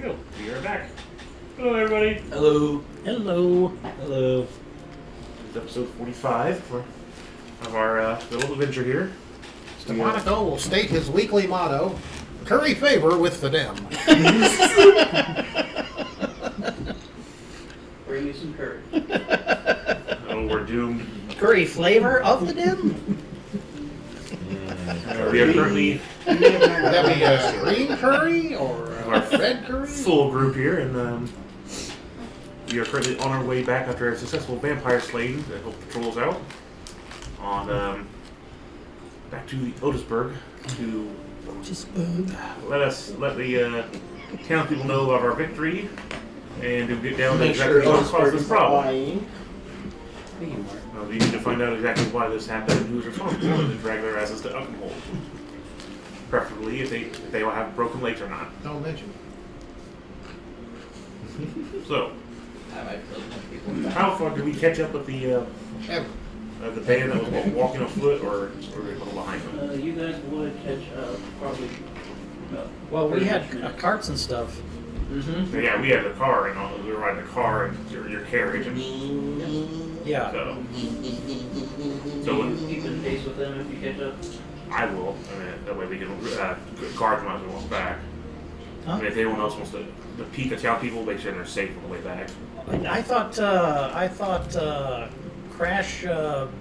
go. We are back. Hello, everybody. Hello. Hello. Hello. This is episode 45 of our little adventure here. Monaco will state his weekly motto, curry favor with the dem. Bring me some curry. Oh, we're doomed. Curry flavor of the dim? We are currently Would that be a green curry or a red curry? full group here, and we are currently on our way back after a successful vampire slaying that hope patrols out on back to the Otisburg to let the town people know about our victory and to get down to exactly what caused this problem. We need to find out exactly why this happened and who's responsible and then drag their asses to Uppenhold. Preferably if they all have broken legs or not. Don't mention. So, how far did we catch up with the band that was walking on foot, or were they a little behind them? You guys would catch probably. Well, we had carts and stuff. Mm-hmm. Yeah, we had the car and all. We were riding the car and your carriage. And, Yeah. so when, Keep in pace with them if you catch up. I will. I mean, that way we can guard them as we walk back. Huh? I mean, if anyone else wants to peek the town people, make sure they're safe on the way back. I thought Crash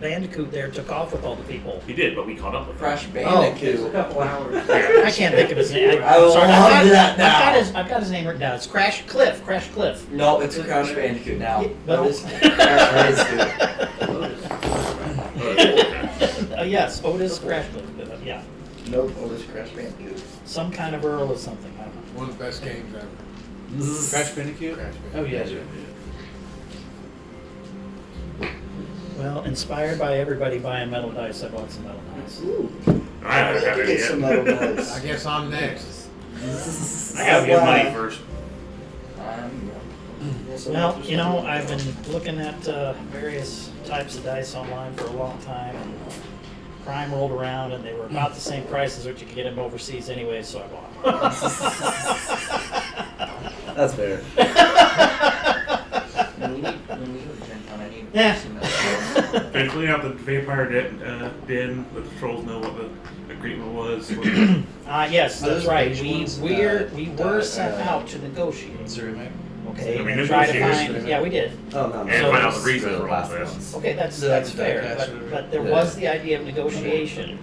Bandicoot there took off with all the people. He did, but we caught up with him. Crash It Bandicoot. was a couple hours. Yeah. I can't think of his name. I love that now. I've got his name written down. It's Crash Cliff. Crash Cliff. No, it's a Crash Bandicoot now. Yeah, But no. it's Crash Bandicoot. Yes, Otis Crash Cliff. Yeah. Nope, it's Crash Bandicoot. Some kind of Earl or something. I don't know. One of the best games ever. Crash Bandicoot? Crash Oh, Bandicoot. yes. Well, inspired by everybody buying metal dice, I bought some metal dice. Ooh. I haven't had it Get some yet. metal dice. I guess I'm next. I gotta get money first. Well, you know, I've been looking at various types of dice online for a long time, and Prime rolled around, and they were about the same price as what you could get them overseas anyway, so I bought them. That's fair. Yeah. Been cleaning out the vampire den. The patrols know what the agreement was. Yes, that's Those right. beige ones, We were sent out to negotiate. Okay, I mean, and try to negotiators. find. Yeah, we did. Oh, no. And So- find out the reason for all this. Okay, that's The fair, diecast but there was the idea of negotiation,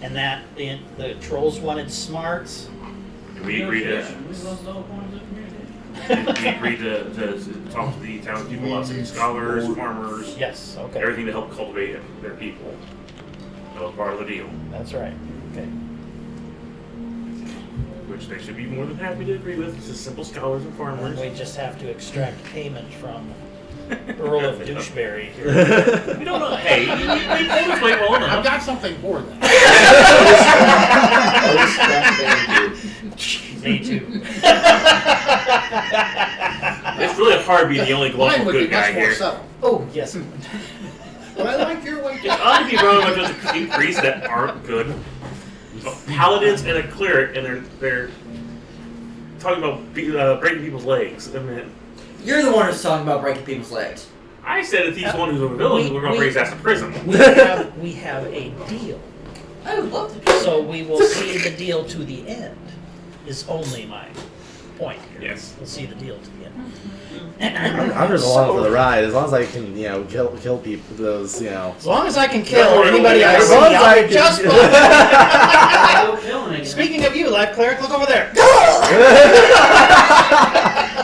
and that the trolls wanted smarts. We agreed to. We lost all points of community. We agreed to talk to the townspeople about some scholars, farmers, Yes, okay, everything to help cultivate their people. That was part of the deal, that's right. Okay, which they should be more than happy to agree with. It's just simple scholars and and farmers. we just have to extract payment from Earl of Doucheberry here. We don't know. Hey, you told us wait well I've enough. got something for that. Me too. It's really hard to be the only Mine global would be good guy much more here. subtle. Oh, yes. But I like your way It's odd to be around a bunch of cute priests that aren't good. Paladins and a cleric, and they're talking about breaking people's legs. I mean, You're the one who's talking about breaking people's legs. I said if he's the one who's a villain, we're going to bring his ass to prison. We have a deal, I would love to do so we will see the deal to the end. Is only my point here. Yes. We'll see the deal to the end. I'm just along for the ride, as long as I can, kill people. Those, As long as I can kill anybody I As see, long as I I'll be can- just No killing again. Speaking of you, Life Cleric, look over there.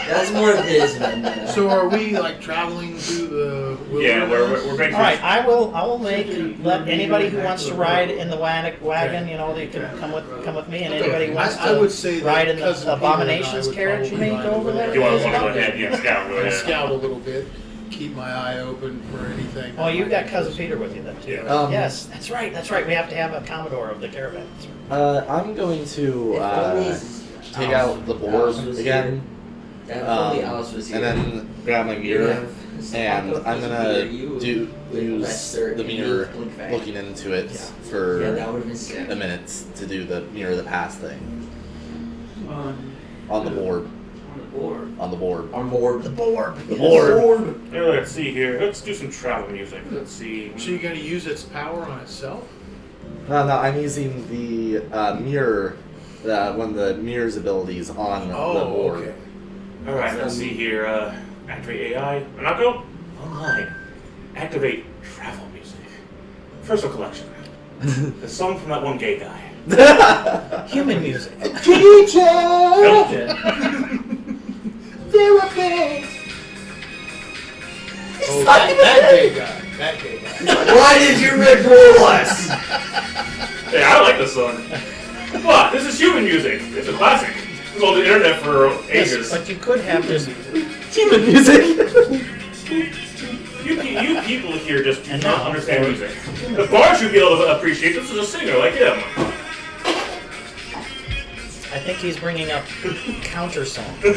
That's more of his than So are we like traveling through the wilderness? Yeah, we're making All right, I will let anybody who wants to ride in the wagon, they can come with me, and anybody who wants I would to say that ride in Cousin the Peter and I Abominations would carriage, you may probably go over ride there. You want to Isabel? go ahead, yeah, scout, go And ahead. scout a little bit, keep my eye open for anything. Oh, you've got Cousin Peter with you then too. Yeah. Yes, that's right. We have to have a Commodore of the caravan. I'm going to take out the board again, and then grab my mirror, and I'm gonna use the mirror, looking into it for a minute to do the mirror the past thing on the board. On the board. On the board. On board. The board. Yeah, let's see here. Let's do some travel music. Let's see. So you're going to use its power on itself? No, I'm using the mirror, one of the mirror's abilities on the board. Okay. All right, let's see here. Activate AI. Monaco. Online. Activate travel music. Personal collection. The song from that one gay guy. Human music. Teacher! Nope. Therapist! Oh, That gay guy. That gay guy. Why did you Rickroll us? Hey, I like this song. What? This is human music. It's a classic. It's on the internet for Yes, ages. but you could have just Human music. You people here just do And not now- understand music. The bar should be able to appreciate this as a singer like him. I think he's bringing up counter song. Oh,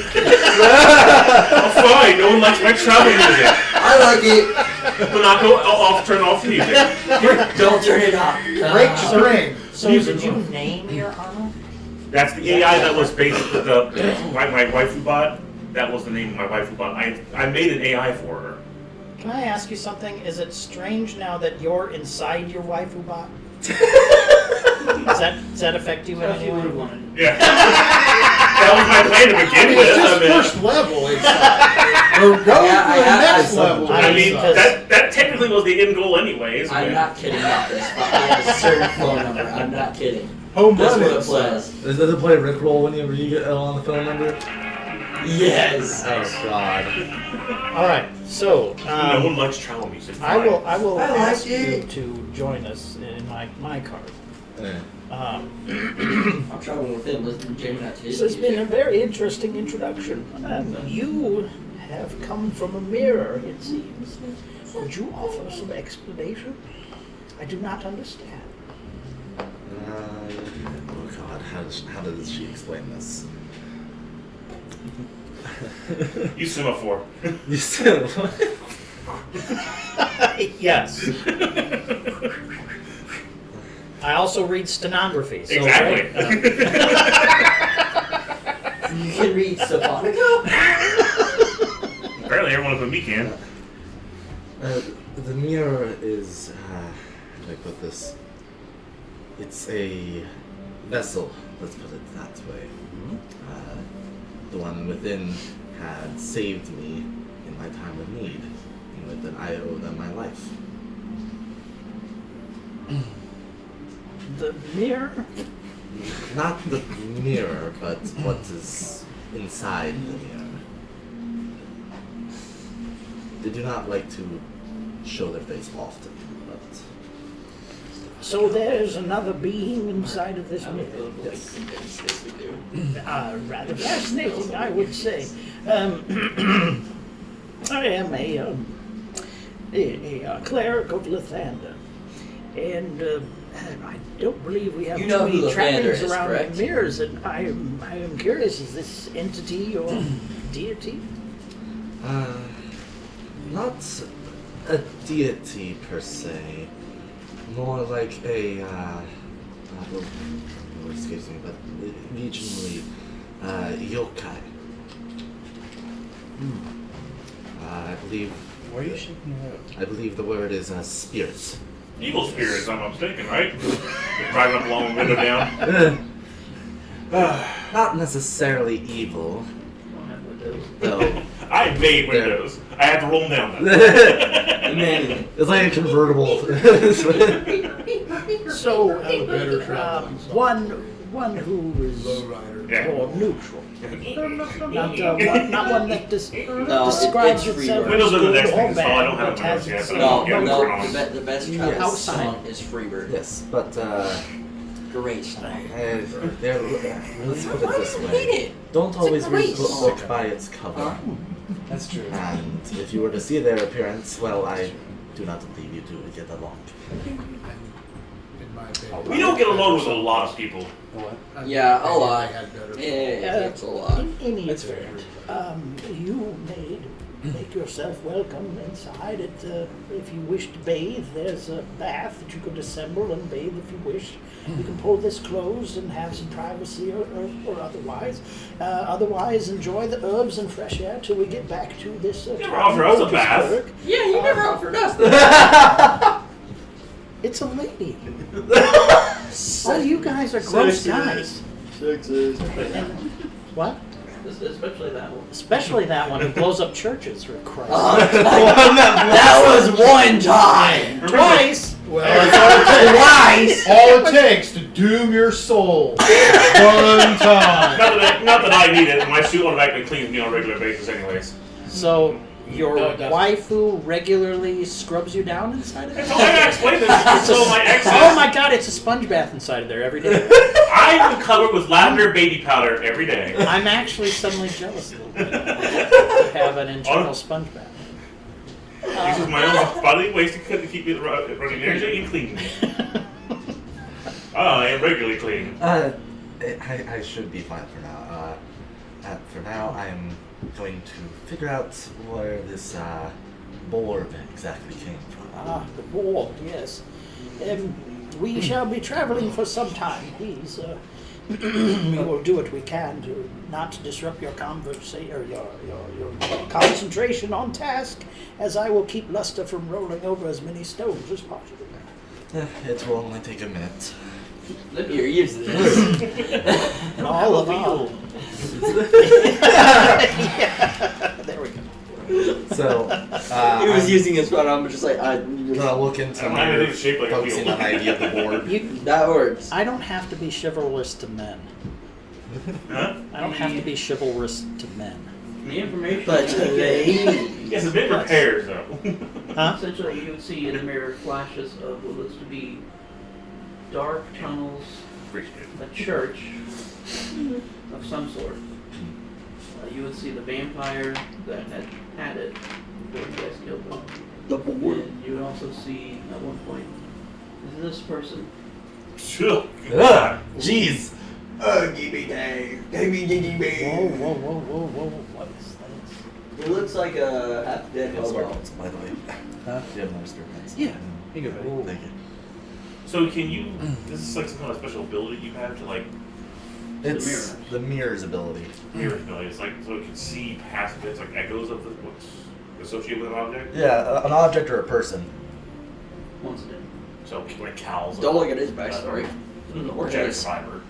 fine, no one likes my travel music. I like it. Monaco, I'll turn off the music. Don't turn it off. Break string. So did you name your armor? That's the AI that was basically my waifu bot. That was the name of my waifu bot. I made an AI for her. Can I ask you something? Is it strange now that you're inside your waifu bot? Does that affect you in That's any what you way? wanted. Yeah. That was my plan to begin with. It's just I mean, first level inside. We're going Yeah, for I the have next some. level. I mean Because- that technically was the end goal anyways. I'm not kidding about this, but I have a certain phone number. I'm not kidding. Home That's run what it inside. plays. Does it play Rickroll whenever you get on the phone number? Yes. Oh God. All right. So No one likes travel music. I will I ask like you it. to join us in my card. I'm traveling with him, listening to jamming out to his This has been a music. very interesting introduction. You have come from a mirror, it seems. Could you offer some explanation? I do not understand. Oh God, how does she explain this? You semaphore. You still. Yes. I also read stenography. So Exactly. You can read Sophonica? Apparently everyone but me can. The mirror is, how do I put this? It's a vessel, let's put it that way. The one within had saved me in my time of need, and with it I owe them my life. The mirror? Not the mirror, but what is inside the mirror. They do not like to show their face often, but So there's another being inside of this mirror. Yes, we do. Rather fascinating, I would say. I am a cleric of Lathander, and I don't believe we have You too know who many Lathander trappings is, around correct? mirrors, and I am curious, is this entity or deity? not a deity per se, more like a excuse me, but regionally yokai. I believe. Why are you shaking your head? I believe the word is spirit. Evil spirits, I'm not mistaken, right? Driving up along the window down. Not necessarily evil, Don't have windows. though. I made windows. I had to roll them down. Humanity. It's like a convertible. So, better traveling song. one who is Lowrider. Yeah. more neutral. Not one that No, describes it's itself Freebird. Windows are the as next good or thing, so I bad, don't have but has windows yet, its but No, Yeah, no, we're on. the best travel Outside. song is Freebird. Yes, but Great song. let's put it this Hate way. it. Don't always great read books song. by its cover. That's true. And if you were to see their appearance, well, I do not believe you two would get along. In my opinion. We don't get along with a lot of people. Yeah, a lot. I had better. Yeah, it's a lot. In any That's event, fair. you made make yourself welcome inside. If you wish to bathe, there's a bath that you could assemble and bathe if you wish. You can pull this closed and have some privacy or otherwise. Otherwise, enjoy the herbs and fresh air till we get back to this. Never offer us a bath. Yeah, you never offered us that. It's a lady. Oh, you guys are gross guys. What? Especially that one. Especially that one who blows up churches, for Christ's sake. That was one time. Twice! Well, that's all it takes to doom your soul. One time. Not that I need it. My suit automatically cleans me on a regular basis anyways. So, your No, it doesn't. waifu regularly scrubs you down inside of it? That's all I gotta explain this. So my exes. Oh my god, it's a sponge bath inside of there every day. I'm covered with lavender baby powder every day. I'm actually suddenly jealous a little bit. To have an internal sponge bath. This is my own bodily waste to keep it running energy and clean me. I am regularly clean. I should be fine for now. For now, I'm going to figure out where this board exactly came from. Ah, the board, yes. We shall be traveling for some time, please. We will do what we can to not disrupt your conversation or your concentration on task, as I will keep Luster from rolling over as many stones as possible. It will only take a minute. Look, you're used to this. And all of you. There we go. So, He was I'm using his front arm, but just like, gonna look into I don't have anything shaped like a focusing wheel. on the idea of the board. that works. I don't have to be chivalrous to men. Huh? I don't have to be chivalrous to men. The information. But you get, Yes, a bit repairs though. Huh? essentially, you would see in the mirror flashes of what looks to be dark tunnels, a church of some sort. You would see the vampire that had it before you guys killed him. The board. And you would also see at one point this person. Ugh, jeez. Give me day. Whoa, whoa, whoa, whoa, whoa, what is this? It looks like a half dead Yes, hobo. by the way. Huh? Do you have more stir pens? Yeah. You go, buddy. Thank you. So can you? This is like some kind of special ability you have to like It's mirrors. the mirror's ability. mirror ability. It's like so it can see past it. It's like echoes of what's associated with an object. Yeah, an object or a person. Once a day. So like cows. Don't look at his backstory. Or Jack his. Fiber.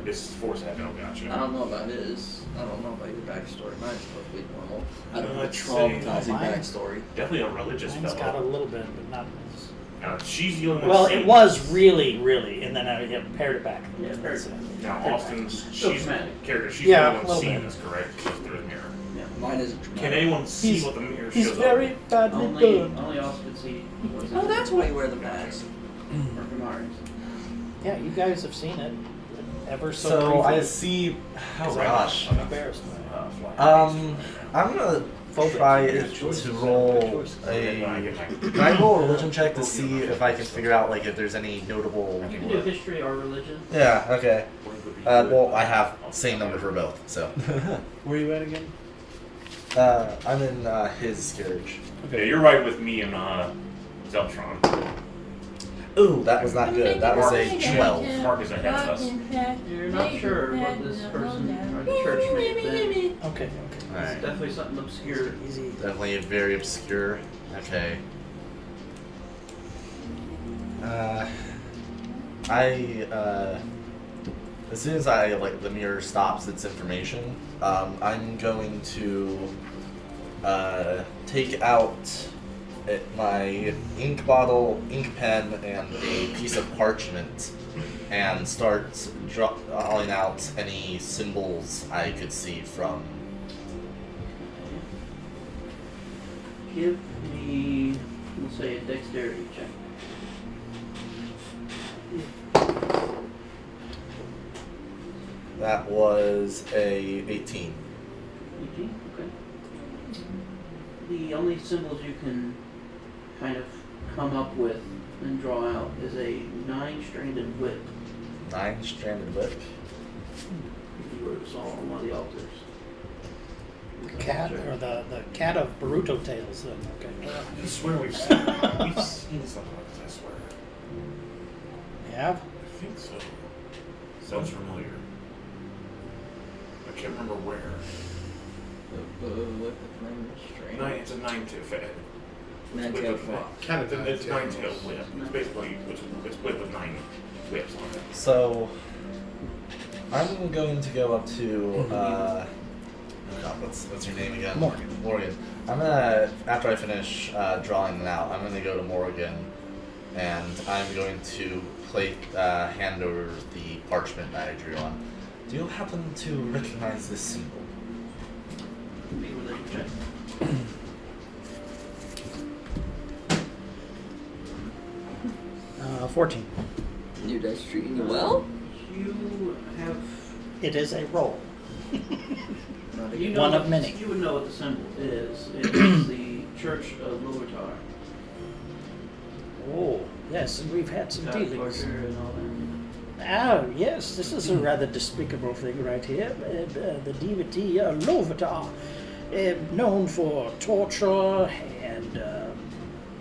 It's force head. Oh, gotcha. I don't know about his. I don't know about your backstory. Mine's totally normal. I don't have a Let's see. traumatizing Mine- backstory. Definitely a religious Mine's got a fellow. little bit, but not as... She's the only one. Well, seeing it was really, and then I pared it back. Yeah, pared it back. Now Austin's So she's dramatic. character. She's Yeah, the a only one little seeing bit. this, correct? Because there's a mirror. Yeah. Mine is. Can anyone see what the mirror He's shows very up? badly burned. Only Austin can see. What's Oh, that's why you wear the mask. Or from ours. Yeah, you guys have seen it. Ever so So I briefly. see. Oh 'Cause gosh. I'm embarrassed. I'm gonna try to roll a. Can I roll a religion check to see if I can figure out like if there's any notable? You can do history or religion. Yeah. Okay. Well, I have same number for both, so. Where are you at again? I'm in his carriage. Okay, you're right with me and Zeltron. Ooh, that was not good. That was a 12. Mark is ahead of us. You're not sure what this person or the church may have been. Okay, okay. Alright. Definitely something obscure. Easy. Definitely very obscure. Okay. As soon as the mirror stops its information, I'm going to take out my ink bottle, ink pen, and a piece of parchment, and start drawing out any symbols I could see from. Give me, let's say, a dexterity check. That was a 18. 18? Okay. The only symbols you can kind of come up with and draw out is a 9-stranded whip. 9-stranded whip. You were saw on one of the altars. cat or the cat of Baruto tales. Then okay. I swear we've seen something like this, I swear. You have? I think so. Sounds familiar. I can't remember where. It's a nine-tailed whip. It's nine-tailed whip. It's basically it's whip with 9 whips on it. So I'm going to go up to what's your name again? Morgan. I'm gonna after I finish drawing them out, I'm gonna go to Morgan, and I'm going to hand over the parchment that I drew on. Do you happen to recognize this symbol? 14. Your dice treating you well? You have. It is a roll. You know One of many. You would know what the symbol is. It is the Church of Lovitar. Oh, yes, and we've had some dealings. And all that. Oh, yes, this is a rather despicable thing right here. The deity Lovitar, known for torture and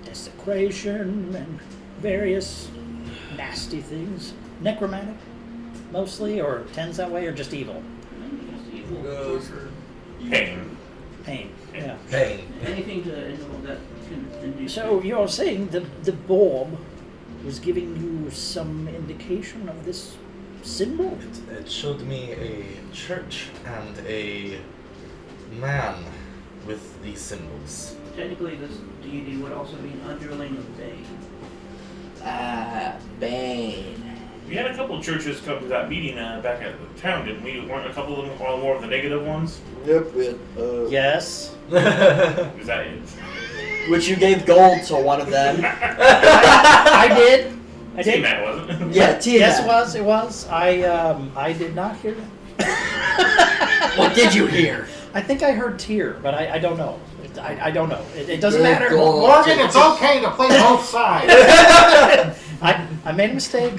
desecration and various nasty things. Necromantic, mostly, or tends that way, or just evil? Pain. Pain, yeah. Pain. Anything to that can induce. So you're saying the Borb was giving you some indication of this symbol? It showed me a church and a man with these symbols. Technically, this deity would also be an underling of Bane. Bane. We had a couple of churches come to that meeting back at the town, didn't we? Weren't a couple of them all more of the negative ones? Yep, Yes. Is that it? which you gave gold to one of them. I did. I did. T-Mac, wasn't it? Yeah, T-Mac. Yes, it was. I did not hear that. What did you hear? I think I heard tear, but I don't know. I don't know. It doesn't Good matter. goal. Morgan, it's okay to play both sides. I made a mistake.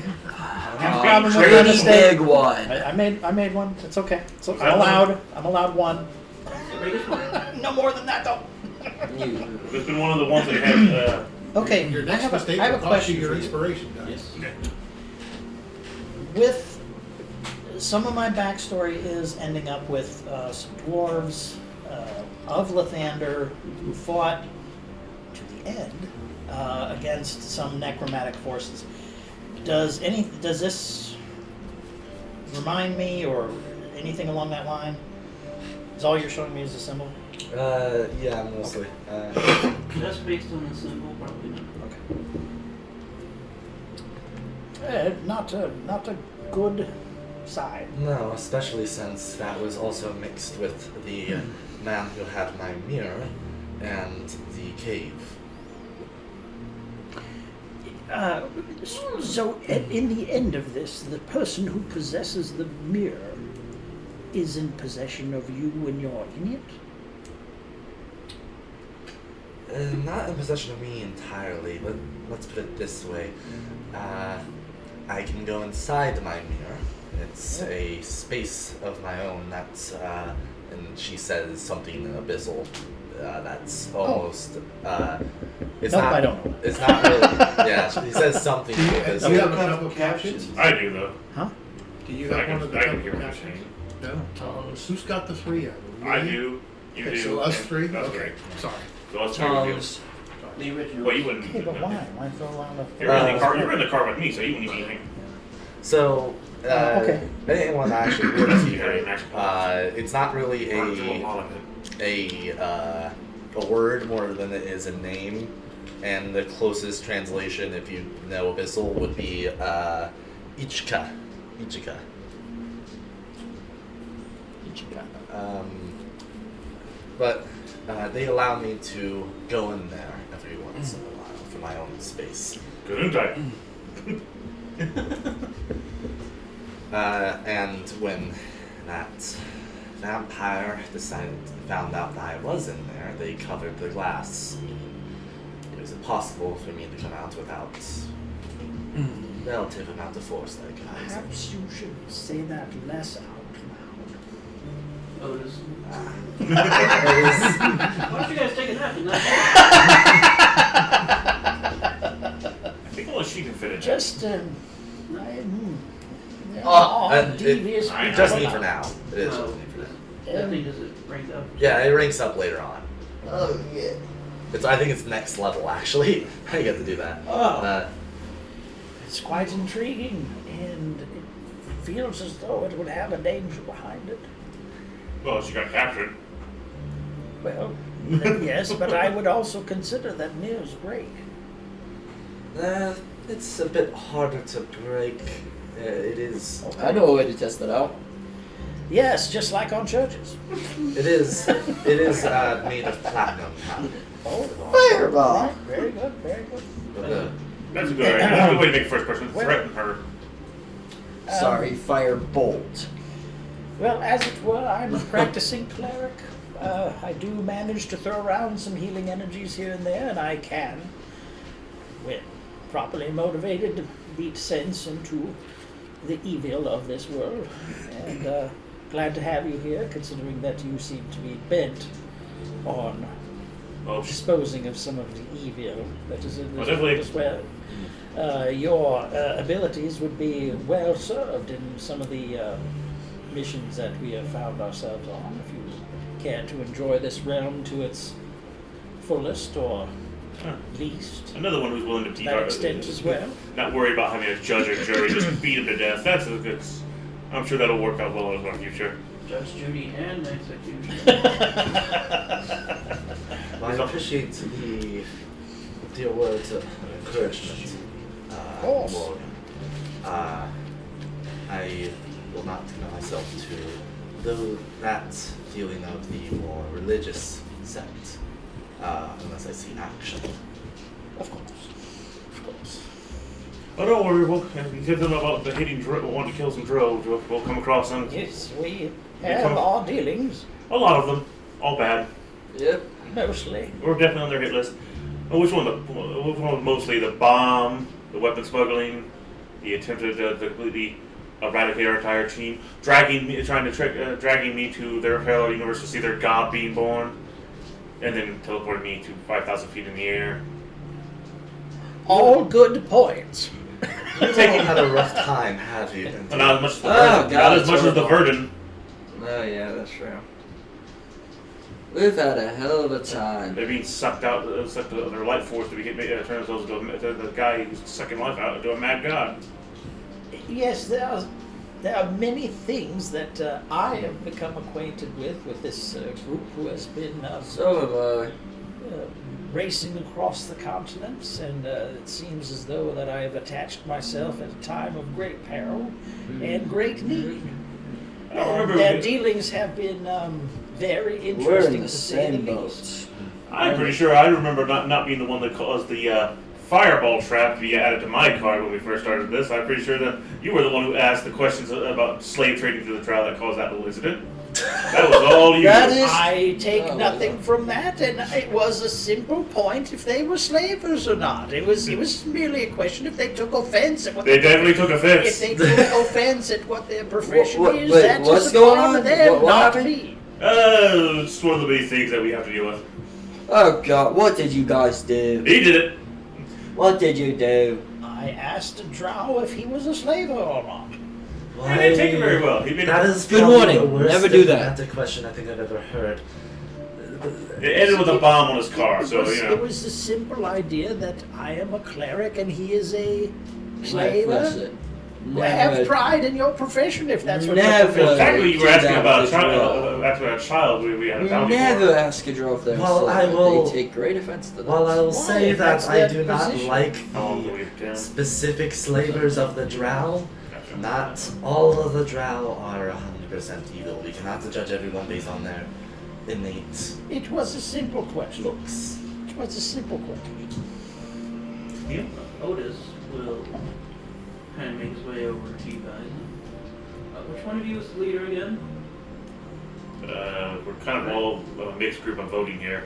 Problem with that Pretty mistake. big one. I made one. It's okay. So Was I'm that allowed. I'm allowed one. The biggest one. No more than that, though. It's been one of the ones that had. Okay. Your I next have mistake I have will a cost you question your for you. inspiration, guys. With some of my backstory is ending up with some dwarves of Lathander who fought to the end against some necromantic forces. Does this remind me or anything along that line? Is all you're showing me is a symbol? Yeah, mostly. Just based on the symbol, probably not. Okay. Not a good side. No, especially since that was also mixed with the man who had my mirror and the cave. So in the end of this, the person who possesses the mirror is in possession of you and you're in it? Not in possession of me entirely, but let's put it this way. I can go inside my mirror. It's a space of my own that's, and she says something abyssal. That's almost, it's Nope, not, I don't know. It's not really, yeah, she says something Do you abyssal. have a couple captions? I do, though. Huh? Do you I have can- one of the I can couple hear what you're captions? saying. No? Who's got the 3 of them? I do. You Okay, do. so us and 3? us Okay, three. sorry. So us 3 would do. Tom's. The original. Well, you wouldn't. Okay, but why? Why throw around a... You're in the car with me, so you wouldn't need anything. So, okay. anyone actually works You got here, an actual- it's not really Or do all of it. a word more than it is a name, and the closest translation, if you know abyssal, would be Ichika. Ichika. But they allow me to go in there every once in a while for my own space. Gesundheit. And when that vampire found out that I was in there, they covered the glass. It was impossible for me to come out without relative amount of force that I can use. Perhaps you should say that less out loud. Otis. Otis. Why don't you guys take a nap tonight? I think only she can fit it. Just, devious. Just me for now. It is Oh, just me for now. that thing does it rank up? Yeah, it ranks up later on. Oh, yeah. I think it's next level actually. I get to do that. Oh. It's quite intriguing, and it feels as though it would have a danger behind it. Well, she got captured. Well, yes, but I would also consider that news break. It's a bit harder to break. It is. I know a way to test that out. Yes, just like on churches. It is. It is made of platinum. Fireball. Right, very good, very good. But, That's a good idea. That's a good way to make first person threaten her. Sorry, firebolt. Well, as it were, I'm a practicing cleric. I do manage to throw around some healing energies here and there, and I can, when properly motivated, beat sense into the evil of this world. And glad to have you here, considering that you seem to be bent on disposing of some of the evil that is in this world as well. Your abilities would be well served in some of the missions that we have found ourselves on. If you care to enjoy this realm to its fullest or least, Another one who's willing to beat that extent as well. Not worried about having a judge or jury, just beat him to death. That's a good. I'm sure that'll work out well in our future. Judge Judy and execution. I appreciate the words of encouragement. Of course. Morgan. I will not commit myself to that feeling of the more religious sect unless I see action. Of course. Of course. Oh, don't worry. You said them about the hitting wanting to kill some droves. We'll come across them. Yes, we have our dealings, A lot of them. All bad. Yep. mostly. We're definitely on their hit list. Oh, which one was mostly the bomb, the weapon smuggling, the attempted to completely eradicate our entire team, dragging me to their parallel universe to see their god being born, and then teleporting me to 5,000 feet in the air. All good points. You've all had a rough time, have you? Not as much as the Oh, Verdant. God, Not as it's much as the horrible. Verdant. Oh, yeah, that's true. We've had a hell of a time. They're being sucked out, sucked to their life force to be turn themselves into the guy who's sucking life out into a mad god. Yes, there are many things that I have become acquainted with this group who has been So have I. racing across the continents, and it seems as though that I have attached myself at a time of great peril and great need. I don't remember. And their dealings have been very We're in interesting the to say same the boat. least. I'm pretty sure I remember not being the one that caused the fireball trap to be added to my card when we first started this. I'm pretty sure that you were the one who asked the questions about slave trading through the trial that caused that little incident. That was all you. That is- I take nothing from that, and it was a simple point if they were slavers or not. It was merely a question if they took offense at what They definitely took if offense. they took offense at what their profession What- is. wait, That's what's just going upon on? them, What not happened? me. It's one of the many things that we have to deal with. Oh god, what did you guys do? He did it. What did you do? I asked Drow if he was a slaver or not. He didn't take it very well. That is Good probably warning. the worst Never do that. diplomatic question I think I've ever heard. It ended with a bomb on his car, so you It know. was the simple idea that I am a cleric and he is a That's slaver. it. Have Never. pride in your profession if that's what your Never. profession is. Exactly, you were do asking that about a with child. After a child, we had a bounty Never for. ask a drow if they're Well, I slave. will- They take great offense to that. While I will Why? say If that that's I their do not position. like How long do the we have? specific slavers of the drow, not all of the drow are 100% evil. We cannot judge everyone based on their innate It was a simple question. looks. It was a simple question. Otis will kind of make his way over to you guys. Which one of you is the leader again? We're kind of all a mixed group of voting here.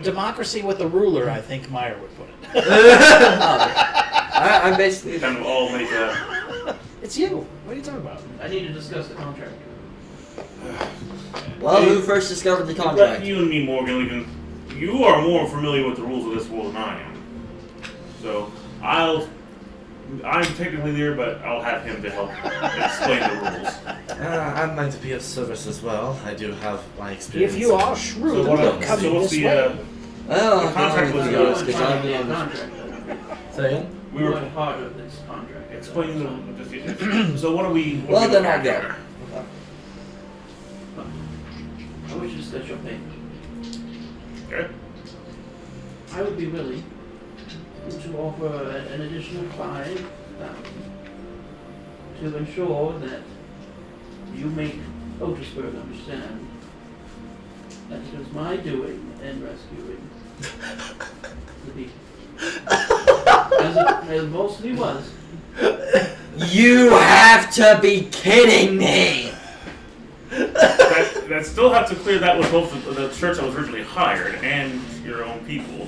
Democracy with a ruler, I think Meyer would put it. I'm basically. Kind of all make a. It's you. What are you talking about? I need to discuss the contract. Well, who first discovered the But contract? you and me, Morgan, you are more familiar with the rules of this world than I am. So I'm technically there, but I'll have him to help explain the rules. I'm going to be of service as well. I do have my experience. If you are shrewd, So look coming what's this the way. Well, The contract was because What I'm part of the on this. contract? Say again? we were What part of this contract? explaining the. So what are we? Well, then I'll looking go. at? I wish to set your payment. Okay. I would be willing to offer an additional 5,000 to ensure that you make Otisburg understand that it was my doing and rescuing the people. As it mostly was. You have to be kidding me! That still have to clear that with both the church that was originally hired and your own people.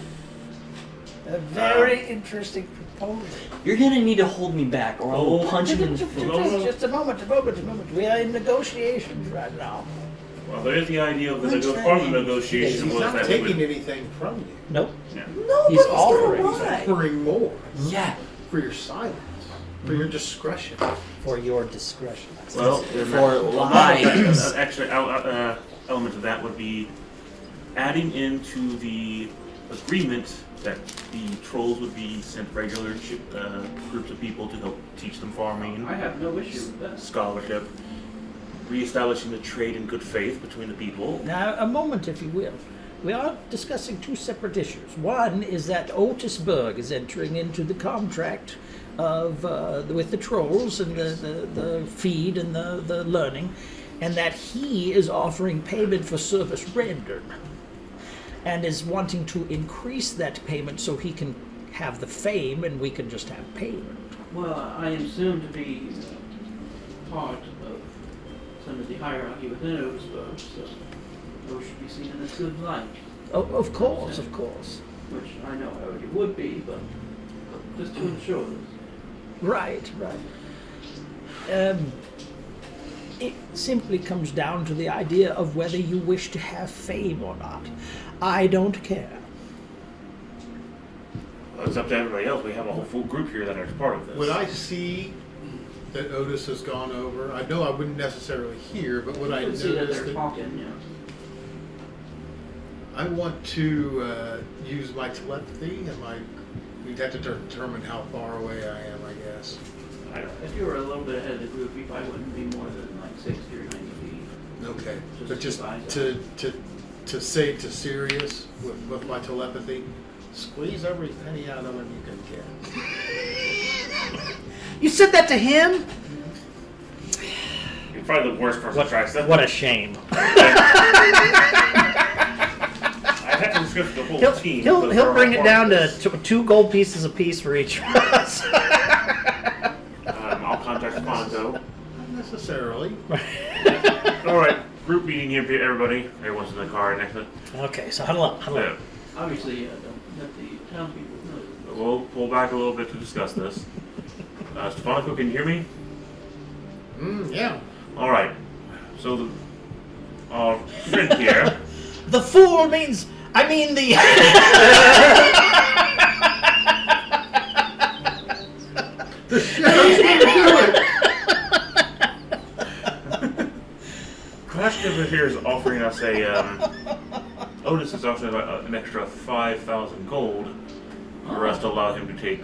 A very interesting proposal. You're gonna need to hold me back, or I will punch you in the face. Just a moment. We are in negotiations right now. Well, there is the idea of the part of the negotiation He's was not that we taking would, anything from you. Nope. yeah. No, He's but offering. He's offering more Yeah. for your silence, for your discretion. For your discretion. Well, For an lies. extra element of that would be adding into the agreement that the trolls would be sent regular groups of people to help teach them farming, I have no issue with that. scholarship, reestablishing the trade in good faith between the people. Now, a moment, if you will. We are discussing two separate issues. One is that Otisburg is entering into the contract of with the trolls and the feed and the learning, and that he is offering payment for service rendered, and is wanting to increase that payment so he can have the fame and we can just have payment. Well, I am soon to be part of some of the hierarchy within Otisburg, so those should be seen in a good light, Oh, of course, which I know I already would be, but just to ensure this. Right. It simply comes down to the idea of whether you wish to have fame or not. I don't care. Well, it's up to everybody else. We have a whole full group here that are part of this. Would I see that Otis has gone over? I know I wouldn't necessarily hear, but would I You can see that notice they're that? talking, yeah. I want to use my telepathy and we'd have to determine how far away I am, I guess. If you were a little bit ahead of the group, you probably wouldn't be more than like 60 or 90 feet. Okay, Just but just advise to say to Sirius with my telepathy, squeeze every penny out of him you can get. You said that to him? You're probably the worst person to try stuff. What a shame. I have to discuss the whole team. He'll but they're bring all it part down of to this. 2 gold pieces apiece for each of us. I'll contact Fonzo. Not necessarily. All right, group meeting here, everybody. Everyone's in the car next to it. Okay, so huddle up. Yeah. Obviously, don't let the town people know. We'll pull back a little bit to discuss this. Stefanico, can you hear me? Yeah. All right. So our friend here. The fool means, I mean the... The sheriff's gonna do it. Crash over here is offering us Otis is offering an extra 5,000 gold for us to allow him to take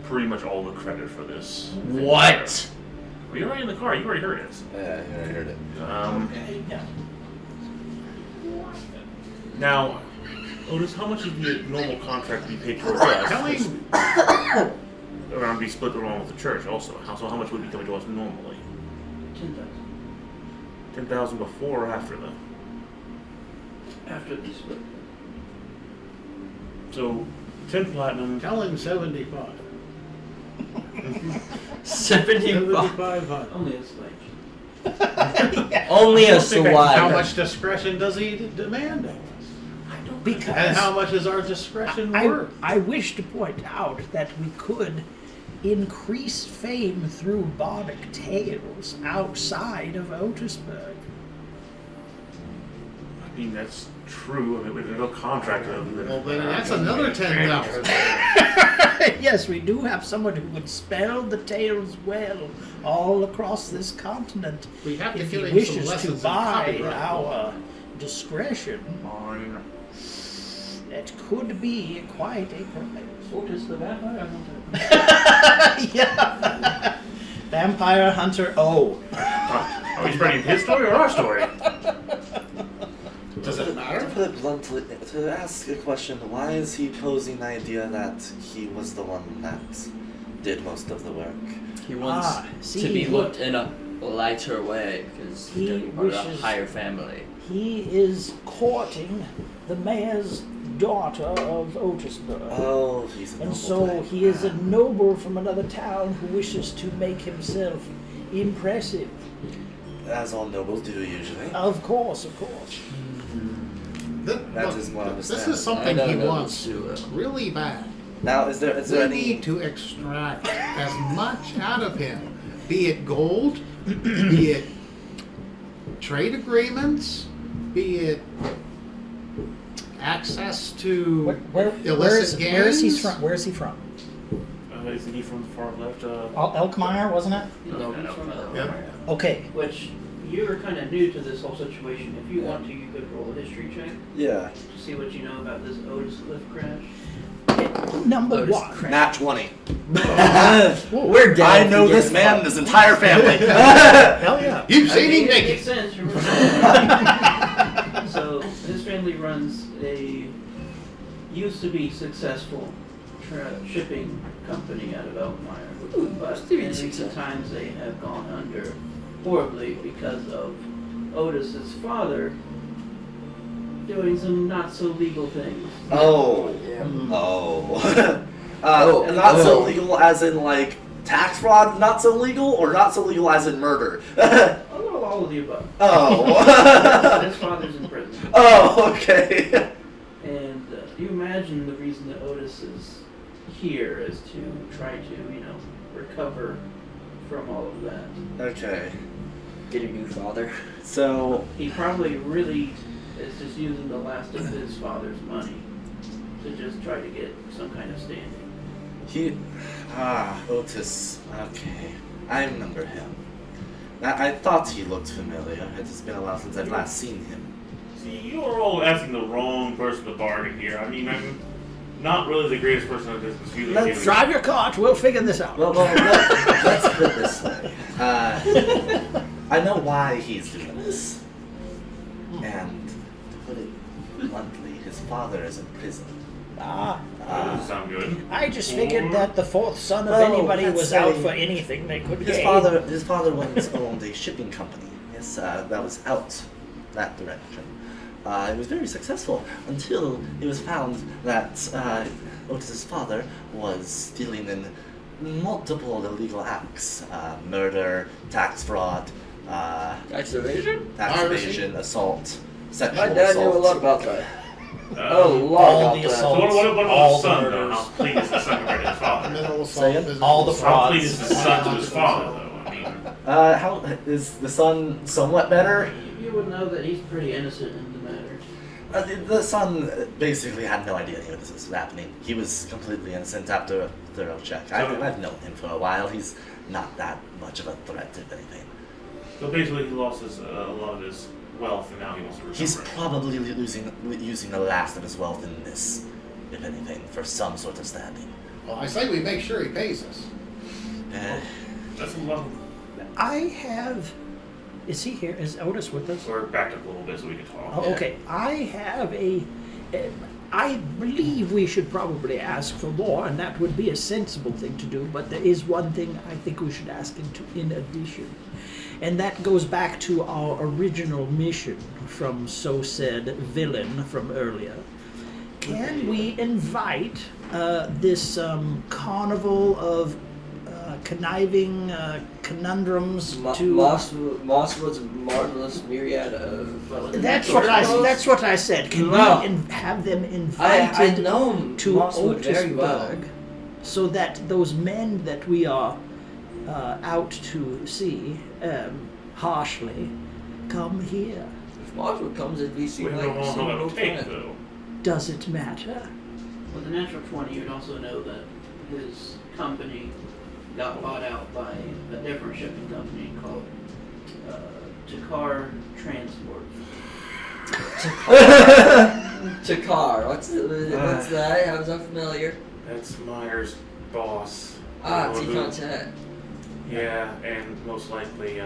pretty much all the credit for this. What? Well, you're already in the car. You already heard it. Yeah, I heard it. Yeah. Now, Otis, how much is the normal contract to be paid towards us? Tell him. Around be split along with the church also. How much would be coming to us normally? 10,000 10,000 before or after the? after the split. So, 10 platinum. Tell him 75. 75. 7,500. Only a slight. Only a How slight. much discretion does he demand of us? And Because how much is our discretion worth? I wish to point out that we could increase fame through bardic tales outside of Otisburg. I mean, that's true. I mean, there's no contract of them. Well, then that's another 10,000. Yes, we do have someone who would spell the tales well all across this continent. We have to If give he him some wishes to lessons in buy copyright. our discretion, Fine. that could be quite a prize. Otis the vampire hunter. Yeah. Vampire Hunter O. Are we spreading his story or our story? Does it matter? To put it bluntly, to ask a question, why is he posing the idea that he was the one that did most of the work? He wants see, to be he- looked in a lighter way because He he's going to be part of a wishes- higher family. He is courting the mayor's daughter of Otisburg. Oh, he's a And noble so boy. he is a noble from another town who wishes to make himself impressive. As all nobles do usually. Of course, of course. That is more This understandable. is something I he know wants nobles do, really bad. Now, is there We any? need to extract as much out of him, be it gold, be it trade agreements, be it access to illicit gains. Where is he from? Where is he from? Isn't he from the far left? Elkmeyer, wasn't it? No, he's from Yep. Okay. Which, you're kind of new to this whole situation. If you want to, you could roll a history check Yeah. to see what you know about this Otis cliff crash. Number Otis one. Craig. Nat 20. We're dead. I know this man and his entire family. Hell yeah. You've I seen mean, him it naked. makes sense. Remember. So his family runs a used to be successful shipping company out of Elkmeyer, but still in successful. recent times they have gone under horribly because of Otis's father doing some not so legal things. Oh. Yeah. Oh. Oh. Not so Oh. legal as in like tax fraud, not so legal, or not so legal as in murder? A little all of the above. Oh. His father's in prison. Oh, okay. And you imagine the reason that Otis is here is to try to, recover from all of that. Okay. Get a new father. So, He probably really is just using the last of his father's money to just try to get some kind of standing. Otis. Okay. I remember him. I thought he looked familiar. It's been a while since I've last seen him. See, you are all asking the wrong person to bargain here. I mean, I'm not really the greatest person at this dispute. Let's Drive your cart. We'll figure this out. Well, let's put it this way. I know why he's doing this. And to put it bluntly, his father is in prison. That doesn't sound good. I just figured that the fourth son of Well, anybody let's was out say for anything they could His gain. father once owned a shipping company. Yes, that was out that direction. It was very successful until it was found that Otis's father was dealing in multiple illegal acts: murder, tax fraud, Tax evasion? tax Piracy. evasion, assault, sexual My dad assault. knew a lot about that. Uh, A lot all about the that. So assaults. what about All the the son, though? murders. How clean is the son compared to his father? Mental Say assault, it? physical All the assault. How frauds. clean is the son to his father, though? I mean, How is the son somewhat better? You would know that he's pretty innocent in the matter. The son basically had no idea any of this was happening. He was completely innocent after a thorough check. I've known him for a while. He's not that much of a threat to anything. so basically, he lost a lot of his wealth, and now he wants to recover He's it. probably using the last of his wealth in this, if anything, for some sort of standing. Well, I say we make sure he pays us. That's a lot of... I have. Is he here? Is Otis with us? We're backed up a little bit so we can talk. Oh, okay. I have a. I believe we should probably ask for more, and that would be a sensible thing to do. But there is one thing I think we should ask in addition, and that goes back to our original mission from so said villain from earlier. Can we invite this carnival of conniving conundrums to? Mosswood's marvelous myriad of. That's what I said. Can No. we have them I invited know to Mosswood very well. Otisburg, so that those men that we are out to see harshly come here? Mosswood comes, it'd be We seem don't like know how it'll take, friend. though. Does it matter? With a natural 20, you'd also know that his company got bought out by a different shipping company called Takar Transport. Takar, what's that? How's that familiar? That's Meyer's boss. T-Contact. Yeah, and most likely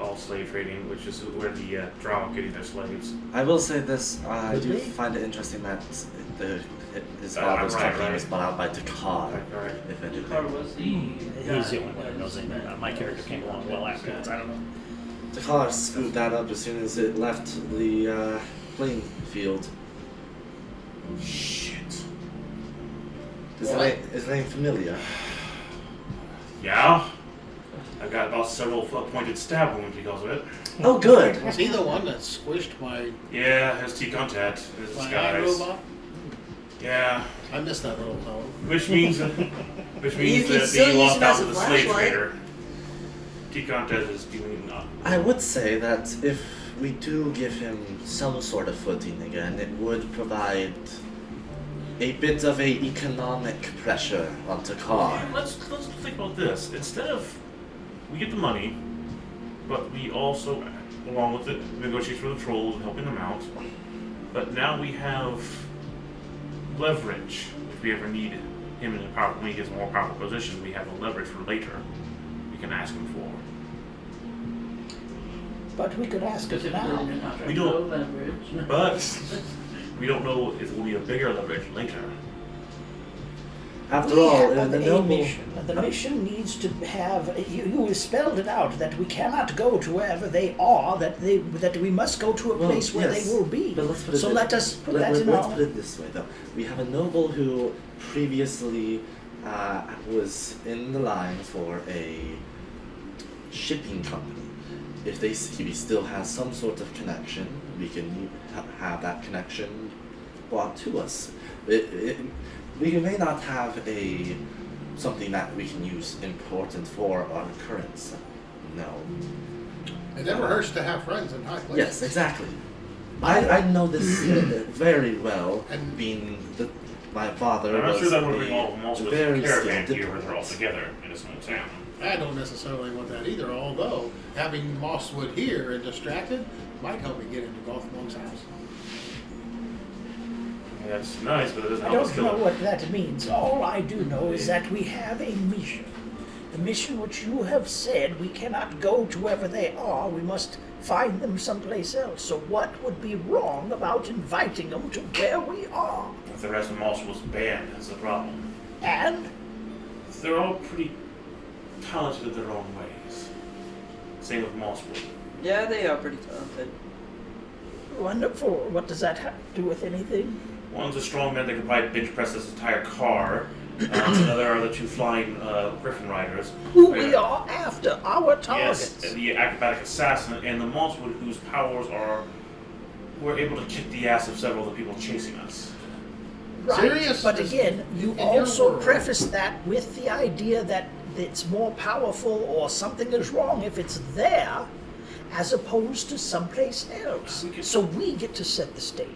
all slave trading, which is where the Drow getting their slaves. I will say this, I Would do they? find it interesting that his father's company was bought out by Takar, Right. if anything. Takar was the He's the only one who knows anything about it. My character came along well afterwards. I don't know. Takar scooped that up as soon as it left the playing field. Shit. Is the name familiar? Yeah? I've got about several pointed stab wounds because of it. Oh, good. Is he the one that squished my Yeah, has T-Contact in his eye disguise. robot? Yeah, I missed that little fellow. which means that You the can still use lost him out as to a the slave flashlight. trader. T-Contact is doing I would say that if we do give him some sort of footing again, it would provide a bit of a economic pressure on Takar. Let's think about this. Instead of we get the money, but we also, along with the negotiations with the trolls and helping them out, but now we have leverage. If we ever need him in a powerful, when he gets a more powerful position, we have a leverage for later. We can ask him for. But we could ask it specifically now. in your contract. We don't- No leverage. But we don't know if it will be a bigger leverage later. After We all, have the a noble... mission. The mission needs to have. You spelled it out that we cannot go to wherever they are. That we must go to a Well, place where yes, they will be. but let's put it So this- let us put Let's that in put our. it this way, though. We have a noble who previously was in the line for a shipping company. If he still has some sort of connection, we can have that connection brought to us. We may not have something that we can use important for our currents. No. It never hurts to have friends in high places. Yes, exactly. I know this very well, And- being that my father I'm not was sure that would bring all of them also very as a caravan skilled here where they're all diplomat. together in a small town. I don't necessarily want that either, although having Mosswood here and distracted might help me get into Gothmong's house. Yeah, that's nice, but it doesn't I help us don't kill know him. what that means. All I do know is that we have a mission. The mission which you have said we cannot go to wherever they are. We must find them someplace else. So what would be wrong about inviting them to where we are? If the rest of Moss was banned, that's the problem. And They're all pretty talented in their own ways. Same with Mosswood. Yeah, they are pretty talented. wonderful. What does that have to do with anything? One's a strong man that can probably bench press this entire car. Another are the two flying Griffin riders. Who we are after, our Yes, targets. the acrobatic assassin and the Mosswood whose powers were able to kick the ass of several of the people chasing us. Right. Serious But is- again, you in your also world. preface that with the idea that it's more powerful or something is wrong if it's there as opposed to someplace else. So we get to set the stage.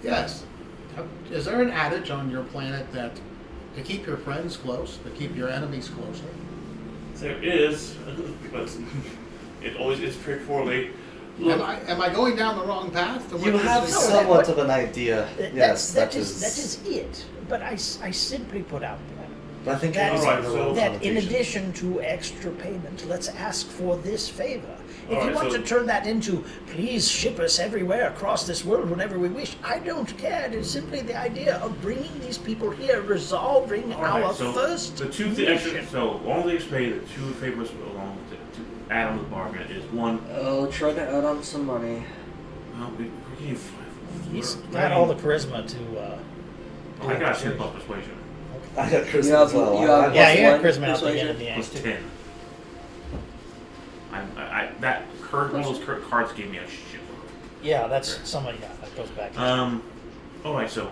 Yes. Is there an adage on your planet that to keep your friends close, to keep your enemies closer? There is, but it always is pretty poorly. Am I going down the wrong path? To what You you're have saying? somewhat of an idea. Yes, that is it. But I simply put out there I think that, it is Alright, a so- that in connotation. addition to extra payment, let's ask for this favor. If you Alright, want so- to turn that into, please ship us everywhere across this world whenever we wish, I don't care. It is simply the idea of bringing these people here, resolving Alright, our so first the two mission. so one of the extra pay, the two favors along to add on to the bargain is one. Oh, try to add on some money. We're getting five. He's we're got all the charisma to. I got 10 plus persuasion. I got Christmas You have- as well. you have- Yeah, you got one charisma out the persuasion? end of the Plus end. 10. That card, one of those cards gave me a shit. Yeah, that's somebody. Yeah, that goes back. Alright, so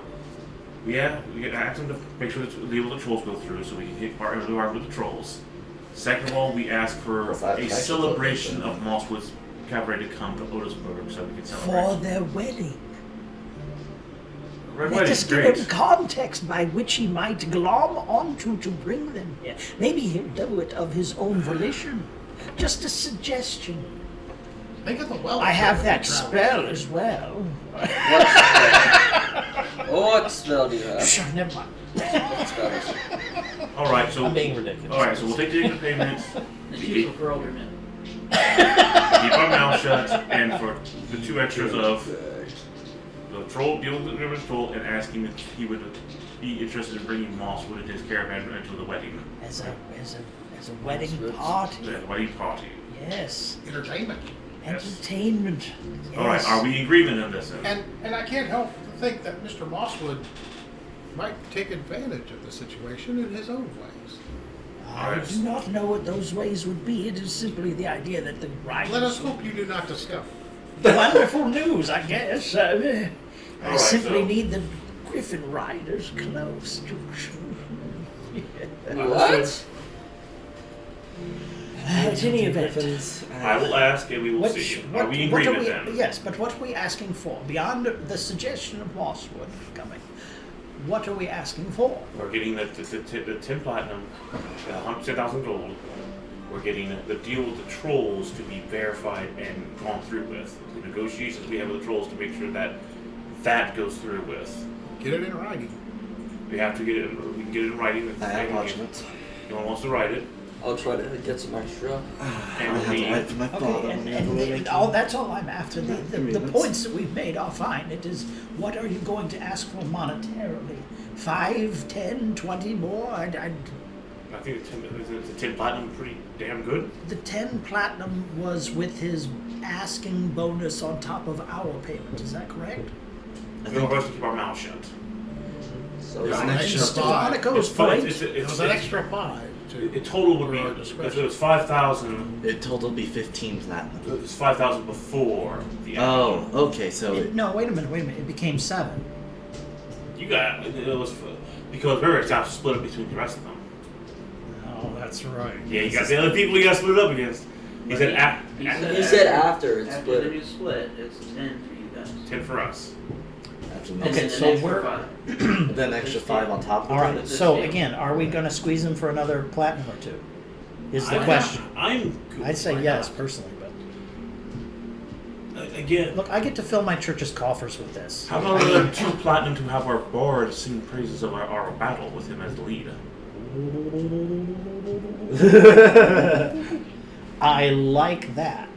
we get ask them to make sure that the trolls go through so we can hit part of the with the trolls. Second of all, we ask for Well, that a actually celebration does of Mosswood's cavalry to come to Otisburg so we can For celebrate. their wedding. Red Let wedding's us give great. him context by which he might glom onto to bring them here. Maybe he'll do it of his own volition. Just a suggestion. Think of the wealth. I have that spell as well. What spell do you have? Sure, never mind. What spell is it? All right, so I'm being ridiculous. all right, so we'll take the extra payments. The keep chief of Girlderman. our mouth shut, and for the 2 extras of the troll, deal with the river troll, and ask him if he would be interested in bringing Mosswood and his caravan into the wedding, As a wedding party. the wedding party. Yes. Entertainment. Entertainment. Yes. All right, are we in agreement on this? Then? And I can't help but think that Mr. Mosswood might take advantage of the situation in his own ways. I do not know what those ways would be. It is simply the idea that the riders... Let us hope you do not discover. Wonderful news, I guess. I Alright, simply so- need the Griffin Riders close to... What? At any event, I will ask, and we will see. Are we in agreement then? Yes, but what are we asking for? Beyond the suggestion of Mosswood coming, what are we asking for? We're getting the 10 platinum, 10,000 gold. We're getting the deal with the trolls to be verified and gone through with. The negotiations we have with the trolls to make sure that that goes through with. Get it in writing. We have to get it. We can get it in writing. I have parchment. No one wants to write it. I'll try to get some extra. And I have to write for my father. Okay, and that's all I'm after. The points that we've made are fine. It is, what are you going to ask for monetarily? 5, 10, 20 more? I think the 10 platinum pretty damn good. The 10 platinum was with his asking bonus on top of our payment. Is that correct? We don't have to keep our mouth shut. So There's an And extra Stefanico's fun. point. It was an extra 5. It total would be For our if discretion. it was 5,000. It total would be 15 platinum. It was 5,000 before the Oh, okay, so No, wait a minute. It became 7. You got it was because remember it's have to split up between the rest of them. Oh, that's right. Yeah, you got the other people you got to split it up against. He said You said after it's After the split. new split, it's 10 for you guys. 10 for us. And Okay, then so an extra we're- 5. then extra 5 on top of All it. right. So again, are we going to squeeze him for another platinum or 2? Is the question. I'm. Good. I'd say Why yes not? personally, but Again, look, I get to fill my church's coffers with this. how about another 2 platinum to have our bard sing praises of our battle with him as the lead? I like that,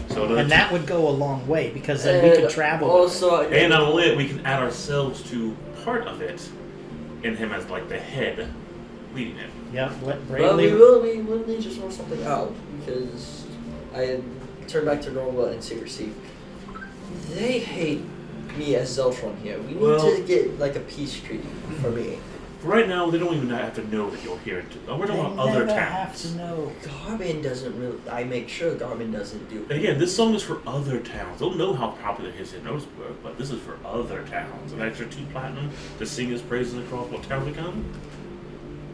So another and two- that would go a long way because then we could travel. with it. Also, and not only that, we can add ourselves to part of it, and him as like the head leading it. Yep, let but bravely. we will need to sort something out because I had turned back to normal and secrecy. They hate me as Zeltron here. We need Well- to get like a peace treaty for me. Right now, they don't even have to know that you're here. We're They talking about other never have towns. to know. Garmin doesn't really. I make sure Garmin doesn't do. And again, this song is for other towns. They'll know how popular it is in Otisburg, but this is for other towns. An extra 2 platinum to sing his praises across what town we come.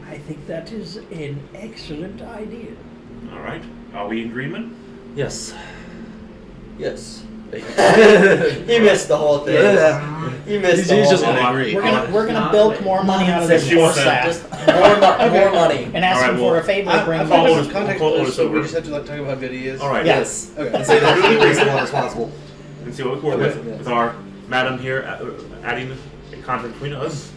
I think that is an excellent idea. All right. Are we in agreement? Yes. Yes. He missed the whole thing. He missed the He's whole just thing. gonna agree. We're gonna Not bilk wait. more money out of this She poor wants that. sap Just more money. and ask All right, him for well, a favor to bring. I'll call Otis- Contact we'll call us, Otis so over. we just have to like talk about how good he is. All right. Yes. Okay. And say that he's the one responsible. And see what we work with our madam here adding a contract between us.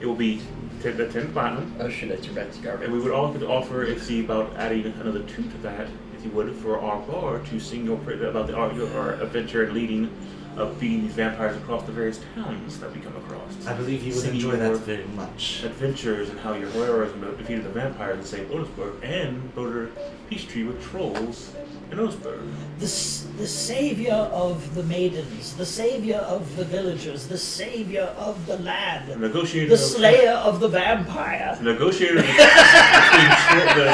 It will be 10 platinum. Oh shit! I turned back to And Garmin. we would also offer and see about adding another 2 to that, if you would, for our bar to sing your praise about our adventure and leading of beating these vampires across the various towns that we come across. I believe he would Singing enjoy your that very much. adventures and how your heroes defeated the vampires and saved Otisburg and built a peace treaty with trolls in Otisburg. The savior of the maidens, the savior of the villagers, the savior of the The land, negotiator. the slayer of the vampire. The negotiator between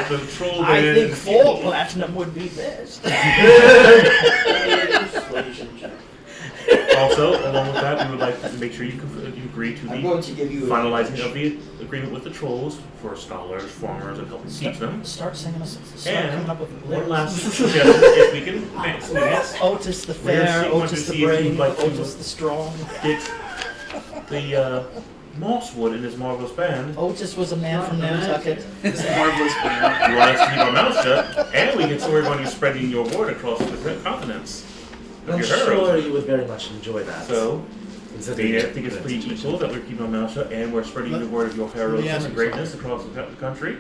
the troll I band. think 4 platinum would be best. Persuasion check. Also, along with that, we would like to make sure you agree to I'm the going to give you finalizing of the agreement with the trolls for scholars, farmers, and helping teach them. Start singing us. Start coming And up with one lyrics. last suggestion, if we can please Otis the We're fair, seeking Otis to the see if brave, you'd like to- Otis the strong. get the Mosswood and his marvelous band. Otis was a man from Nantucket. It's a marvelous band. You want us to keep our mouths shut, and we can so everybody spreading your word across the continents. I'm Your sure heroes. you would very much enjoy that. So, Considering I think it's pretty equal that we're keeping our mouths shut and we're spreading the word of your heroism ask and you greatness across the country.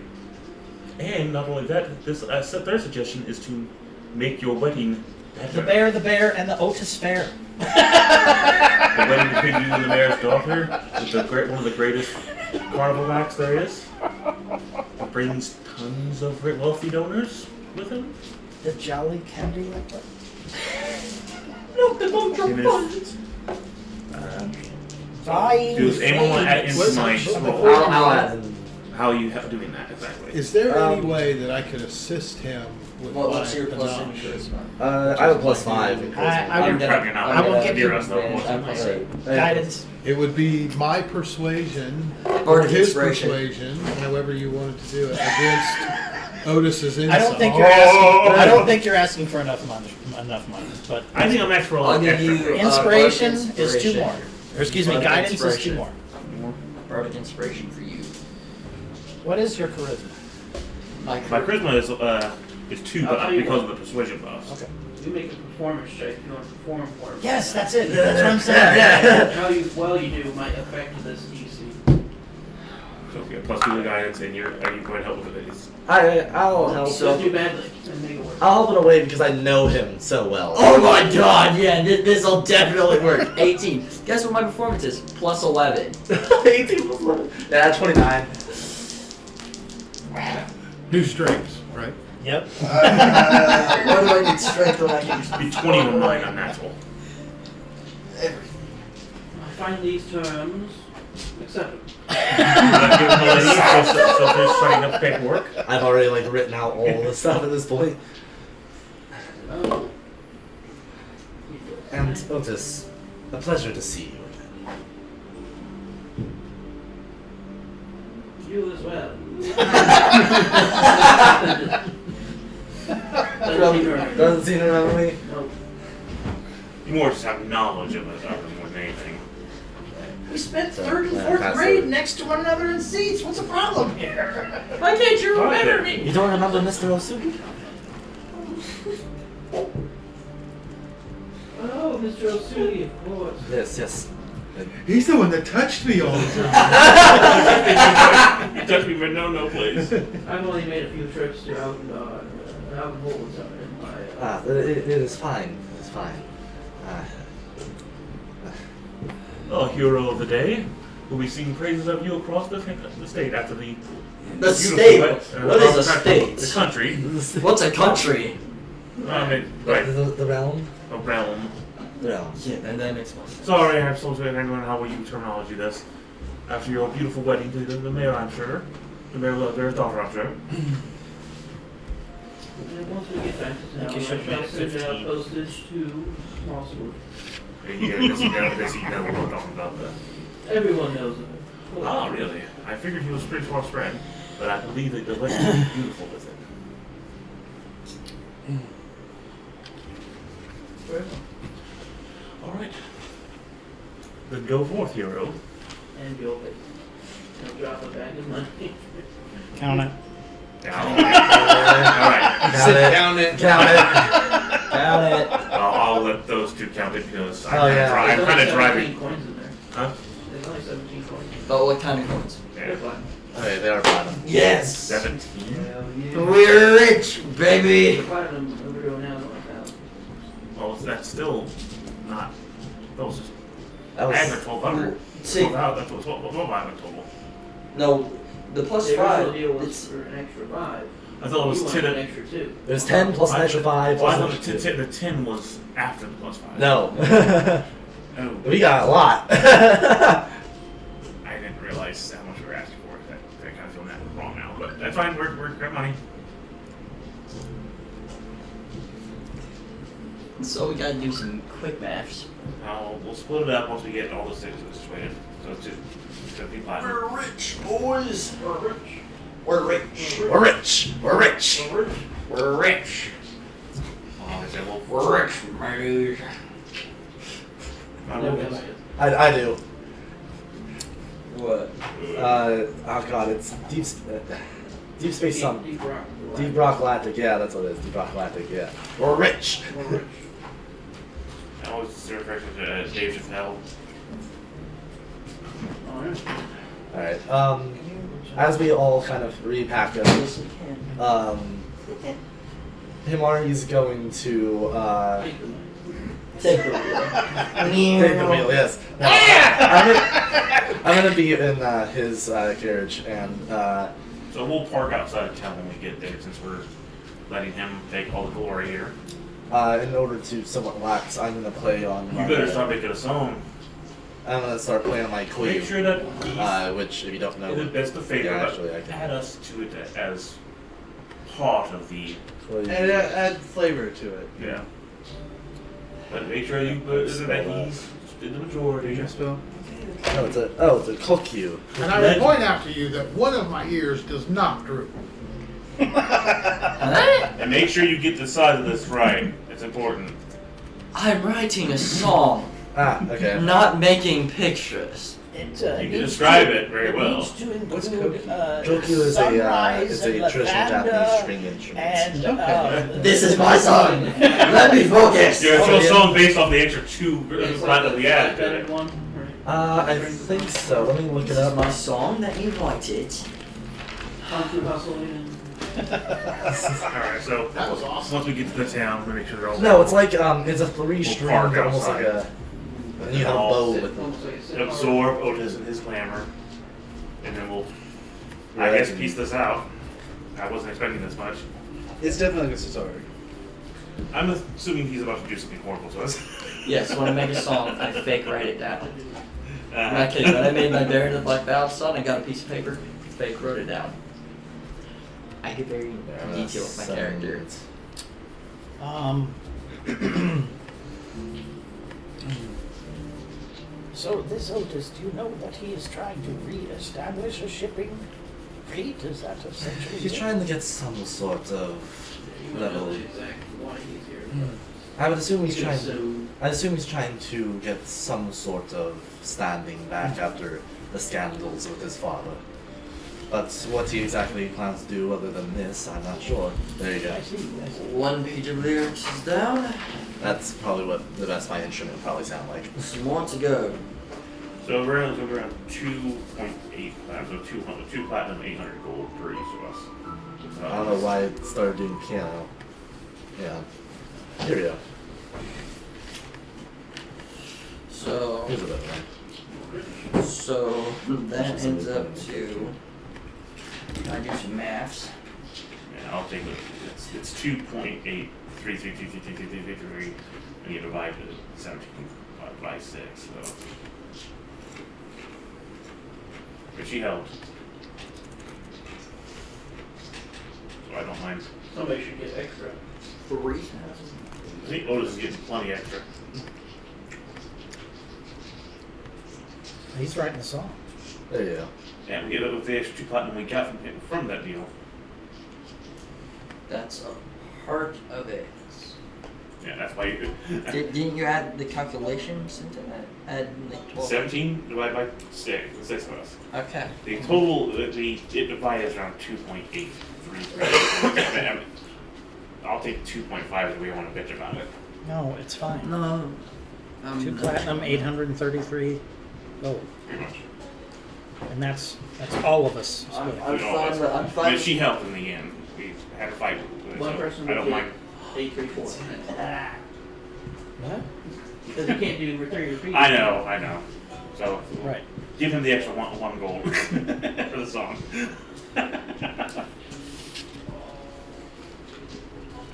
And not only that, this their suggestion is to make your wedding better. The bear, and the Otis fair. The wedding between you and the mayor's daughter is one of the greatest carnival acts there is. It brings tons of wealthy donors with him. The Jolly Candy Leopard. And his, Bye. do anyone want to add into my I'll add in. how you doing that exactly? Is there any way that I could assist him with What's my your plus in adoption? charisma? I have a +5 in charisma. I You're would- probably not. I won't give near you- us though. I'm plus 8. Guidance. It would be my persuasion, Or his inspiration. persuasion, however you wanted to do it, against Otis's insight. I don't think you're asking. I don't think you're asking for enough money. But I think I'm next for a I'll lot give extra. you inspiration bardic is 2 inspiration. more. Or excuse me, Bardic guidance is 2 inspiration. more. Bardic inspiration for you. What is your charisma? My My charisma is 2, I'll but tell you because what. of the persuasion buffs. Okay. You make a performance check. You want to perform for me. Yes, that's it. That's what I'm saying. How well you do might affect this DC. So if you have +2 to guidance, and are you going to help with it? I'll help. So do badly and make it work. I'll help in a way because I know him so well. Oh my god, yeah, this'll definitely work. 18. Guess what my performance is? Plus 11. 18 plus 11. Yeah, 29. New strengths, right? Yep. Why do I need strength when I can Be 20 on mine unnatural. I find these terms acceptable. Give him a lady, so they're signing up paperwork. I've already written out all the stuff at this point. Oh. And Otis, a pleasure to see you again. You as well. Doesn't seem to remember me. Nope. You more just have knowledge of it more than anything. We spent So, 3rd and yeah, 4th pass grade it. next to one another in seats. What's the problem here? Why can't you remember me? You don't remember Mr. Osugi? Oh, Mr. Osugi, of course. Yes, yes. He's the one that touched me all the time. You touch me, but no, please. I've only made a few trips to alcohol and stuff in my. It is fine. It's fine. Oh, hero of the day. We'll be singing praises of you across the state after the The state? beautiful What is a state? The country. What's a country? Right. The realm? A realm. The realm. Yeah, that makes more sense. Sorry, I'm supposed to anyone how will you terminology this. After your beautiful wedding to the mayor, I'm sure. The mayor loved their daughter, I'm sure. And once we get back to think town, you should I shall make send 15. out postage to Mosswood. Yeah, I guess you know what I'm talking about. Everyone knows of it. Oh, really? I figured he was a pretty smart friend, but I believe that the wedding was beautiful with it. Well, Alright. Then go forth, hero. and you'll pay. He'll drop a bag of money. Count it. Alright. Sit down and Count it. Count it. I'll let those two count it because Oh, yeah. I'm There's kind of only 17 driving. coins in there. Huh? There's only 17 coins. But what kind of coins? They're Yeah. fine. Okay, they are platinum. Yes! 17? Hell yeah. We're rich, baby! The platinum over to now is 1,000. Well, that's still not. That was just. That I had was. for 1,200. See, 12,000, that's what 12,500 total. no, the plus The original 5, deal was it's, for an extra 5. I thought it was You 10. wanted an extra 2. It was 10 plus an extra 5 Well, I plus an thought extra the 2. 10, the 10 was after the plus 5. No. Oh, We got a lot. I didn't realize how much we were asking for. I kind of feel that wrong now, but that's fine. We're got money. So we gotta do some quick maths. Now, we'll split it up once we get all the six situated. So it's just 50 platinum. We're rich, boys. We're rich. We're rich. We're rich. We're rich. We're rich. We're rich. I said, well, We're rich, man. I do. What? Oh god, it's Deep Space something. Deep Rock Galactic, yeah, that's what it is. Deep Rock Galactic, yeah. We're rich. We're rich. I always refer to Dave Chappelle. Oh, yeah. Alright, as we all kind of repack up, Yes, we can. Himari's going to, Take the wheel. take the wheel, yes. Now, I'm gonna be in his carriage, and So we'll park outside of town when we get there, since we're letting him take all the glory here. in order to somewhat relax, I'm gonna play on. You better start making a song. I'm gonna start playing on my Make cleave, sure that which, if you don't know, it is best of favor, yeah, but actually, I can. add us to it as part of the Cleave. And add flavor to it. yeah. But make sure you put that he's in the majority. It's a cookie. And I would point out to you that one of my ears does not droop. And make sure you get the size of this right. It's important. I'm writing a song, Okay. not making pictures. It, You can needs describe to- it very well. needs to What's include Kokyu is sunrise a and traditional Japanese lavender string instrument. and This is my song. Let me focus. Yeah, it's a song based off the extra two It's platinum like we the added to better it. one. Right? I think so. Let me look This it is up. my song that you liked it. Kung Fu Hustle. Alright, so That was awesome. once we get to the town, we make sure they're all No, it's like it's a three-stringed, park almost like outside. a. And you have a bow with it. Almost like a sit absorb Otis and his glamour, and then we'll, I Right. guess, piece this out. I wasn't expecting this much. It's definitely like a tutorial. I'm assuming he's about to do something horrible to us. Yes, when I make a song, I fake write it down. I'm Uh, not kidding. When I made my Baron of Black Valve song, I got a piece of paper, fake wrote it down. I get very detailed with my character. So this Otis, do you know that he is trying to re-establish a shipping fleet? Is that essentially He's it? trying to get some sort of level. exactly why he's here. I would assume he's trying. So, I assume he's trying to get some sort of standing back after the scandals with his father. But what he exactly plans to do other than this, I'm not sure. There you go. I see, I see. One page of lyrics is down. That's probably what the best my instrument would probably sound like. Some more to go. so we're around 2.8 platinum, so 2 platinum, 800 gold for each of us. I don't know why it started doing piano. Yeah. Here we go. So, Here's a better one. so that ends up to. I do some maths. Yeah, I'll take it. It's 2.8333333, and you divide it 17 by 6. So, but she helped, so I don't mind. somebody should get extra. 3,000. I think Otis is getting plenty extra. He's writing the song. There you go. And we get it with the extra 2 platinum we got from that deal. That's a part of it. Yeah, that's why you Didn't you add the calculations into that? Add like 12. 17 divided by 6, the 6 of us. Okay. The total, it divided is around 2.833. I'll take 2.5 if we want to bitch about it. No, it's fine. No. 2 platinum, 833 gold. Pretty much. And that's all of us. I'm We fine. all- With, I'm I fine. mean, she helped in the end. We had a fight with it, One so person I don't would mind. get 834. What? Because you can't do return your feet. I know. So Right. give him the extra one gold for the song. And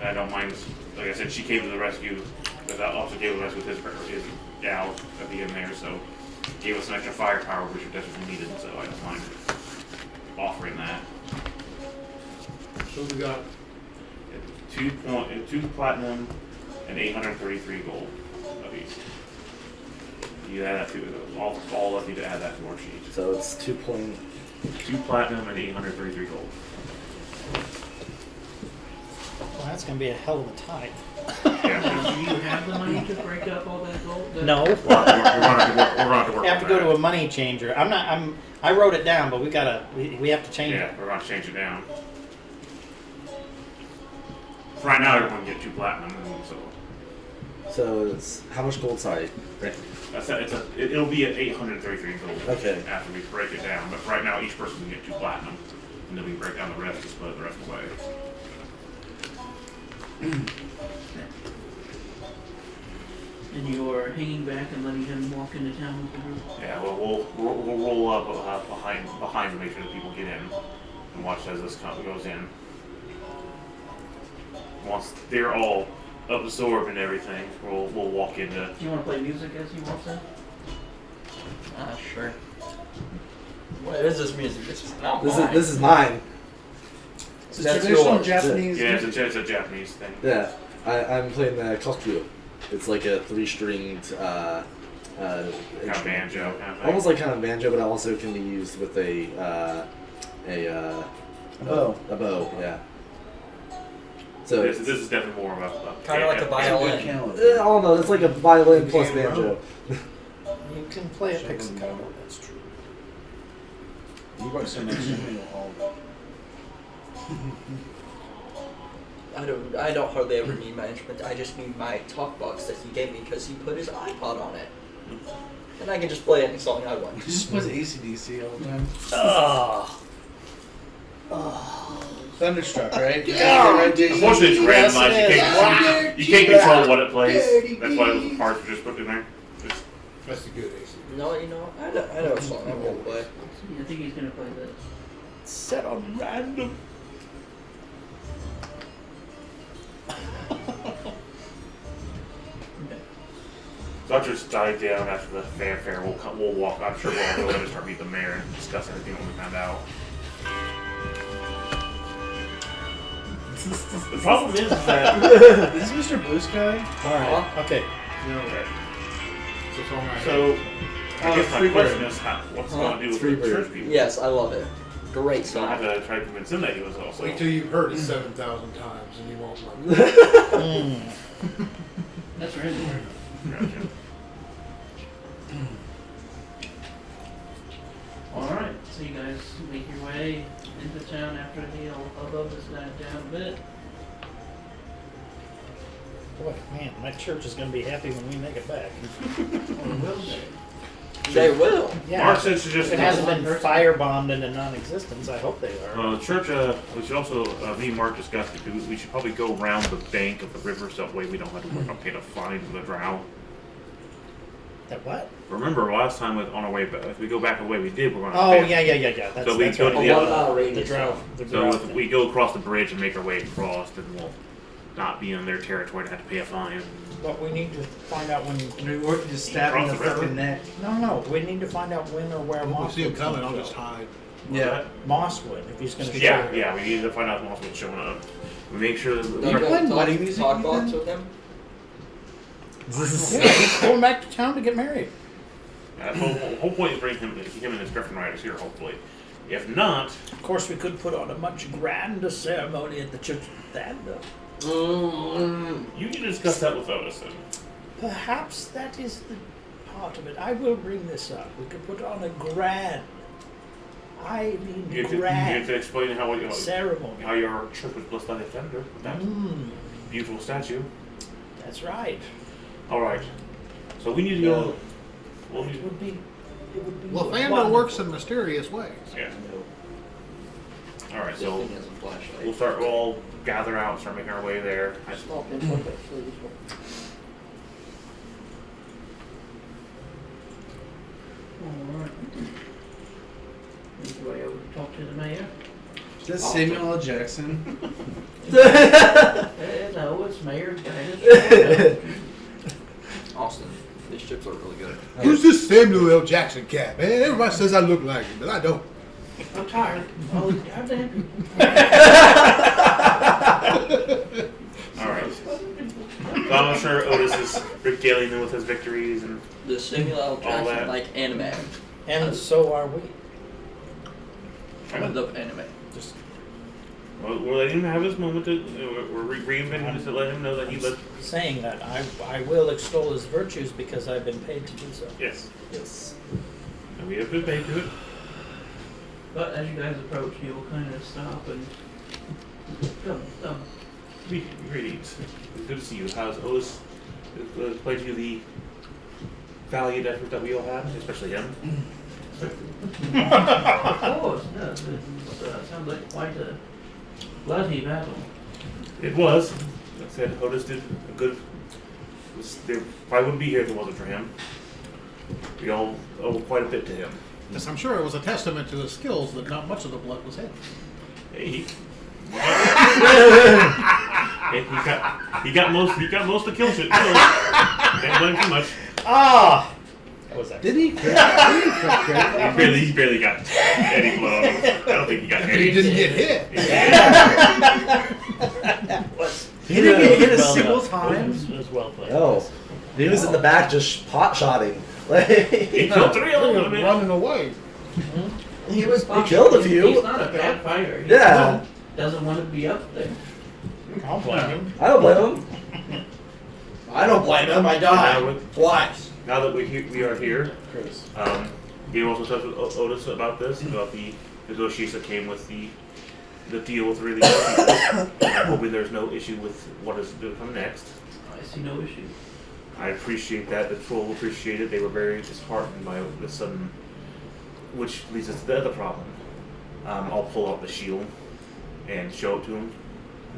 I don't mind. Like I said, she came to the rescue, but I also gave the rescue with his gal at the end there, so gave us some extra firepower, which we desperately needed. So I don't mind offering that. So we got 2 platinum and 833 gold of each. You add that to all of you to add that to our sheet. So it's 2 platinum and 833 gold. Well, that's going to be a hell of a tie. Yeah. Do you have the money to break up all that gold? No. We're gonna have to work. We have to on go that. to a money changer. I wrote it down, but we have to change Yeah, it. we're gonna change it down. So right now, everyone can get 2 platinum, and So it's how much gold? Sorry. it'll be at 833 gold. Okay. After we break it down, but right now each person can get 2 platinum, and then we break down the rest to split the rest away. And you are hanging back and letting him walk into town with the group? Yeah, well, we'll roll up behind to make sure that people get in, and watch as this goes in. Once they're all absorbed and everything, we'll walk into. Do you want to play music as he walks in? Sure. What is this music? This is not This mine. is mine. It's a That's traditional yours. Japanese. Yeah, it's a Japanese thing. Yeah, I'm playing the kokyu. It's like a 3-stringed Kind of instrument. banjo kind of thing. Almost like kind of banjo, but it also can be used with a Oh. bow. Yeah. So This is definitely more of a Kind of like a violin. I don't know. It's like a violin plus banjo. You can play a pixie. That's true. You brought some instrumental all. I don't hardly ever need my instrument. I just need my talk box that he gave me because he put his iPod on it. And I can just play any song I want. He just plays AC/DC all the time. Thunderstruck, right? Yeah. Right, Jason? Unfortunately, it's Yes, randomized. it You can't control what it plays. That's why those parts are just put in there. Just, That's the good AC. No, you know, I know a song I'm gonna play. I think he's going to play this. Set on random. so after it's died down after the fanfare, we'll walk. I'm sure we'll all go in and start meeting the mayor and discuss everything that we found out. The problem is that Is this Mr. Blue Sky? All right. Okay. so. I guess my Freebird. question is, what's going to do with the Freebird. church people? Yes, I love it. Great So I song. have to try to convince him that he was also. Wait till you've heard it 7,000 times and you won't love it. That's right. Gotcha. Alright, so you guys make your way into town after the hubbub has died down a bit. Boy, man, my church is going to be happy when we make it back. They will. Yeah. Mark says to just. If it hasn't been firebombed into non-existence, I hope they are. The church, we should also, me and Mark discussed it, we should probably go around the bank of the river so that way we don't have to worry about paying a fine for the drow. That what? Remember last time on our way back, if we go back the way we did, we're going to Oh, pay. yeah. That's, So we that's go right. to A the 1 other. mile The radius. drought. The So drought if thing. we go across the bridge and make our way across, then we'll not be in their territory to have to pay a fine. But we need to find out when. Or just stab him in the Across the river. fucking neck. No. We need to find out when or where If we see him Mosswood's coming, gonna I'll just show. hide. Yeah. Mosswood, if he's going to show. Yeah, we need to find out what's showing up. We make sure Don't that you playing have wedding talk, music, talk box Ethan? with him? Yeah, he's going back to town to get married. the whole point is bring him and his girlfriend riders here, hopefully. If not, Of course, we could put on a much grander ceremony at the Church of Thunder. you can discuss that with Odison. Perhaps that is the part of it. I will bring this up. We could put on a grand, I mean You have to grand explain how ceremony. your church was blessed by the Thunder with that beautiful statue. That's right. All right, so we need to go. We'll It need, would be. It would be. Lathander wonderful. works in mysterious ways. yeah. All right, This so thing has a flashlight. we'll all gather out, and start making our way there. Small pinch like that, so this one. Alright. Make your way over to talk to the mayor. Is that Samuel L. Jackson? No, it's Mayor Dennis. Austin, these chips are really good. Who's this Samuel L. Jackson cat, man? Everybody says I look like him, but I don't. I'm tired. Oh, goddamn. All right. I'm sure Otis is regaling them with his victories and The Samuel L. that. Jackson like anime. And so are we. I love anime. Just we're letting him have his moment. We're reinventing it to let him know that he lived. saying that I will extol his virtues because I've been paid to do so. Yes, Yes. and we have been paid to it. But as you guys approach, he will kind of stop and come. Greetings. It's good to see you. How's Otis played you the valiant effort that we all had, especially him? Of course, yes. It sounds like quite a bloody battle. It was. Like I said, Otis did a good. They probably wouldn't be here if it wasn't for him. We all owe quite a bit to him. Yes, I'm sure it was a testament to his skills that not much of the blood was hid. Hey, he got most of the kill shit. Can't blame too much. Ah! What was that? Did he? He barely got any blood on him. I don't think he got any. He didn't get hit. He didn't get hit a Well single done. time. It was well played. No. He was in the back just pot-shotting. Like, He killed 3 of them. I mean, Running away. He was. He killed a few. He's not a bad fighter. He Yeah. doesn't want to be up there. I'll blame him. I don't blame him. I don't blame him. I died twice. now that we are here, Chris. we also talked with Otis about this, about the negotiations that came with the deal with really people. I'm hoping there's no issue with what is to come next. I see no issue. I appreciate that. The troll appreciated. They were very disheartened by the sudden, which leads us to the other problem. I'll pull out the shield and show it to him.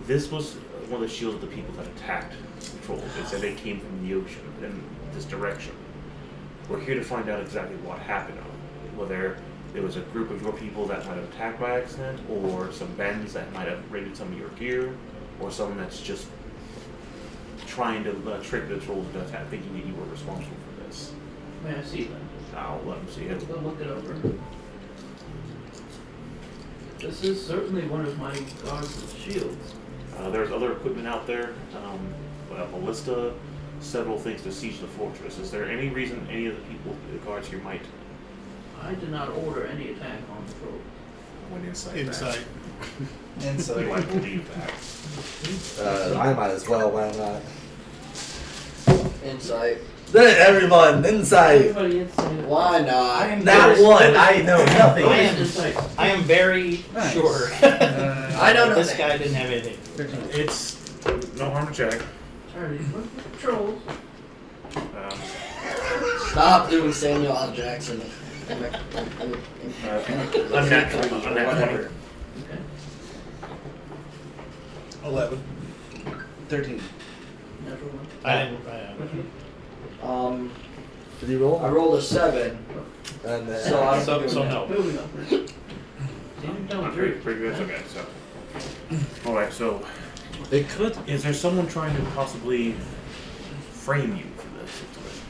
This was one of the shields of the people that attacked the trolls. They said they came from the ocean in this direction. We're here to find out exactly what happened. Whether there was a group of your people that might have attacked by accident, or some bandits that might have raided some of your gear, or someone that's just trying to trick the trolls into attack, thinking that you were responsible for this. May I see them? I'll let him see it. We'll look it over. This is certainly one of my guards' shields. There's other equipment out there, a ballista, several things to siege the fortress. Is there any reason any of the people, the guards here, might I did not order any attack on the trolls. went inside? Insight. And so you might believe that. I might as well. Why not? Insight. Everyone, inside. Everybody inside. Why I not? am Not very- one. I know nothing. I am, Insight. I am very Nice. sure I don't know this that. guy didn't have anything. It's no harm to check. Alright, look at the trolls. Stop doing Samuel L. Jackson. Unnatural 20. Okay. 11. 13. Natural one. I didn't. Did you roll? I rolled a 7. And then, So I'm So doing no. Moving up. Damn, don't Pretty drink. good. Okay, so. Alright, so they could. is there someone trying to possibly frame you for this situation?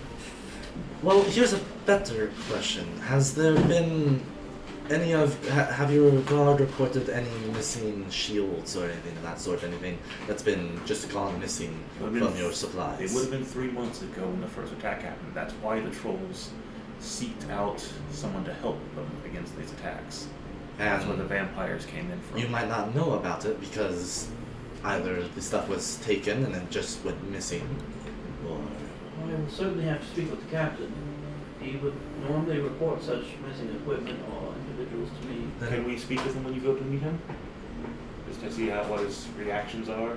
Well, here's a better question. Has there been any of have your guard reported any missing shields or anything of that sort? Anything that's been just gone missing from your supplies? It would have been 3 months ago when the first attack happened. That's why the trolls seeked out someone to help them against these attacks. That's where the vampires came in from. You might not know about it because either the stuff was taken and it just went missing, or I will certainly have to speak with the captain. He would normally report such missing equipment or individuals to me. Can we speak with him when you go to meet him? Just to see what his reactions are?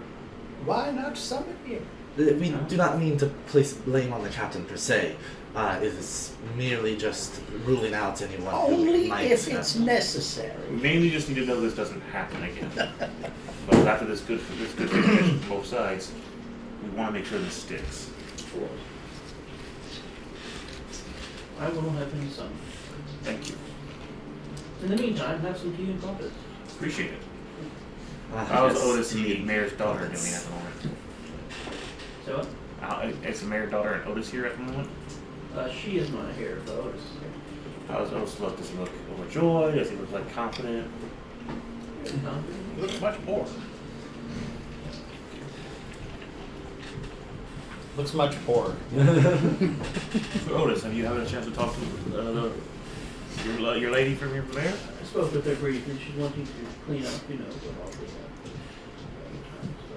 Why not summon him? we do not mean to place blame on the captain per se. It is merely just ruling out anyone who Only might. if it's necessary. We mainly just need to know this doesn't happen again. But after this good communication from both sides, we want to make sure this sticks. I will have him summoned. Thank you. In the meantime, have some tea and crumpets. Appreciate it. Ah, How's yes, Otis and the tea. mayor's daughter doing at the moment? So, Is the mayor's daughter and Otis here at the moment? she is not here, but Otis is here. How's Otis look? Does he look overjoyed? Does he look like confident? You look much bored. Looks much poorer. So Otis, have you had a chance to talk to your lady from there? I spoke with her briefly. She's wanting to clean up, what all the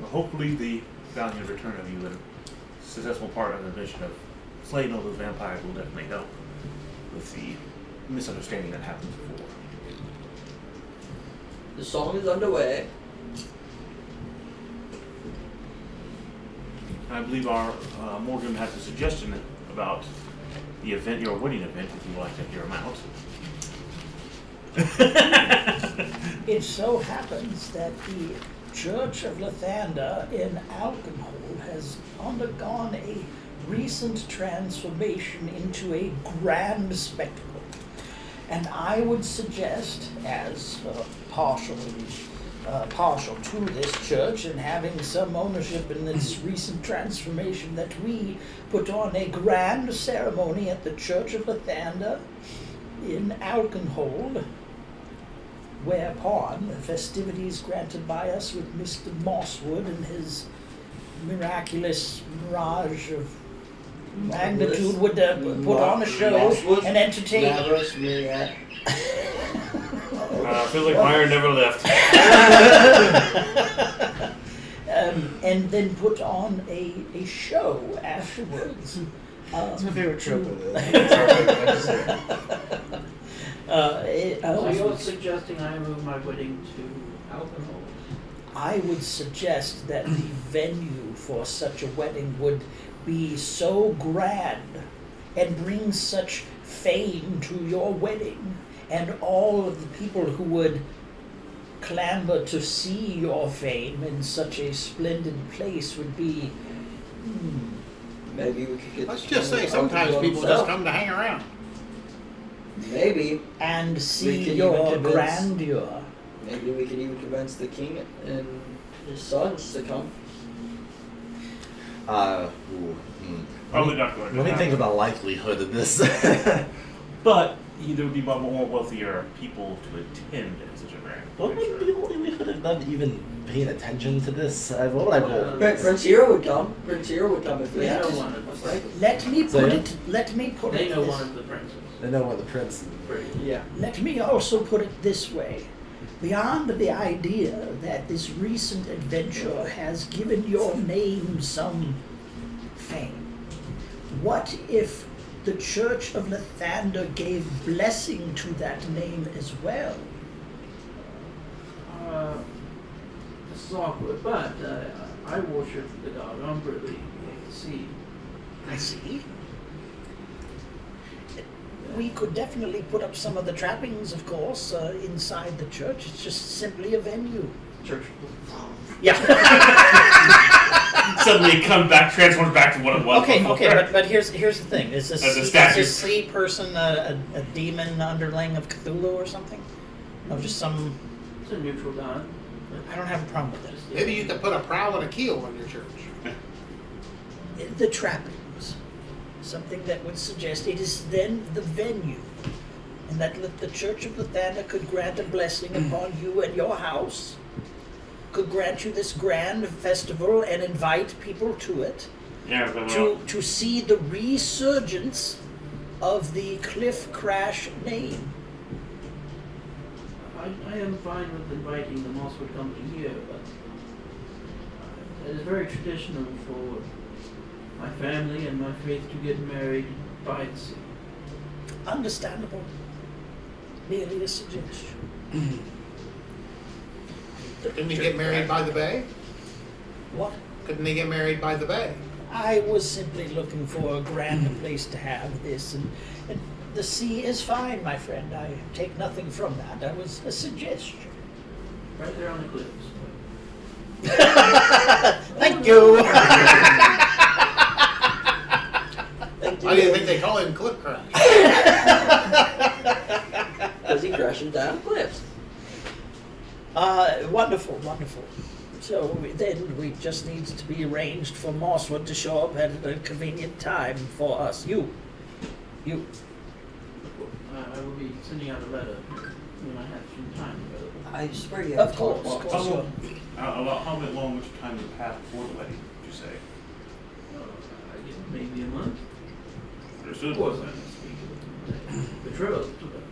Well, hopefully the valiant return of you and successful part of the mission of slaying all those vampires will definitely help with the misunderstanding that happened before. The song is underway. I believe our Morgan has a suggestion about the event, your wedding event, if you would like to hear him out. It so happens that the Church of Lathander in Alkenhol has undergone a recent transformation into a grand spectacle. And I would suggest, as partial to this church and having some ownership in this recent transformation, that we put on a grand ceremony at the Church of Lathander in Alkenhold, whereupon the festivities granted by us with Mr. Mosswood and his miraculous mirage of magnitude would put on a show and entertain. Feels like Myron never left. And then put on a show afterwards. That's my favorite trope of it. So you're suggesting I move my wedding to alcohol? I would suggest that the venue for such a wedding would be so grand and bring such fame to your wedding, and all of the people who would clamor to see your fame in such a splendid place would be. Maybe we could get. Let's just say sometimes people just come to hang around. Maybe. And see could your even convince- grandeur. Maybe we could even convince the king and his sons to come. Probably not going to Let me happen. think of the likelihood of this. But there would be more wealthier people to attend in such a grand What would be the likelihood of not even paying attention to this? What would I roll? Prince Hero would come. Prince Hero would come if we They had know to. one of the princes. Let me So, put yeah. it. Let me put They it. know this- one of the princes. I know what the prince. Yeah. Let me also put it this way. Beyond the idea that this recent adventure has given your name some fame, what if the Church of Lathander gave blessing to that name as well? This is awkward, but I worship the god Umbrella of the sea. I see. We could definitely put up some of the trappings, of course, inside the church. It's just simply a venue. Church. Yeah. Suddenly transforms back to what it was Okay, before. but here's the thing. Is As a this statue. sea person a demon underling of Cthulhu or something? No, just some. It's a neutral god. I don't have a problem with Just, Maybe you could put a prow and a keel on your church. it. The trappings. Something that would suggest it is then the venue. And that the Church of Lathander could grant a blessing upon you and your house. Could grant you this grand festival and invite people to it. Yeah, but To see the resurgence of the Cliff Crash name. I am fine with inviting the Mosswood company here, but it is very traditional for my family and my faith to get married by the sea. Understandable. Merely a suggestion. Couldn't he get married by the bay? What? Couldn't he get married by the bay? I was simply looking for a grand place to have this, and the sea is fine, my friend. I take nothing from that. That was a suggestion. Right there on the cliffs. Thank you. Why do you think they call him Cliff Crash? Because he crashing down cliffs. Wonderful, wonderful. So then we just needs to be arranged for Mosswood to show up at a convenient time for us. You. I will be sending out a letter when I have some time available. I swear you have Of a course, talk of box. course. how long much time would pass before the wedding, would you say? I maybe a month. Understood. Of course, I don't speak the trails to them.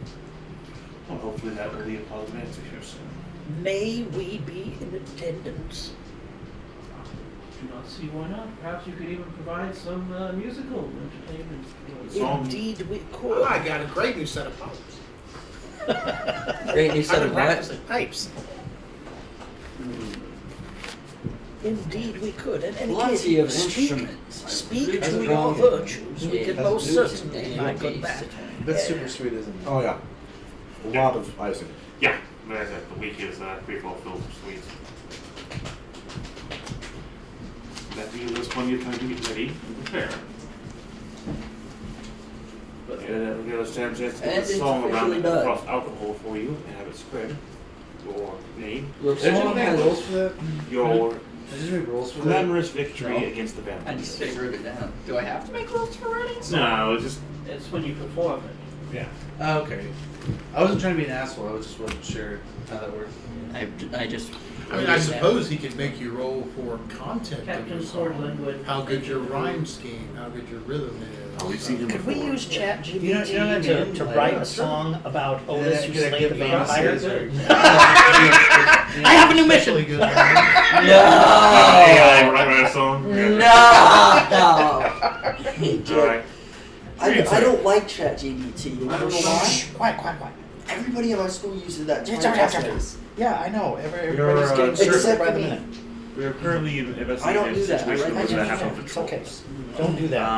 Well, hopefully that will be a positive answer here soon. May we be in attendance? Do not see why not. Perhaps you could even provide some musical entertainment. Indeed, we could. I got a great new set of pipes. Great new set I've of been what? practicing pipes. Indeed, we could. And Plenty of speak instruments. to That's your wrong. virtues. We can Yeah, most that's certainly good. make good back. That's super sweet, isn't it? Oh yeah. A lot of icing. Yeah, but as I said, the week is pretty well filled with sweets. That gives us plenty of time to get ready and prepare. But that will give us time to And get a it's song around officially done. across alcohol for you and have it spread. Your name, Your Did you song make has rules for that? your Did you make rules for that? glamorous victory No. against the I vampires. just wrote it down. Do I have to make rules for writing? No, it's just It's when you perform it. yeah. Oh, okay. I wasn't trying to be an asshole. I just wasn't sure how that worked. I just. I mean, I suppose he could make you roll for content of Captain your song. Swordling would. How good your rhyme scheme, how good your rhythm is. Oh, we've seen him Could we before. use ChatGPT You know what I mean? to Like, write yeah, a sure. song about Could Otis who I slayed give the you vampire? answers, or- I have a new Especially mission. good. AI No! write a song. No! Alright. I don't like ChatGPT. You wanna know why? Shh, quiet, quiet, quiet. Everybody in my school uses that. Yeah, to write yeah, test yeah. notes. Yeah, I know. Everybody's You're, getting except certified by for the me. minute. We are currently investigating I don't a do that. I situation write where that that happened with It's okay. trolls. Don't do that.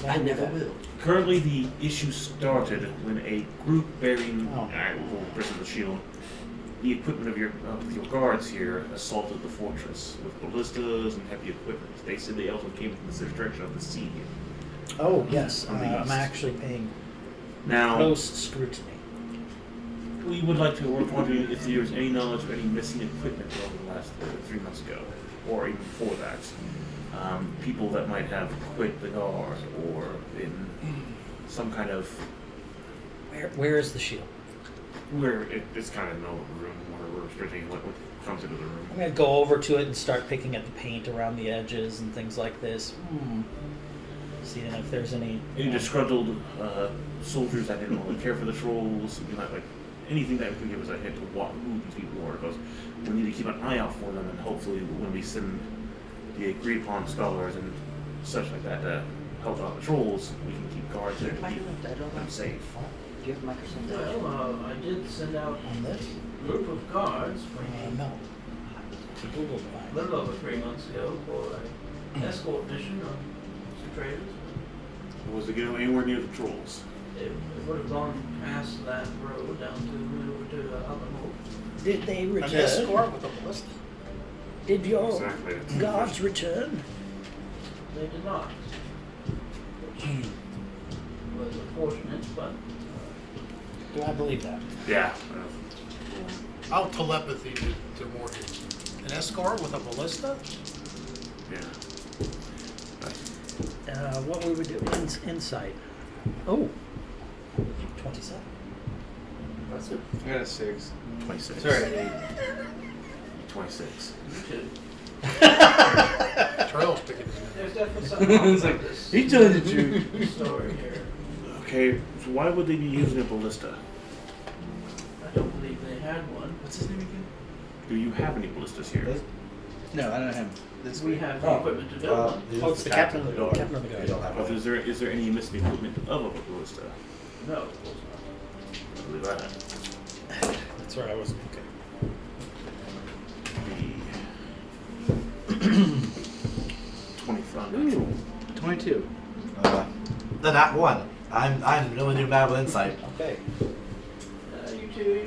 I never will. Currently, the issue started when a group bearing, Oh. will present the shield, the equipment of your guards here assaulted the fortress with ballistas and heavy equipment. They said they also came from the direction of the sea. Oh, yes. On the I'm east. actually paying Now, close scrutiny. we would like to work on you if there's any knowledge of any missing equipment over the last 3 months ago, or even before that. People that might have quit the guard or in some kind of Where is the shield? where it's kind of no room where we're restricting what comes into the room. I'm gonna go over to it and start picking at the paint around the edges and things like this. Seeing if there's any. Any disgruntled soldiers that didn't really care for the trolls, you might like anything that could give us a hint of what who these people are, because we need to keep an eye out for them, and hopefully when we send the agreed upon scholars and such like that to help out the trolls, we can keep guards there to keep them safe. Do you have Microsoft Edge? Well, I did send out On this? a group of guards No. It's a Google a device. little over 3 months ago for an escort mission on some traders. Was to get anywhere near the trolls. It would have gone past that road down to Uppermoor. Did they An return? escort with a ballista. Did your Exactly. guards return? They did not. Which was unfortunate, but Do I believe that? Yeah. I'll telepathy to Morgan. An escort with a ballista? Yeah. What we would do? Insight. Oh. 27. That's it. I got a 6. 26. Sorry. 26. you too. Trail's picking his nose. There's definitely something wrong It's with like, this he told the truth. story here. Okay, so why would they be using a ballista? I don't believe they had one. What's his name again? Do you have any ballistas here? No, I don't have him. This We have the equipment to build one. Oh, it's the captain of the guard. Captain of the guard. don't have Or is there any missing equipment of a ballista? No, of course I believe that. That's where I was. Okay. The 25. 22. Then that one. I'm really new bad with insight. Okay. not. You two, you're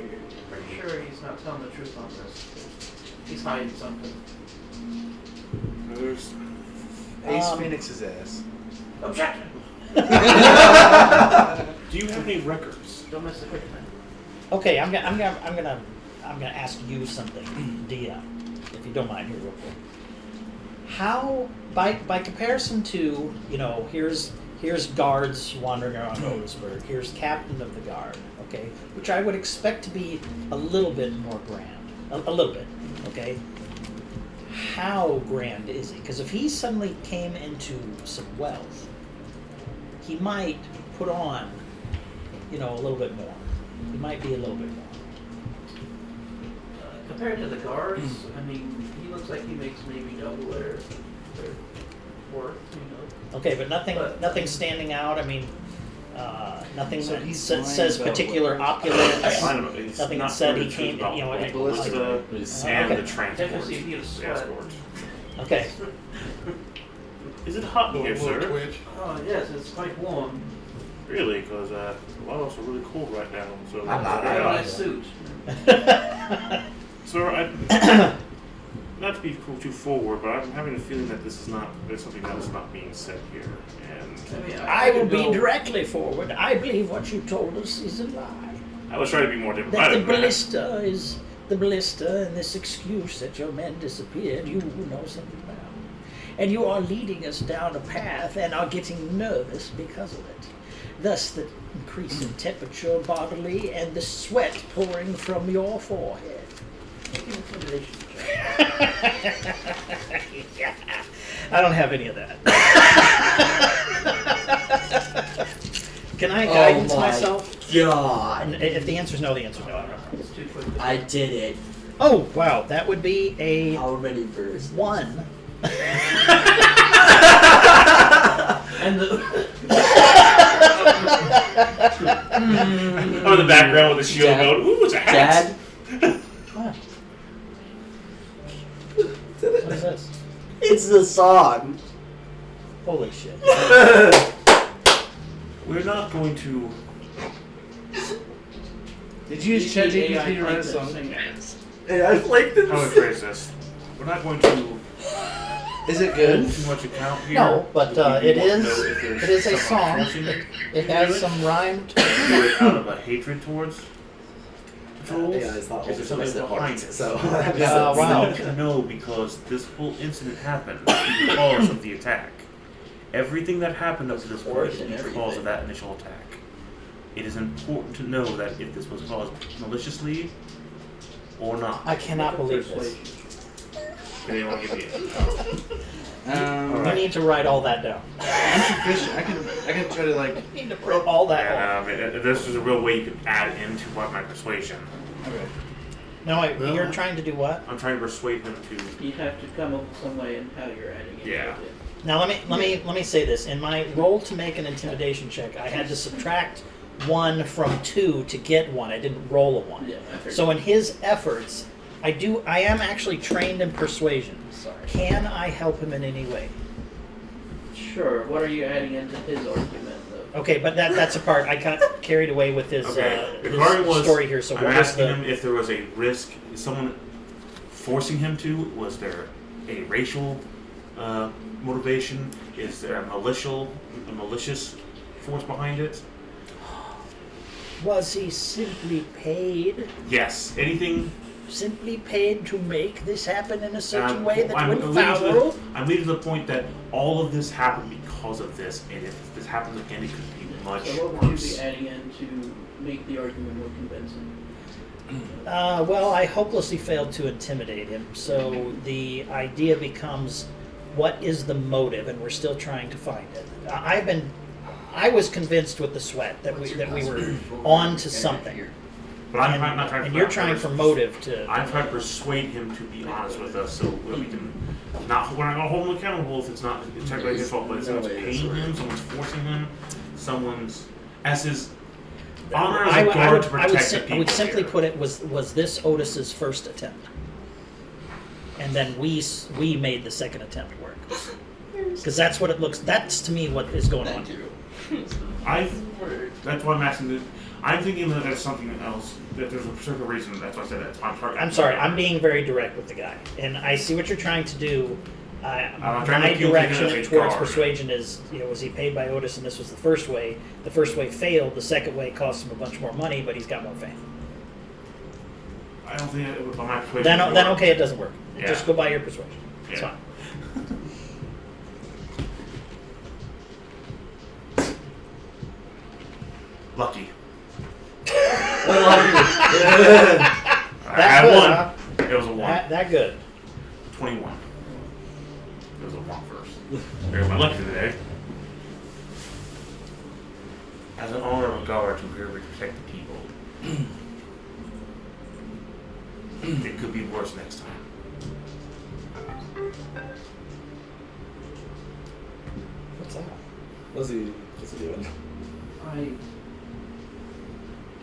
pretty sure he's not telling the truth on this. He's hiding something. There's Ace Um, Phoenix's ass. Objection! Do you have any records? Don't miss the quick thing. Okay, I'm gonna ask you something, DM, if you don't mind here real quick. How, by comparison to, here's guards wandering around Otisburg, here's captain of the guard, okay, which I would expect to be a little bit more grand, a little bit, okay. How grand is he? Because if he suddenly came into some wealth, he might put on, a little bit more. He might be a little bit more. Compared to the guards, I mean, he looks like he makes maybe double their worth, Okay, but nothing standing out. I mean, nothing So that he's says lying about particular what- opulence. I don't know. It's Nothing not that said really he true came, about like, Ballista and okay. the transport. Definitely see if he had a sweat. escort. Okay. Is it hot in here, Little sir? twitch. Oh yes, it's quite warm. Really? Because a lot of us are really cold right now. So I'm not. I have a Yeah. nice suit. Sir, not to be too forward, but I'm having a feeling that there's something else not being said here. And I mean, I will could be go- directly forward. I believe what you told us is a lie. I was trying to be more That diplomatic. the ballista is the ballista, and this excuse that your men disappeared, you know something about. And you are leading us down a path and are getting nervous because of it. Thus, the increase in temperature bodily and the sweat pouring from your forehead. Make an intimidation check. Yeah. I don't have any of that. Can I guidance myself? God. And if the answer's no, the answer's no. I don't know. It's too quick. I did it. Oh, wow. That would be a How many verses? 1. And the I'm in the background with the shield Dad. going, ooh, it's a hat. Dad? What? What is this? It's the song. Holy shit. We're not going to. Did you use ChatGPT to write a song? Hey, I like this. How do I phrase this? We're not going to Is it good? too much account here. No, but We it want to is know if there's it is a someone song. forcing it. It has some rhymed. Do it out of a hatred towards patrols. Yeah, it's not Is there something behind it? so. Wow. We need to know because this whole incident happened because of the attack. Everything that happened up to this point is because of that initial attack. It is important to know that if this was caused maliciously or not. I cannot believe this. They want to give me it. We need to write all that down. I'm proficient. I can try to like. We need to write all that down. And this is a real way you can add into what my persuasion. Okay. No, wait, you're trying to do what? I'm trying to persuade him to. you have to come up with some way in how you're adding it. Yeah. Now let me say this. In my roll to make an intimidation check, I had to subtract 1 from 2 to get 1. I didn't roll a 1. Yeah, I figured. So in his efforts, I am actually trained in persuasion. Sorry. Can I help him in any way? Sure. What are you adding into his argument, though? Okay, but that's a part. I got carried away with his, Okay. The his card was, story here. So I'm what was asking the? him if there was a risk, someone forcing him to. Was there a racial motivation? Is there a malicious force behind it? Was he simply paid? Yes. Anything. Simply paid to make this happen in a certain way that I'm went leading to foul? I'm leading to the point that all of this happened because of this, and if this happens again, it could be much So what would you worse. be adding in to make the argument more convincing? Well, I hopelessly failed to intimidate him. So the idea becomes, what is the motive? And we're still trying to find it. I was convinced with the sweat that we were on to something. But I'm not trying to. And you're trying for motive to. I'm trying to persuade him to be honest with us, so that we can not. We're not gonna hold him accountable if it's not technically his fault, but if someone's paying him, someone's forcing him, someone's as his honor as a guard to protect the people. I would simply here. put it was this Otis's first attempt, and then we made the second attempt work. Because that's what it looks. That's to me what is going on. That's why I'm asking. I'm thinking that there's something else. That there's a particular reason. That's why I said that. I'm sorry. I'm being very direct with the guy, and I see what you're trying to do. trying My to appeal to him direction as a towards guard. persuasion is, was he paid by Otis, and this was the first way. The first way failed. The second way cost him a bunch more money, but he's got more fame. I don't think it was on my persuasion. Then okay, it doesn't work. Yeah. Just go by your persuasion. It's Yeah. fine. Lucky. I That's had good, one. huh? It was a 1. That good. 21. It was a 1 first. There's my lucky today. As an honorable guard who here to protect the people. It could be worse next time. What's that? What's he doing? I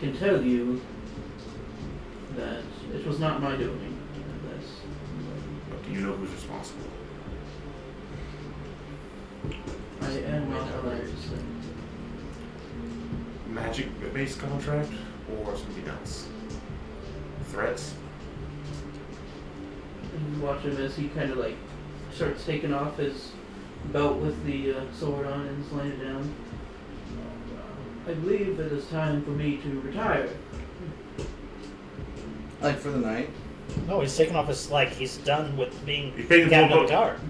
can tell you that it was not my doing. But do you know who's responsible? I am not allowed to say. Magic-based contract or something else? Threats? And you watch him as he kind of like starts taking off his belt with the sword on and is laying it down. I believe it is time for me to retire. Like for the night? No, he's taking off his, like, he's done with being He's taking captain full of the guard.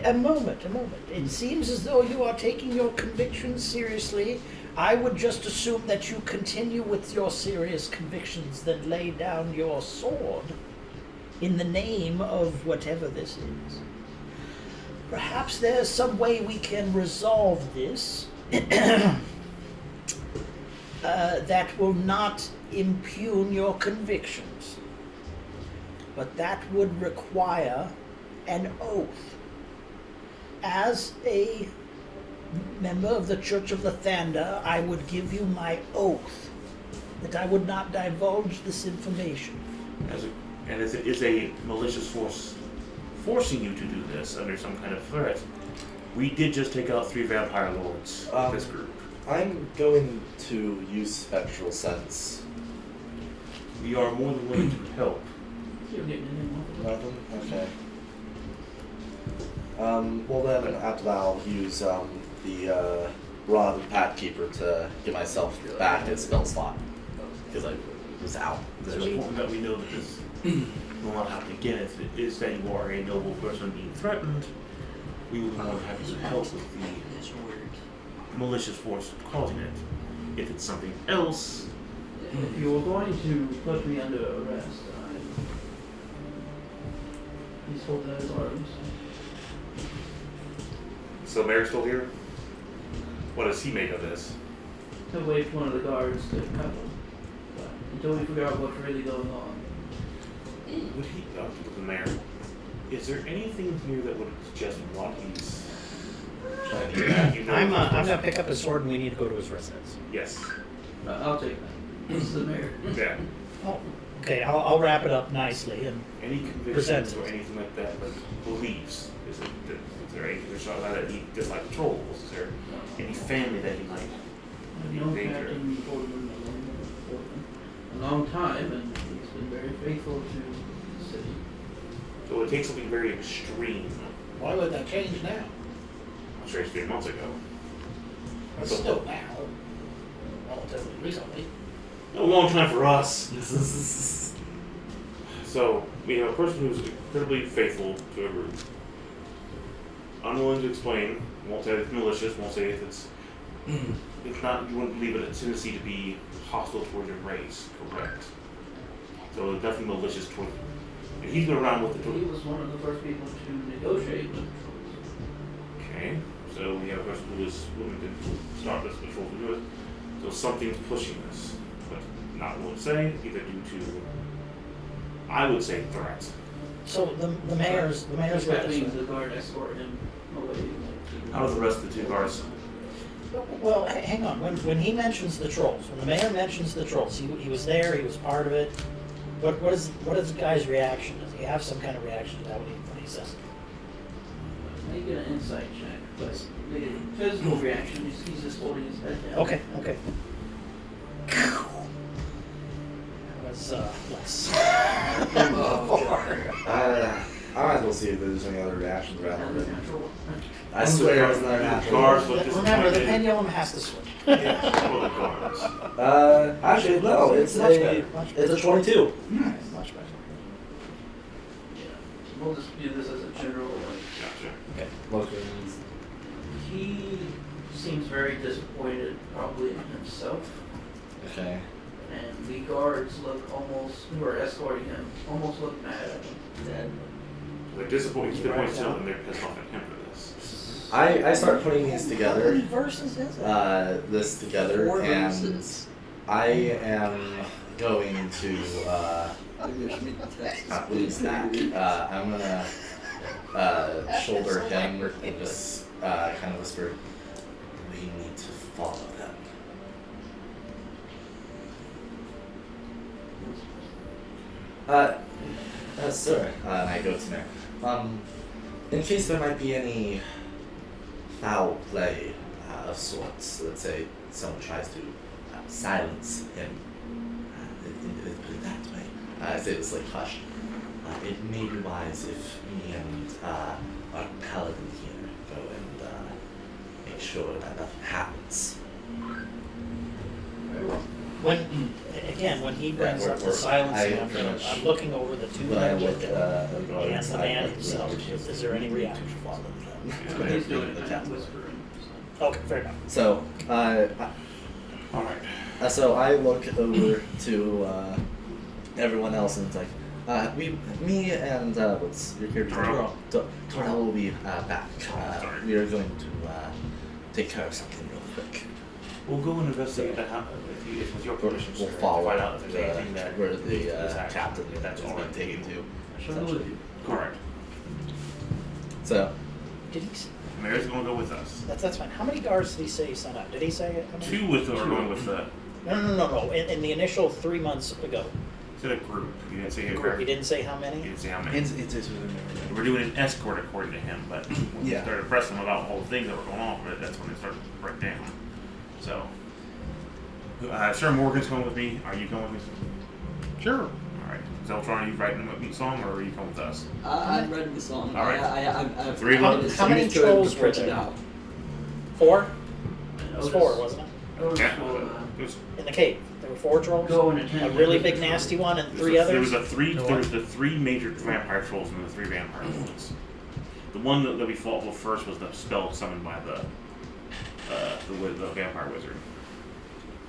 A moment. It seems as though you are taking your convictions seriously. I would just assume that you continue with your serious convictions, then lay down your sword in the name of whatever this is. Perhaps there's some way we can resolve this that will not impugn your convictions. But that would require an oath. As a member of the Church of Lathander, I would give you my oath that I would not divulge this information. And if it is a malicious force forcing you to do this under some kind of threat, we did just take out 3 vampire lords with this group. I'm going to use spectral sense. We are more than willing to help. You're getting in Nothing? Okay. Well then, after that I'll use the Rod of the Path Keeper to get myself back at spell slot. Because I was out. It's important that we know that this will not happen again. If it is that you are a noble person being threatened, we will be more than happy to help with the malicious force causing it. If it's something else, If you were going to put me under arrest, he's holding out his arms. so Mayor's still here? What does he make of this? I waved one of the guards to cuff him. But until we figure out what's really going on. Would he, the mayor, is there anything here that would suggest what he's trying to get at? You know, I'm gonna pick up his sword and we need to go to his residence. Yes. I'll take that. This is the mayor. Yeah. Oh, okay, I'll wrap it up nicely and Any convictions Present. or anything like that, like beliefs? Is there anything there's something that he dislikes trolls? Is there any family that he might I've be in known danger? Captain Portman for a long time, and he's been very faithful to the city. So it takes something very extreme. Why would that change now? I'm sure it's 3 months ago. But still now. Relatively recently. A long time for us. So we have a person who's incredibly faithful to a group. Unwilling to explain, won't say it's malicious, won't say if it's not, you wouldn't believe it a tendency to be hostile towards your race, correct? So it's definitely malicious towards you. And he's been around with the He was one of the first people to negotiate with Okay, so we have a person who is willing to start this before we do it. So something's pushing this, but not willing to say, either due to, I would say, threat. so the mayor's That with us. means the guard escort him away. How are the rest of the 2 guards? Well, hang on. When he mentions the trolls, when the mayor mentions the trolls, he was there. He was part of it. What is the guy's reaction? Does he have some kind of reaction to that when he says it? Make an insight check, but the physical reaction, he's just holding his head down. Okay. That was less. I might as well see if there's any other reactions around And the it. natural one. I swear it was another natural. Guards look Remember, the disappointed. pendulum has to swing. Well, the guards. Actually, no, it's Much a better, much it's a 22. Much better. Yeah. We'll just do this as a general, like, Gotcha. Okay. he seems very disappointed, probably in himself. Okay. And the guards look who are escorting him, almost look mad at him. Dead. They're disappointed. Keep the points down, and they're pissed off at him for this. I start putting these How together. many verses is it? This together, 4 and verses. I am going to Maybe I should make the text. not lose that. I'm gonna shoulder him and just kind of whisper, "We need to follow them." Sir, and I go to there. In case there might be any foul play of sorts, let's say someone tries to silence him, put it that way. I say this like hush. It may be wise if me and our paladin here go and make sure that nothing happens. When he brings up the silencing, I'm looking over the two men with him and the man himself. Is there any reaction? He's doing it and whispering. Okay, fair enough. So, All right. so I look over to everyone else and it's like, me and what's your character? Torrell. Torrell will be back. Sorry. We are going to take care of something real quick. We'll go and investigate the house if with your permission, We'll sir, to follow find out if there's anything the, that where the is actually- captain if that's has all been right. taken to. Shall I go with you? Correct. So, Did he? Mary's gonna go with us. That's fine. How many guards did he say he sent out? Did he say it? How many? 2 with are going with the. No. In the initial 3 months ago, It's in a group. He didn't say he didn't say how He many. didn't say how many. It's We're doing an escort according to him, but when we Yeah. started pressing him about all the things that were going on, that's when it started to break down. So, Sir Morgan's going with me. Are you going with me? Sure. All right. Zeltron, are you writing a beat song, or are you coming with us? I'm writing the song. All right. I 3 of How- them. how many trolls were there? Now. 4? It was Otis- 4, wasn't it? Otis Yeah. will, It was- In the cave, there were 4 trolls. go and attend A really big nasty one and 3 There others. was the 3 major vampire trolls and the 3 vampire ones. The one that we fought with first was the spell summoned by the vampire wizard.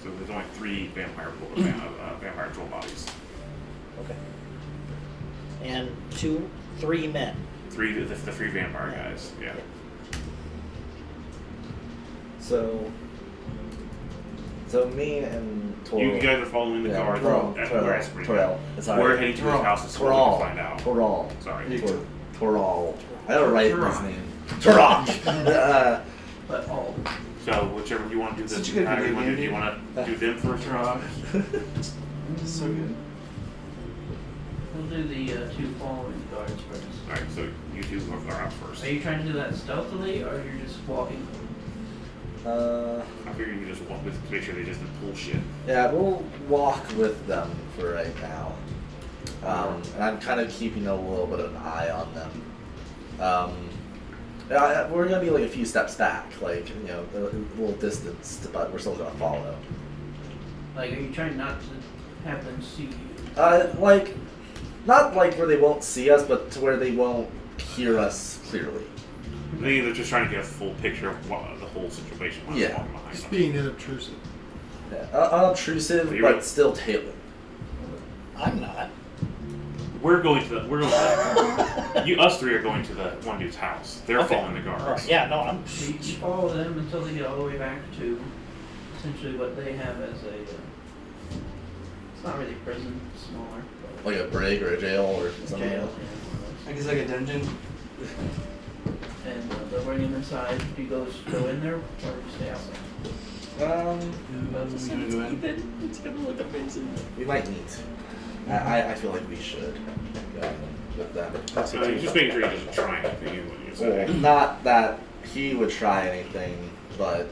So there's only 3 vampire troll bodies. Okay. And 3 men. 3 the 3 vampire guys. Yeah. so me and Torrell. You guys are following the guard at where I sprayed. We're heading to his house to find out. Torrell. Sorry. Torrell. I don't write his name. Torrell. but all. So whichever you want to do this, Such a good how you video want to do. game, Do you want to do them first or us? So good. We'll do the 2 following guards first. All right. So you 2 are up first. Are you trying to do that stealthily, or you're just walking? I figure you can just walk with to make sure they just didn't pull shit. Yeah, we'll walk with them for right now. And I'm kind of keeping a little bit of an eye on them. We're gonna be like a few steps back, like, you know, a little distance, but we're still gonna follow. Like, are you trying not to have them see you? Like, not like where they won't see us, but to where they won't hear us clearly. They're just trying to get a full picture of the whole situation while they're walking behind Just them. being unobtrusive. Yeah, unobtrusive, You're but right. still tailored. I'm not. Us 3 are going to the one dude's house. They're Okay. following the guards. All right. Yeah, no, I'm. You follow them until they get all the way back to essentially what they have as a. It's not really a prison, it's smaller. Like a brig or a jail or something. Jail, Else. yeah, Like it's like a dungeon. and they'll bring them inside. Do you go in there, or do you stay outside? Let's go in. It's gonna look amazing. We might need to. I feel like we should go with them. So just making sure he doesn't try anything. Is what you're Well, saying. not that he would try anything, but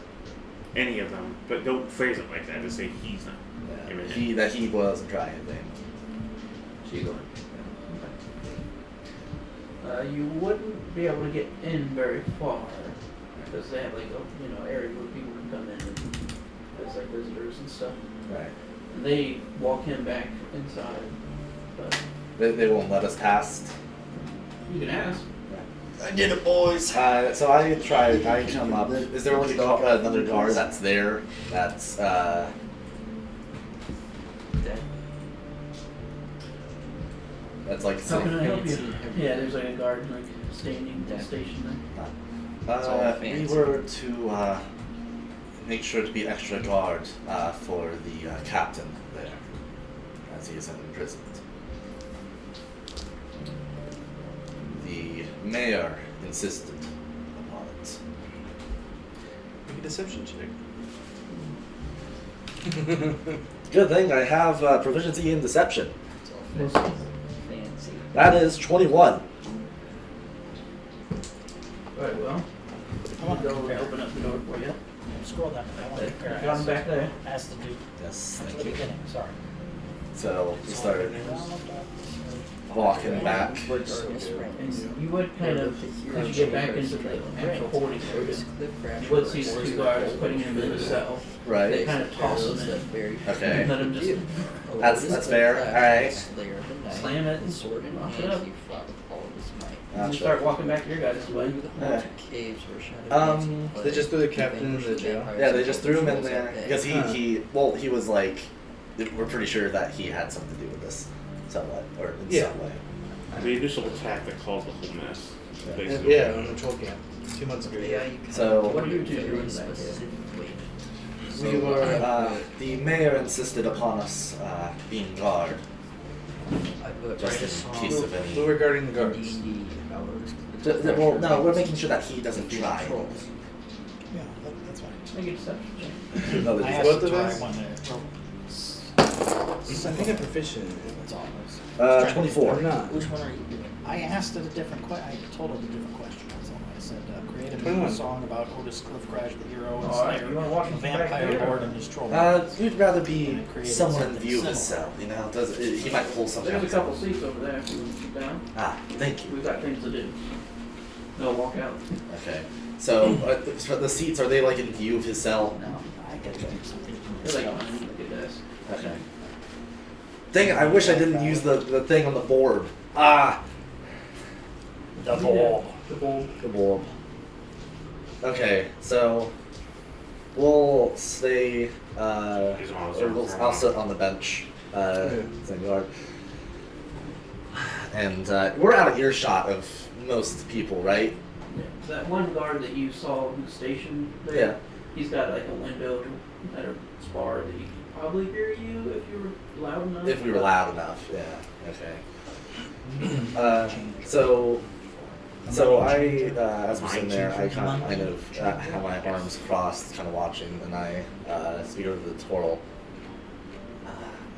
Any of them, but don't phrase it like that. Just say he's not. he wasn't trying anything. She's going. You wouldn't be able to get in very far because they have like a area where people can come in and as like visitors and stuff. Right. They walk him back inside, but They won't let us past. you can ask. I did it, boys. So I come up. Is there like another guard that's there? That's Dead. that's like How can I help you? sitting- Yeah, there's like a guard like standing station there. all We fancy. were to make sure to be extra guard for the captain there, as he is imprisoned. The mayor insisted upon it. Make a deception check. Good thing I have proficiency in deception. It's all fancy. That is 21. Very well. I want to Go compare. open up the door for you. Scroll down. I want to compare. Got him back there. Has to do Yes, at thank the you. beginning. Sorry. So we started walking back. You would kind of, as you get back into the actual holding area, you would see the two guards putting him in a cell. They Right. kind of toss him in. Okay. And let him just That's fair. Alright. slam it and sword and wash it up. And you Gotcha. start walking back your guys' way. They just threw the captain in the jail. Yeah, they just threw him in there because he was like, we're pretty sure that he had something to do with this, somewhat, or in Yeah. some way. The initial attack that caused the whole mess. Yeah. Basically. Yeah, on the troll camp 2 months ago. So What are you two doing back here? we were. The mayor insisted upon us being guard, just in case of We any. were guarding the guards. Well, no, we're making sure that he doesn't try. Yeah, that's fine. Make a deception check. No, I they asked Both to of try us? one there. I think I'm proficient. That's all. 24. I'm not. Which one are you doing? I asked it a different question. I told it a different question. That's all. I said, create a 21. song about Otis Cliffcrash, the hero and Alright, slayer, you wanna watch a him back vampire there? lord and his troll. You'd rather be And created someone in something view of his similar. cell, you know? He might pull something There's a out. couple seats over there if you want to sit down. Ah, thank you. We've got things to do. No, walk out. Okay. So, for the seats, are they like in view of his cell? No, I get something from They're like myself. behind the desk. Okay. Dang it, I wish I didn't use the thing on the board. Ah! The ball. The bowl. The bulb. Okay, so we'll stay. I'll sit on the bench. Same guard. And we're out of earshot of most people, right? Yeah. That one guard that you saw who's stationed there, Yeah. he's got like a window at a spar that he could probably hear you if you were loud enough. If we were loud enough, yeah. Okay. So I, as we're sitting there, I kind of have my arms crossed, kind of watching, and I speak over to the Toril.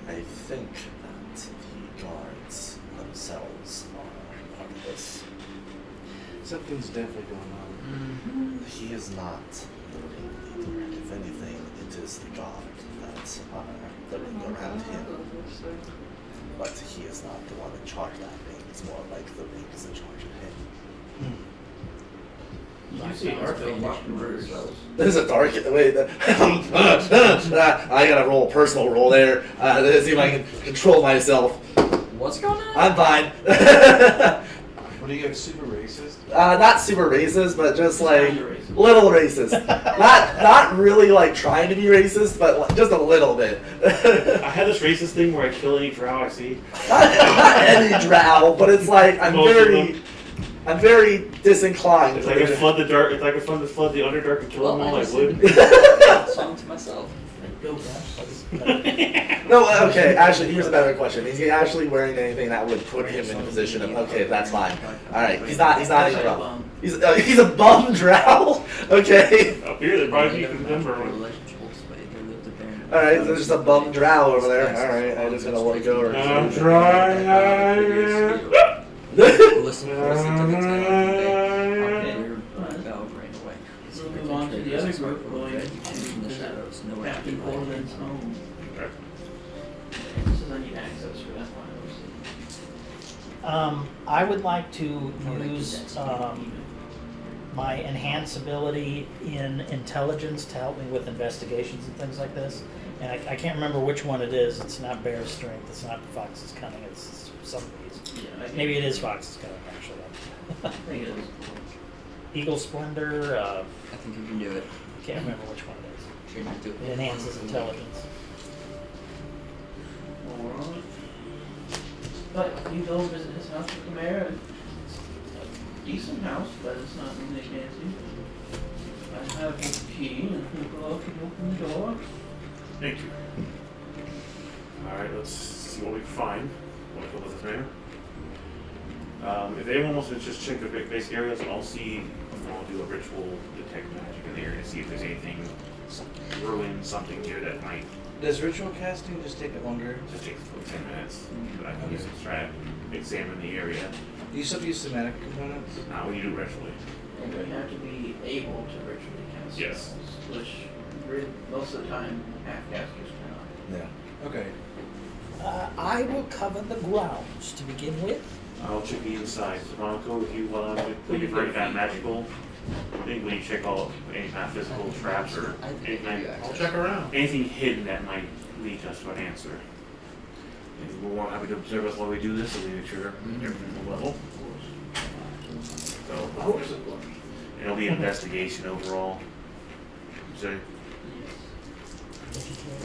I think that the guards themselves are part of this. Something's definitely going on. He is not the ringleader. If anything, it is the guard that are the ring around him. But he is not the one in charge of that ring. It's more like the ring is in charge of him. You see Arthur walking murder cells. There's a dark. Wait. I gotta roll a personal roll there to see if I can control myself. What's going on? I'm fine. What are you guys, super racist? Not super racist, but just like Kinda racist. little racist. not really like trying to be racist, but like, just a little bit. I had this racist thing where I kill any drow I see. not any drow, but it's like I'm Most of very disinclined. If I could flood the dark, if I could flood the Underdark and kill them all, I would. Song to myself. Go guys. No, okay. Actually, here's a better question: is he actually wearing anything that would put him in a position of okay, that's fine. All right, he's not even wrong. He's a bum drow. Okay. Up here, they probably can remember. All right, so there's just a bum drow over there. All right, I'm just gonna let go. I'm trying. Listen to the bell right away. So we'll move on to the other group going to Captain Coleman's home. So then you access for that final. I would like to use my enhance ability in intelligence to help me with investigations and things like this. And I can't remember which one it is. It's not bear strength. It's not fox's cunning. It's somebody's. Yeah, Maybe it is fox's cunning actually. I think it is. Eagle splendor. I think you can do it. Can't remember which one it is. You're gonna do It enhances intelligence. Alright. But you go visit his house with the mayor and decent house, but it's not really fancy. I have this key, and we'll go up and open the door. Thank you. Alright, let's see what we can find. What we go with this man. If anyone wants to just check the basic areas, I'll do a ritual detect magic in the area, see if there's anything ruin something here that might Does ritual casting just take longer? just take 10 minutes. But I can use it to try to examine the area. Do you still use somatic components? Not when you do ritually. And we have to be able to ritually cast Yes. spells, which most of the time half-casters cannot. Yeah. Okay. I will cover the grounds to begin with. I'll check the inside. So I'll go with you while I'm with you've already got magical. I think when you check any kind of physical traps or I'll check around. anything hidden that might lead us to an answer. And we're more happy to observe us while we do this, so we make sure everything's level. So, it'll be investigation overall. So,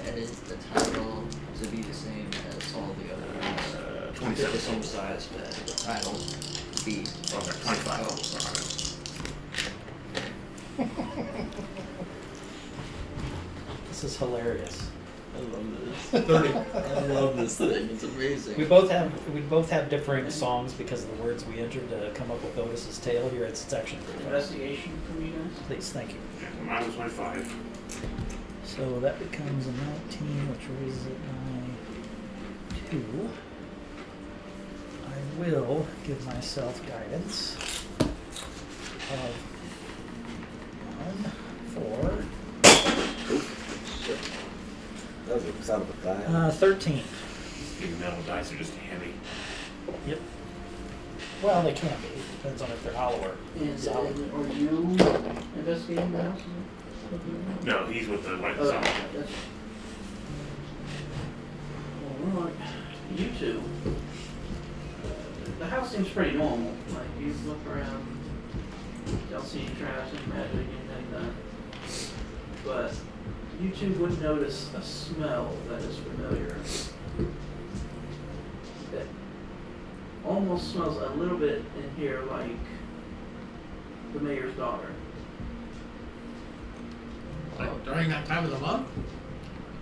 And is the title to be the same as all the other 27. the same size, but the title be 25. This is hilarious. I love this. 30. I love this thing. It's amazing. We both have differing songs because of the words we entered to come up with Otis's tale here at section. Investigation from you guys? Please, thank you. Yeah, mine was my 5. So that becomes a 19, which raises it by 2. I will give myself guidance of 1, 4, That was a sound of a die. 13. These metal dice are just heavy. Yep. Well, they can be. Depends on if they're hollow or And solid. are you investigating the house? No, he's with the white Oh, solid. that's... Well, we're like, you two. The house seems pretty normal. Like, you look around, don't see any trash, any magic, anything like that. But you two would notice a smell that is familiar. That almost smells a little bit in here like the mayor's daughter. Like during that time of the month?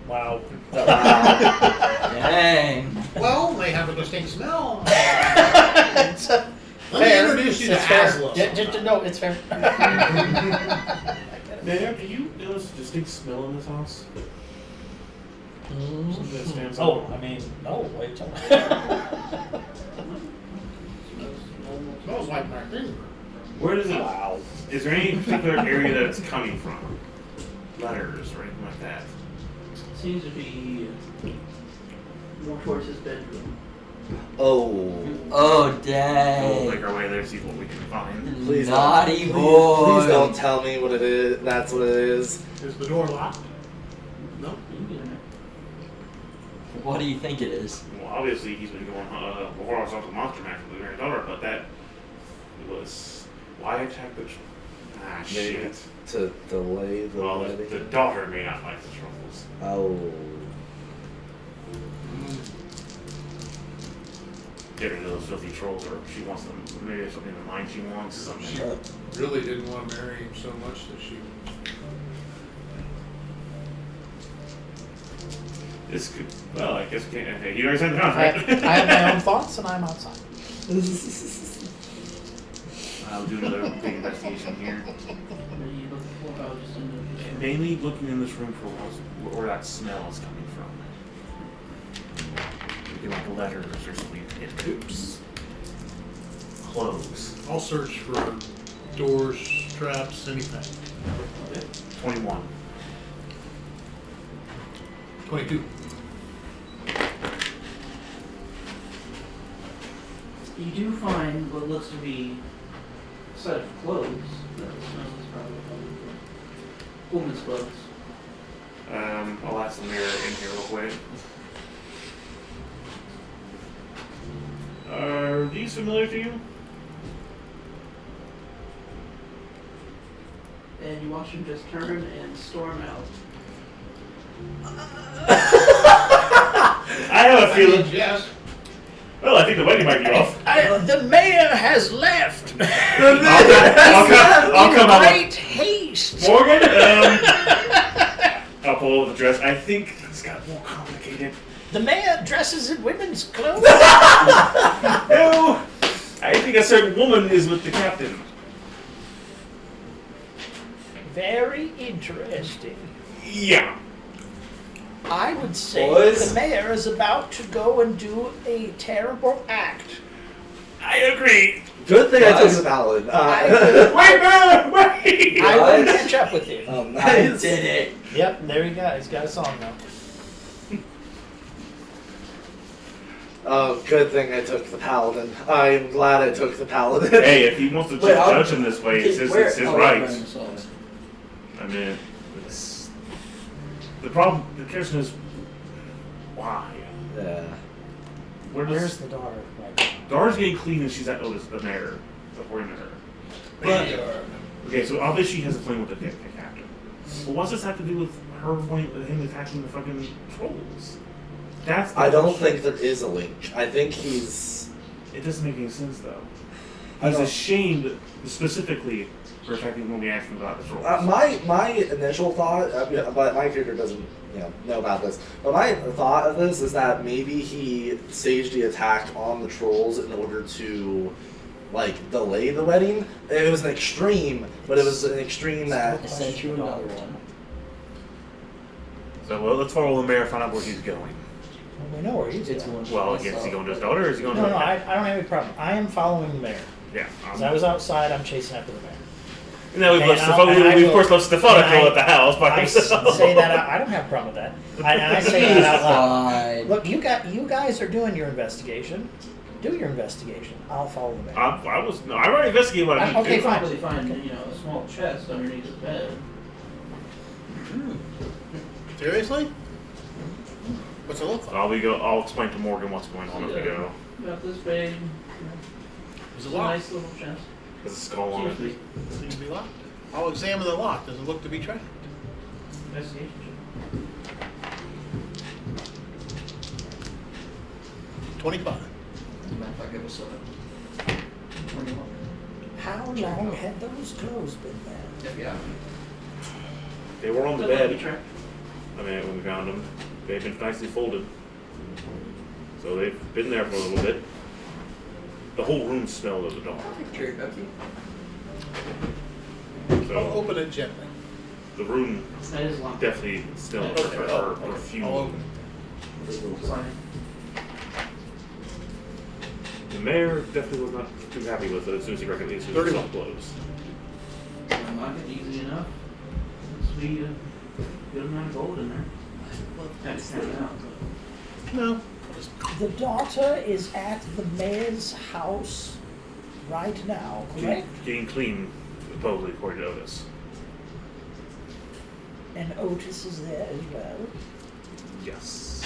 Wow. Dang. Well, they have a distinct smell. It's Let me fair. introduce you to It's fair. Asla. No, it's fair. Mayor, do you notice a distinct smell in this house? Something that stands out? Oh, I mean, no, wait till. Smells like my finger. Where does it? Is there any particular area that it's coming from? Letters or anything like that? Seems to be more towards his bedroom. Oh. Oh, We'll dang. make our way there, see what we can find. Please Naughty don't, boy. Please don't tell me what it is. That's what it is. Is the door locked? No. You can get in there. What do you think it is? Well, obviously he's been going before I saw the monster match with the daughter, but that was why attack the. Maybe Shit. to delay the Well, wedding. the daughter may not like the troubles. Oh. Get rid of those filthy trolls, or she wants them. Maybe there's something in mind she wants. Something. She really didn't want to marry him so much that she. This could. Well, I guess we can't. Okay, you already sent it out, I right? have my own thoughts, and I'm outside. I'll do another big investigation here. What are you looking for? I was just in the... Mainly looking in this room for where that smell is coming from. Maybe like letters or something. Oops. Clothes. I'll search for doors, traps, anything. 21. 22. You do find what looks to be a set of clothes that the smell is probably coming from. Woman's clothes. I'll ask the mirror in here real quick. Are these familiar to you? And you watch him just turn and storm out. I have a feeling. Yes. Well, I think the wedding might be off. The mayor has left. I'll come out. Great haste. Morgan, I'll pull over the dress. I think it's got more complicated. The mayor dresses in women's clothes. No, I think a certain woman is with the captain. Very interesting. Yeah. I would say Boys? the mayor is about to go and do a terrible act. I agree. Good thing I took Guys? the paladin. Wait, man, wait! I will Guys? catch up with you. Oh, I nice. did it. Yep, there you go. He's got a song now. Oh, good thing I took the paladin. I'm glad I took the paladin. Hey, if he wants to Wait, judge him this way, it's his oh, right. right, sorry. I mean, it's the problem. The question is why. Yeah. Where's the daughter right now? Dar's getting clean and she's at Otis, the mayor, according to her. Okay, so obviously she has a flame with the captain. But what's this have to do with him attacking the fucking trolls? That's the I don't question. think there is a link. I think he's. It doesn't make any sense though. I He's don't- ashamed specifically for attacking when we asked him about the trolls. My initial thought, but my character doesn't know about this. But my thought of this is that maybe he staged the attack on the trolls in order to, like, delay the wedding. It was an extreme, but it was an extreme that. I sent you another one. So well, let's follow the mayor, find out where he's going. Well, we know where he's It's going. one. Well, again, is he going to his daughter or is he going No, to? no, I don't have any problem. I am following the mayor. Yeah. As I was outside, I'm chasing after the mayor. And then we've And left I'll- Stefano. and I We of will- course left Stefano and I- at the house by I himself. say that I don't have a problem with that. And I say that out loud. Fine. Look, you guys are doing your investigation. Do your investigation. I'll follow the mayor. I already investigated what I need Okay, to do. fine. Probably find, a small chest underneath his bed. Seriously? What's it look So like? I'll explain to Morgan what's going on as we go. About this big. Is It's it a locked? nice little chest. There's a skull on it. Seriously. Seems to be locked. I'll examine the lock. Does it look to be tracked? Investigation. 25. As a matter of fact, it was 7. 21. How long had those clothes been there? Yeah. They were on the Doesn't look bed. tracked. I mean, when we found them, they've been nicely folded. So they've been there for a little bit. The whole room smelled of the dog. Cherry Pepsi. I'll So open it gently. the room That is locked. definitely smelled Okay, her okay. perfume. I'll open Sign. The mayor definitely was not too happy with it as soon as he recognized his 31. clothes. Unlock it easy enough. Let's be a good amount of gold in there. Had to count it out. it. No. The daughter is at the mayor's house right now, correct? Getting clean, supposedly, according to Otis. And Otis is there as well. Yes.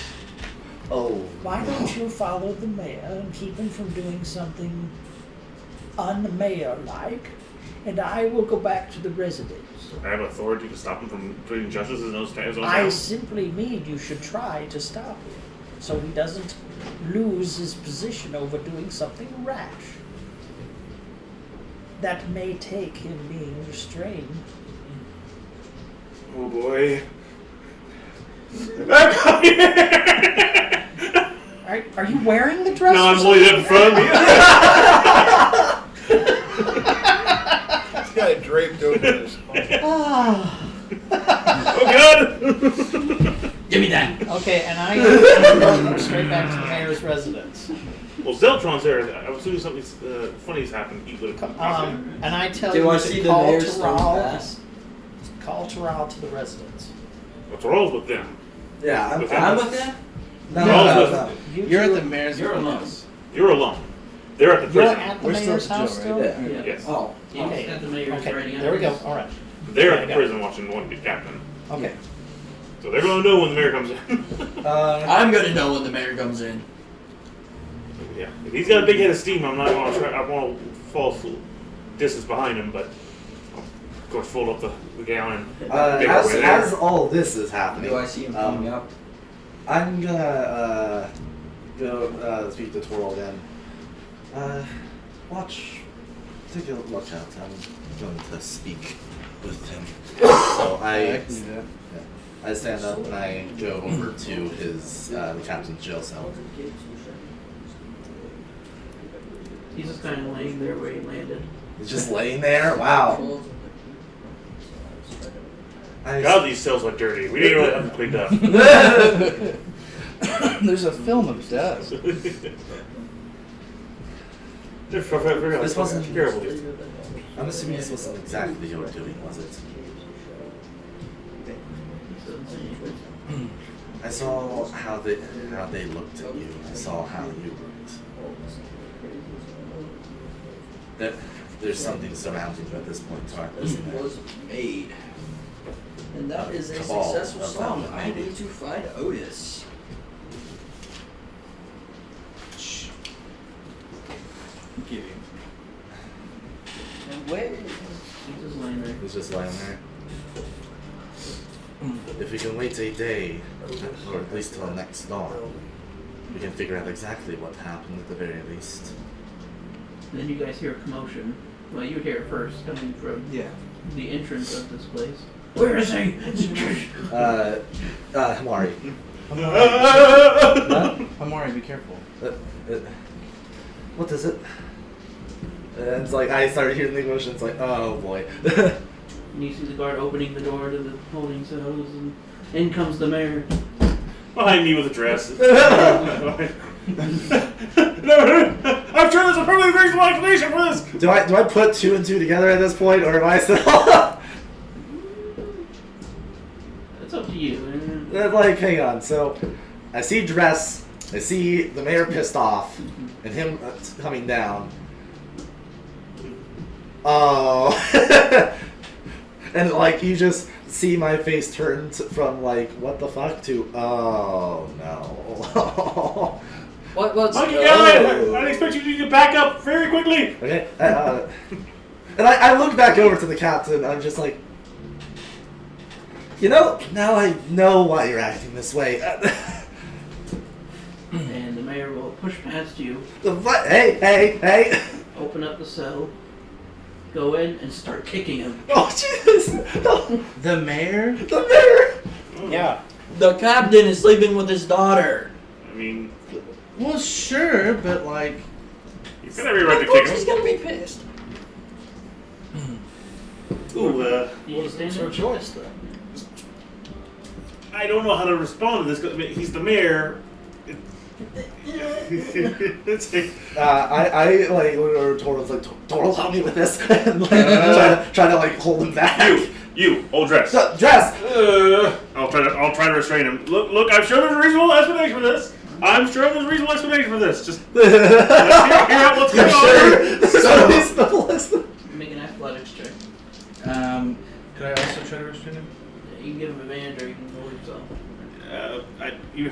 Oh. Why don't you follow the mayor and keep him from doing something un-mayor-like, and I will go back to the residence. I have authority to stop him from doing injustice in his own I house. simply mean you should try to stop him, so he doesn't lose his position over doing something rash. That may take him being restrained. Oh boy. Are you wearing the dress? No, or I'm holding it in front of me. He's got it draped over his. Ah. Oh, good. Give me that. Okay, and I'm going straight back to the mayor's residence. Well, Zeltron's there. As soon as something funny's happened, he would have come. And I tell Do you I to see the call mayor's stone Terrell. pass? Call Terrell to the residence. What's wrong with them? Yeah, I'm. With I'm with them? No, You're all no, with- no. You're at the mayor's You're alone. house. You're alone. They're at the You're prison. at the We're still mayor's at the house jail, still? right? Yeah. Yes. Oh. He's Okay. at the mayor's Okay, writing there we go. out. All right. They're at Okay, the got prison watching one get captain. Okay. So they're gonna know when the mayor comes in. I'm gonna know when the mayor comes in. Yeah. If he's got a big head of steam, I'm not gonna try. I want to fall full distance behind him, but I'll, of course, fold up the gown and make our way there. As all this is happening, Do I see him coming up? I'm gonna go speak to Toral again. Take a look out. I'm going to speak with him. So I can do that. I stand up and I go over to his the captain's jail cell. He's just kind of laying there where he landed. He's just laying there. Wow. God, these cells look dirty. We didn't really have them cleaned up. There's a film of dust. This wasn't terrible. I'm assuming this wasn't exactly your doing, was it? I saw how they looked at you. I saw how you looked. There's something surrounding you at this point, isn't there? Was made. And that is a Cabal successful of song. them. I need to find Otis. Give you. And where? He's just laying there. He's just lying there. If we can wait a day, or at least till next dawn, we can figure out exactly what happened at the very least. Then you guys hear a commotion. Well, you hear it first coming from the entrance of this place. Where is he? Hamari. Hamari, be careful. What is it? And it's like, I started hearing the commotion, it's like, oh boy. And you see the guard opening the door to the holding cells, and in comes the mayor. Behind me with a dress. I'm sure there's a perfectly reasonable explanation for this. Do I put 2 and 2 together at this point, or am I still... It's up to you. Like, hang on, so, I see dress, I see the mayor pissed off, and him coming down. Oh... And like you just see my face turn from like what the fuck to oh no. What's Monkey guy, I expect you to get back up very quickly. Okay. And I look back over to the captain. I'm just like, you know, now I know why you're acting this way. And the mayor will push past you. What? Hey! Open up the cell. Go in and start kicking him. Oh Jesus! The mayor? The mayor! Yeah. The captain is sleeping with his daughter. I mean, Well, sure, but like... he's got every right Of to course kick he's him. gonna be pissed. Ooh, You just stand It's her there. choice, though. I don't know how to respond to this. 'Cause he's the mayor. It's like, I like when Toral's like, Toral, help me with this, and like try to like hold him back. you, old dress. Dress. I'll try to restrain him. Look, I'm sure there's a reasonable explanation for this. Just let's hear out what's going on. Make an athletics check. Could I also try to restrain him? You can give him advantage or you can roll yourself. I'll give you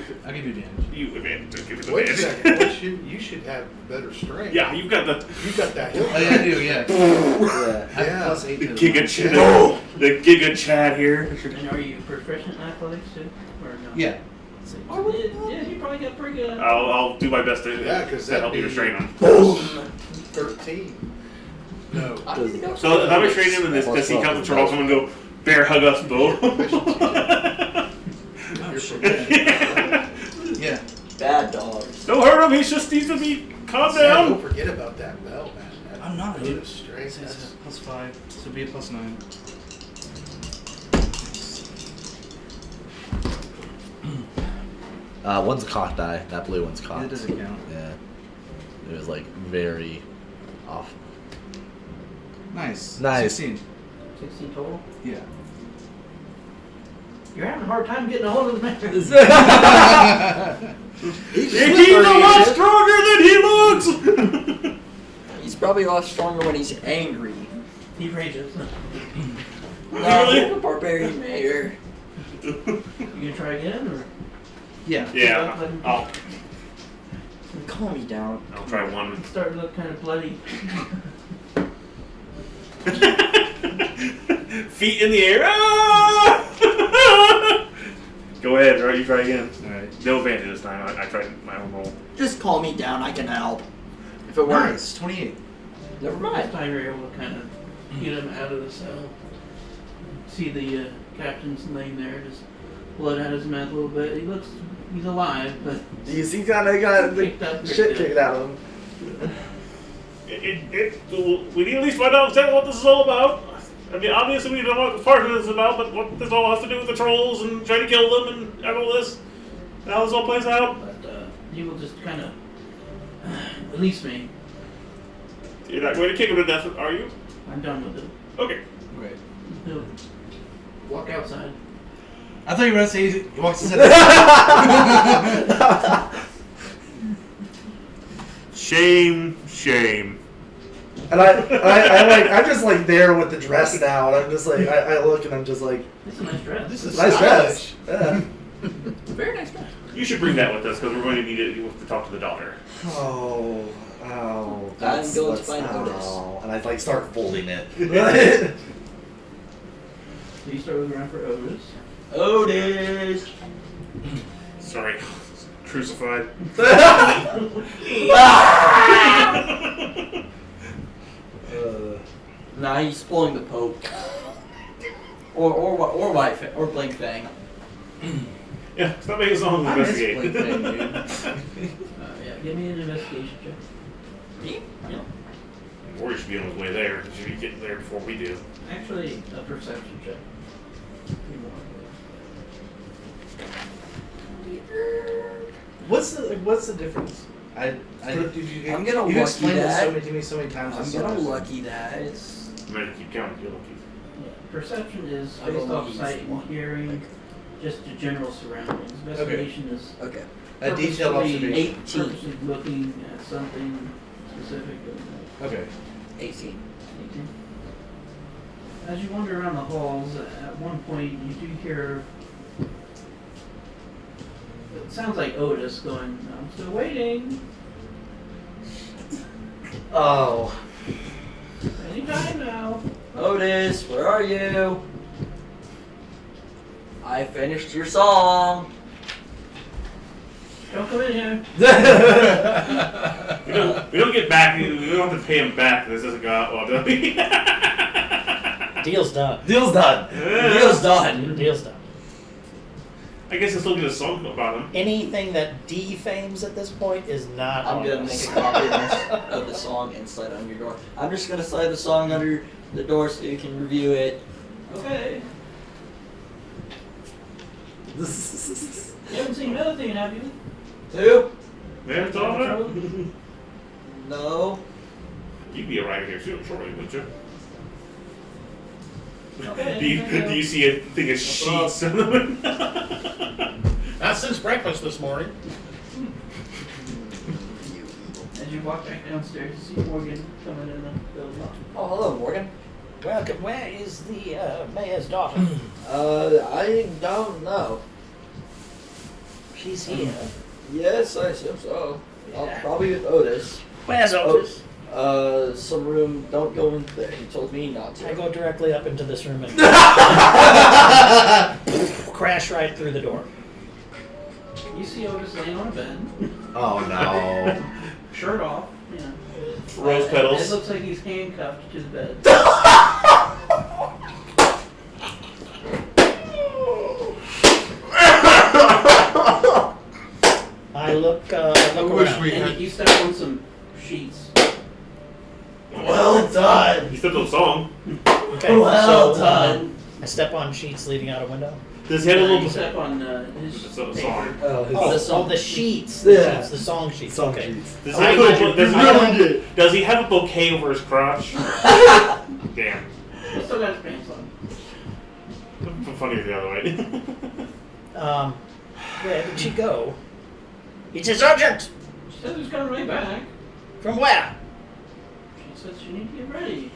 advantage. You advantage. Just give it Wait a advantage. second. You should have better strength. Yeah, you've got the that hill. Oh yeah, I do, yeah. I have Yeah. plus 8 to Giga the Chad. The Giga Chad here. And are you proficient in athletics too? Or no? Yeah. Yeah, you probably got pretty good. I'll do my best to, Yeah, 'cause to that'd help you be- restrain him. 13. No. I need to go So if I restrain him, and does he come and come and go bear hug us both? Yeah. Bad dogs. Don't hurt him. He just needs to be calm Yeah, down. don't forget about that bell, man. That I'm not, bonus dude. strength. It's That's plus 5, so be a plus 9. One's a cocked die. That blue one's cocked. It doesn't count. Yeah. It was like very off. Nice. Nice. 16. 16 total? Yeah. You're having a hard time getting a hold of the man. He's a lot stronger than he looks. He's probably a lot stronger when he's angry. He rages. Really? No, barbarian mayor. You gonna try again or? Yeah. Yeah. Calm me down. I'll try one. It's starting to look kind of bloody. Feet in the air. Ah! Go ahead, you try again. Alright. No advantage this time. I tried my own roll. Just call me down. I can help. If it Nice. works. 28. Never This mind. time you're able to kind of get him out of the cell. See the captain's laying there, just blood out his mouth a little bit. He's alive, but He's kind of got Kicked up the pretty shit good. kicked out of him. We need to at least find out exactly what this is all about. I mean, obviously we don't know what part of this is about, but what this all has to do with the trolls and trying to kill them and all this. And how this all plays out. but you will just kind of release me. You're not going to kick him to death, are you? I'm done with it. Okay. Great. He'll walk outside. I thought you were going to say he walks inside. Shame. And I'm just like there with the dress now, and I'm just like, I look and I'm just like, This is a nice dress. This is nice dress. Yeah. Very nice dress. You should bring that with us because we're going to need it to talk to the daughter. Oh. I'm going to find Otis. And I like start folding it. So you start looking around for Otis. Otis. Sorry. Crucified. Nah, he's pulling the Pope. Or White Fang, or Blink Fang. Yeah, stop making songs I and miss investigate. Blink Fang, Yeah, give me an investigation check. Me? Yeah. Or you should be on his way there. He should be getting there before we do. Actually, a perception check. What's the difference? I'm gonna you lucky explained that. this to me so many times. I'm gonna lucky that. It's You better keep counting your lookies. Yeah, perception is I based don't off use sight and one. hearing, just the general surroundings. Investigation is okay. A detailed purposely- observation. 18. purposely looking at something specific. Okay. 18. 18. As you wander around the halls, at one point you do hear. It sounds like Otis going, "I'm still waiting. Oh. Anytime now." Otis, where are you? I finished your song. Don't come in here. We don't get back. We don't have to pay him back. This doesn't go out well, do we? Deal's done. Deal's done. Deal's done. Deal's done. I guess I still get a song about him. Anything that defames at this point is not I'm on gonna us. make a copy of this, of the song and slide it on your door. I'm just gonna slide the song under the door so you can review it. Okay. You haven't seen another thing, have you? Who? Man, daughter. No. You'd be arriving here soon, shortly, wouldn't you? Okay. Do you see a thing of sheets? Not since breakfast this morning. As you walk back downstairs, you see Morgan coming in the building. Oh, hello, Morgan. Welcome. Where is the mayor's daughter? I don't know. She's here. Yes, I assume so. Yeah. Probably with Otis. Where's Otis? Some room. Don't go in there. He told me not to. I go directly up into this room and crash right through the door. You see Otis laying on a bed, Oh no. shirt off. You know. Rose petals. It looks like he's handcuffed to the bed. I look wish around. we And had. you step on some sheets. Well done. You stepped on a song. Okay, Well so, done. I step on sheets leading out a window. Does he have a You little step on his It's a paper. song. Oh, the sheets. Yeah. The song sheets. Song okay. sheets. Does he have a bouquet over his crotch? Damn. He still got his pants on. Funny the other way. Where did she go? It's a sergeant. She said he was coming right back. From where? She said she needed to get ready.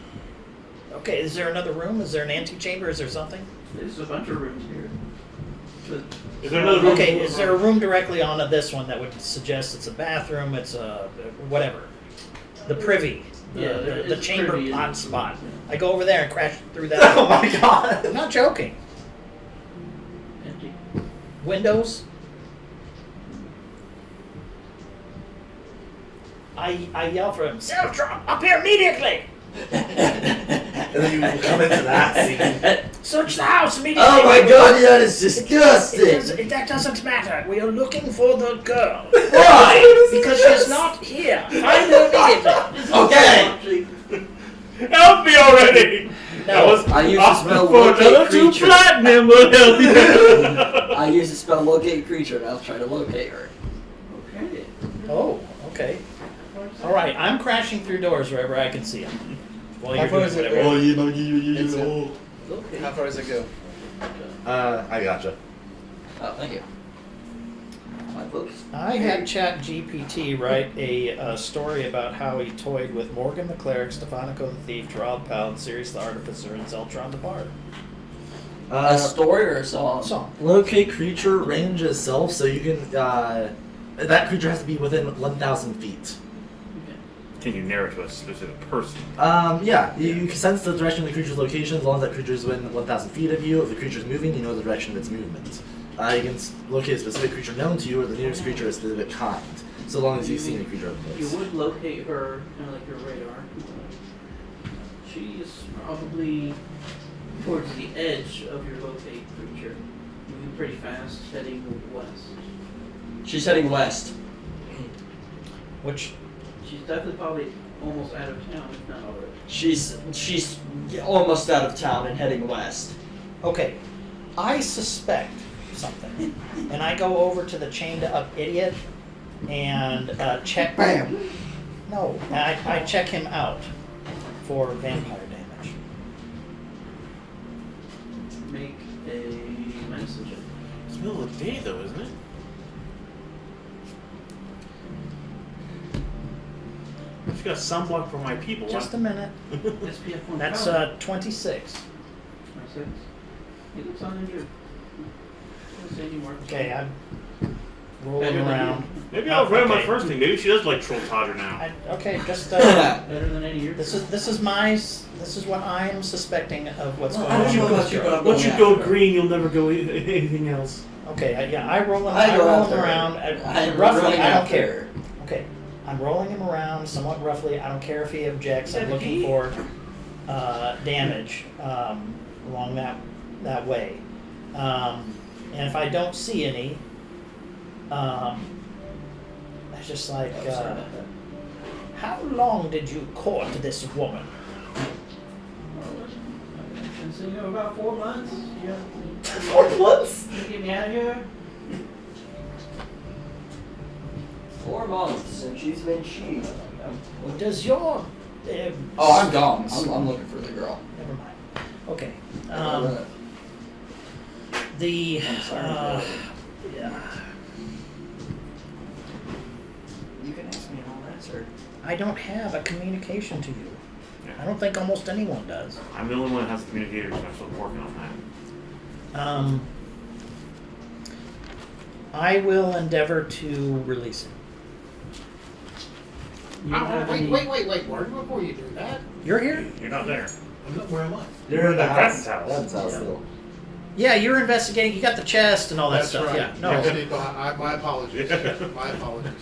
Okay, is there another room? Is there an antechamber? Is there something? There's a bunch of rooms here. But Is there another room? Okay, is there a room directly on this one that would suggest it's a bathroom, it's a whatever? The privy, Yeah, there the is chamber privy. pot spot. I go over there and crash through that. Oh my god. I'm not joking. empty. windows. I yell for him, Zeltron, up here immediately! And then you come into that scene. Search the house immediately! Oh my god, that is disgusting! That doesn't matter. We are looking for the girl. Why? Because she's not here. Find her immediately. Okay! Help me already! That was I use the spell for locate another 2 creature. platinum will help you. I use the spell locate creature and I'll try to locate her. Okay. Oh, okay. All right, I'm crashing through doors wherever I can see them. While How you're far doing is it? whatever. It's Okay. How far does it go? I gotcha. Oh, thank you. My books. I had ChatGPT write a story about how he toyed with Morgan the Cleric, Stephanico the Thief, Gerald Paladin, Sirius the Artificer, and Zeltron the Bard. A story or a song? Song. Locate creature range itself, so you can. That creature has to be within 1,000 feet. Can you narrow to a specific person? Yeah, you can sense the direction of the creature's location as long as that creature is within 1,000 feet of you. If the creature is moving, you know the direction of its movement. You can locate a specific creature known to you or the nearest creature of a specific kind, so long as you've seen a creature of the You place. would locate her, kind of like your radar. She is probably towards the edge of your locate creature, moving pretty fast, heading west. She's heading west. Which, She's definitely probably almost out of town, if not already. She's almost out of town and heading west. okay, I suspect something. And I go over to the chained up idiot and check. Bam! No, I check him out for vampire damage. Make a medicine check. It's the middle of the day, though, isn't it? I just got sunblock for my people. Just a minute. SPF 1. That's 26. 26. He looks on in your. Doesn't say anymore. Okay, I'm Better rolling than around. Maybe I'll grab my Okay. first thing. Maybe she does like Troll Todger now. Okay, just Better than any year. this is what I'm suspecting of what's Well, going I don't know on. about you, but I'm Once you going go after her. green, you'll never go anything else. Okay, I roll him. I I go roll after him her. around. I'm Roughly, running I don't after care. her. Okay, I'm rolling him around somewhat roughly. I don't care if he objects. I'm 17? looking for damage along that way, and if I don't see any, it's just like, Oh, sorry about that. how long did you court this woman? Been seeing her about 4 months. Yeah. 4 months? You get me out of here. 4 months, and she's been cheating. Does your Oh, I'm gone. I'm looking for the girl. never mind. Okay. Uh, The I'm sorry. yeah, You can ask me and I'll answer. I don't have a communication to you. Yeah. I don't think almost anyone does. I'm the only one that has the communicator, so I'm still working on that. I will endeavor to release him. You don't have any- Wait, Martin, before you do that. You're here? You're not there. Where am I? You're in the Patton's house. house. Patton's house Yeah. still. Yeah, you're investigating. You got the chest and all that That's stuff. right. Yeah, no. My apologies. My apologies.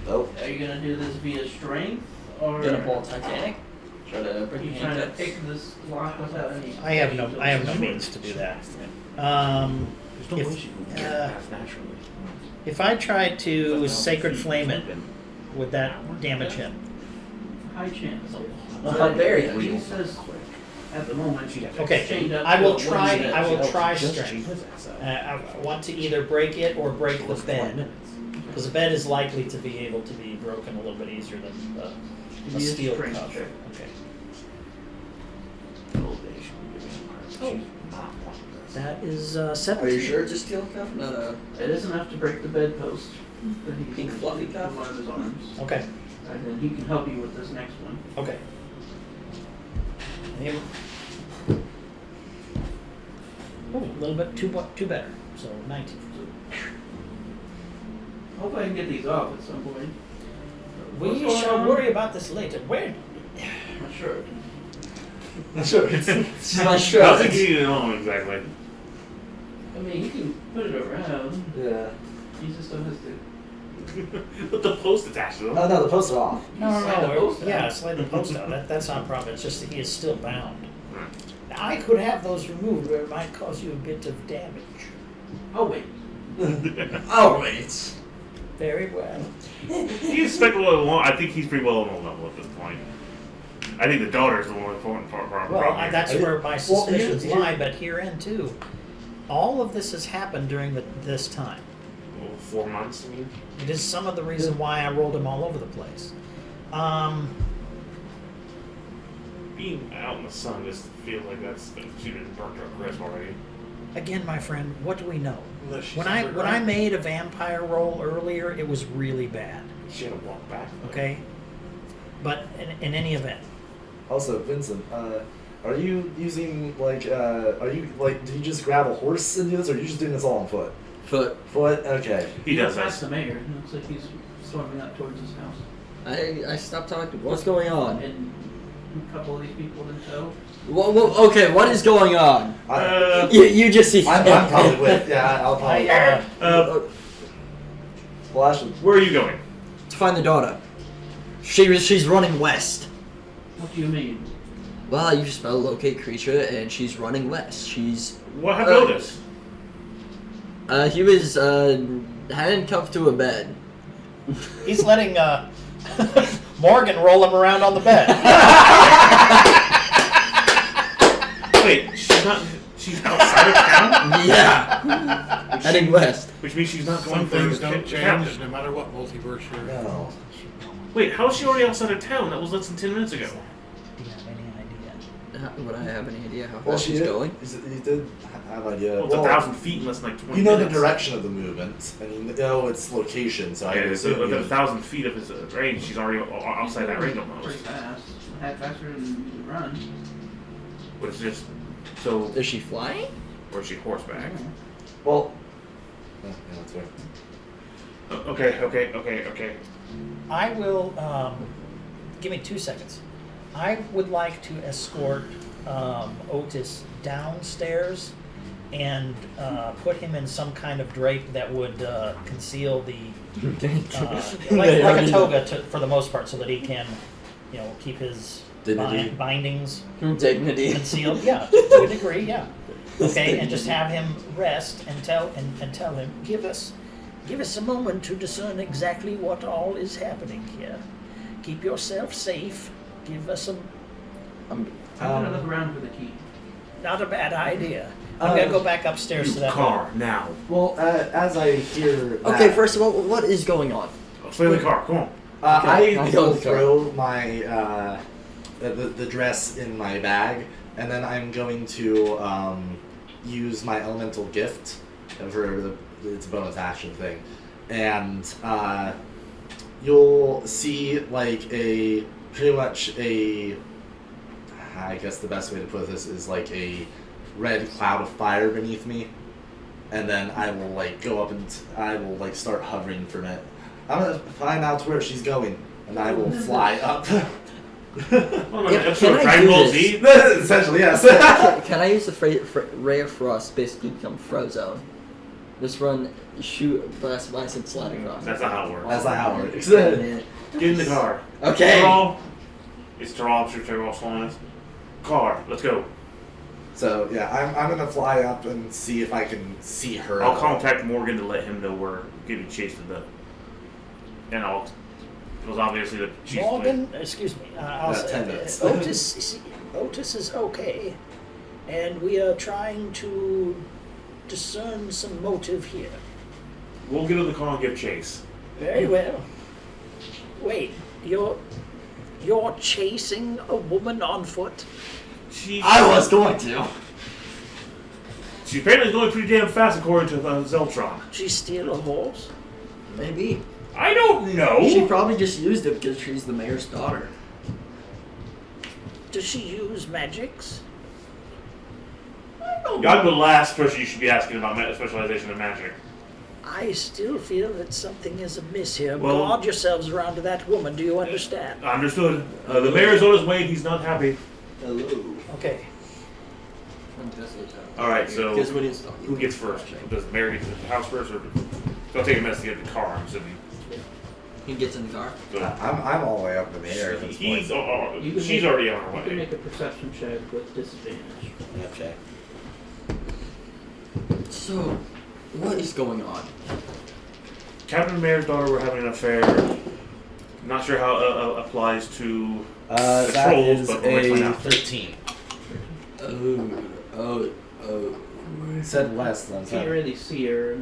Oh. Are you gonna do this via strength, or Gonna pull a Titanic? Try to break you your trying to handcuffs? pick this lock without any? I have no means to do that. There's no If, way she can get uh, past naturally. If I tried to sacred flame it, would that damage him? High chance. How dare you? He says at the moment she's Okay, chained up I to will a try. wooden I will edge. try strength. I want to either break it or break the bed, because the bed is likely to be able to be broken a little bit easier than a Be a steel strength cuff. check. Okay, Oh. that is Are 17. you sure it's a steel cuff? No. It is enough to break the bedpost. That he Pink can fluffy with cuff? one of his arms, Okay, and then he can help you with this next one. okay. Maybe- Oh, a little bit two better. So 19. Hopefully I can get these off at some point. What's We going shall on? worry about this later. Where? Not sure. She's not How's sure. it getting it on exactly? I mean, he can put it around. Yeah. He just still has to. Put the post attached to them. Oh no, the posts are off. Slide the post out. Yeah, slide the post out. That's not a problem. It's just that he is still bound. Now, I could have those removed, but it might cause you a bit of damage. Oh wait. Oh wait. Very well. He's speculative alone. I think he's pretty well on the level at this point. I think the daughter's the more important part. Well, that's where my suspicions here- lie, but herein too, all of this has happened during this time. 4 months, I mean. It is some of the reason why I rolled him all over the place. Being out in the sun just feels like she's been burnt to a crisp already. Again, my friend, what do we know? Unless she's When I underground. made a vampire roll earlier, it was really bad. She had to walk back. Okay, but in any event, Also, Vincent, are you using do you just grab a horse and do this, or are you just doing this all on foot? Foot. Foot? Okay. He does Past that. the mayor. It looks like he's storming up towards his house. I stopped talking. What's going on? And a couple of these people in tow. Okay, what is going on? You just see. I'm probably with. Yeah, I'll probably. Well, actually, Where are you going? To find the daughter. She's running west. What do you mean? Well, you just spell locate creature, and she's running west. She's. What have noticed? He was handcuffed to a bed. he's letting Morgan roll him around on the bed. Wait, she's outside of town? Yeah. Heading west. Which means she's not going Some for things the don't change captain. no matter what multiverse you're in. no. Wait, how is she already outside of town? That was less than 10 minutes ago. Do you have any idea? Would I have any idea how Well, fast she's going? You did have an idea. Well, it's 1,000 feet in less than like 20 You know minutes. the direction of the movement, and you know its location. So I Yeah, would so assume within you- 1,000 feet of his range, she's already outside that range Pretty almost. fast. A heck faster than you could run. But it's just so. Is she flying? Or is she horseback? Well. Yeah, that's fair. Okay. I will. Give me 2 seconds. I would like to escort Otis downstairs and put him in some kind of drape that would conceal the like a toga for the most part, so that he can, keep his Dignity. bindings Dignity. concealed. Yeah, to a degree. Yeah. Okay, and just have him rest and tell him, give us a moment to discern exactly what all is happening here. Keep yourself safe. Give us some. I'm gonna look around for the key. Not a bad idea. I'm gonna go back upstairs to that Car now. Well, as I hear. That, Okay, first of all, what is going on? Explain the car. Come on. Okay, I I go will with the car. throw my the dress in my bag, and then I'm going to use my elemental gift for it's a bonus action thing, and you'll see like pretty much I guess the best way to put this is like a red cloud of fire beneath me, and then I will like go up and I will like start hovering from it. I'm gonna find out where she's going, and I will fly up. Can I do this? Essentially, yes. Can I use the ray of frost basically become Frozone? Just run, shoot, blast, blast, and slide across. That's not how it works. That's not how it works. Get in the car. Okay. It's Terrell. Shoot Terrell flying. Car. Let's go. So yeah, I'm gonna fly up and see if I can see her. I'll contact Morgan to let him know we're getting chased to the. And because obviously the chief's Morgan, excuse me. I'll Yeah, say 10 minutes. Otis is okay, and we are trying to discern some motive here. We'll get in the car and give chase. Very well. Wait, you're chasing a woman on foot? I was going to. She apparently is going pretty damn fast according to Zeltron. She steal a horse? Maybe. I don't know. She probably just used it because she's the mayor's daughter. Does she use magics? God, the last person you should be asking about specialization in magic. I still feel that something is amiss here. Well- Guard yourselves around to that woman. Do you understand? Understood. The mayor's on his way and he's not happy. Hello. Okay. All right, so Because what is who gets first? Does the mayor get to the house first, or so I'll take a minute to get the car? I'm assuming. He gets in the car. So I'm all the way up in the air at this point. he's You can she's make- already on her You can way. make a perception check with disadvantage. Okay. So, what is going on? Captain and Mayor's daughter were having an affair. Not sure how applies to the That trolls, is but we might find a out. 13. Oh. Said less than You can't 7. really see her.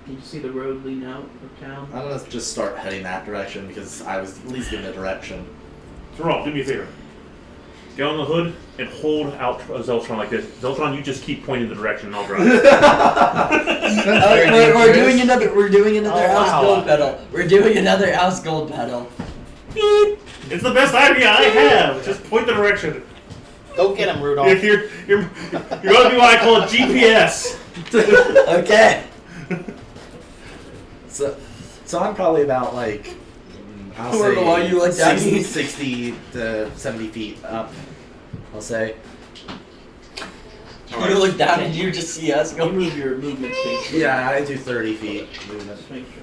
Can you see the road leading out of town? I'm gonna just start heading that direction because I was at least given a direction. So Rob, do me a favor. Get on the hood and hold out Zeltron like this. Zeltron, you just keep pointing the direction and I'll drive. We're doing another. We're doing another Oh, house wow. gold pedal. We're doing another house gold pedal. It's the best idea I have. Just point the direction. Go get him, Rudolph. You're gonna be what I call a GPS. Okay. So I'm probably about like I'll Where say are you, like, down 60 to 70 feet up. I'll say. You look down and you just see us You go. move your movement space. Yeah, I do 30 feet movement. Just make sure.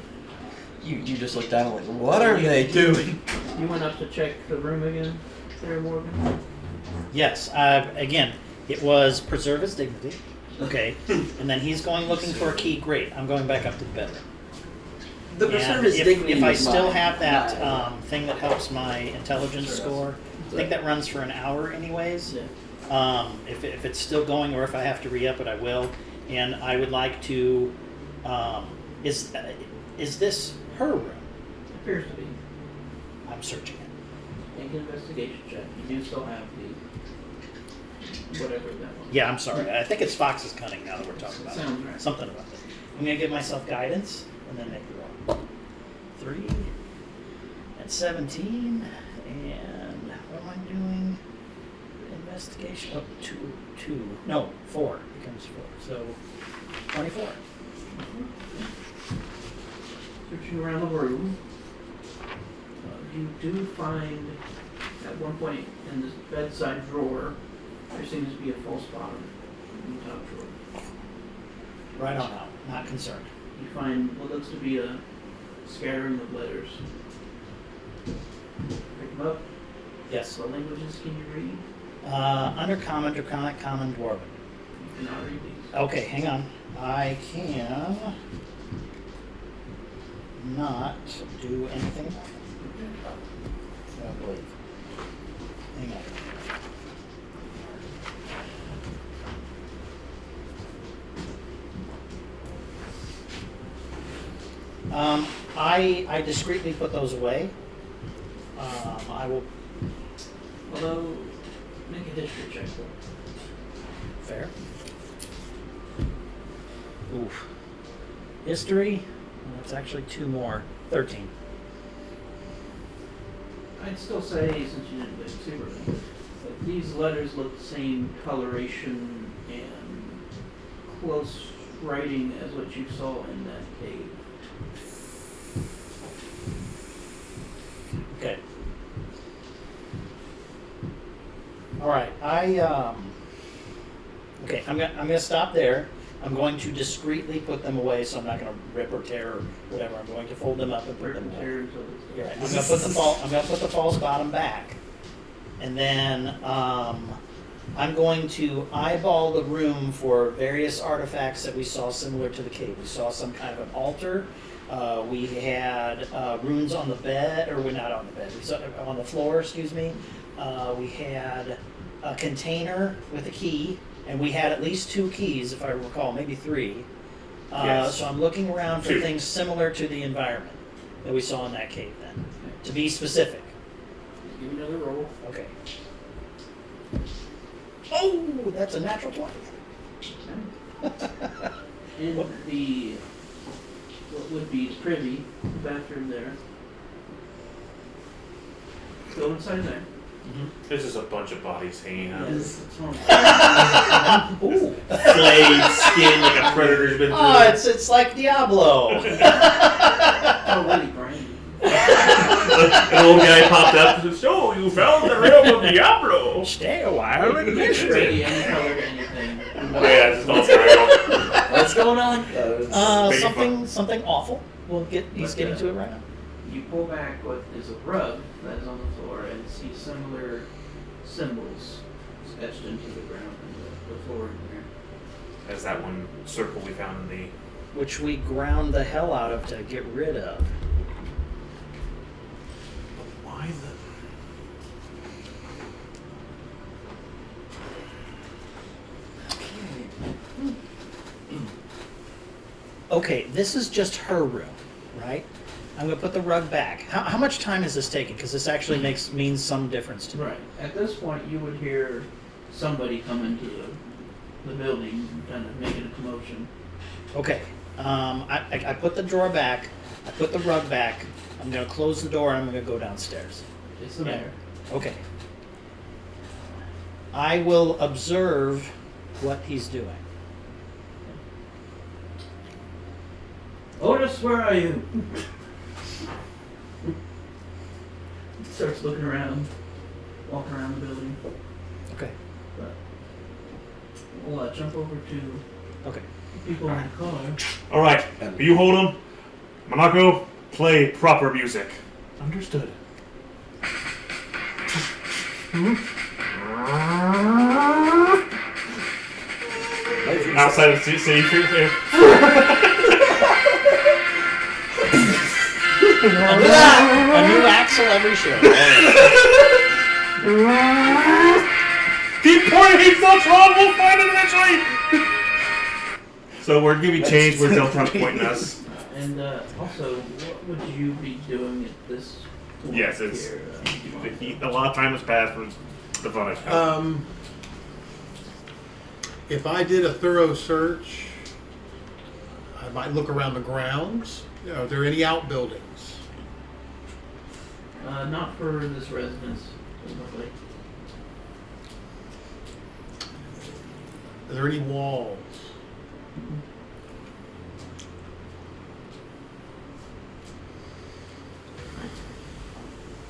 You just look down and like, what are they doing? You went up to check the room again, Sarah Morgan? Yes. Again, it was preserve his dignity. Okay. And then he's going looking for a key. Great. I'm going back up to the bedroom. The And preserve his if, dignity. if I is still mine. have that Mine. thing that helps my intelligence score, I think that runs for an hour anyways. Yeah. If it's still going or if I have to re-up it, I will. And I would like to, is this her room? Appears to be. I'm searching it. Make an investigation check. You do still have the whatever that was. Yeah, I'm sorry. I think it's Fox's cunning now that we're talking about it. Sounds right. Something about it. I'm going to give myself guidance and then make the roll. 3 and 17. And what am I doing? Investigation. Oh, 2. No, 4. Becomes 4. So 24. Searching around the room, you do find at one point in this bedside drawer, there seems to be a false bottom in the top drawer. Right on out. Not concerned. You find what looks to be a scattering of letters. Pick them up. Yes. What languages can you read? Undercommon, Draconic, Common, Dwarven. You cannot read these. Okay, hang on. I can not do anything about it. I don't believe. Hang on. I discreetly put those away. I will. Although, make a history check though. Fair. Oof. History. That's actually 2 more. 13. I'd still say, since you didn't get super, that these letters look the same coloration and close writing as what you saw in that cave. Okay. All right. Okay. I'm gonna stop there. I'm going to discreetly put them away, so I'm not going to rip or tear or whatever. I'm going to fold them up and put them away. Yeah, I'm going to put the false bottom back, and then I'm going to eyeball the room for various artifacts that we saw similar to the cave. We saw some kind of an altar. We had runes on the bed, or we're not on the bed. We saw on the floor. Excuse me. We had a container with a key. And we had at least 2 keys, if I recall, maybe 3. Yes. So I'm looking around for 2. things similar to the environment that we saw in that cave then, to be specific. Give me another roll. Okay. Oh, that's a natural 20. In what would be privy, the bathroom there. Go inside there. There's just a bunch of bodies hanging out. Yes, it's normal. Ooh. Flayed skin like a predator's been through. Oh, it's like Diablo. Oh, really, Brian? An old guy popped up and said, "So you found the realm of Diablo?" Stay a while and Really, any color, anything. Yeah, it's all triangle. What's going on? Something awful. He's getting to it right now. You pull back what is a rug that is on the floor and see similar symbols sketched into the ground and the floor in there. As that one circle we found in the. Which we ground the hell out of to get rid of. Why the? Okay, this is just her room, right? I'm gonna put the rug back. How much time is this taking? Because this actually means some difference to me. Right. At this point, you would hear somebody come into the building, kind of making a commotion. Okay, I put the drawer back. I put the rug back. I'm gonna close the door. And I'm gonna go downstairs. It's the mayor. Okay. I will observe what he's doing. Otis, where are you? He starts looking around, walking around the building. Okay. But we'll jump over to Okay. the people in the car. All right, you hold him. Monaco, play proper music. Understood. Outside of the city. A new axle every show. Keep pointing, he's still wrong, we'll find him eventually! So we're gonna be changed where Delta's pointing us. And also, what would you be doing at this point? Yes, it's here? a lot of time has passed for the fun of it. If I did a thorough search, I might look around the grounds. Are there any outbuildings? Not for this residence, probably. Are there any walls?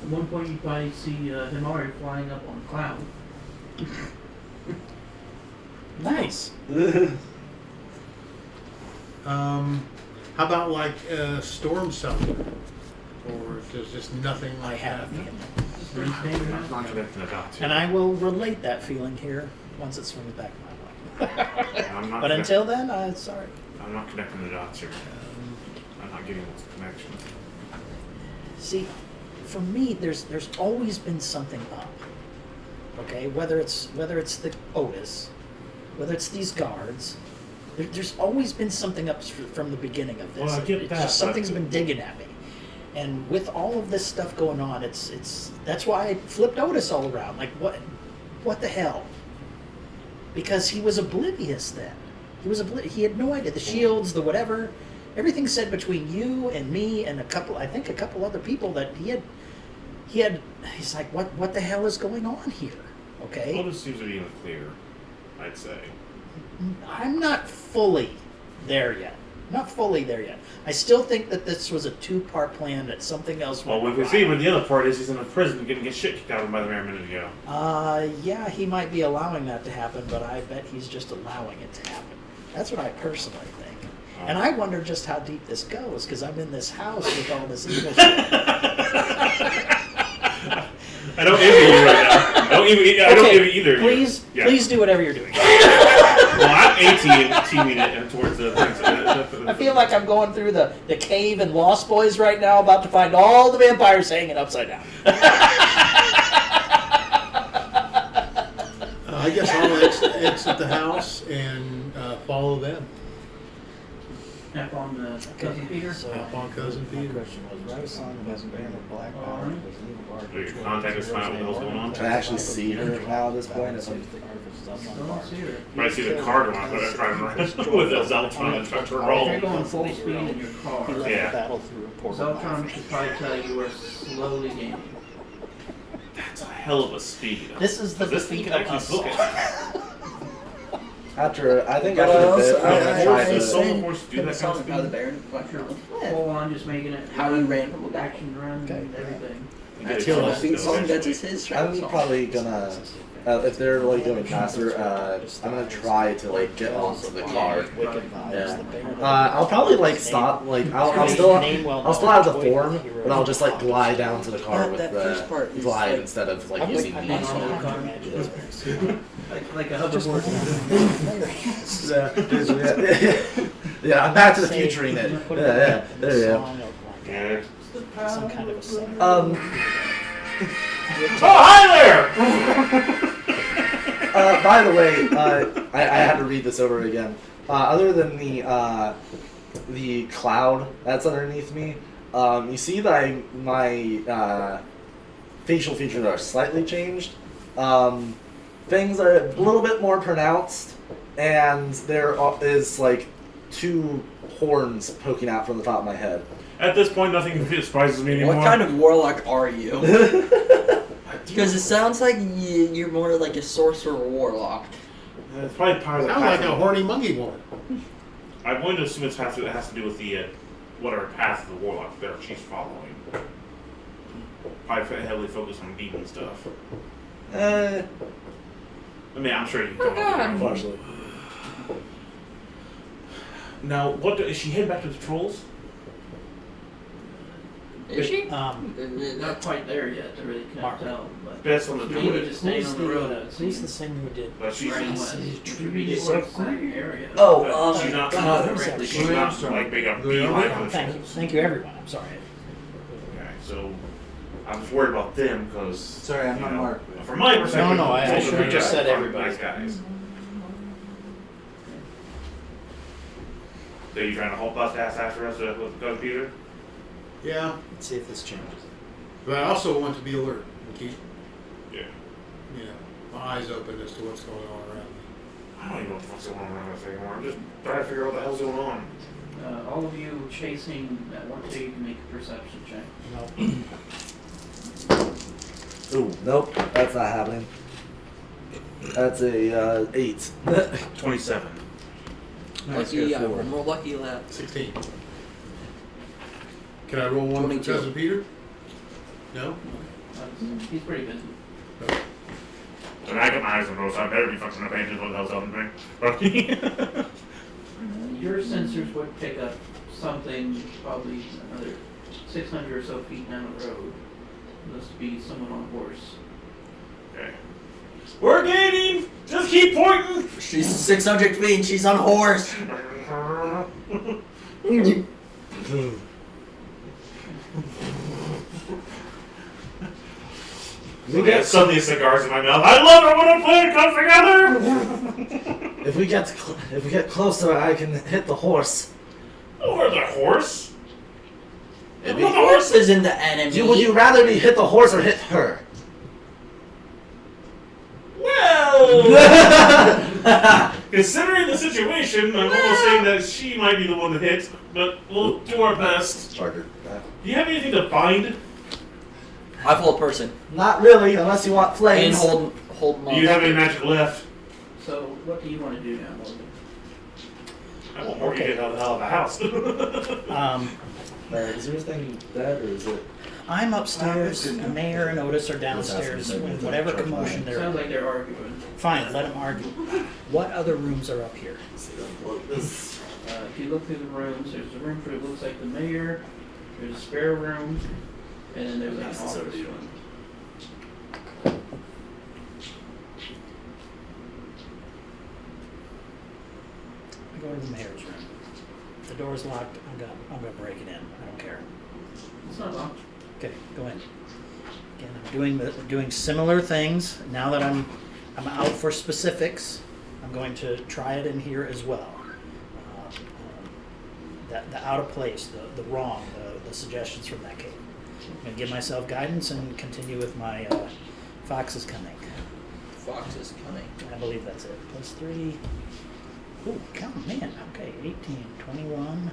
At one point, you probably see Himari flying up on a cloud. Nice. How about like a storm cellar? Or if there's just nothing I like have a that? feeling. I'm not connecting the dots. And I will relate that feeling here once it swings back my way. I'm not But until then, sorry. I'm not connecting the dots here. I'm not getting those connections. See, for me, there's always been something up. Okay, whether it's the Otis, whether it's these guards, there's always been something up from the beginning of this. Well, I get It's that, just something's but- been digging at me, and with all of this stuff going on, it's that's why I flipped Otis all around. Like what the hell? Because he was oblivious then. He had no idea the shields, the whatever. Everything said between you and me and a couple other people that he's like, what the hell is going on here? Okay. Well, this seems to be in the clear, I'd say. I'm not fully there yet. I still think that this was a two-part plan, that something else Well, went we awry. see when the other part is he's in a prison getting his shit kicked out of him by the mayor a minute ago. Yeah, he might be allowing that to happen, but I bet he's just allowing it to happen. That's what I personally think. And I wonder just how deep this goes, because I'm in this house with all this evil shit. I don't envy you right now. I don't envy either of you. Please do whatever you're doing. Well, I'm teaming it towards the things. I feel like I'm going through the cave in Lost Boys right now, about to find all the vampires hanging upside down. I guess I'll exit the house and follow them. Tap on Cousin Peter. So, On Cousin My Peter. question was, right beside the best band of Black Power was an evil bar. Do you contact us, find out what the hell's going on? Can I actually see her now at this point? It's like, Still don't see her. When I see the car going on, I'm driving around with a Zeltron and trying to If roll. you're going full speed in your he car, left Yeah. the battle through a portal. Zeltron should probably tell you we're slowly gaining. That's a hell of a speed. This is the This thing defeat can of actually us. book it. after I think But after also, this, I'm gonna try I to. So much more to do that kind of Something out of the speed. Baron. Full on just making it. How he ran from the back. Action run Okay. and everything. You get a Until chance to song that's eventually. his I'm song. probably gonna, if they're like going faster, I'm gonna try to like get onto the car. Wicked vibes. The bear. I'll probably like stop, like I'll still have the form, but I'll just like glide down to the car with That first part the is glide like- instead of like I'm using like- the. I'm Like a hoverboard. Yeah, I'm back to the future in it. Yeah, there you go. Yeah. Some kind of a song. Oh, hi there! By the way, I had to read this over again. Other than the cloud that's underneath me, you see that my facial features are slightly changed. Things are a little bit more pronounced, and there is like 2 horns poking out from the top of my head. At this point, nothing surprises me anymore. What kind of warlock are you? Because it sounds like you're more like a sorcerer warlock. It's probably part of the Sounds like path a of- horny monkey woman. I'm going to assume it has to do with the whatever path of the warlock there she's following. Probably heavily focused on demon stuff. I mean, I'm sure you can come up with it. Now, is she heading back to the trolls? Is she? Not quite there yet to really Mark. tell, but Best on the maybe druid. just staying on the road. I would Who's say the same who did? But she's right not, west. Trees Would be are towards that area. Oh, she's not directly. she's not like big up beeline for the Thank you, trolls. thank you, everyone. I'm sorry. Okay, so I'm just worried about them because Sorry, I'm not Mark. From my perspective, No, I trolls are should have good just guys, said fun, everybody. Nice guys. So you trying to hold bust ass after us with the computer? Yeah, Let's see if this changes. but I also want to be alert and keep, Yeah. my eyes open as to what's going on around me. I don't even know what's going on around us anymore. I'm just trying to figure out what the hell's going on. All of you chasing at one two, you can make a perception check. No. Ooh, nope, that's not happening. That's a 8. 27. Lucky, one more lucky left. 16. Can I roll one for 22. Cousin Peter? No? He's pretty busy. And I got my eyes on those, so I better be fucking up angels what the hell's happening. Your sensors would pick up something probably another 600 or so feet down the road. Must be someone on a horse. Okay. We're gaining! Just keep pointing! She's 600 feet and she's on a horse. Yeah, suddenly cigars in my mouth. I love it when a plan comes together! If we get closer, I can hit the horse. Oh, where's the horse? The horse isn't the enemy. Would you rather me hit the horse or hit her? Well, considering the situation, I'm almost saying that she might be the one that hits, but we'll do our best. Charger. Do you have anything to bind? I hold person. Not really, unless you want And flames. hold Do you have any magic left? So, what do you want to do now, Morgan? I want Morgan to get out of the hell of the house. Is there anything dead, or is it? I'm upstairs. The mayor and Otis are downstairs. With whatever commotion Sounds they're. like they're arguing. Fine, let them argue. What other rooms are up here? This. If you look through the rooms, there's a room for it looks like the mayor. There's a spare room, and then there's like an office room. I go to the mayor's room. The door's locked. I'm gonna break it in. I don't care. It's not locked. Okay, go in. Again, I'm doing similar things. Now that I'm out for specifics, I'm going to try it in here as well. The out of place, the wrong, the suggestions from that cave. I'm going to give myself guidance and continue with my Fox is coming. Fox is coming. I believe that's it. Plus 3. Ooh, come man. Okay, 18, 21.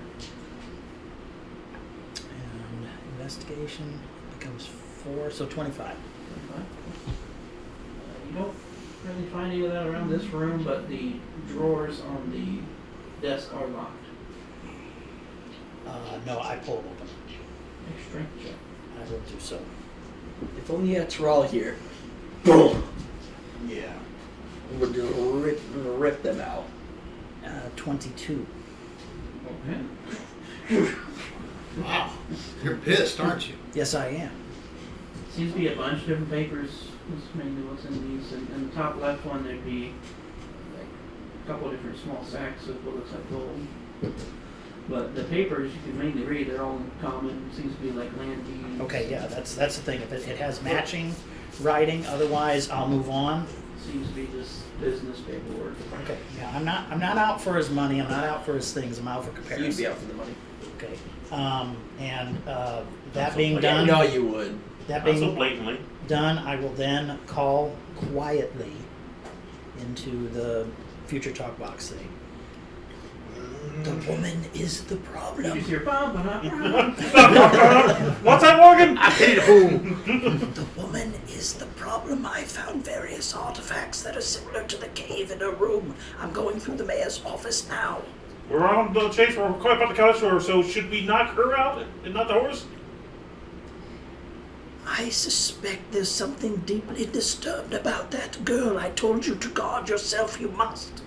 And investigation becomes 4, so 25. You don't really find any of that around this room, but the drawers on the desk are locked. No, I pull them open. Make a strength check. I will do so. If only you had Terrell here. Yeah. Would just rip them out. 22. Okay. Wow. You're pissed, aren't you? Yes, I am. Seems to be a bunch of different papers. Is mainly what's in these. And in the top left one, there'd be like a couple of different small sacks of what looks like gold. But the papers you can mainly read. They're all in common. Seems to be like land deeds. Okay, yeah, that's the thing. If it has matching writing, otherwise I'll move on. Seems to be just business paperwork. Okay, yeah, I'm not out for his money. I'm not out for his things. I'm out for comparison. You'd be out for the money. Okay, that being done. No, you would. That Not so being blatantly. done, I will then call quietly into the future talk box thing. The woman is the You problem. just hear bum, bum, bum. What's that, Morgan? I hit it, boom. The woman is the problem. I found various artifacts that are similar to the cave in her room. I'm going through the mayor's office now. We're on the chase. We're quite about the couch, so should we knock her out and not the horse? I suspect there's something deeply disturbed about that girl. I told you to guard yourself. You must.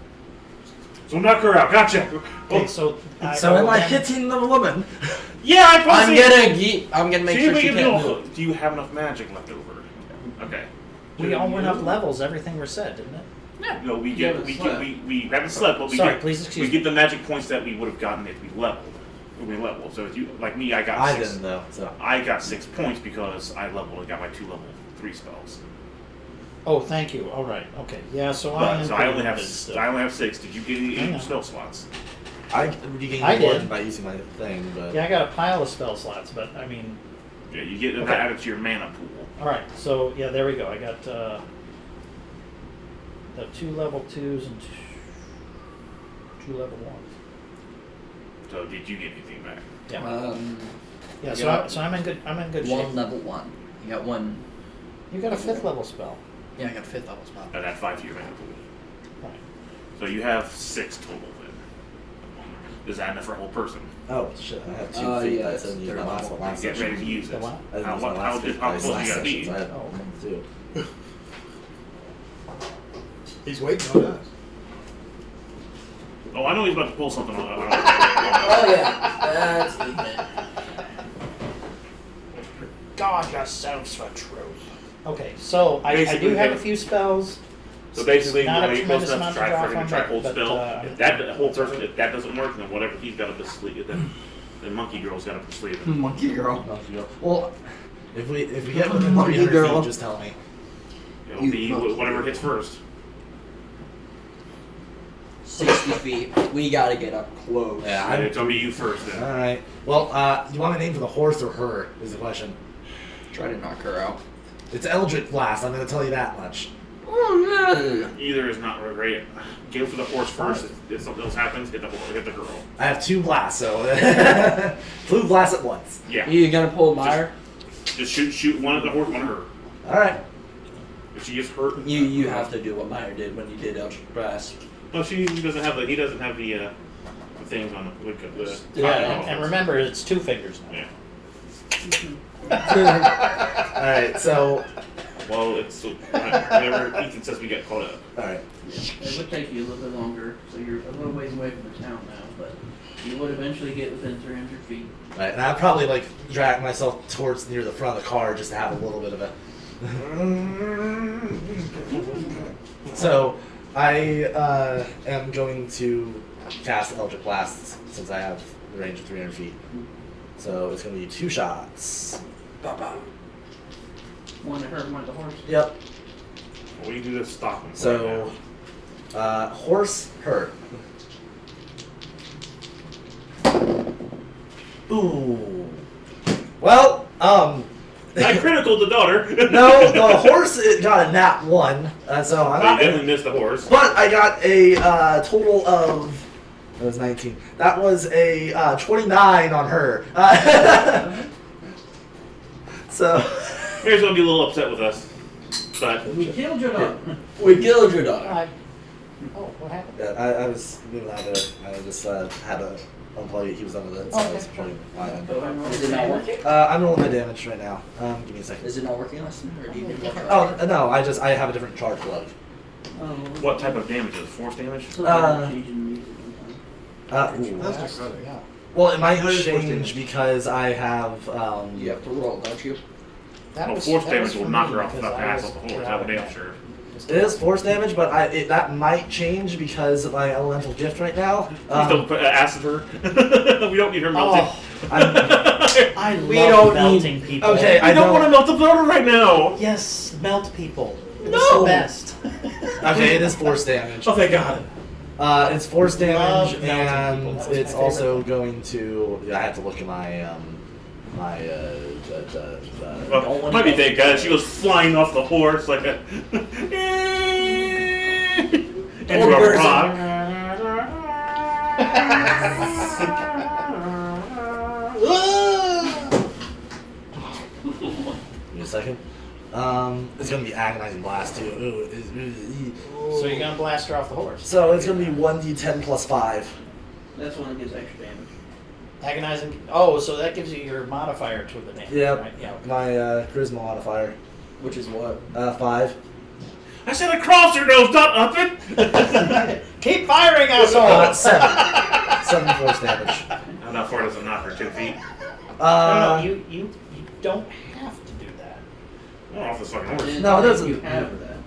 So knock her out. Gotcha. Okay, so So am I hitting the woman? Yeah, I I'm gonna make See sure if we she can can't do. move. Do you have enough magic left over? Okay. we all went up levels. Everything was said, didn't it? No, we You get haven't we slept. haven't slept, but we Sorry, get please excuse we me. get the magic points that we would have gotten if we leveled. When we leveled. So if you like me, I got I 6. didn't though. So I got 6 points because I leveled and got my 2 level 3 spells. Oh, thank you. All right. Okay. Yeah. So But, so I only have still. I only have 6. Did you get I know. any spell slots? I regained I did. 1 by using my thing, but Yeah, I got a pile of spell slots, but I mean, Yeah, you get that Okay. added to your mana pool. all right. So yeah, there we go. I got the 2 level 2s and 2 level 1s. So did you get anything back? Yeah. Yeah. Yeah. So I'm in good. I'm in good shape. One level 1. You got one. You got a 5th level spell. Yeah, I got a 5th level spell. And add 5 to your mana pool. Right. So you have 6 total then. Is that enough for a whole person? oh shit, I have 2 feet. yeah, I it's didn't use third my last level. one last Get session. ready to use The it. what? I didn't How use my how last feet how dice close last you gotta session, be? so I had Oh, okay. 1 too. He's waiting on us. Oh, I know he's about to pull something on. Oh yeah, that's even. Guard yourselves for truth. Okay, so I do Basically, have they- a few spells. So basically, Not a when you're close tremendous enough to amount to try draw for him to from, try hold but, spell, uh, if that whole person, if that doesn't work, then whatever he's got up his sleeve, then the monkey girl's got up his sleeve. Monkey girl. Well, if we get within Monkey 300 girl. feet, just tell me. It'll be whatever hits first. 60 feet. We gotta get up close. Yeah, And it's gonna be you first then. All right. Well, do you want a name for the horse or her? Is the question. Try to knock her out. It's Eldritch Blast. I'm going to tell you that much. Oh Either is not great. Go for the horse first. If something else happens, hit the girl. I have 2 blasts, so flu blast at once. no! Yeah. You gonna pull Meyer? Just shoot one at the horse, one at her. All right. If she gets hurt, You have to do what Meyer did when you did Eldritch Blast. no, he doesn't have the things on the Yeah, and remember, it's 2 fingers now. Yeah. All right. So, Well, it's whenever Ethan says we get caught up. all right. It would take you a little bit longer, so you're a little ways away from the town now, but you would eventually get within 300 feet. All right. And I'd probably like drag myself towards near the front of the car just to have a little bit of a. So, I am going to cast Eldritch Blast since I have the range of 300 feet. So it's going to be 2 shots. One at her, one at the horse. Yep. What do you do to stop him? So, horse hurt. Ooh. Well, I critical the daughter. no, the horse got a nat 1, so I'm I not. definitely missed the horse. But I got a total of. That was 19. That was a 29 on her. So. Mary's gonna be a little upset with us, but We killed your dog. We killed your daughter. Oh, what happened? Yeah, I was moving out there. I just had a Probably he was under that. Oh, So okay. that's probably why. Go ahead and roll Is it not damage. working? I'm rolling my damage right now. Give me a second. Is it not working, Austin? Or do you need more? Oh no, I have a different charge load. Oh. What type of damage is it? Force damage? So that's changing music sometimes. Ooh. That's just Yeah. Well, it might That is force change damage. because I have. You have to roll, don't you? That was- Force that damage was will for knock me her off the because I ass was off the horse. I'm chaotic. damn sure. It is force damage, but that might change because of my elemental gift right now. Please don't put acid her. We don't need her melting. Oh, I'm- I We love don't melting people. Okay, I don't want to melt the bloater right now. Yes, melt people. It's No. the best. okay, it is force damage. Oh, thank God. It's force damage, Love melting and people. That was it's my also favorite going to. I have to look at my Well, might be thank God. She was flying off the horse like a into a Birds. rock. Give me a second. It's gonna be agonizing blast too. So you're gonna blast her off the horse. So it's gonna be 1d10 plus 5. That's one that gives extra damage. Agonizing. Oh, so that gives you your modifier to the damage. Yep. Right? Yeah. Okay. My charisma modifier. Which is what? 5. I said across her nose, not up it. Keep firing, asshole! 7. 7 force damage. How that far does it knock her? 2 feet? No, you don't have to do that. Oh, off this fucking horse. And No, it if doesn't. You have that.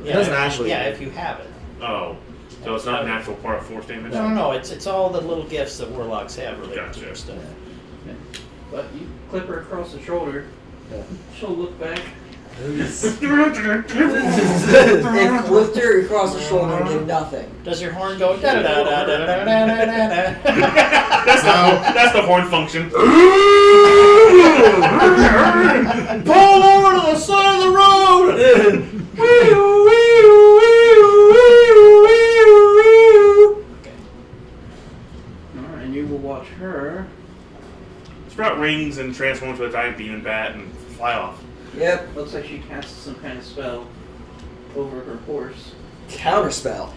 Yeah, doesn't if- actually. Yeah, if you have it. Oh, so it's not an actual part of force damage? No. It's all the little gifts that warlocks have related to Gotcha. their stuff. But you clip her across the shoulder. Yeah. She'll look back. It clipped her across the shoulder and did nothing. Does your horn go da da da da da da da da da? That's the horn function. Pull over to the side of the road! Alright, and you will watch her. Sprout rings and transform into a giant demon bat and fly off. Yep. Looks like she casts some kind of spell over her horse. Counterspell.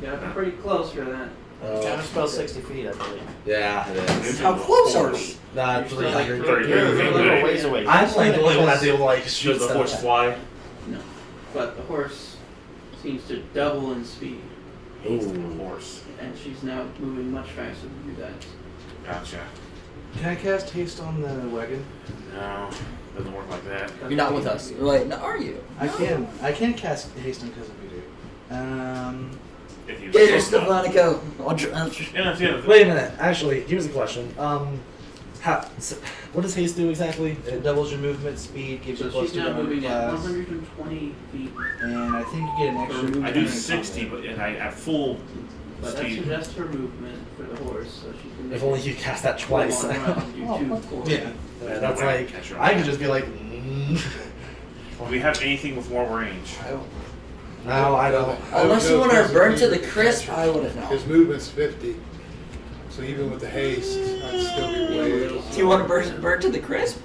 Got pretty close for that. Counterspell 60 feet, I believe. Yeah, it is. How close are we? Nah, You're still like 300. 30 You're a feet little away. ways away. I'm like the only one that's able to like shoot Does the stuff. horse fly? No. But the horse seems to double in speed. Haste the horse. And she's now moving much faster than you guys. Gotcha. Can I cast haste on the wagon? No, doesn't work like that. You're not with us. You're like, no, are you? I can. I can cast haste on because of you. If you Get her, slow down. Stefanico. Yeah. Wait a minute. Actually, here's a question. What does haste do exactly? It doubles your movement speed, gives you So plus she's 2 now armor moving at class, 120 feet. and I think you get an extra. I do 60, but and I at full But that speed. suggests her movement for the horse, so she can make If only you cast that twice. go on around, do 2 forward. Yeah. Yeah, that's No way I like can catch her. I could just be like. Do we have anything with more range? No, I don't. Unless you want her burnt to the crisp, I wouldn't know. His movement's 50. So even with the haste, I'd still be way. Do you want to burn to the crisp?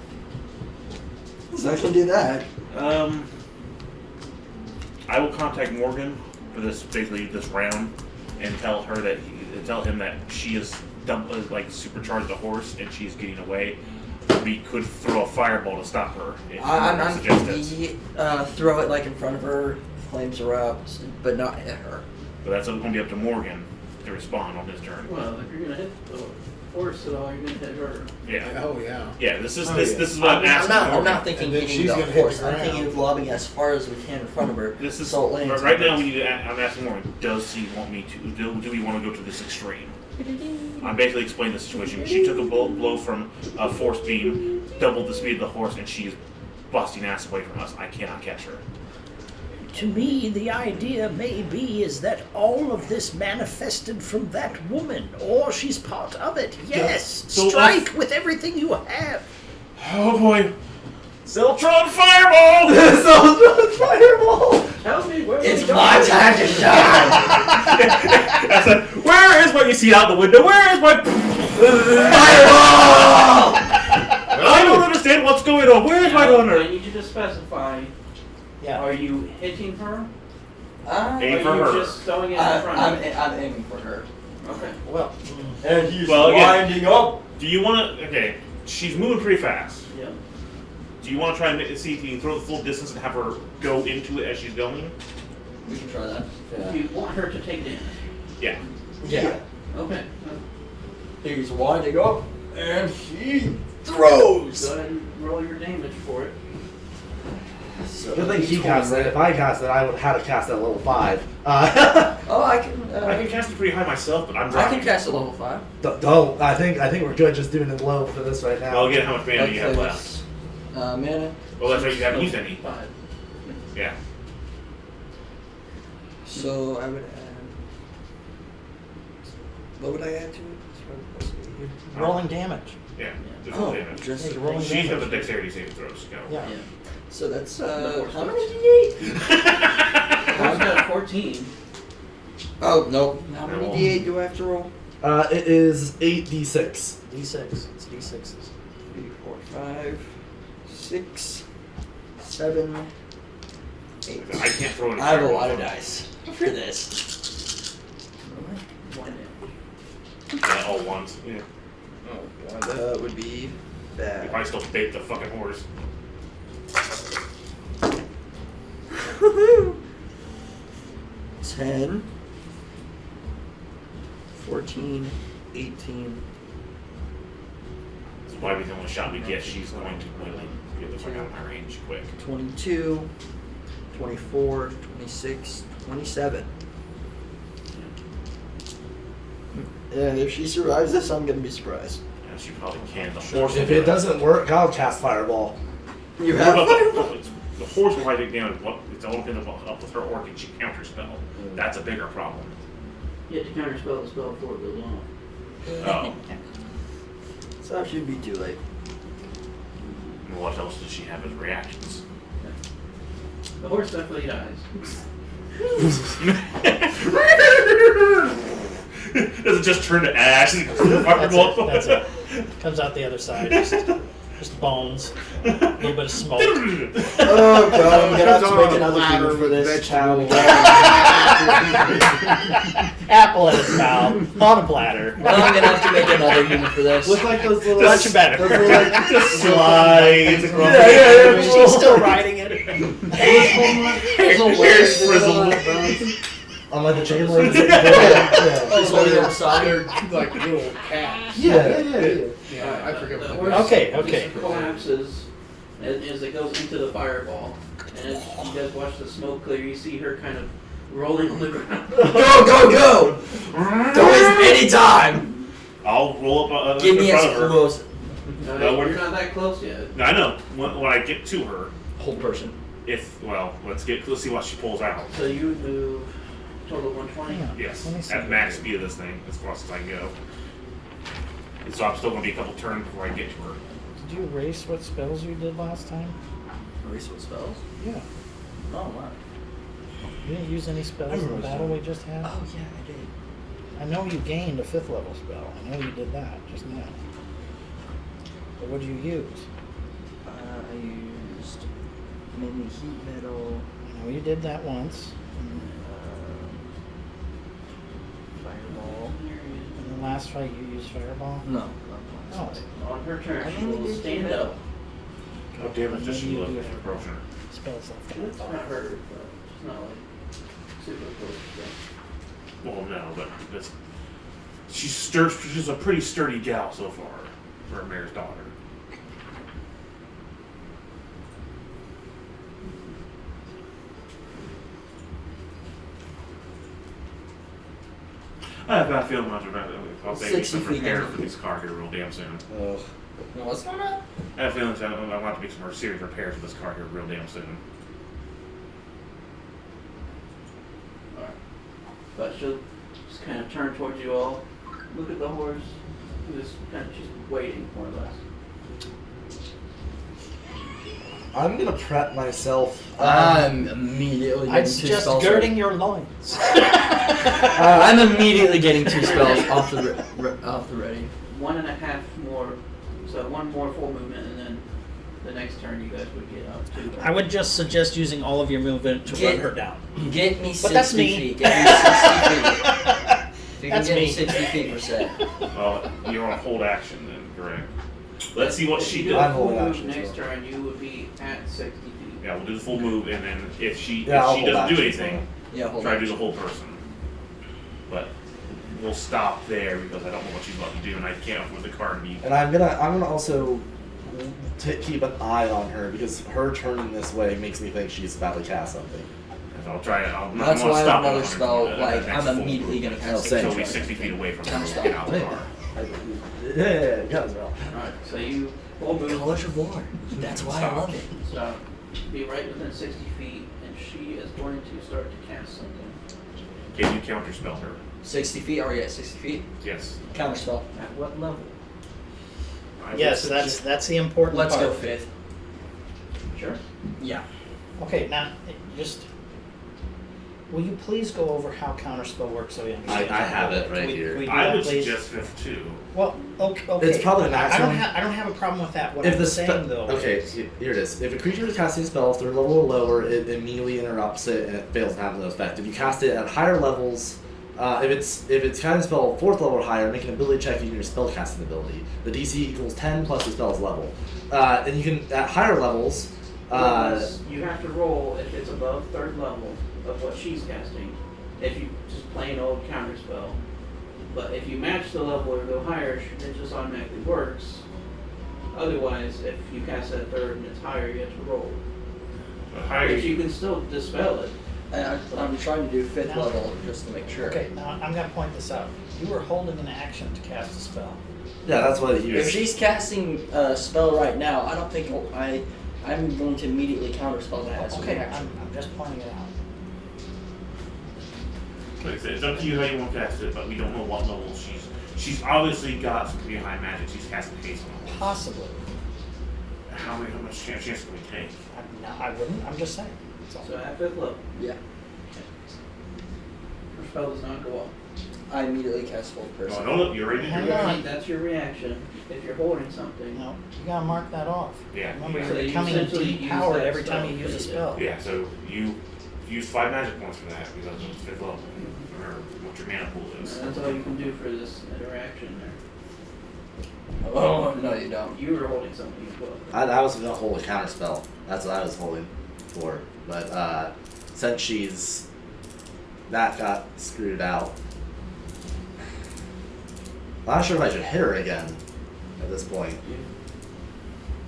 So I can do that. I will contact Morgan for basically this round, and tell him that she is like supercharged the horse and she's getting away. We could throw a fireball to stop her. If you suggest it. Throw it like in front of her, flames are up, but not hit her. But that's going to be up to Morgan to respond on his turn. Well, if you're gonna hit the horse at all, you're gonna hit her. Yeah. Oh yeah. Yeah. This is Oh, this yeah. this is what I'm asking. I'm Morgan. not thinking And then hitting she's the gonna hit horse. the I'm ground. thinking of lobbing as far as we can in front of her. This is so it lands right now. on I'm asking Morgan. Does he want me to? Do we want to go to this extreme? I'm basically explaining the situation. She took a blow from a force beam, doubled the speed of the horse, and she's busting ass away from us. I cannot catch her. To me, the idea maybe is that all of this manifested from that woman, or she's part of it. Yes, So strike with everything you have. Oh boy! Ziltron fireball! Fireball! Tell me where It's we my go. time to shine! I said, where is what you see out the window? Where is my Fireball! I don't understand what's going on. Where is my Now, I hunter? need you to specify. Yeah. Are you hitting her? Aim Or for are you her. just throwing it in front of her? I'm aiming for her. Okay. Well, and he's Well, again- winding up. Do you want to? Okay, she's moving pretty fast. Yep. Do you want to try and see if you can throw the full distance and have her go into it as she's going? We can try that. Do you want her to take damage? Yeah. Yeah. Okay. He's winding up, and he throws. Go ahead and roll your damage for it. So Good thing he cast it. If I cast it, I would have to cast it at level 5. Oh, I can. I can cast it pretty high myself, but I'm I driving. can cast a level 5. Don't. I think we're good just doing it low for this right now. Well, again, how much mana do you have left? Mana. Well, that's right. You haven't used any. 5. Yeah. So I would add. What would I add to it? Rolling damage. Yeah. Just Oh, roll damage. just Hey, rolling She's got damage. the dexterity saving throws. Go. Yeah. Yeah. So that's horse how does. many d8? I've got 14. Oh no. How many Roll. d8 do I have to roll? It is 8d6. D6. It's D6s. 3, 4, 5, 6, 7, 8. I can't throw any. I have a fireballs lot of on it. dice for this. One damage. Yeah, all ones. Yeah. Oh god, that would be You bad. probably still bait the fucking horse. 10, 14, 18. That's why the only shot we get, she's going to really get the fuck out of my range quick. 22, 24, 26, 27. Yeah, if she survives this, I'm gonna be surprised. Yeah, she probably can. The horse. If it doesn't work, I'll cast Fireball. You What have about fireball? the horse will probably take damage. What? It's all going to up with her, or can she counterspell? That's a bigger problem. You have to counterspell the spell before it goes on. Oh. So it should be too late. And what else does she have as reactions? The horse definitely dies. Does it just turn to ash and That's it. Comes out the other side. Just bones. A little bit of smoke. Oh god, I'm gonna have to make another Platter thing for with this. vegetables. Apple in its mouth. On a platter. Now I'm gonna have to make another human for this. With like those little. Much better. Those are like- just slides across Yeah. She's still riding it. Hair's frizzled. On like the chain links. Oh, so the other side. They're like little cats. Yeah. Yeah, I forget The what horse they are. Okay. just collapses as it goes into the fireball. And as you guys watch the smoke clear, you see her kind of rolling on the ground. Go! Don't waste any time! I'll roll up Give in me front as of her. close. No, No, you're we're- not that close yet. I know. When I get to her, Whole person. let's see what she pulls out. So you would move total of 120. Yeah. Yes, Let me see. at max speed of this thing, as fast as I can go. And so I'm still going to be a couple turns before I get to her. Did you erase what spells you did last time? Erase what spells? Yeah. Oh, wow. You didn't use any spells in the battle we just had? Oh, yeah, I did. I know you gained a 5th level spell. I know you did that just now. But what did you use? I used mainly heat metal, I know you did that once. fireball. In the last fight you used Fireball? No, not Oh. once. On her turn, I she mainly will did stand heat metal. up. What damage does she Maybe you look do at have approaching her? Spells left. It's not hurt, but it's not like super close. Well, no, but she's a pretty sturdy gal so far for a mayor's daughter. I have a bad feeling I'll be 60 some feet repair down. for this car here real damn soon. Ugh. What's going on? I have a feeling I want to make some serious repairs for this car here real damn soon. Alright. But she'll just kind of turn towards you all, look at the horse, and just kind of just waiting, more or less. I'm gonna prep myself. I'm immediately getting I'd 2 suggest spells. girding your loins. I'm immediately getting 2 spells off the ready. 1.5 more, so 1 more full movement, and then the next turn you guys would get up to. I would just suggest using all of your movement to run her down. Get me 60 But that's me. feet. Get me 60 feet. If you That's can get me. 60 feet per set. Well, you're on hold action then, correct? Let's see what If she you do does. a full holding move action as next well. turn, you would be at 60 feet. Yeah, we'll do the full move, and then if she I'll doesn't hold do action, anything, Yeah, hold try to on. do the whole person. But we'll stop there because I don't know what she's about to do, and I can't with the card be. And I'm gonna also keep an eye on her because her turning this way makes me think she's about to cast something. And I'll try it. That's I'm why I stop have another it on spell. her, Like, next I'm full immediately move. gonna cast same. So Sage we're Strike. 60 feet away from her. Counter Get out of the spell. car. Yeah, as well. Alright, so you full move. College of War. That's why I love it. So be right within 60 feet, and she is going to start to cast something. Can you counterspell her? 60 feet? Are we at 60 feet? Yes. Counter spell. At what level? I would Yes, suggest- that's the important Let's part. go 5th. Sure. Yeah. Okay, now just will you please go over how counterspell works so we understand? I have it right here. Can we do I that, would please? suggest 5th too. Well, okay. It's probably I maximum. don't have a problem with that. What If I'm the saying though. okay, here it is. If a creature is casting a spell, if they're level or lower, it immediately interrupts it and it fails to have no effect. If you cast it at higher levels, if it's casting a spell 4th level or higher, make an ability check using your spell casting ability. The DC equals 10 plus the spell's level, and you can at higher levels. Plus, you have to roll if it's above 3rd level of what she's casting. If you just plain old counter spell. But if you match the level or go higher, it just automatically works. Otherwise, if you cast at 3rd and it's higher, you have to roll. The higher But you can still dispel it. And I'm trying to do 5th No. level just to make sure. Okay, now I'm gonna point this out. You were holding an action to cast a spell. Yeah, that's what he If is. she's casting a spell right now, I don't think I'm going to immediately counterspell that as a Okay, reaction. I'm just pointing it out. Like I said, it's up to you how you want to cast it, but we don't know what level she's obviously got some pretty high magic. She's casting haste on it. Possibly. How much chance can we take? I wouldn't. I'm just saying. That's all. So at 5th level, Yeah. her spell does not go up. I immediately cast Hold Person. No, no, you're ready to Hang do it. on. That's your reaction if you're holding something. No, you gotta mark that off. Yeah. Remember, Yeah. you're So you becoming essentially use depowered that every time spell. you use a spell. Yeah, so you use 5 magic points for that because it's 5th level, or what your mana pool is. And that's all you can do for this interaction there. Oh, no, you don't. You were holding something as well. I was gonna hold a counter spell. That's what I was holding for. But since that got screwed out. I'm not sure if I should hit her again at this point.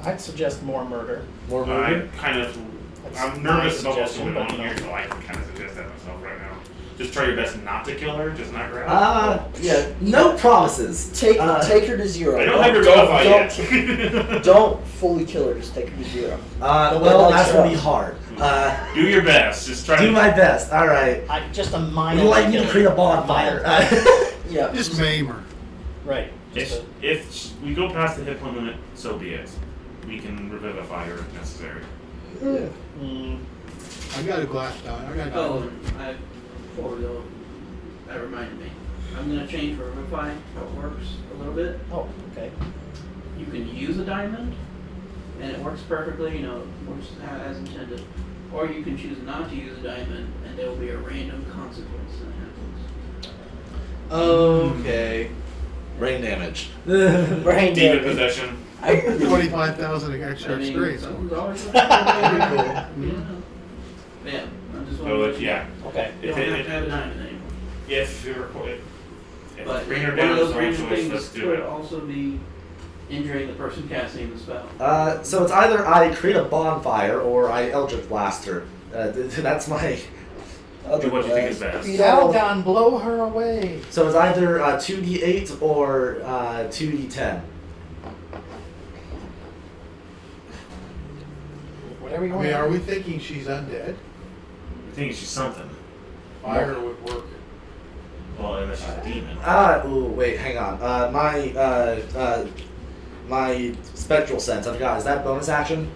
I'd suggest more murder. More movement? I'm nervous about what's suggestion, going on but no. here, so I can kind of suggest that myself right now. Just try your best not to kill her, just not grab her. Yeah. No promises. Take her to 0. I don't have your Wi-Fi yet. Don't fully kill her. Just take her to 0. Well, that's gonna be hard. Do your best. Just try Do to my best. All right. Just a Would minor. you like me to create a bonfire? Yeah. Just maim her. Right. Just If we go past the hit point limit, so be it. We can revivify her if necessary. I got a glass down. I got Oh, before we go, that reminded me. I'm gonna change Revivify, how it works a little bit. Oh, okay. You can use a diamond, and it works perfectly, works as intended. Or you can choose not to use a diamond, and there will be a random consequence that happens. Okay. Brain damage. Brain Demon damage. possession. 25,000 extra experience. Something's always pretty cool. Yeah. Yeah, I just So want to yeah, Okay. You don't have to have a diamond anymore. if you're if But bring her one down of is those the random choice, things let's do could it. also be injuring the person casting the spell. So it's either I create a bonfire or I Eldritch Blast her. That's my. Do what you think is best. Algon, blow her away. So it's either 2d8 or 2d10. Whatever you I want. mean, are we thinking she's undead? I think she's something. Fire would work. Well, unless she's a demon. Ooh, wait, hang on. My spectral sense. I forgot. Is that bonus action?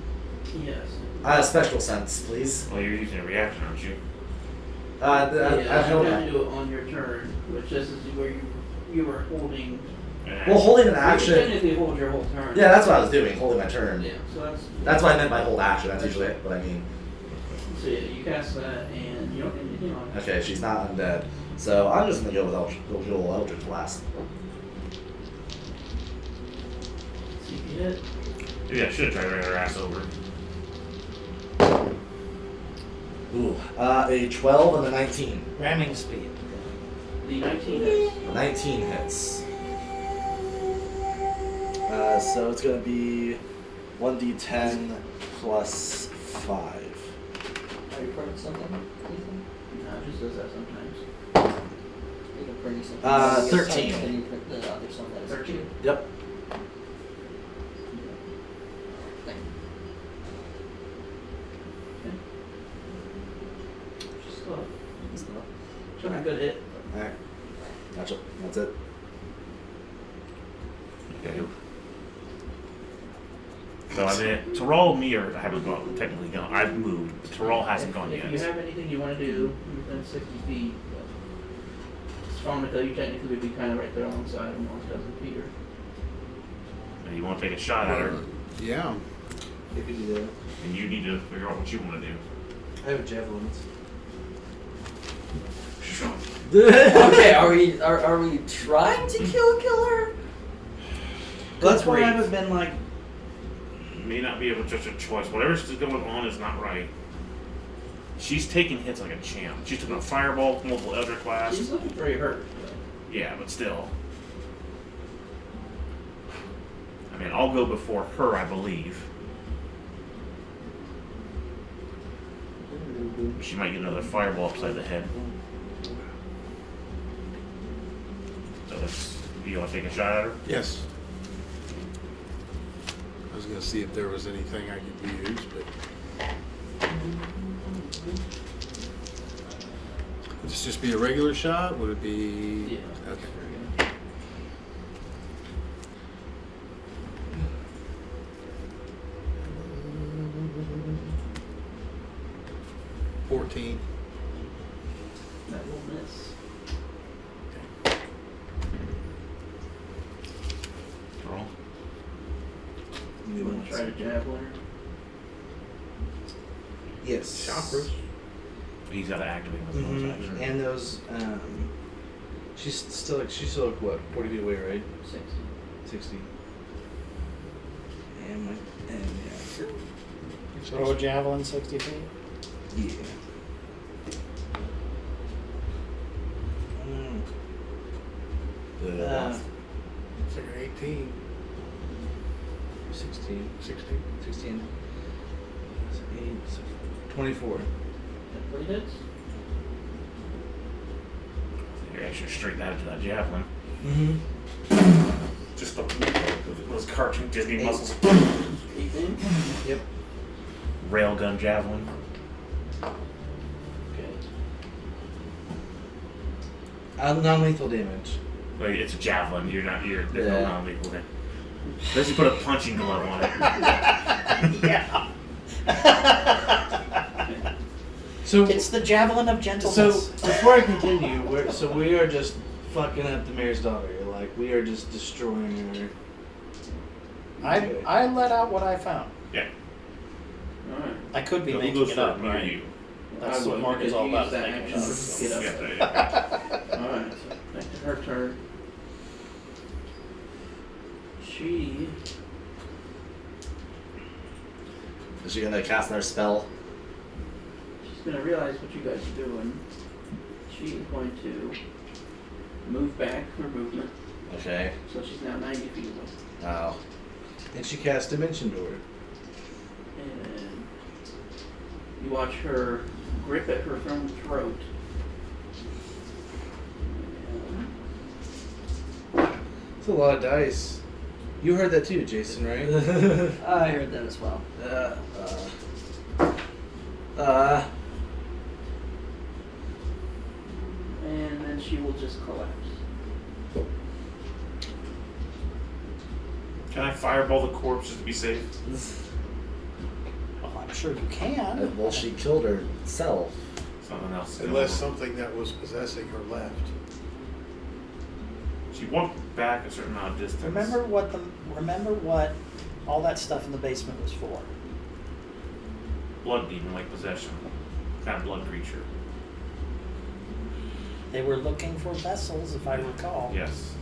Yes. Spectral sense, please. Well, you're using a reaction, aren't you? I You have held. to do it on your turn, which this is where you were holding. Well, holding an You action. technically hold your whole turn. Yeah, that's what I was doing. Holding my turn. Yeah. So That's what I meant by hold action. That's usually what I mean. So yeah, you cast that, and you don't get anything on it. Okay, she's not undead. So I'm just gonna go with Eldritch Blast. See if you hit. Yeah, I should have tried to run her ass over. Ooh, a 12 and a 19. Ramming speed. The 19 hits. 19 hits. So it's gonna be 1d10 plus 5. Are you printing something, Ethan? No, it just does that sometimes. You can print something. 13. Can you print the other song that is 13. Yep. Thank Just still a good hit. Alright. Gotcha. That's it. Okay. So I mean, Terrell and me I haven't gone, technically gone. I've moved, but Terrell hasn't gone If yet. you have anything you want to do within 60 feet, it's fine with you technically would be kind of right there alongside him, almost doesn't Peter. And you want to take a shot at her, Yeah. If you do that. and you need to figure out what you want to do. I have javelins. Okay, are we trying to kill her? That's why I grief. haven't been like. May not be able to judge a choice. Whatever's going on is not right. She's taking hits like a champ. She's taking a fireball, multiple Eldritch Blast. She's looking very hurt. Yeah, but still. I mean, I'll go before her, I believe. She might get another fireball upside the head. So let's. Do you want to take a shot at her? Yes. I was gonna see if there was anything I could use, but would this just be a regular shot? Would it be? Yeah. Okay. $14. That will miss. Roll. You want to try to javelin her? Yes. Chakras. He's got to activate his bonus action. And those. She's still like what? 40 feet away, right? 60. 60. And yeah. Throw a javelin 60 feet. Yeah. It's like an 18. 16. 16. 16. 8, 24. That 40 hits? You're actually straight out to that javelin. Mm-hmm. Just those cartoon Disney muscles. 18? Yep. Railgun javelin. Okay. Non-lethal damage. Like, it's a javelin. There's no Yeah. non-lethal damage. Unless you put a punching glove on it. Yeah. So It's the javelin of So gentleness. before I continue, we are just fucking up the mayor's daughter. Like we are just destroying her. I let out what I found. Yeah. Alright. I could be So who making goes it for up, me or right? you? That's I what would, Mark is because all you about. used that making action it up. to get Yeah, up. yeah. Alright, so back to her turn. She Is she gonna cast another spell? she's gonna realize what you guys are doing. She is going to move back her movement, Okay. so she's now 90 feet away. Oh. And she cast Dimension Door. And you watch her grip at her own throat. It's a lot of dice. You heard that too, Jason, right? I heard that as well. And then she will just collapse. Can I fireball the corpse just to be safe? Well, I'm sure you can. Well, she killed herself. Something else. Unless something that was possessing her left. She walked back a certain amount of distance. Remember what all that stuff in the basement was for. Blood demon like possession. kind of blood creature. They were looking for vessels, if I recall. Yes.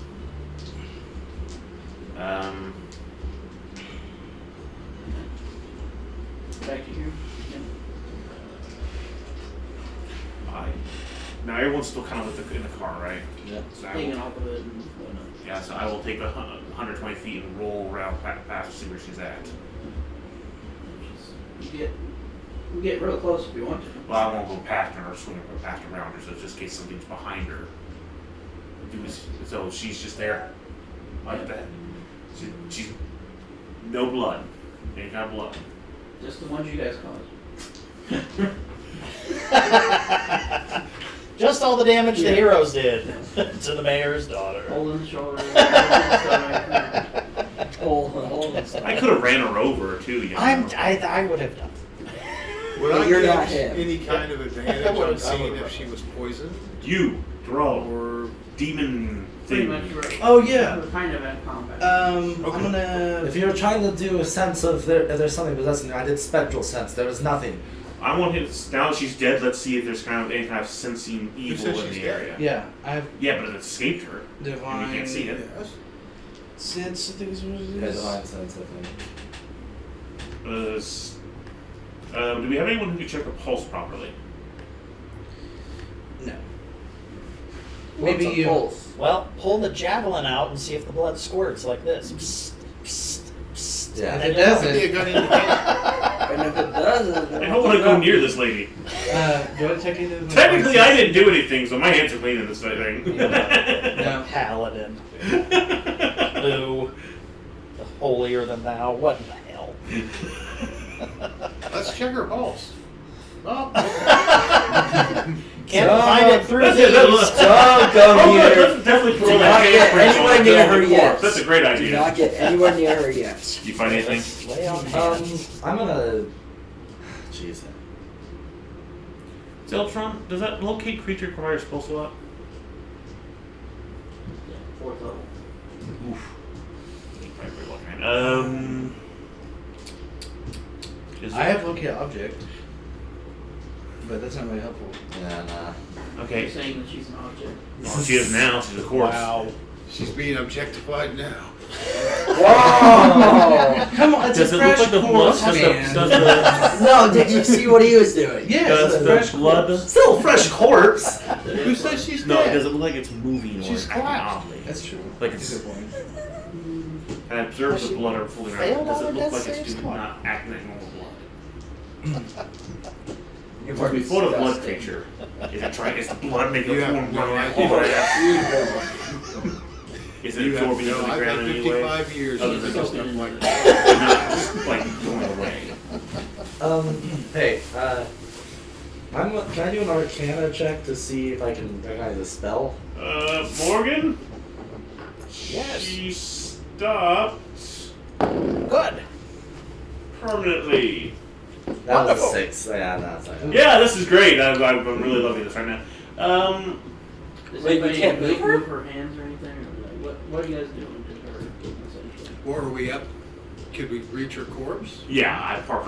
Back to you. Now everyone's still kind of in the car, right? Yeah. So Hanging off of it and whatnot. yeah, so I will take the 120 feet and roll around past to see where she's at. You get real close if you want to. Well, I won't go past her or swing past around her, so just in case something's behind her. So she's just there, like that. She's no blood, any kind of blood. Just the ones you guys caused. Just all the damage the heroes did to the mayor's daughter. Hole in the shoulder. Hole and stuff. I could have ran her over too. You know? I would have done. Would But I you're get not him. any kind of advantage on seeing if she was poisoned? You, Droll, Or demon Pretty thing. much you were. Oh, yeah. You were kind of at combat. I'm gonna. If you're trying to do a sense of if there's something possessing her, I did spectral sense. There was nothing. I want him. Now that she's dead, let's see if there's kind of any kind of sensing evil said in she's the dead? area. Yeah, I have Yeah, but it escaped her. divine. And you can't see it. yes. Sense, I think is what it Yeah, is. divine sense, I think. Do we have anyone who can check the pulse properly? No. Maybe Maybe you. Pulse. Well, pull the javelin out and see if the blood squirts like this. Psst, psst, psst. Yeah. And If it then That'd be a doesn't, good indication. And if it doesn't, I don't want to go near this lady. do I take any of the Technically, I didn't do anything, so my hands are clean in this thing. No. Paladin. Boo. The holier than thou. What in the hell? Let's check her pulse. Oh, Can't find it through That's these. it, that- don't come Oh, here. good, let's definitely put Do all not that get handprint on anywhere the near her corpse. yet. That's a great Do idea. not get anywhere near her yet. You find anything? Lay on hands. I'm gonna. Jeez. Zeltron, does that locate creature require a spell slot? Yeah, 4th level. Oof. Probably pretty well trained. Is I have locate object, but that's not very helpful. Yeah, nah. Okay. You're saying that she's an object. Well, she is now. She's a corpse. Wow. she's being objectified now. Whoa! Come on, it's Does a it fresh look like the blood? corpse, Does man. the No, did you see what he was doing? Yes, does it's a the fresh blood? corpse. Still a fresh corpse. Who says she's No, dead? does it look like it's moving or She's acting collapsed. oddly? That's true. Like That's a it's- good point. I observe the blood are pulling around. failed Does all it her look death like it's saves? doing Come on. not acting like normal blood? You Because before the blood disgusting. creature, is it trying? Is the blood making You a have form no running out? idea. Is it You have absorbing no, into the I've ground had anyway? 55 years Other of than stuff just like that. not like going away. Hey, can I do an Arcana check to see if I can recognize a spell? Morgan? Yes. She stopped Good. permanently. That Wonderful. was 6. Yeah, no, it's not. Yeah, this is great. I'm really loving this right now. Does Wait, you anybody can't move her? move her hands or anything? Or like, what are you guys doing to her, essentially? Or are we up? Could we reach her corpse? Yeah, I parked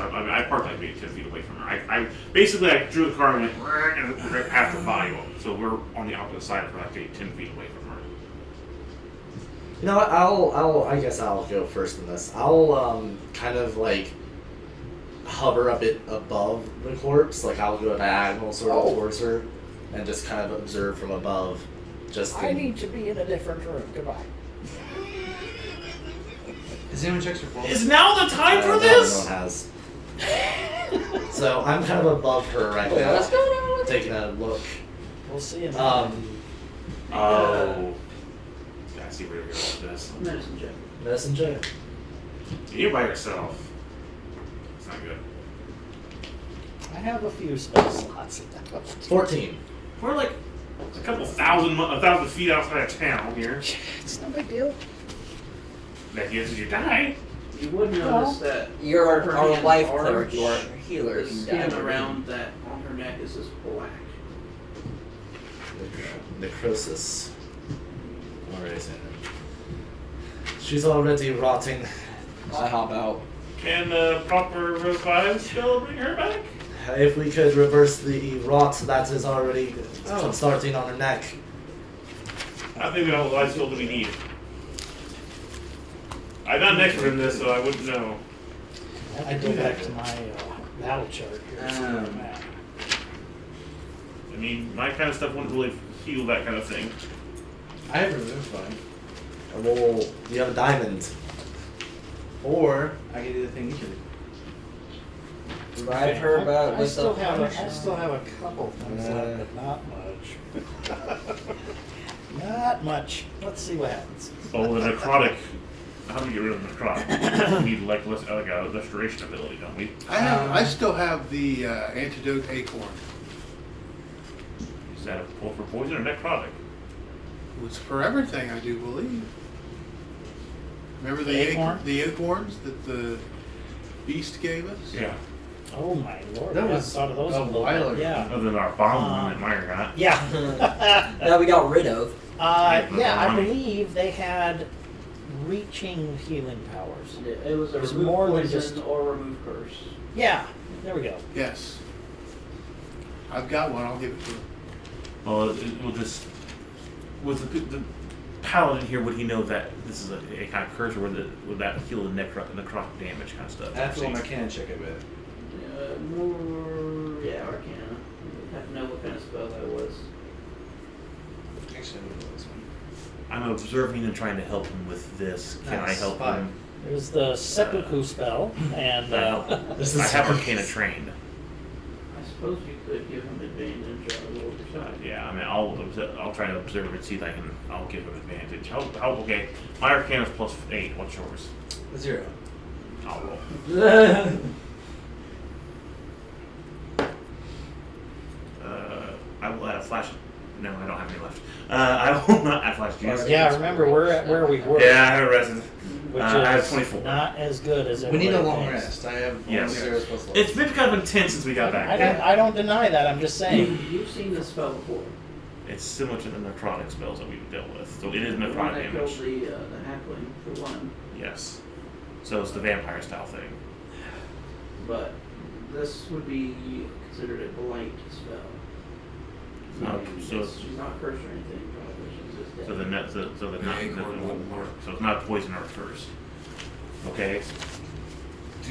like maybe 10 feet away from her. I basically I drew the car and went and right past the body. So we're on the opposite side of her, like 10 feet away from her. You know what? I guess I'll go first in this. I'll kind of like hover a bit above the corpse, like I'll go diagonal sort of towards her, and just kind of observe from above. Just I need to be in a different room. Goodbye. Does anyone check her pulse? Is now the time for No this? one has. So I'm kind of above her right Wait, now, what's going on? taking a look. We'll see in Oh. Gotta see where you're going with this. Medicine check. Medicine check. You're by yourself. It's not good. I have a few spell slots. 14. We're like a thousand feet outside of town here. It's no big deal. That is, you die. You would notice that You're her our hands life are cleric, you are a healer. the If you skin die. around that on her neck is just black. Necrosis. Where is it? She's already rotting. I hop out. Can proper revive spell bring her back? if we could reverse the rot that is already starting on her neck. I think we have all the life skills that we need. I'm not an expert in this, so I wouldn't know. I go back to my battle chart here. See where I'm at. I mean, my kind of stuff wouldn't really heal that kind of thing. I have Revivify. Well, you have a diamond. Or I can do the thing you can do. Revive her about I with still the have punch. I still have a couple things left, but not much. Not much. Let's see what happens. Oh, the necrotic. How do we get rid of the necrotic? We need like a restoration ability, don't we? I still have the antidote acorn. Is that a pull for poison or necrotic? It's for everything, I do believe. Remember the Acorn? the acorns that the beast gave us? Yeah. Oh my lord! That I was thought of those a a little while bit. ago. Yeah. Other than our bomb one that Meyer got. Yeah. That we got rid of. Yeah, I believe they had reaching healing powers. It was a It's remove more than poison just- or remove curse. Yeah, there we go. Yes. I've got one. I'll give it to him. Well, we'll just with the paladin here. Would he know that this is a kind of curse, or would that heal the necrotic damage kind of stuff? That's one I can check it with. Arcana. I have to know what kind of spell that was. Actually, I don't know this one. I'm observing and trying to help him with this. Can I Nice. help Fine. him? It was the seppuku spell, and I have Arcana trained. I suppose you could give him advantage on a roll for shot. Yeah, I mean, I'll try to observe and see if I'll give him advantage. Okay, my Arcana is +8. What's yours? 0. I'll roll. I will add a flash. No, I don't have any left. I will not add flash. yeah, remember we're at where we were, Yeah, I have a resident. which I have is 24. not as good as We everybody need a long thinks. rest. I have Yes. 0 plus life. It's been kind of intense since we got back. I don't deny that. I'm just saying. You've seen this spell before. It's similar to the necrotic spells that we've dealt with. So it is The one necrotic that killed damage. the halfling for one. Yes. So it's the vampire style thing. But this would be considered a blight spell. She's not cursed or anything, probably. She's just dead. So it won't work. So it's not poison or curse. Okay.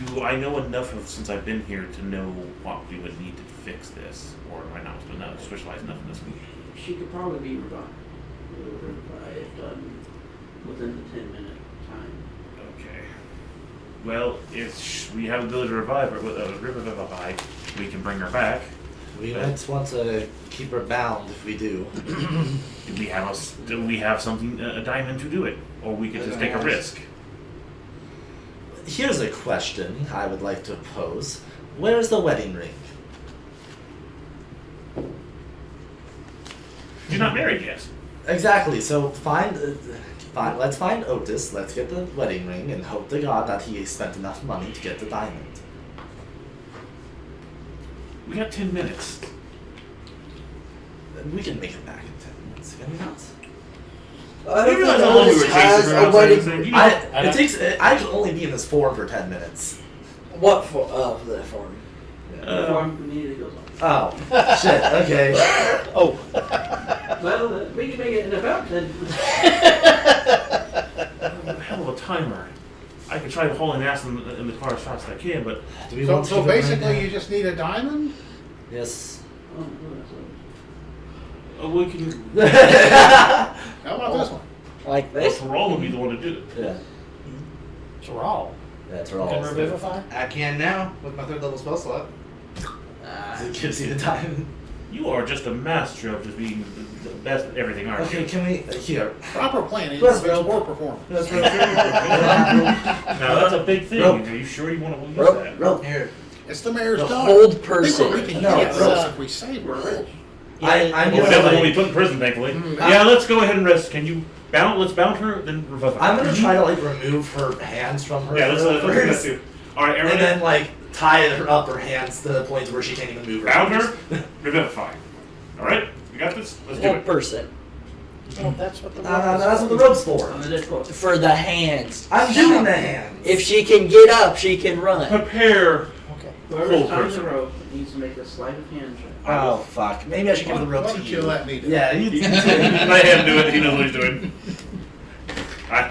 Do I know enough of since I've been here to know what we would need to fix this, or am I not specialized enough in this? She could probably be revived. If done within the 10-minute time. Okay. Well, if we have the ability to revive her with a revivify, we can bring her back. We might want to keep her bound if we do. Do we have something a diamond to do it, or we could just take a risk? Here's a question I would like to pose. Where's the wedding ring? You're not married yet. Exactly. So let's find Otis. Let's get the wedding ring and hope to God that he spent enough money to get the diamond. We got 10 minutes. We can make it back in 10 minutes. Can we not? I don't You think realize how long we were Otis has chasing a around wedding. saying, you know, I can only be in this form for 10 minutes. What for? Oh, for that form. The farm immediately goes on. Oh, shit, okay. Oh. Well, we can make it in about then. hell of a timer. I could try hauling ass in the car as fast as I can, but Do we So, want to so keep it right basically, now? you just need a diamond? Yes. we can. How about this one? Like Well, this? Thrall would be the one to do it. Yeah. Thrall. That's You all. can revivify? I can now with my 3rd level spell slot. It gives you the diamond. You are just a master of just being the best at everything, aren't Okay, you? can we here? Proper planning Let's makes go. poor performance. Now that's a big thing. Rope. Are you sure you want to use Rope. that? Rope. Here. It's the mayor's The daughter. hold I think person. we can No, get it's, Rose if we save her. I'm Well, we gonna definitely won't be like, put in prison, thankfully. Mm. Yeah, let's go ahead and rest. Can you bound? Let's bound her, then revive her. I'm gonna try to like remove her hands from her. Yeah, let's do that first, too. All right, and everyone. then like tie her up her hands to the point where she can't even move her. Bound her, fingers. revivify. All right, you got this. Let's do Hold it. person. Oh, that's what the No, that's what the rope's for. On the Discord. For the hands. I'm doing the hands. If she can get up, she can run. Prepare Okay. Whoever's Whole tying the person. rope needs to make a sleight of hand check. Oh fuck! Maybe I should give the rope Why to don't you. you let me do it? Yeah, you Let him do it. He knows what he's doing. I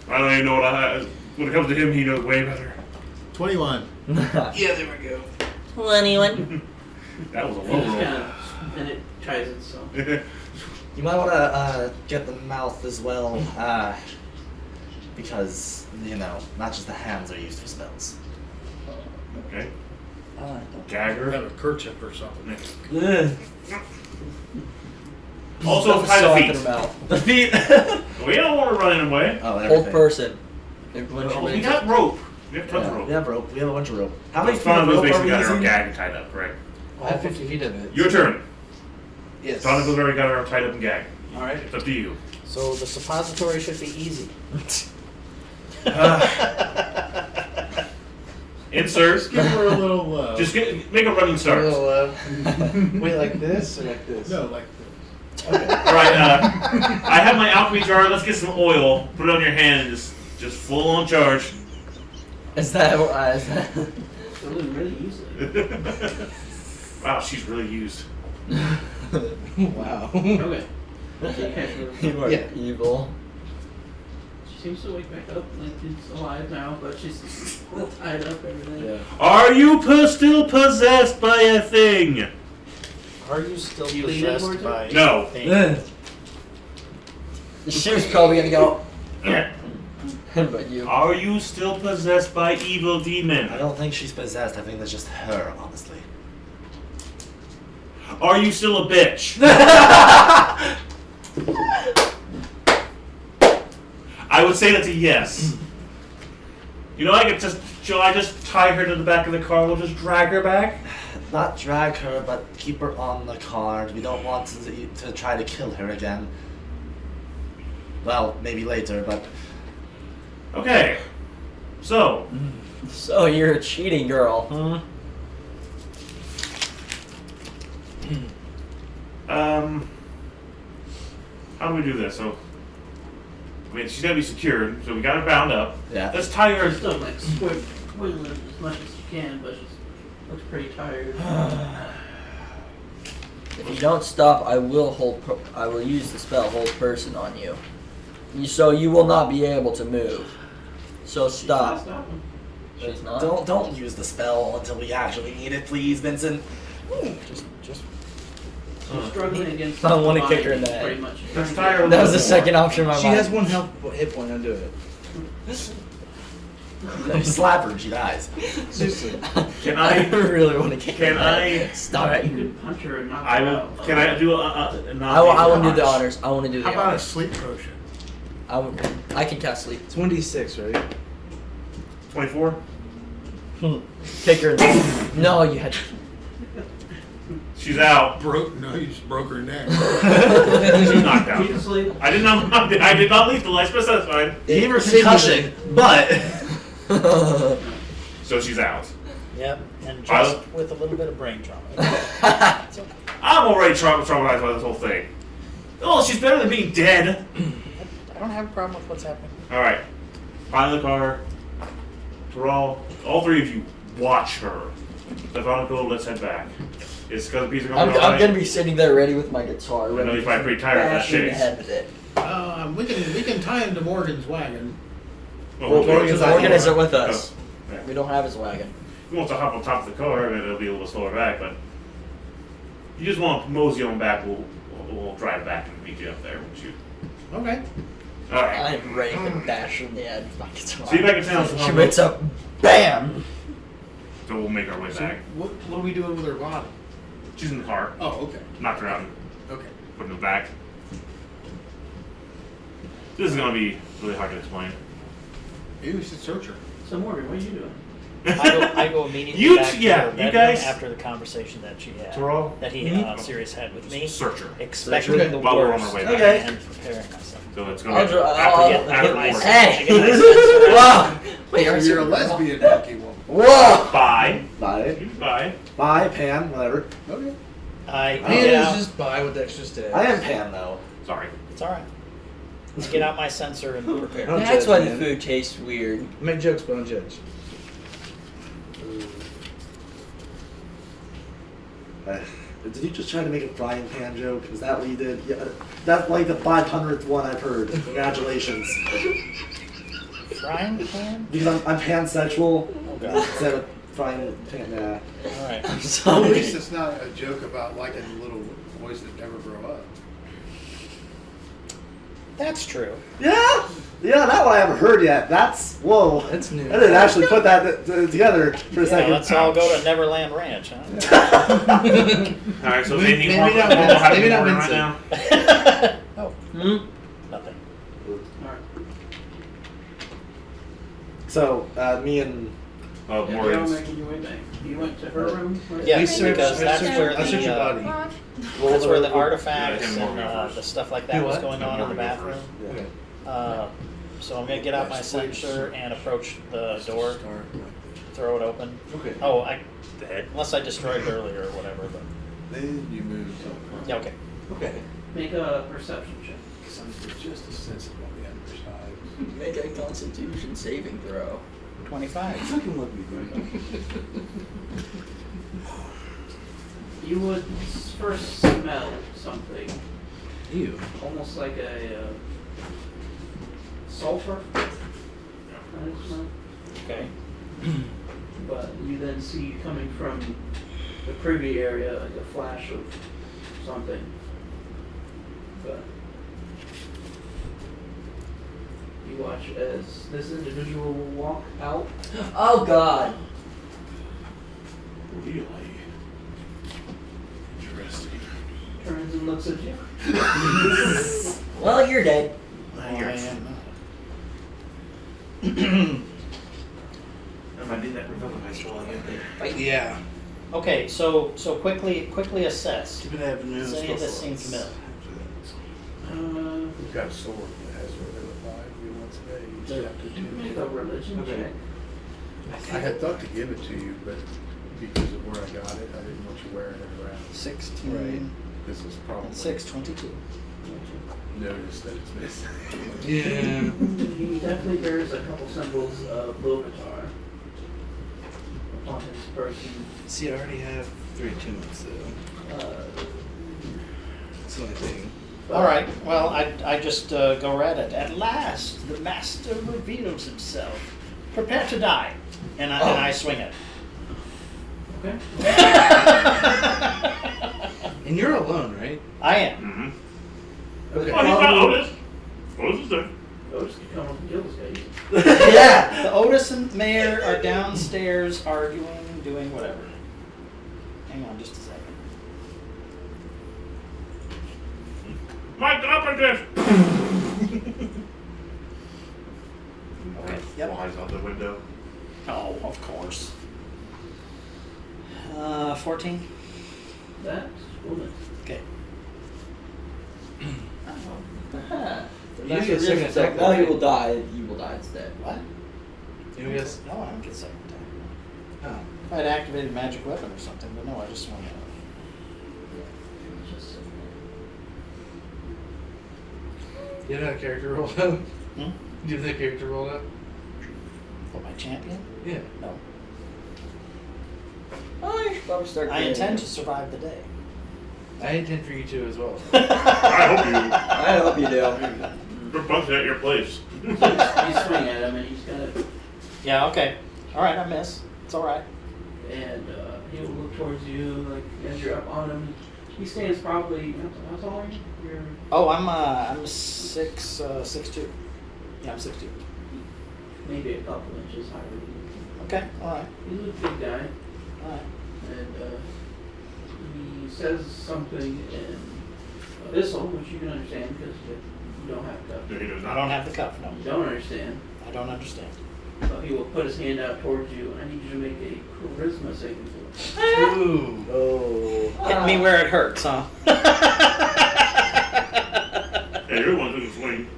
don't even know what when it comes to him, he knows way better. 21. Yeah, there we go. 21. That was a He low just roll. kind of, and it tries it, so. You might want to get the mouth as well, because not just the hands are used for spells. Okay. Oh, Gag her. Got a kerchief or something. Also, tie the feet. Mouth. The feet. We don't want to run him away. Oh, Old everything. person. We got rope. We have tons of rope. We have rope. We have a bunch of rope. How many feet Some of of those rope are basically we got our using? gag tied up, right? I have 50 feet of it. Your turn. Yes. Sonical's already got our tied up and gagged. Alright. It's up to you. So the suppository should be easy. Insert. Give her a little. Just make a running start. Wait, like this or like this? No, like All right. I have my alchemy jar. Let's get some oil. Put it on your hand and just full on charge. Is that? Really easily. Wow, she's really used. Wow. Okay. Okay. You are Yeah. evil. She seems to wake back up like she's alive now, but she's still tied up everything. Yeah. Are you still possessed by a thing? Are you still You leaning possessed towards by No. a thing? The ship's probably gonna go. But you. Are you still possessed by evil demon? I don't think she's possessed. I think that's just her, honestly. Are you still a bitch? I would say that's a yes. You know, shall I just tie her to the back of the car? We'll just drag her back? Not drag her, but keep her on the car. We don't want to try to kill her again. Well, maybe later, but Okay. So, So you're a cheating girl. how do we do this? So, I mean, she's gotta be secured, so we got her bound up. yeah. Let's tie her. She's still like squiggling as much as she can, but she looks pretty tired. If you don't stop, I will use the spell hold person on you. So you will not be able to move. So She's not stop. stopping. She's not. Don't use the spell until we actually need it, please, Vincent. Just She's struggling against. I wanna the kick her in the body, head. Pretty much. Let's tie her. That was the second option in my She mind. has one hit point. I'll do it. Slap her and she dies. Seriously. Can I I? really want to kick her in Can the head. I? Stop You it. could punch her and knock I her will. out. Can I do a I will do the honors. I want to do How the about a honors. sleep potion? I can cast sleep. It's 1d6, right? 24. Kick her in the No, you had to. She's out. No, you just broke her neck. She's knocked out. She's asleep. I did not leave the life specified. You gave her concussion, but So she's out. Yep, and Violet? just with a little bit of brain trauma. It's okay. I'm already traumatized by this whole thing. Oh, she's better than being dead. I don't have a problem with what's happening. All right, find the car. Terrell, all three of you, watch her. Stephanico, let's head back. It's gonna be I'm gonna be sitting there ready with my guitar. I know Ready you're to probably pretty tired of that bash you in the shit. head with it. We can tie him to Morgan's wagon. Morgan isn't with us. Oh, yeah. We don't have his wagon. He wants to hop on top of the car, and it'll be a little slower back, but you just want to mosey on back. We'll drive back and meet you up there. Won't you? Okay. All right. I'm ready to bash her in the head with my guitar. See you back in town. She wakes up, BAM! So we'll make our way So back. what are we doing with her body? She's in the car. Oh, okay. Knocked her out and Okay. put her back. This is gonna be really hard to explain. Maybe we should search her. So Morgan, what are you doing? I go immediately You- back to yeah, her you bedroom guys- after the conversation that she had, Terrell? that he Sirius had with me, Search her. expecting Okay. the While we're on worst our way back. Okay. and preparing myself. So it's gonna I'll be dr- after, I'll- after I'll- morning. Hey! Wow! Wait, So aren't you're you a lesbian monkey woman. Whoa! Bye. bye, Bye. bye, Pan, whatever. Okay. I Man get is out. just buy with extra steps. I am Pan though. Sorry. It's all right. Let's get out my sensor and prepare. Don't That's judge, why the man. food tastes weird. Make jokes, but don't judge. Did you just try to make a frying pan joke? Is that what you did? Yeah, that's like the 500th one I've heard. Congratulations. Frying pan? Because I'm pansexual. Oh god. Instead of frying pan, yeah. Alright. I'm At sorry. least it's not a joke about liking little boys that never grow up. That's true. Yeah? Yeah, not what I haven't heard yet. That's, whoa. That's new. I didn't actually put that together for a Yeah, second. let's all go to Neverland Ranch, huh? Alright, so is Maybe anything not normal Vincent. happening Maybe not right Vincent. now? Oh, Hmm? nothing. Alright. So, me and Oh, You're Morgan's. making your way back. You went to her room? Right? Yeah, We searched- because that's I where searched the your body. that's where the Yeah, artifacts him and Morgan first. the stuff like that Do was what? going on in the bathroom. Okay. So I'm gonna get out my sensor and approach the door, throw it open. Okay. Oh, unless I destroyed it earlier or whatever. But Then you move to yeah, okay. Okay. Make a perception check. something just as sensitive on the underside. Make a Constitution saving throw. 25. Fucking love you, You would first smell something, Ew. almost like a sulfur kind of smell. Okay. But you then see coming from the privy area like a flash of something. But you watch as this individual will walk out. Oh God. Really? Interesting. Turns and looks at you. Well, you're dead. I am If I did that revitalize while I get there. Yeah. Okay, so quickly assess. Keep it happening. Does any of this seem familiar? We've got a sword that has revived you once a day. Each chapter Make a 2. religion Okay. check. I had thought to give it to you, but because of where I got it, I didn't want you wearing it around. 16. Right. This was probably And 6, 22. noticed that it's missing. Yeah. He definitely bears a couple symbols of Lovitar on his person. See, I already have 3 attunements, though. That's the only thing. All right. Well, I just go right at it. At last, the master reveals himself. Prepare to die, and I swing it. Okay. And you're alone, right? I am. Mm-hmm. Okay. Oh, he's got Otis. Otis is there. Otis can come up and kill this guy. Yeah. The Otis and Mayor are downstairs arguing, doing whatever. Hang on just a second. Mike, get up like this! Okay. Yep. Flies out the window. Oh, of course. 14. That woman. Okay. The You master get second reveals attack, himself. Now he right? will die. You will die instead. What? You guess? No, I don't get second attack. Oh. If I'd activated magic weapon or something, but no, I just swung it. You have that character rolled out? Hmm? Do you have that character rolled out? For my champion? Yeah. No. Oh, you should probably start. I creating intend it. to survive the day. I intend for you to as well. I hope you. I hope you do. We're bunking at your place. You swing at him and he's gonna, Yeah, okay. Alright, I miss. It's alright. and he will look towards you like as you're up on him. He stands probably, how tall are you? You're Oh, I'm 6'2". Yeah, I'm 6'2". maybe a couple inches higher than you. Okay, alright. He's a big guy, Alright. and he says something in Abyssal, which you can understand because you don't have to. No, he does I not. don't have the cuff, no. You don't understand. I don't understand. So he will put his hand out towards you, and I need you to make a charisma saving throw. Ooh. Oh. Hit me where it hurts, huh? Hey, you're the one who can swing.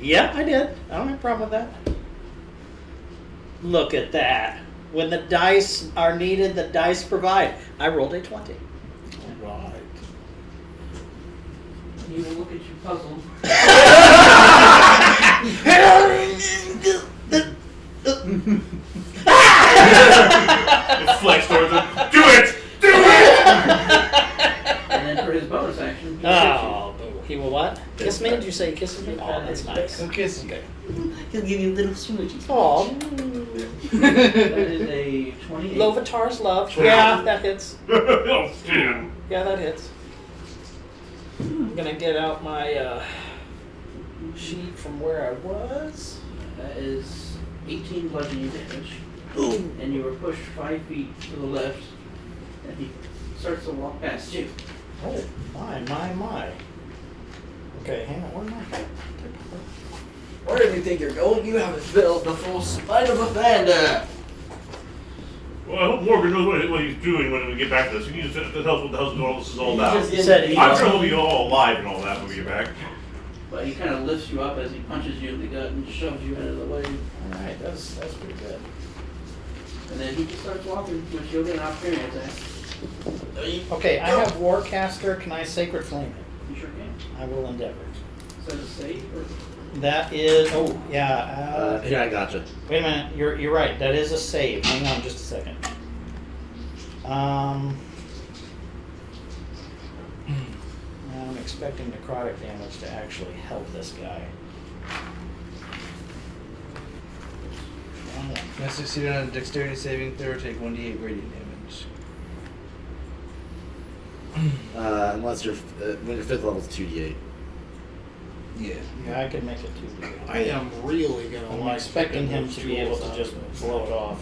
Yeah, I did. I don't have a problem with that. Look at that. When the dice are needed, the dice provide. I rolled a 20. Right. He will look at you puzzled. It flex towards him. Do it! Do it! Oh, boo. He will what? Kiss me? Did you say he kisses me? Oh, that's nice. He'll kiss you. Okay. He'll give you little smoochies. Oh, That is a 28. Lovatar's love. Yeah, that hits. Oh, damn. Yeah, that hits. I'm gonna get out my sheet from where I was. That is 18 bludgeoning damage. And you were pushed 5 feet to the left, and he starts to walk past you. Oh, my. Okay, hang on. Where am I? Where do you think you're going? You haven't built the full spine of a panda. Well, I hope Morgan knows what he's doing when we get back to this. He needs to tell us what the hell's all this is all about. Just He said he I'm sure we'll be all alive and all that when we get back. But he kind of lifts you up as he punches you in the gut and shoves you out of the way. All right, that's pretty good. And then he just starts walking, which you'll get an opportunity attack. Okay, I have Warcaster. Can I Sacred Flame it? You sure can. I will endeavor. Is that a save or? That is. Oh, yeah. Here, I gotcha. Wait a minute. You're right. That is a save. Hang on, just a second. I'm expecting necrotic damage to actually help this guy. When succeeded on a dexterity saving throw, take 1d8 radiant damage. Unless when your 5th level is 2d8. Yeah. Yeah, I could make it 2. I am really gonna I'm like expecting picking him those to be able tools to out. just blow it off.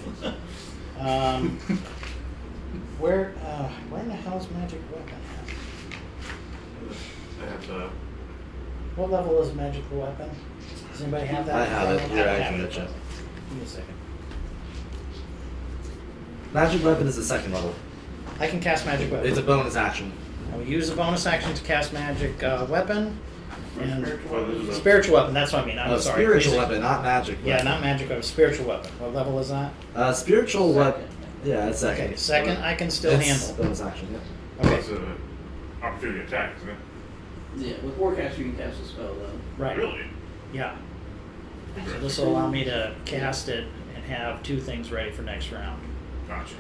Where in the hell's magic weapon at? That's What level is magical weapon? Does anybody have that? I have it. Here, I have can it. get you. Give me a second. Magic weapon is the 2nd level. I can cast magic weapon. It's a bonus action. I will use a bonus action to cast magic weapon. And well, this is a spiritual weapon, that's what I mean. I'm sorry. Spiritual Crazy. weapon, not magic weapon. Yeah, not magic weapon, spiritual weapon. What level is that? Spiritual weapon. Yeah, it's 2nd. Okay, second I can still It's handle. bonus action, yeah. Okay, it's an opportunity attack, isn't it? Yeah, with Warcaster you can cast a spell though. right. Really? Yeah. So this will allow me to cast it and have 2 things ready for next round. Gotcha.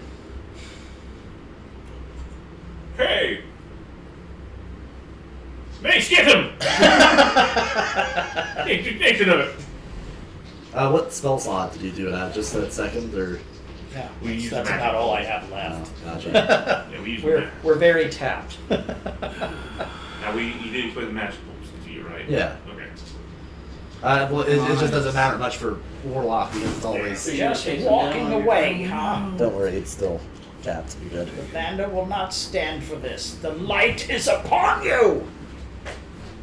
Hey! Mace, get him! Nation of it. What spell slot did you do it at? Just that 2nd, or? Yeah, We use that's the about magic all I ones. have left. Gotcha. Yeah, we use We're very tapped. Now, you did explain the magic pools to you, right? Yeah. Okay. Well, it just doesn't matter much for Warlock because it's always. Just Chase him walking down. away, huh? Don't worry, it's still tapped. You're good. The Vander will not stand for this. The light is upon you!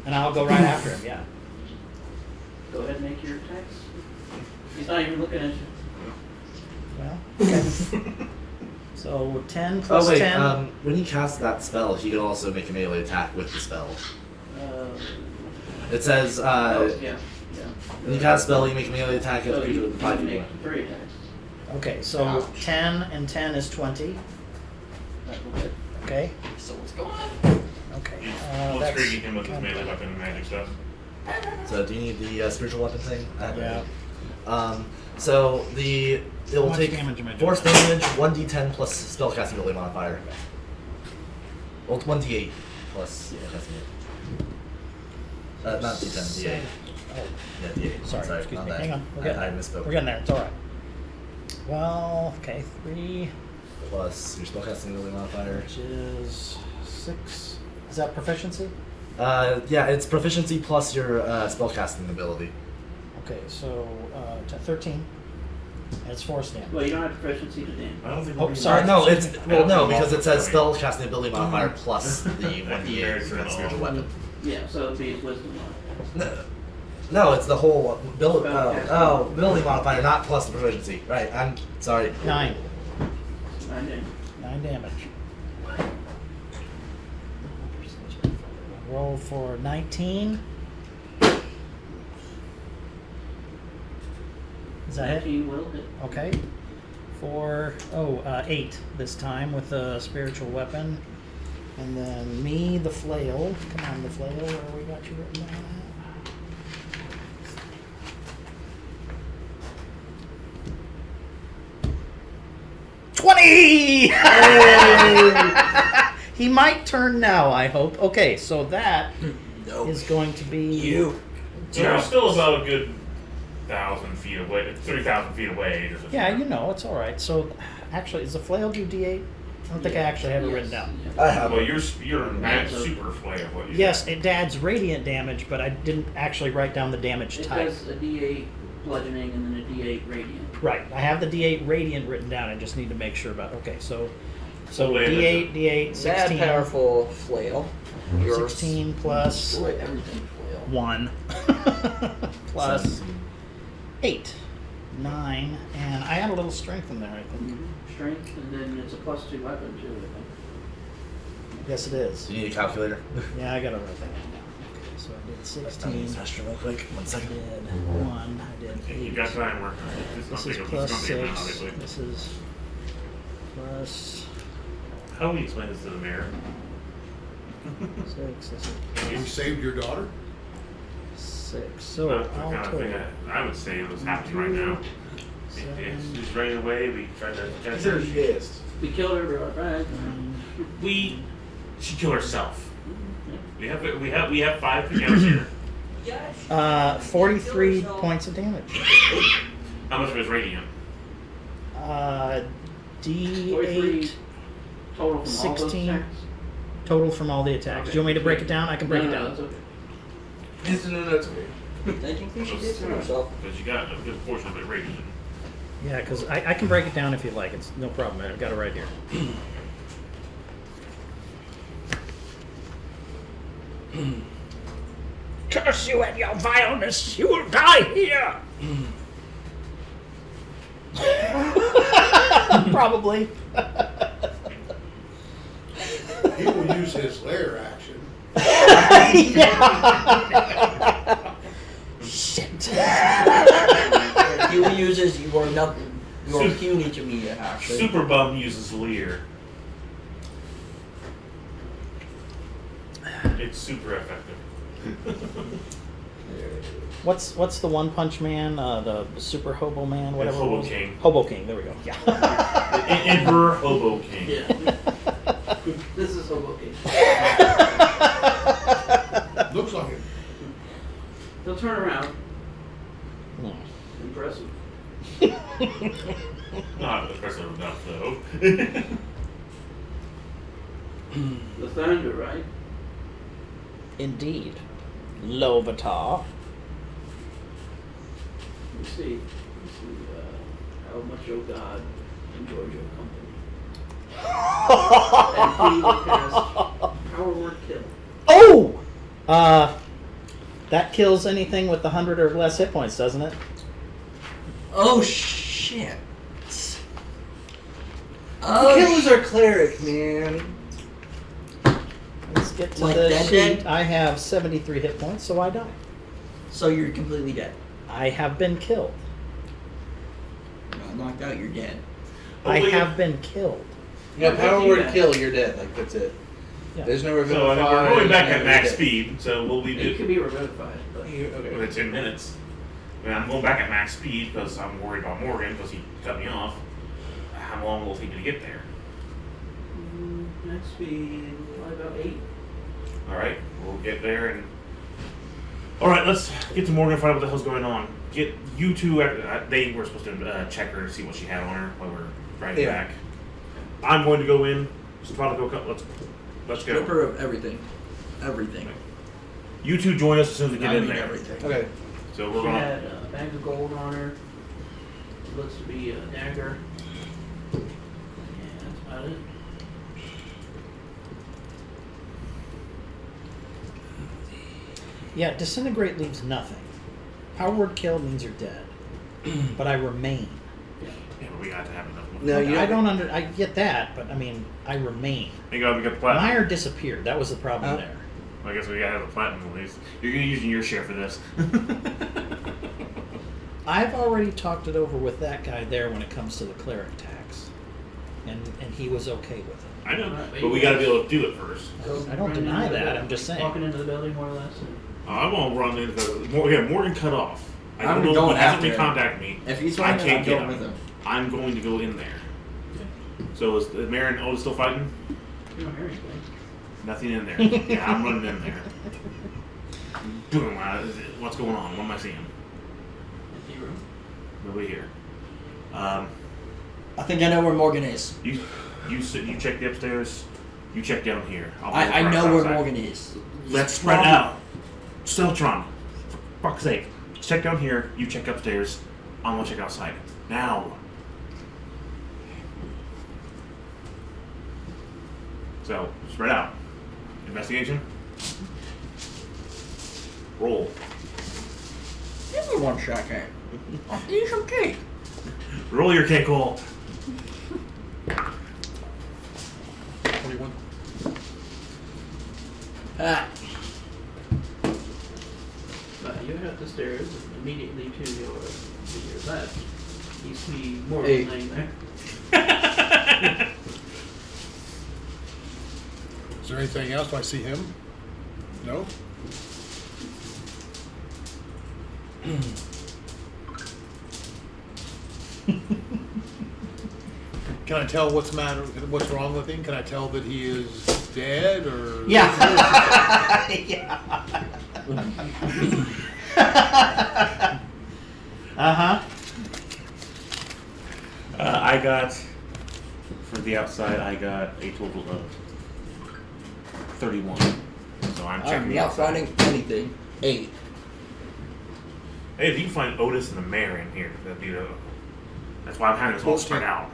And I'll go right after him, yeah. Go ahead and make your attacks. He's not even looking at you. Well, okay. So 10 plus Oh wait, 10. when he casts that spell, he can also make a melee attack with the spell. It says, Oh, yeah. when you cast a spell, you make a melee attack against So a creature you with a can 5 make 3 attacks. Okay, so 10 and 10 is 20. That will hit. Okay. So what's going on? Okay. What's that's treating him with his kinda melee good. weapon and magic stuff? So do you need the spiritual weapon thing? Yeah. So it will much take damage am I doing? force damage, 1d10 plus spellcasting ability modifier. Well, it's 1d8 plus spellcasting ability. Not d10, d8. Oh, Yeah, d8. sorry, excuse not me. that. Hang on. We're getting I there. misspoke. We're getting there. It's all right. Well, okay, 3, Plus your spellcasting ability modifier. which is 6. Is that proficiency? Yeah, it's proficiency plus your spellcasting ability. Okay, so 13. And it's force damage. Well, you don't have proficiency to damage. I don't think. Oh, sorry. No, it's well, no, I don't because it says know. spellcasting ability modifier plus the 1d8 for that spiritual weapon. Yeah, so it'd be his wisdom modifier. No, it's the whole ability. Ability modifier, not plus the proficiency. Right? I'm sorry. 9. 9 damage. 9 damage. Roll for 19. Is that it? 19 will hit. Okay. For 8 this time with a spiritual weapon. And then me, the flail. Come on, the flail, where we got you written down at? $20! He might turn now, I hope. Okay, so that is going to be... You. So we're still about a good 1,000 feet away, 3,000 feet away. Yeah, you know, it's all right. So, actually, is the flail do D8? I don't think I actually have it written down. I have Well, it. you're mad super flail. What you Yes, said. it adds radiant damage, but I didn't actually write down the damage It type. does a D8 bludgeoning and then a D8 radiant. Right, I have the D8 radiant written down. I just need to make sure about. Okay, so Well, D8, D8, Mad 16, powerful flail. Yours. 16 plus Destroy everything flail. 1 plus 8, 9, and I had a little strength in there. I think. Strength, and then it's a +2 weapon too, I think. Yes, it is. Do you need a calculator? Yeah, I gotta write that one down. Okay, so I did 16. Faster real quick. 1 I second. did 1. I did 8. You got time working on it. It's This not is big, plus it's not big amount, 6. obviously. This is plus How do we explain this to the mayor? 6. This You saved your daughter? is 6. So That's the all kind of thing total. I would say was happening right now. She's running away. We tried to catch her. pissed. We killed her, we're like, right. She killed herself. We have 5 cameras here. 43 points of damage. How much of it is radiant? D8 43 total from all those 16 attacks? total from all the attacks. Okay. Do you want me to break it down? I can break it No, down. that's okay. No, it's okay. Technically, she did kill herself. Because you got a good portion of it radiant. Yeah, because I can break it down if you like. It's no problem. I've got it right here. Curse you and your vileness! You will die here! Probably. He will use his lair action. Shit. You uses you are nothing. You are puny to me, actually. Super Bum uses Leer. It's super effective. What's the One Punch Man? The Super Hobo Man? Whatever. Hobo it was? King. Hobo King. There we go. Yeah. Emperor Hobo King. Yeah. This is Hoboken. Looks like it. He'll turn around. Hmm. Impressive. Not impressive enough, though. The thunder, right? Indeed. Lovatar. You see how much your God enjoys your company. And he will cast Power Word Kill. Oh! That kills anything with 100 or less hit points, doesn't it? Oh shit! Oh, Killer's our cleric, man. Let's get to Like the that sheet. dead? I have 73 hit points, so I die. so you're completely dead. I have been killed. You're not knocked out. You're dead. I Hopefully- have been killed. Yeah, What power do you word got? kill, you're dead. Like, that's it. Yeah. There's no revivify. So I mean, we're going back there's at no max dead. speed, so we'll be It can be revivified, but Okay. within 10 minutes. I mean, I'm going back at max speed because I'm worried about Morgan because he cut me off. How long will it take me to get there? next speed, probably about 8. Alright, we'll get there and... Alright, let's get to Morgan and find out what the hell's going on. Get you two, they were supposed to check her to see what she had on her while we're driving Yeah. back. I'm going to go in. Let's Strip go. her of everything. Everything. You two join us as soon as we get I in mean there. everything. Okay. So we're She going had a bag of gold on her. It looks to be a dagger. And that's about it. Yeah, disintegrate leaves nothing. Power word kill means you're dead. But I remain. Yeah, but we got to have enough. No, you I don't I get that, but I mean, I remain. Thank God we got the platinum. Meyer disappeared. That was the problem there. I guess we gotta have the platinum at least. You're gonna use your share for this. I've already talked it over with that guy there when it comes to the cleric tax. And he was okay with it. I know, but we gotta be able to do it first. I don't deny that, I'm just saying. Walking into the building more or less. And I won't run in because Morgan cut off. I I'm don't know. going He hasn't after him. contact me. If he's I running, can't I'm get going him. with him. I'm going to go in there. So is Mare and Otis still fighting? You don't hear anything. Nothing in there. Yeah, I'm running in there. Boom. What's going on? What am I seeing? Empty room. Nobody here. I think I know where Morgan is. You check the upstairs. You check down here. I know where Morgan is. Let's spread out. Steltron, for fuck's sake. Check down here. You check upstairs. I'm gonna check outside. Now. So, spread out. Investigation. Roll. Give me one second. I'll eat some cake. Roll your cake roll. 41. You head up the stairs immediately to your left. You see Morgan Hey. laying there. Is there anything else? Do I see him? No? Can I tell what's wrong with him? Can I tell that he is dead or? Yeah. Yeah. Uh-huh. I got, for the outside, I got a total of 31. So I'm checking I'm the not outside. finding anything. 8. Hey, if you can find Otis and the mayor in here, that'd be that's why I'm having this all spread out.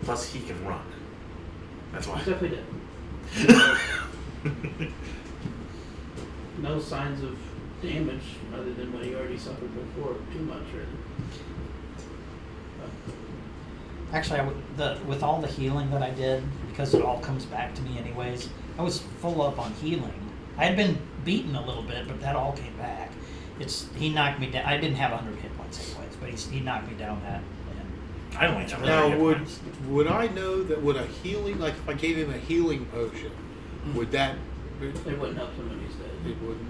Plus, he can run. That's why. He's definitely dead. No signs of damage other than what he already suffered before. Too much, really. Actually, with all the healing that I did, because it all comes back to me anyways, I was full up on healing. I had been beaten a little bit, but that all came back. He knocked me down. I didn't have 100 hit points anyways, but he knocked me down that. I only have Now, 100 hit points. would I know that would a healing, like if I gave him a healing potion, would that? It wouldn't help him when he's dead. It wouldn't.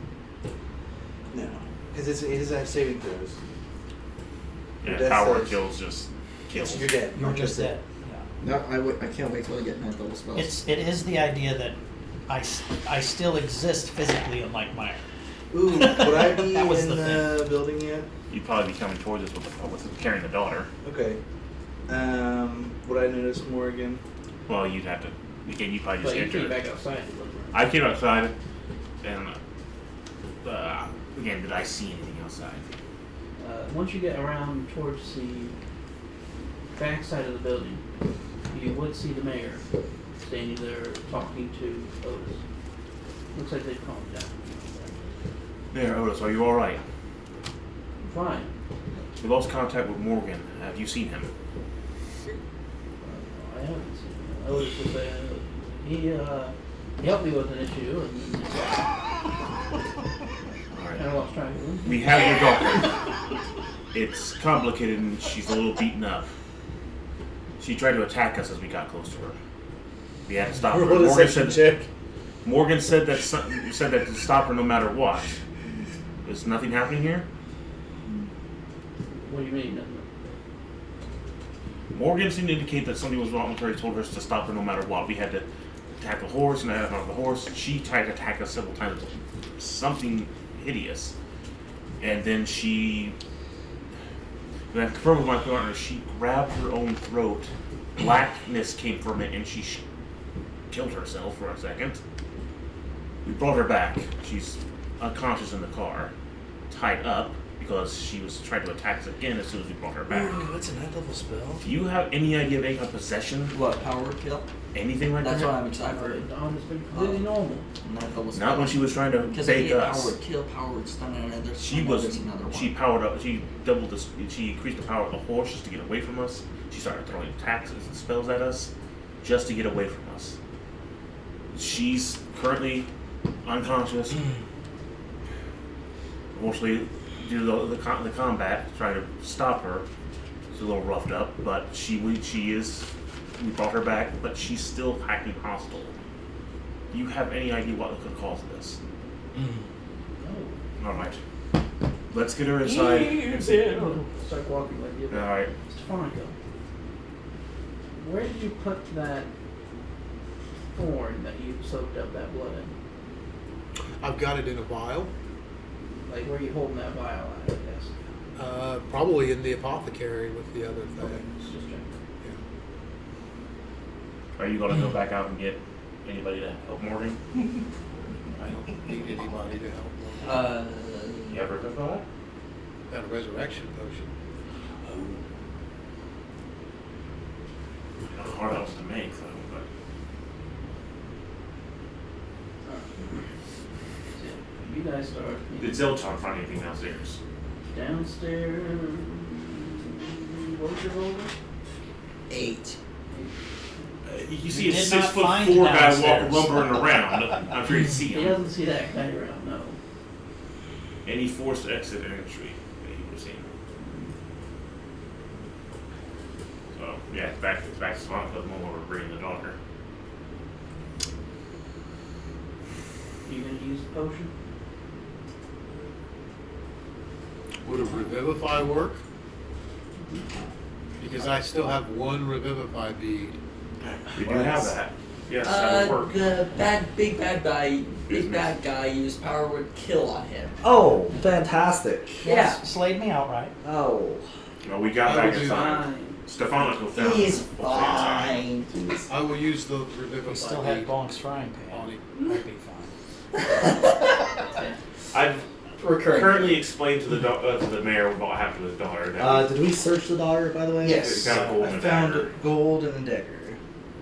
No, because it doesn't have saving throws. Yeah, Death power saves. kills just kills. You're dead. You're just dead. Yeah. No, I can't wait till I get ninth level spells. It is the idea that I still exist physically, unlike Meyer. Ooh, would I be That was in the the building yet? You'd probably be coming towards us with carrying the daughter. Okay. Would I notice Morgan? Well, you'd have to. Again, you probably just But you enter. came back outside to look around. I came outside, and again, did I see anything outside? Once you get around towards the back side of the building, you would see the mayor standing there talking to Otis. Looks like they've calmed down. There, Otis, are you all right? Fine. We lost contact with Morgan. Have you seen him? I haven't seen him. Otis was he helped me with an issue and All right. kind of lost track of him. We have your daughter. It's complicated and she's a little beaten up. She tried to attack us as we got close to her. We had to stop her. Roll a deception check. Morgan said that to stop her no matter what. Is nothing happening here? What do you mean? Morgan seemed to indicate that something was wrong with her. He told us to stop her no matter what. We had to attack the horse and out of the horse. She tried to attack us several times. Something hideous. And then when I confirmed with my partner, she grabbed her own throat. Blackness came from it, and she killed herself for a second. We brought her back. She's unconscious in the car, tied up, because she was trying to attack us again as soon as we brought her back. Ooh, that's a ninth level spell. Do you have any idea of any kind of possession? What, power kill? Anything like That's that? why I'm excited for it. Dawn has been completely normal. Ninth level spell. Not when she was trying to Because bake I us. power kill, power stun, and then there's She there's another one. she powered up. She doubled the. She increased the power of the horse just to get away from us. She started throwing attacks and spells at us, just to get away from us. She's currently unconscious. Unfortunately, due to the combat, trying to stop her, she's a little roughed up. But she is. We brought her back, but she's still acting hostile. Do you have any idea what could cause this? Oh. All right. Let's get her inside. And see. Start walking like you. All right. Stefanica, where did you put that horn that you soaked up that blood in? I've got it in a vial. Like, where are you holding that vial at, I guess? Probably in the apothecary with the other things. Just checking. Are you gonna go back out and get anybody to help Morgan? I don't need anybody to help me. You ever go for that? Got a resurrection potion. Hard else to make though, but You guys start did Zilchon find anything downstairs? downstairs. What was your roll? 8. You see You a did 6'4" not find guy downstairs. lumbering around. I'm sure you see He him. doesn't see that guy around, no. Any forced exit entry that you would have seen. So yeah, it's back to Swan Club no longer bringing the daughter. You gonna use the potion? Would a revivify work? Because I still have one revivify bead. We do have that. Yes, that would work. The big bad guy used power word kill on him. Oh, fantastic. Yeah. Slayed me outright. Oh. No, we got I back would in do time. Stefanico found He's us. fine. I will use the revivify We still had bead Bonk's frying pan. on him. Might be fine. I've Recurring. currently explained to the mayor what happened to his daughter. Did we search the daughter, by the way? Yes. It's got a gold I and a found dagger. gold and a dagger.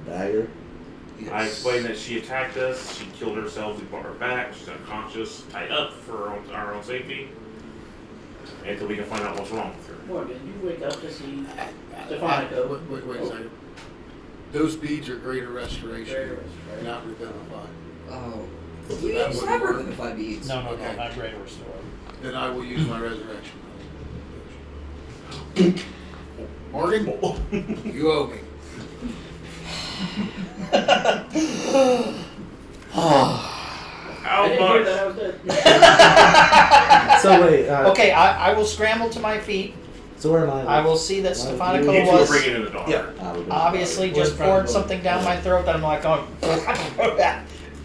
Dagger. Yes. I explained that she attacked us, she killed herself, we brought her back, she's unconscious, tied up for our own safety, until we can find out what's wrong with her. Morgan, you wake up to see Stefanico. Wait a second. Those beads are greater restoration, Greater restoration. not revivify. Oh. So You that used would never work. revivify beads. No, Okay. not greater restore. Then I will use my resurrection potion. Morgan, you owe me. How I didn't hear much? that, I was dead. So wait. Okay, I will scramble to my feet. So where am I? I will see that You You Stefanico two are was bringing in the daughter. Yeah. obviously We're just in front poured of something down my throat that I'm like, oh,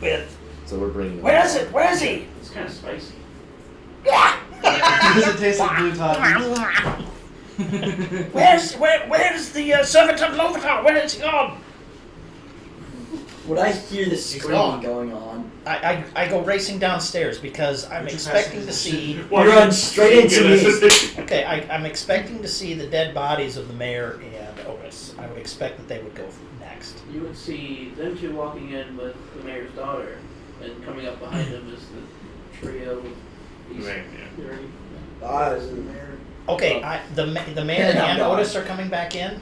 with. So we're bringing. Where is it? Where is he? It's kind of spicy. Does it taste like blue toffees? Where's the servant of Lovatar? Where is he gone? When I hear the screaming gone. going on, I go racing downstairs because I'm expecting to see. Well, you run straight into me. Okay, I'm expecting to see the dead bodies of the mayor and Otis. I would expect that they would go next. You would see them two walking in with the mayor's daughter, and coming up behind them is the trio of these Right, yeah. three. eyes of the mayor. Okay, the mayor Yeah, and no. Otis are coming back in.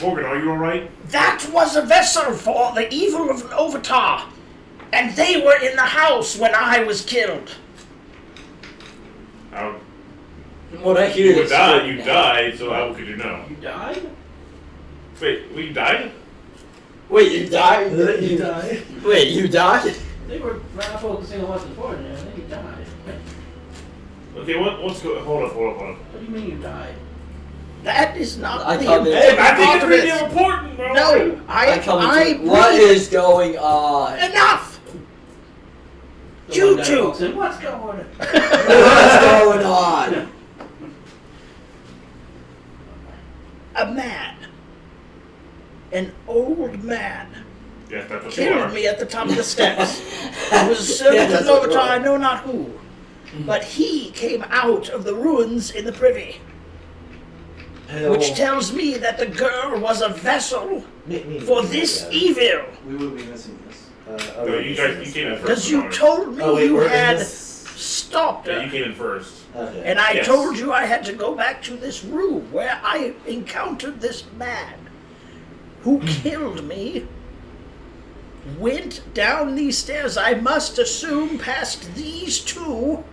Morgan, are you alright? That was a vessel for the evil of Lovatar, and they were in the house when I was killed. When I hear You this died, screaming you now- died, so how could you know? You died? Wait, we died? Wait, you died? You died? Wait, you died? They were not focusing on what's important, and I think you died. Okay, what's going hold up. What do you mean you died? That is not I the thought that- Hey, I think it's part of pretty it. important, bro. No, I come into what breathe- is going on? Enough! The You one guy two. walks in, what's going on? What's going on? A man, an old man, Yes, that's what you killed are. me at the top of the steps. It was a servant Yeah, of that's what you Lovatar, are. I know not who. But he came out of the ruins in the privy, which tells me that the girl was a vessel for this evil. We will be missing this. No, you guys, you came in first. Because you Bernard. told me Oh, wait, you we're in had this? stopped Yeah, her. you came in first. Okay. And I Yes. told you I had to go back to this room where I encountered this man who killed me. Went down these stairs, I must assume, past these two,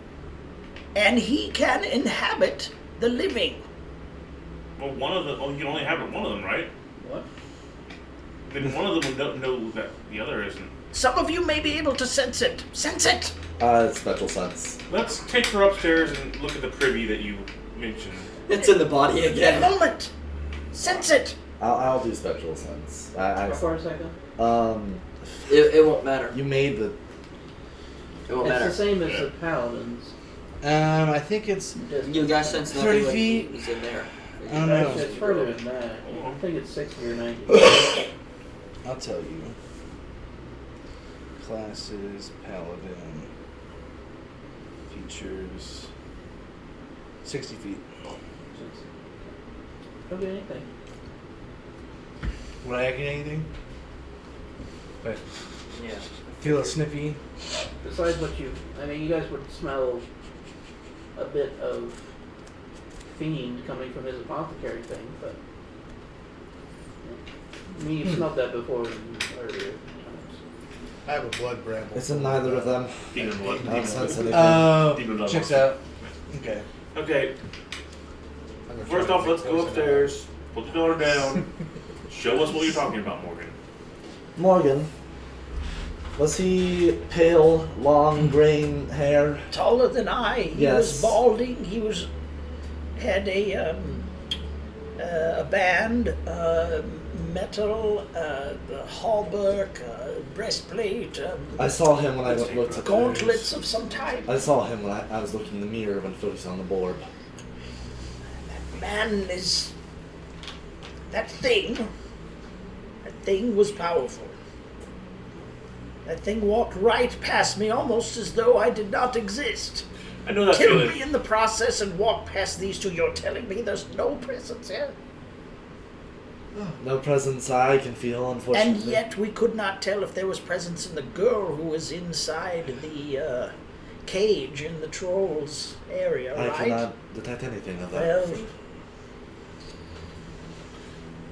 and he can inhabit the living. Well, one of them. Oh, you can only have one of them, right? What? Then one of them would know that the other isn't. Some of you may be able to sense it. Sense it! Special sense. Let's take her upstairs and look at the privy that you mentioned. It's in the body A again. moment! Sense it! I'll do special sense. How far is that go? It won't matter. You made the. It won't It's matter. the same as the paladins. I think it's. You guys sense 30 nothing when feet? he's in there. I don't know. It's further than that. I think it's 60 or 90. I'll tell you. Classes, paladin, features, 60 feet. Don't get anything. Would I get anything? But Yeah. feel a sniffy. Besides what you guys would smell a bit of fiend coming from his apothecary thing, but you smelled that before earlier. I have a blood bramble. It's in neither of them. Demon blood. I don't sense anything. Demon blood. Checks out. Okay. Okay. First off, let's go upstairs. Put the daughter down. Show us what you're talking about, Morgan. Morgan. Was he pale, long, graying hair? Taller than I. He Yes. was balding. He had a band, metal, hauberk, breastplate, I saw him when I looked at the gauntlets of some type. I saw him when I was looking in the mirror when focused on the board. Man is that thing was powerful. That thing walked right past me almost as though I did not exist. I know that Killed feeling. me in the process and walked past these two. You're telling me there's no presence here? No presence I can feel, unfortunately. And yet we could not tell if there was presence in the girl who was inside the cage in the trolls area, I right? cannot detect anything of that. Well,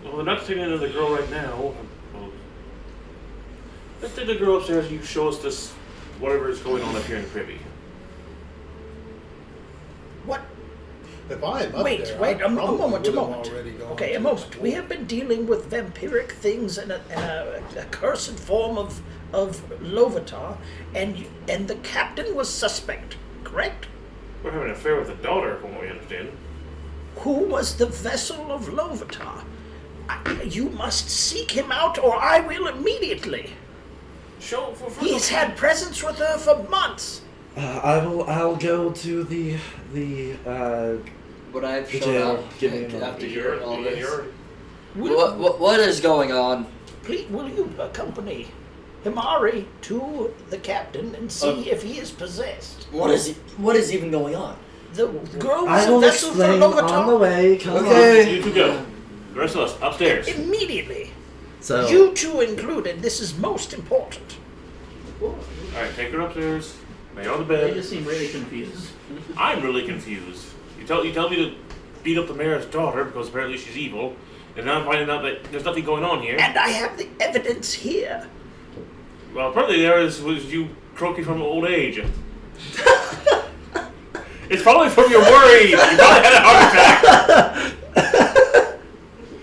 Well, we're not taking into the girl right now. Well, let's take the girl upstairs and you show us this, whatever is going on up here in Privy. what? If I am up Wait, there, wait, I a probably moment, a would have moment. already gone Okay, to a moment. We have been dealing with vampiric things and a cursed form of Lovatar, and the captain was suspect, correct? We're having an affair with the daughter, from what we understand. Who was the vessel of Lovatar? You must seek him out, or I will immediately. He's had presence with her for months. I'll go to the Would I have the shown jail. up Give me a after moment. hearing all this? Will, What is going on? please, will you accompany Himari to the captain and see if he is possessed? What is even going on? The girl I was a will vessel for explain on the Lovatar. way. Come Okay. You two go. The rest of us, upstairs. Immediately. So You two included. This is most important. Alright, take her upstairs. Lay her on the They bed. just seem really confused. I'm really confused. You tell me to beat up the mayor's daughter because apparently she's evil, and now I'm finding out that there's nothing going on here. And I have the evidence here. Well, partly there was you croaking from old age. It's probably from your worry. You probably had a heart attack.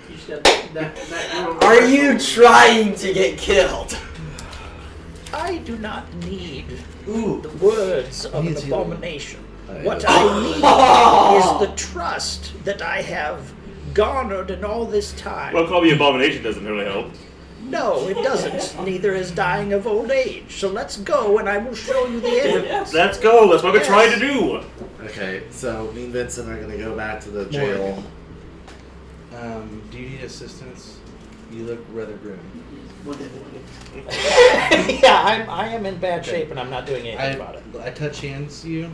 You just got that Are you trying to get killed? I do not need Ooh. the words of an Me too. abomination. I What know. I need is the trust that I have garnered in all this time. Well, call me abomination doesn't really help. No, it doesn't. Neither is dying of old age. So let's go and I will show you the evidence. Let's go. That's what we're trying to do. Okay, so me and Vincent are gonna go back to the jail. Do you need assistance? You look rather grim. Yeah, I am in bad shape and I'm not doing anything about it. I touch hands you,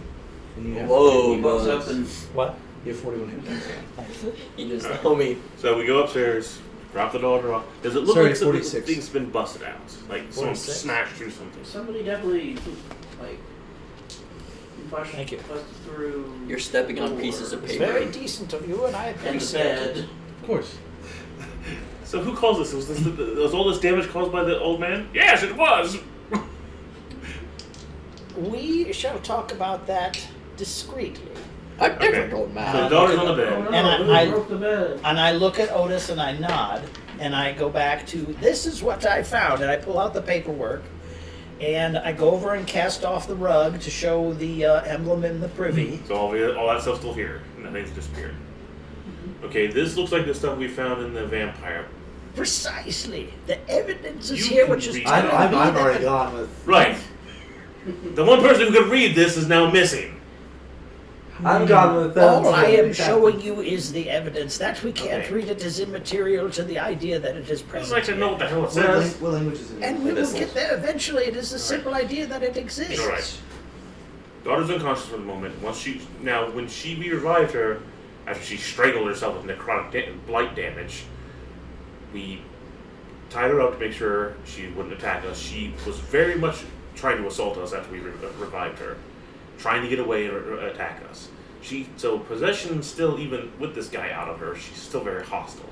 and you have Whoa, He goes Buzz. up and What? you have 41 hit points. You just homie. So we go upstairs, drop the daughter off. Does it look Sorry, like 46. thing's been busted out? Like someone 46. smashed through something? somebody definitely like pushed, Thank you. pushed through. You're stepping on pieces of It's paper. very decent of you and I and the appreciate it. bed. Of course. So who caused this? Was all this damage caused by the old man? Yes, it was. We shall talk about that discreetly. I've never Okay. told So the Matt. daughter's on the Oh, bed. no, And they I- broke the bed. And I look at Otis and I nod and I go back to This is what I found, and I pull out the paperwork, and I go over and cast off the rug to show the emblem in the privy. So all that stuff's still here. Nothing's disappeared. Okay, this looks like the stuff we found in the vampire. Precisely. The evidence is You here, can which is read telling I'm me already that gone with. Right. The one person who could read this is now missing. I'm gone with them. all I am Exactly. showing you is the evidence. That we can't Okay. read it as immaterial to the idea that it is I'd present. like to know what the hell it What, says. what language is it? And we will Abyssal. get there eventually. It is a simple idea that it exists. All right. Daughter's unconscious for the moment. When we revived her, after she strangled herself with necrotic blight damage, we tied her up to make sure she wouldn't attack us. She was very much trying to assault us after we revived her, trying to get away and attack us. So possession still, even with this guy out of her, she's still very hostile.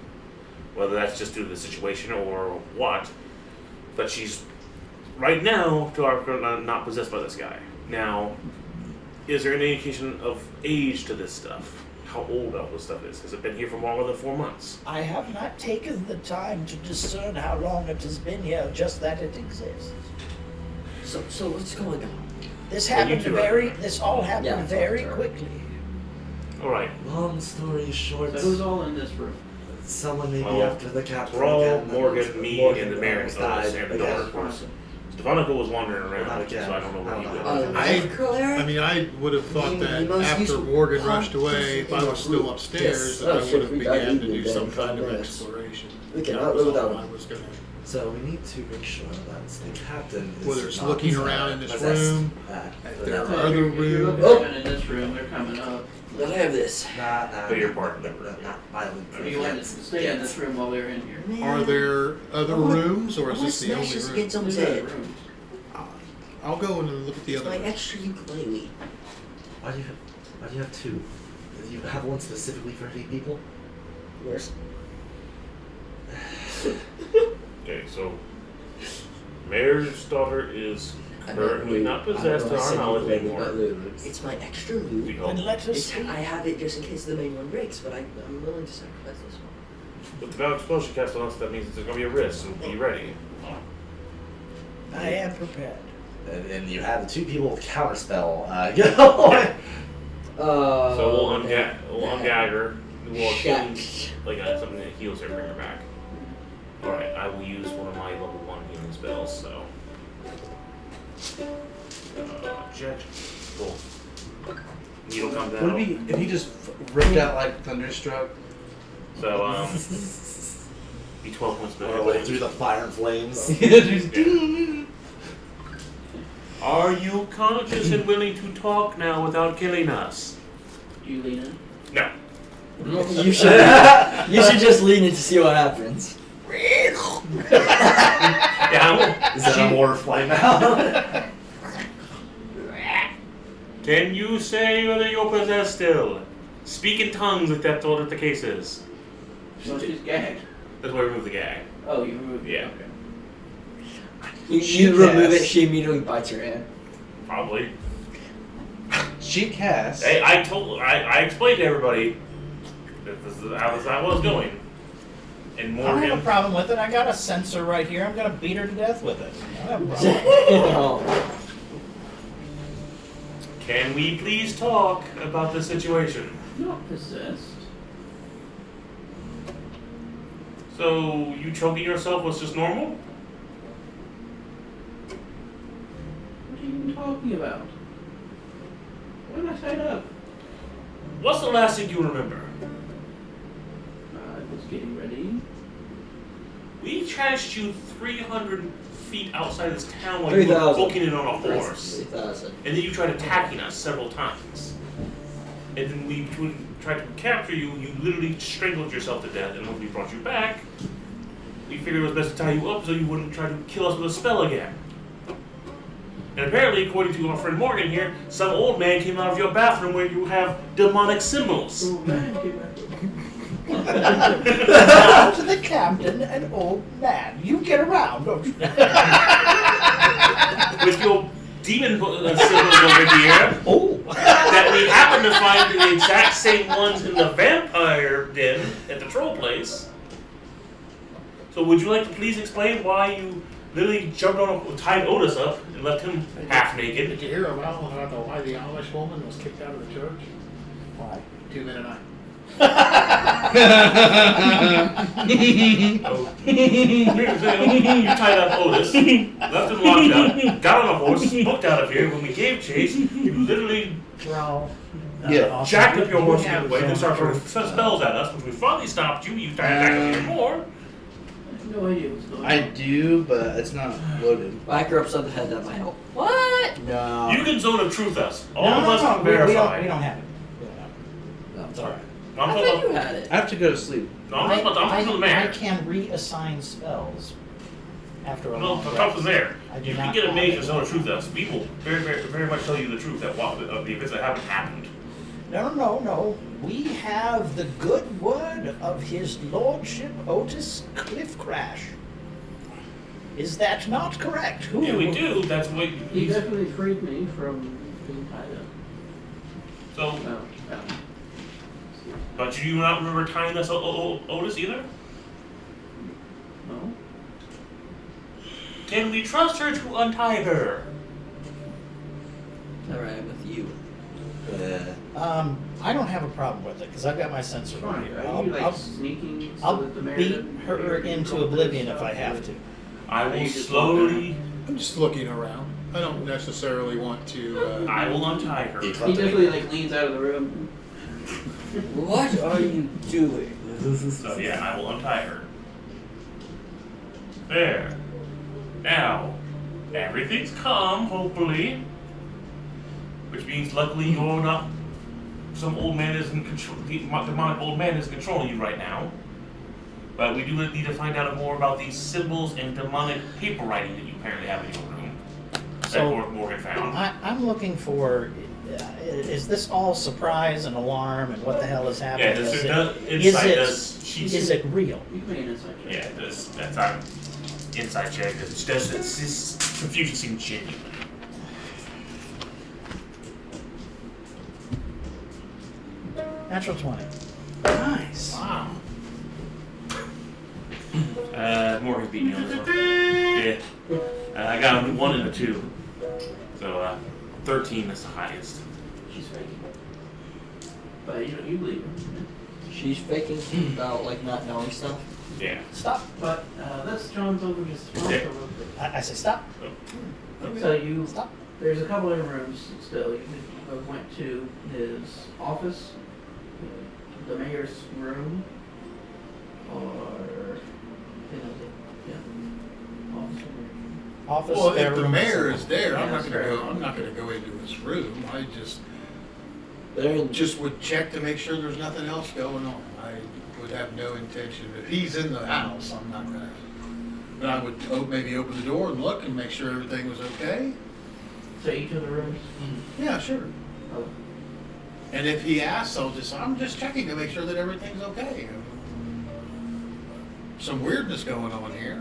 Whether that's just due to the situation or what, but she's right now to our not possessed by this guy. Now, is there any indication of age to this stuff? How old all this stuff is? Has it been here for longer than 4 months? I have not taken the time to discern how long it has been here, just that it exists. So what's going on? This Well, you happened two are- this all happened Yeah, very sure. quickly. All right. Long story short, So who's all in this room? someone maybe Well, after the captain. Thrall, again, Morgan, me, Morgan and the Baron almost died and the again. daughter. Stefanica was wandering around, Not again. so I don't know what he I was. don't know. I mean, I would have thought that after Morgan rushed away, if I was still upstairs, that I would have began to do some kind of exploration. We That cannot was live all without I him. was gonna. So we need to make sure that the captain is Whether it's not, looking around in this possessed room, at if the there are time. other If you're rooms. looking in this room, they're coming up. Let I have this. Beg your pardon. Not violent. You wanted to stay in this room while we were in here. Are there other rooms, or is I this the only smash room? against someone's There's other head. rooms. I'll go in and look at the other My rooms. extra ukulele. Why do you have two? Do you have one specifically for 8 people? Where's? Okay, so Mayor's daughter is currently not possessed to our knowledge anymore. It's my extra We loot. hope. And let us see. I have it just in case the main one breaks, but I'm willing to sacrifice this one. With the valid spell she cast on us, that means there's going to be a risk, so be ready. I am prepared. And you have the 2 people with counterspell. You know? So we'll ungag her. We'll Shit. assume, something that heals her, bring her back. Alright, I will use one of my level 1 healing spells, so. Check. Cool. Needle comes out. Would it be if he just ripped out like Thunderstruck? So, be 12 points Or like through the fire and flames. Are you conscious and willing to talk now without killing us? Do you lean in? No. You should. You should just lean in to see what happens. Yeah. Is that a more flame out? Can you say whether you're possessed still? Speak in tongues if that's what the case is. Well, she's gagged. That's why I removed the gag. Oh, you removed it. Yeah. Okay. You remove it, she immediately bites your hand. Probably. She casts. Hey, I explained to everybody that this is how I was going. And I don't have a Morgan, problem with it. I got a sensor right here. I'm gonna beat her to death with it. I don't have a problem. can we please talk about the situation? Not possessed. So, you choking yourself was just normal? What are you even talking about? When I tied up, What's the last thing you remember? I was getting ready. We trashed you 300 feet outside this town while you were 3,000. booking it on a horse. 3,000. And then you tried attacking us several times. And then we tried to capture you, you literally strangled yourself to death, and when we brought you back, we figured it was best to tie you up so you wouldn't try to kill us with a spell again. And apparently, according to our friend Morgan here, some old man came out of your bathroom where you have demonic symbols. Oh man, get back. Now to the captain, an old man. You get around, don't you? With your demon symbols over here, Oh. that we happen to find the exact same ones in the vampire den at the troll place. So would you like to please explain why you literally jumped on, tied Otis up, and left him half naked? Did you hear about why the Amish woman was kicked out of the church? Why? 2 men and I. Oh. You tied up Otis, left him locked up, got on a horse, booked out of here. When we gave chase, you literally jacked up your horse the other way and started throwing spells at us. When we finally stopped you, you started attacking even more. I have no idea what's going on. I do, but it's not loaded. Whack her upside the head, that might help. What? No. You can zone of truth us. All No, of us can we verify. don't have it. We don't have it. No, it's all right. I'm I talking thought you about. had it. I have to go to sleep. No, I'm talking to the I mayor. can reassign spells after a No, long I'm talking to the rest. mayor. I do You can not get a have mage it. to zone of truth us. We will very, very, very much tell you the truth that of the events that haven't happened. No. We have the good word of his lordship Otis Cliffcrash. Is that not correct? Who? Yeah, we do. That's what He he's. definitely freed me from being tied up. So, No. but you do not remember tying us Otis either? No. Can we trust her to untie her? Alright, I'm with you. I don't have a problem with it because I've got my sensor right Fine. here. Are you like I'll sneaking so I'll that the mayor beat doesn't her hear you into go oblivion through if I stuff? have to. I Or will you just slowly. I'm just looking around. I don't necessarily want to. I will untie her. He definitely like leans out of the room. What are you doing? So yeah, I will untie her. There. Now, everything's calm, hopefully. Which means luckily you're not some old man is in control, demonic old man is controlling you right now. But we do need to find out more about these symbols and demonic paper writing that you apparently have in your room. So, that Morgan found. I'm looking for. Is this all surprise and alarm and what the hell is happening? Yeah, does Is it it- does is insight it- does she's Is it real? You can make an insight check. yeah, that's our inside check. This confusion seems genuine. Natural 20. Nice. Wow. Morgan beat me on this one. Yeah. I got a 1 and a 2. So 13 is the highest. She's faking. But you believe her. She's faking about like not knowing stuff. Yeah. Stop. But let's jump over just one Yeah. real quick. I say stop. So you, Stop. there's a couple of rooms still. You could have went to his office, the mayor's room, or office room. Office. Well, spare if the room, mayor so- is there, I'm Yeah, not gonna spare go. room. I'm not gonna go into his room. I They're in just would check to make sure there's nothing else going on. I would have no intention. If he's in the house, I'm not gonna. But I would maybe open the door and look and make sure everything was okay. So each of the rooms. Yeah, sure. Oh, And if he asks, I'm just checking to make sure that everything's okay. Some weirdness going on here.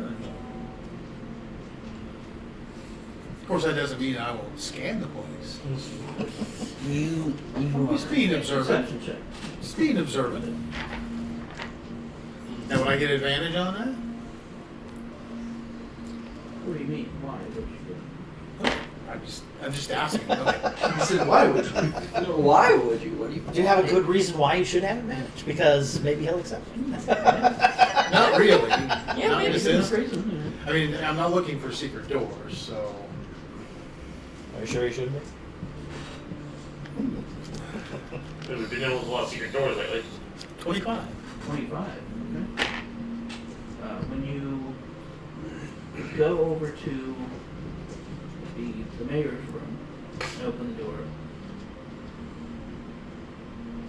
Of course, that doesn't mean I will scan the place. you. Just being observant. perception check. Just being observant. Now, would I get advantage on that? What do you mean? Why? What you do? I'm just asking. Okay. He said, "Why would you? Why would you? What do you? Do you have a good reason why you should have advantage? Because maybe he'll accept it. Not really. Yeah, Not in maybe this There's no instance. reason. I mean, I'm not looking for secret doors, so. Are you sure you shouldn't be? We've been dealing with a lot of secret doors lately. 25. 25. Okay. When you go over to the mayor's room and open the door,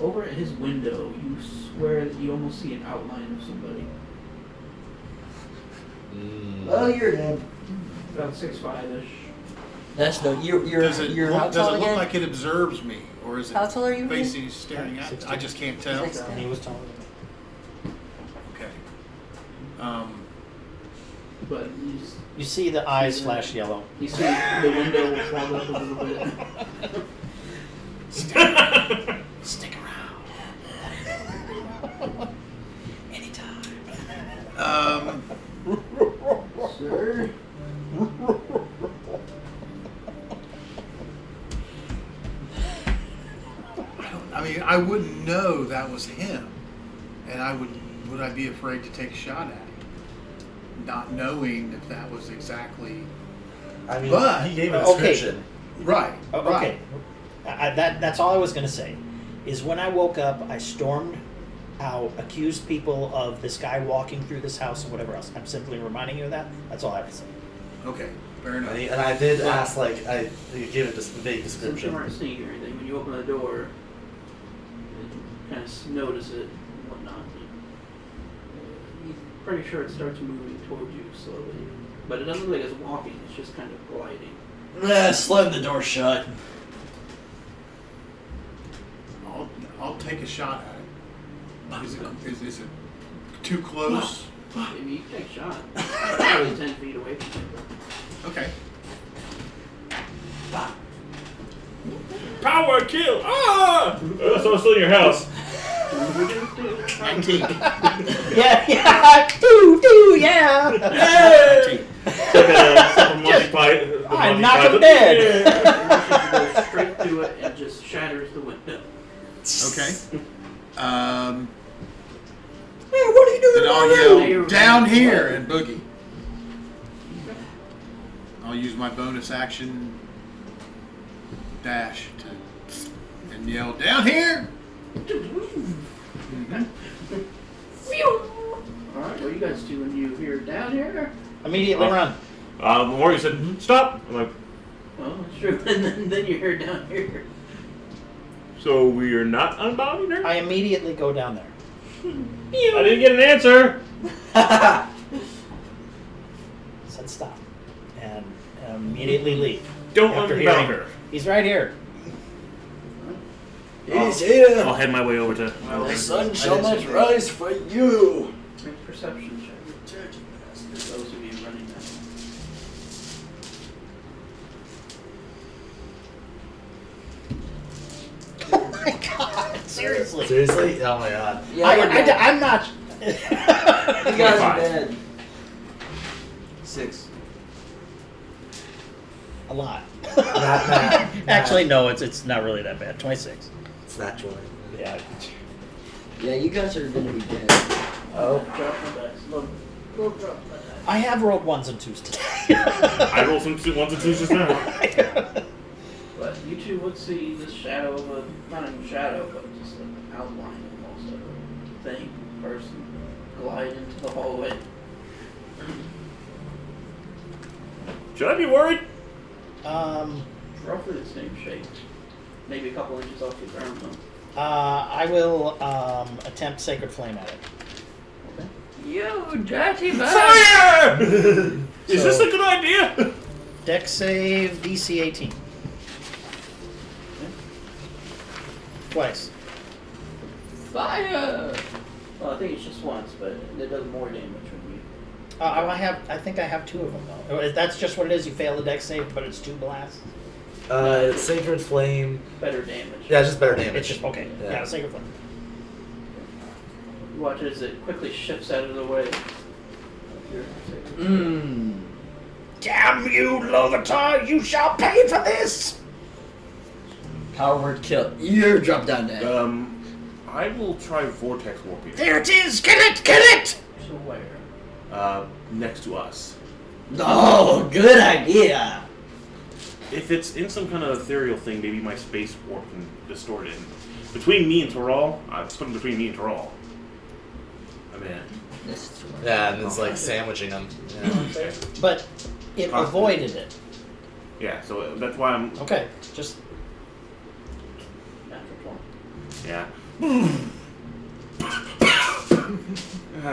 over at his window, you swear that you almost see an outline of somebody. Oh, you're dead. About 6'5"-ish. That's no. You're. Does it You're look, how does tall it look again? like it observes me, or is it How tall are you? facing, staring at? 16. I just can't tell. 16. And he was telling me. Okay. But You see the eyes flash yellow. you see the window will fog up a little bit. Stick around. Anytime. Sir? I mean, I wouldn't know that was him. would I be afraid to take a shot at him? Not knowing if that was exactly I mean, But- he gave a Okay. description. right. Okay. That's all I was going to say. Is when I woke up, I stormed out, accused people of this guy walking through this house and whatever else. I'm simply reminding you of that. That's all I have to say. Okay, fair enough. And I did ask, like, I gave it this vague Since you description. weren't seeing anything, when you open the door, you kind of notice it and whatnot. You're pretty sure it starts moving towards you slowly. But it doesn't look like it's walking, it's just kind of gliding. Slam the door shut. I'll take a shot at it. Is it too close? Maybe you can take a shot. Probably 10 feet away from you. Okay. Power kill! Ah! So I'm still in your house. 19. Yeah. Yeah. 19. It's like a Monty Python. I knock him dead. It goes straight through it and just shatters the window. Okay. Hey, what are you doing? Then I'll yell down here and boogie. I'll use my bonus action dash and yell down here. Alright, what do you guys do when you hear down here? Immediately run. Morgan said, stop. I'm like, Well, that's true. And then you hear down here. so we are not unbounding her? I immediately go down there. I didn't get an answer. Said stop. And immediately leave. Don't After unbound hearing- her. He's right here. He's here. I'll head my way over to. The sun shall not rise for you. Make a perception check. For those of you running that. Oh my god! Seriously. Seriously? Oh my god. Yeah, I'm not. you guys are 25. dead. 6. A lot. Not. Actually, no, it's not really that bad. 26. It's not joy. Yeah. Yeah, you guys are gonna be dead. Oh. Drop my dice. Little drop my dice. I have rolled 1s and 2s today. I rolled some 1s and 2s just now. But you two would see this shadow of a, not even shadow, but just an outline almost of a thing, person, glide into the hallway. Should I be worried? It's roughly the same shape. Maybe a couple inches off the ground though. I will attempt Sacred Flame at it. Okay. You dirty bird! Fire! Is this a good idea? Dex save DC 18. Twice. Fire! Well, I think it's just once, but it does more damage when you. I think I have 2 of them though. That's just what it is. You fail the Dex save, but it's 2 blasts. Sacred Flame. Better damage. Yeah, just better damage. It's just okay. Yeah. Yeah, Sacred Flame. You watch as it quickly shifts out of the way. Damn you, Lovatar! You shall pay for this! Power word kill. You drop down dead. I will try Vortex Warping. There it is! Kill it! Kill it! To where? Next to us. Oh, good idea. If it's in some kind of ethereal thing, maybe my space warp can distort it. Between me and Toral, it's put between me and Toral. I'm in. Yeah, and it's like sandwiching them. Yeah. But it avoided it. Yeah, so that's why I'm. Okay, just Natural 20. Yeah.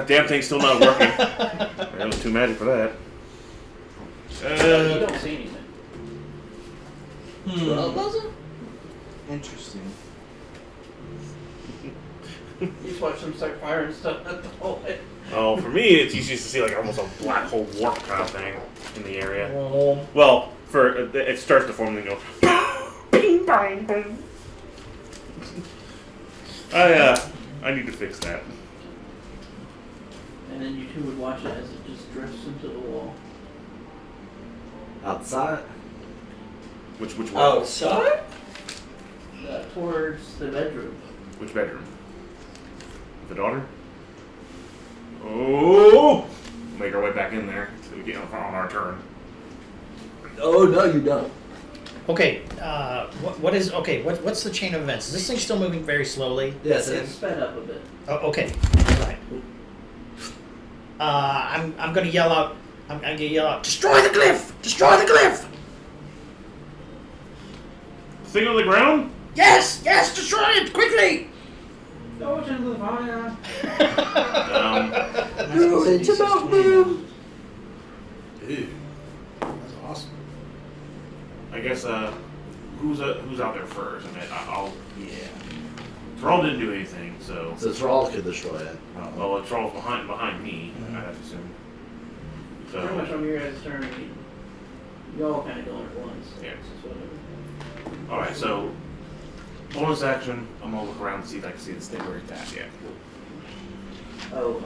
Damn thing's still not working. That was too magic for that. You don't see anything. Well, does it? Interesting. You just watch them start firing stuff at the hallway. Oh, for me, it's easy to see like almost a black hole warp kind of thing in the area. Well, it starts to form and then go. Bing, bang, bang. I need to fix that. And then you two would watch it as it just drifts into the wall. Outside? Which one? Outside? Towards the bedroom. Which bedroom? The daughter? Oh! Make our way back in there so we get on our turn. Oh no, you don't. Okay, what's the chain of events? Is this thing still moving very slowly? Yes, It's sped up a bit. Oh, okay. Right. I'm gonna yell out. I'm gonna yell out. Destroy the glyph! Destroy the glyph! Thing on the ground? Yes! Yes! Destroy it quickly! Go into the fire. It's about boom. Ew. That's awesome. I guess, who's out there first? I mean, I'll. Yeah. Thrall didn't do anything, so. So Thrall could destroy it. Well, Thrall's behind me, I have to assume. Pretty much So. on your guys' turn, you all kind of going at once. So Yeah. it's just whatever. Alright, so. Bonus action, I'm gonna look around and see if I can see this thing where it's at yet. Oh,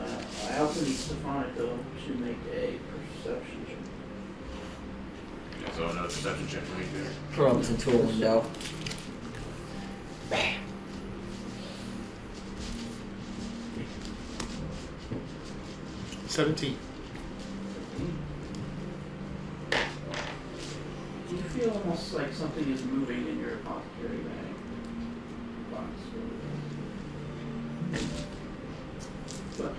I also need Stefanica to make a perception check. Yeah, so another perception check for me there. Throws into a window. 17. Do you feel almost like something is moving in your apothecary bag? Box. What?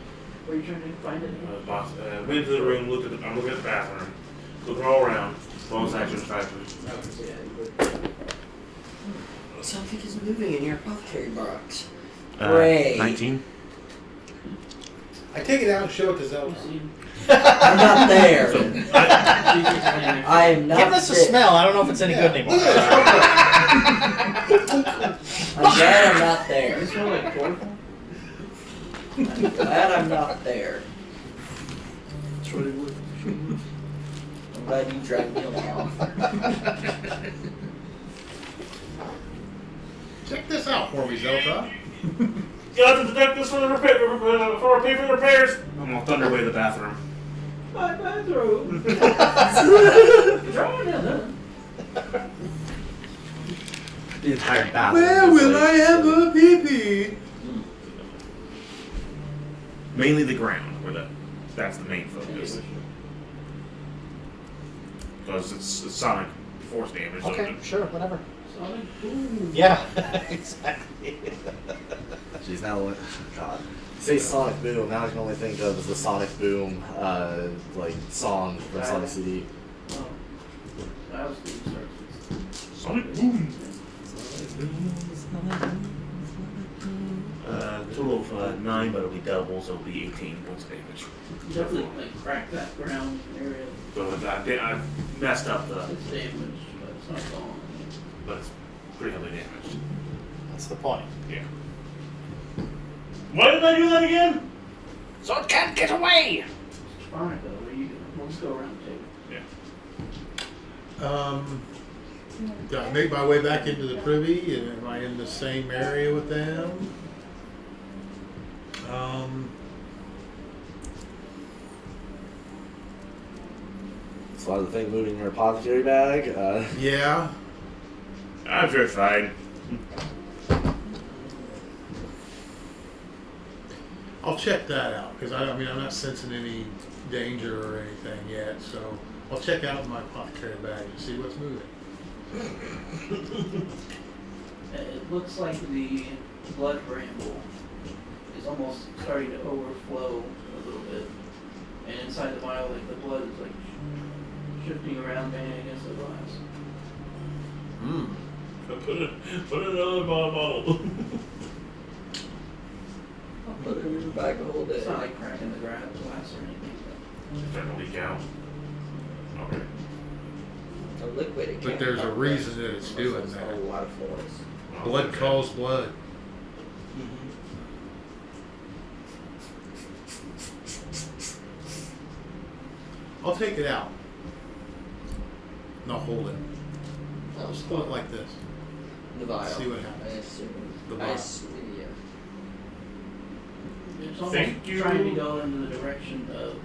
Were you trying to find it? Boss, went into the room, I'm looking at the bathroom, looking all around. Bonus action, try to. Yeah, you would. Something is moving in your apothecary box. Great. 19. I take it out and show it to Zelda. I'm not there. So, I am not Give this a there. smell. I don't know if it's any good anymore. I'm glad I'm not there. Does it smell like chloroform? I'm glad I'm not there. I'm glad you dragged me along. Check this out for me, Zelda. You have to deduct this for the for pay for repairs. I'm gonna thunder away the bathroom. My bathroom. Draw another. The entire bathroom. Where is will like- I ever pee? Mainly the ground, that's the main focus. Because it's sonic force damage. so Okay, sure, whatever. Sonic boom. Yeah, exactly. Jeez, now what? God. You say Sonic Boom, now I can only think of the Sonic Boom, like song from Sonic CD. Oh. That was the start. Sonic boom. Total of 9, but it'll be double, so it'll be 18 points of damage. You definitely like crack that ground area. So I messed up the, It's damaged, but it's not gone. but it's pretty heavily damaged. That's the point. Yeah. Why did I do that again? So it can't get away! Fine, though. What are you doing? Let's go around the table. Yeah. Do I make my way back into the privy, and am I in the same area with them? So the thing moving in your apothecary bag. Yeah. I'm sure it's fine. I'll check that out because I'm not sensing any danger or anything yet. So I'll check out my apothecary bag and see what's moving. It looks like the blood bramble is almost starting to overflow a little bit. And inside the vial, like the blood is like shifting around, banging against the glass. Put another bottle. I'll put it in the bag the whole day. It's not like cracking the glass or anything. It's starting to leak out. Okay. A liquid. It But can't there's a crack reason glass. that it's doing It's that. a lot of noise. Blood calls blood. I'll take it out. And I'll hold it. I'll just hold it like this. The vial. See what happens. I assume. The I vial. assume, yeah. It's almost Thank you. trying to go in the direction of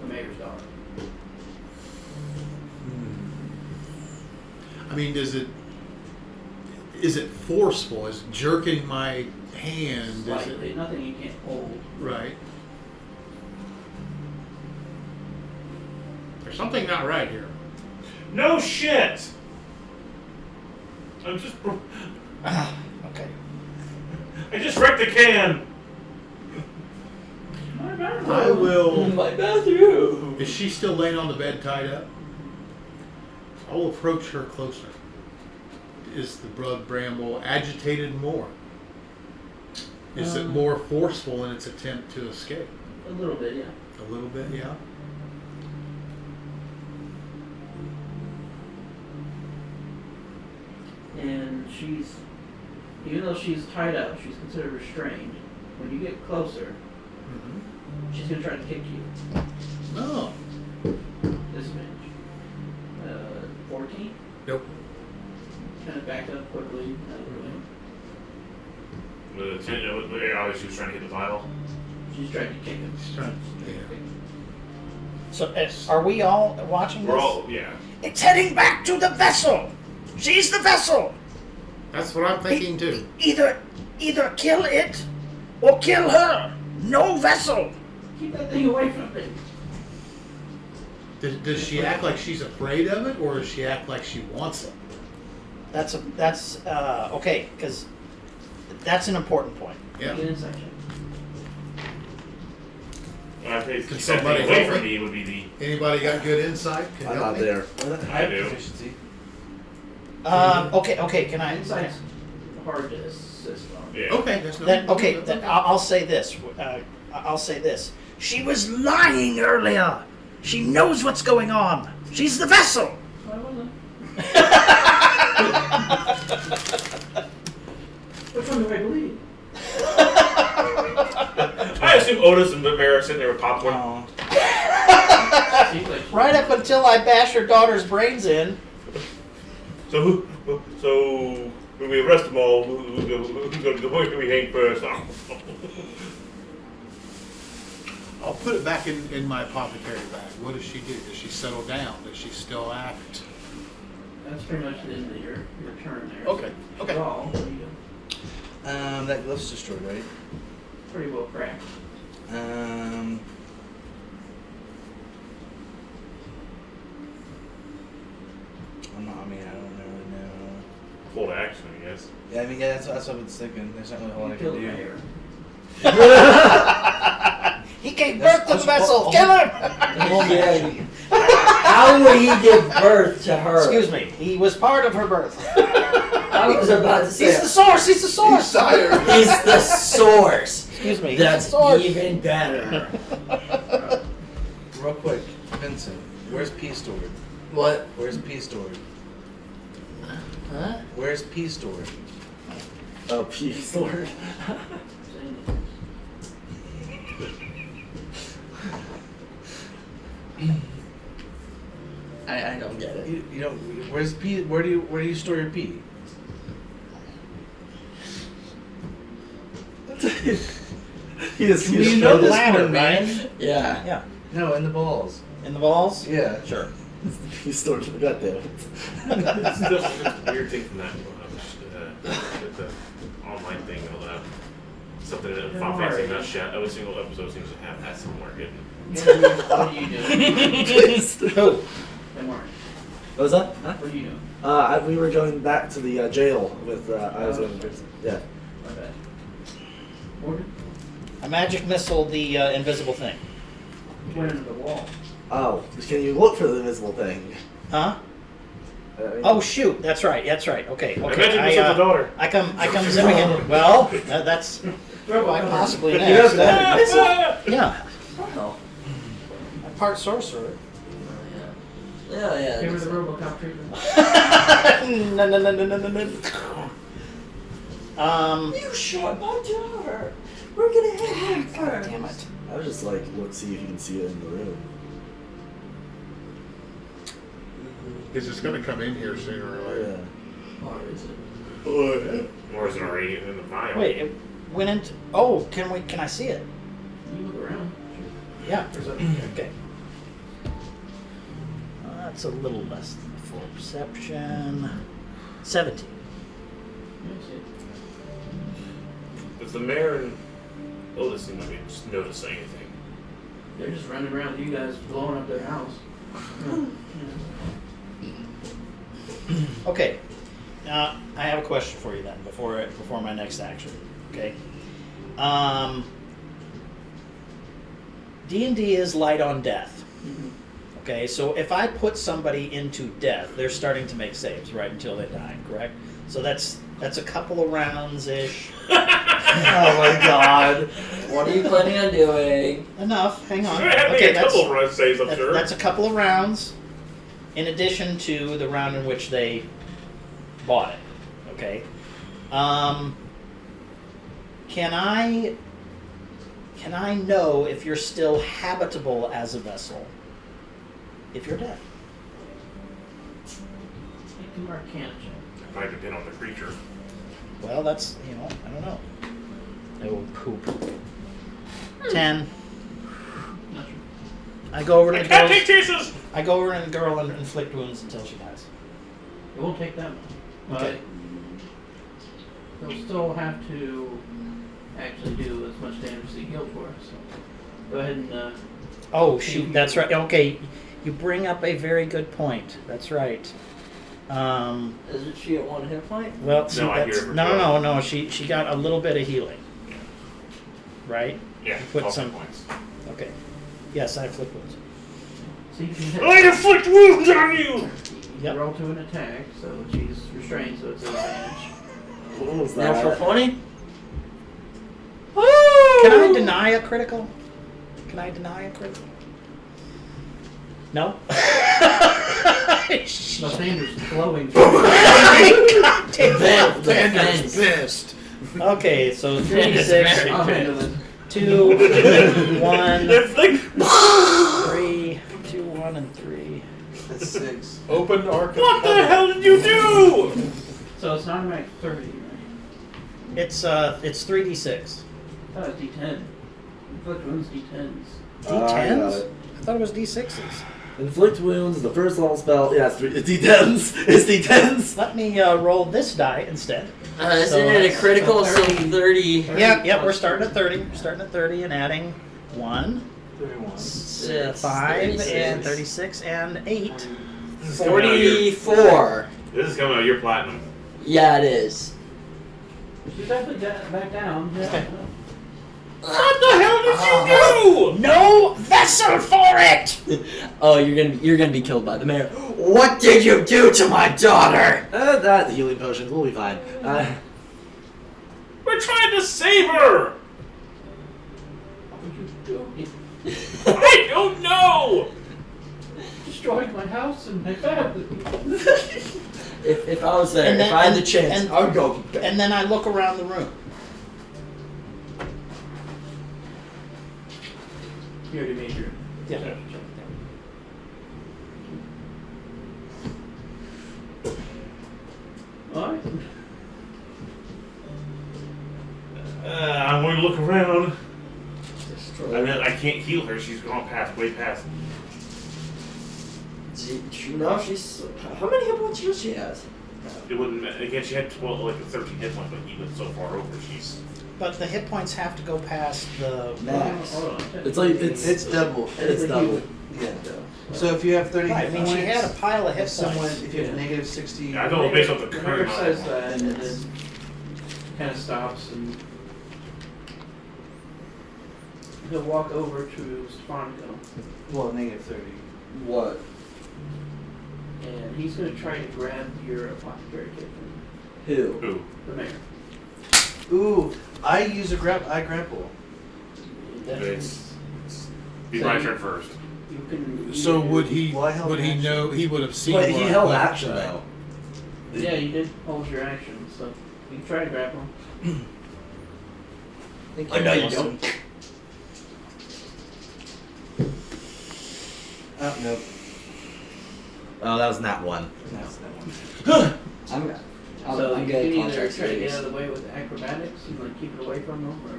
the mayor's daughter. I mean, is it forceful? Is it jerking my hand? Is Slightly. it Nothing you can't hold. right? There's something not right here. No shit! I'm just. Okay. I just wrecked the can! I will. My bathroom. Is she still laying on the bed tied up? I will approach her closer. Is the blood bramble agitated more? Is it more forceful in its attempt to escape? A little bit, yeah. A little bit, yeah. And she's, even though she's tied up, she's considered restrained. When you get closer, she's going to try to kick you. No. Disadvantage. 14? Nope. Kind of back up quickly. Obviously, she was trying to hit the vial. She's trying to kick him. She's trying. Yeah. So, are we all watching this? We're all, yeah. It's heading back to the vessel. She's the vessel. That's what I'm thinking too. Either kill it or kill her. No vessel. Keep that thing away from me. Does she act like she's afraid of it, or does she act like she wants it? That's okay, because that's an important point. Yeah. Get inside check. I think Can somebody somebody away help from me? me would be the. Anybody got good insight? Can I'm help not me? there. I have do. proficiency. Okay, can I? Insight's hard to assist on. Yeah. Okay, that's no. Then, okay, then I'll say this. I'll say this. She was lying earlier. She knows what's going on. She's the vessel. I wasn't. Which one do I believe? I assume Otis and Mara are sitting there with popcorn. Seems like Right up until I bash her daughter's brains in. So when we arrest them all, who's going to where do we hang first? I'll put it back in my apothecary bag. What does she do? Does she settle down? Does she still act? that's pretty much the end of your turn there. Okay, okay. All That glyph's destroyed, right? pretty well cracked. I'm not. I mean, I don't really know. Full action, I guess. Yeah, I mean, yeah, that's what I was thinking. There's not really a whole You lot I killed can the do. mayor. He gave birth to the vessel. Kill him. Yeah. How would he give birth to her? Excuse me. He was part of her birth. I was about to say. He's the source. He's the source. He's the source. Excuse me. That's he's the source. even better. Real quick, Vincent, where's P stored? What? Where's P stored? Huh? Where's P stored? Oh, peace, Lord. I don't get it. You know, where's P? Where do you store your P? You know the this ladder, one, man. Yeah. Yeah. No, in the balls. In the balls? Yeah. Sure. P stored for the goddamn. It's a weird thing from that the online thing. Something that Final Fantasy Nutshell. Every single episode seems to have that somewhere hidden. What are you doing? Who? Don't worry. What was that? Huh? What are you doing? We were going back to the jail with. I was going. Yeah. My bad. Morgan? A magic missile, the invisible thing. Went into the wall. Oh, can you look for the invisible thing? Huh? mean, Oh shoot, that's right. Okay. Imagine this with the daughter. I come zipping in. Well, that's quite possibly You next. have that. Yeah. Oh. I'm part sorcerer. Yeah. Give her the RoboCop treatment. No. You shot my daughter. We're gonna hit him first. Damn it. I was just like, look, see if you can see it in the room. Is this going to come in here sooner or later? Yeah. Or is it? Or is it already in the vial? Wait, it went into. Oh, can I see it? You look around. Yeah. Okay. That's a little less than the full perception. 17. You see it. Does the mayor and Otis seem like they just notice anything? They're just running around with you guys blowing up their house. Okay. Now I have a question for you then before my next action. Okay. D&D is light on death. Okay, so if I put somebody into death, they're starting to make saves right until they die. Correct. So that's a couple of rounds ish. Oh my god. What are you planning on doing? Enough. Hang on. Okay, a couple of run saves, I'm sure. That's a couple of rounds, in addition to the round in which they bought it. Okay. Can I know if you're still habitable as a vessel if you're dead? Make an Arcana check. It might depend on the creature. Well, that's, I don't know. Oh, poop. 10. Not sure. I go over to I the can't girl. take chances! I go over to the girl and inflict wounds until she dies. It won't take that much. But Okay. they'll still have to actually do as much damage as he healed for. So go ahead and. Oh, shoot, that's right. Okay, you bring up a very good point. That's right. Isn't she at 1 hit point? Well, see, No, I hear that's, her no. She got a little bit of healing. Right? Yeah, Put 12 some- points. Okay. Yes, I inflict wounds. So you can hit. I inflict wounds on you! Yep. Roll to an attack, so she's restrained, so it's an advantage. What was Natural that? 20? Can I deny a critical? Can I deny a critical? No? The thunder's flowing through. God damn it. Vander's pissed. Okay, so Very 3d6, good. 2, 1, It's like... 3, 2, 1, and 3. That's 6. Open Arkham. What the hell did you do? So it's not like 30, right? It's 3d6. I thought it was D10. Inflict wounds D10s. I got D10s? it. I thought it was d6s. Inflict wounds is the first level spell. Yeah, it's D10s. It's D10s. Let me roll this die instead. Isn't So it a that's- critical? So 30. 30. Yep, we're starting at 30. We're starting at 30 and adding 1, 31. 5, 36. and 36, and 8. This is coming out of your- 44. This is coming out of your platinum. Yeah, it is. She's definitely back down. Yeah. Okay. What the hell did you do? No vessel for it! Oh, you're gonna be killed by the mayor. What did you do to my daughter? That healing potions. We'll be fine. We're trying to save her! What would you do? I don't know! Destroyed my house and my family. If I was there, And then- if I had the and- chance, and- I would go. And then I look around the room. You already made your. Yeah. Alright. I'm going to look around. Destroy. I mean, I can't heal her. She's gone way past. No, she's. How many hit points does she have? It wouldn't. Again, she had 12, like 13 hit points, but he went so far over. She's. But the hit points have to go past the Max. Hold on. It's like it's double. it's double. Yeah. So if you have 30 Right, I hit mean, points, she had a pile of hit if someone, points. if you have negative 60, I know based off the The current mayor says amount. that and then kind of stops and he'll walk over to Stefanko well, negative 30. What? and he's going to try to grab your apothecary kit from Who? Ooh. the mayor. Ooh, I use I grapple. It's be my turn first. You can. So would he? Well, I held Would he action. know? He would have seen. But he what I held put, action right? though. Yeah, you did hold your action, so you can try to grab him. Oh, no, you don't. Oh, nope. Oh, that was not one. I'm So I'm you gonna can either contact try to get Sirius. out of the way with acrobatics and like keep it away from them, or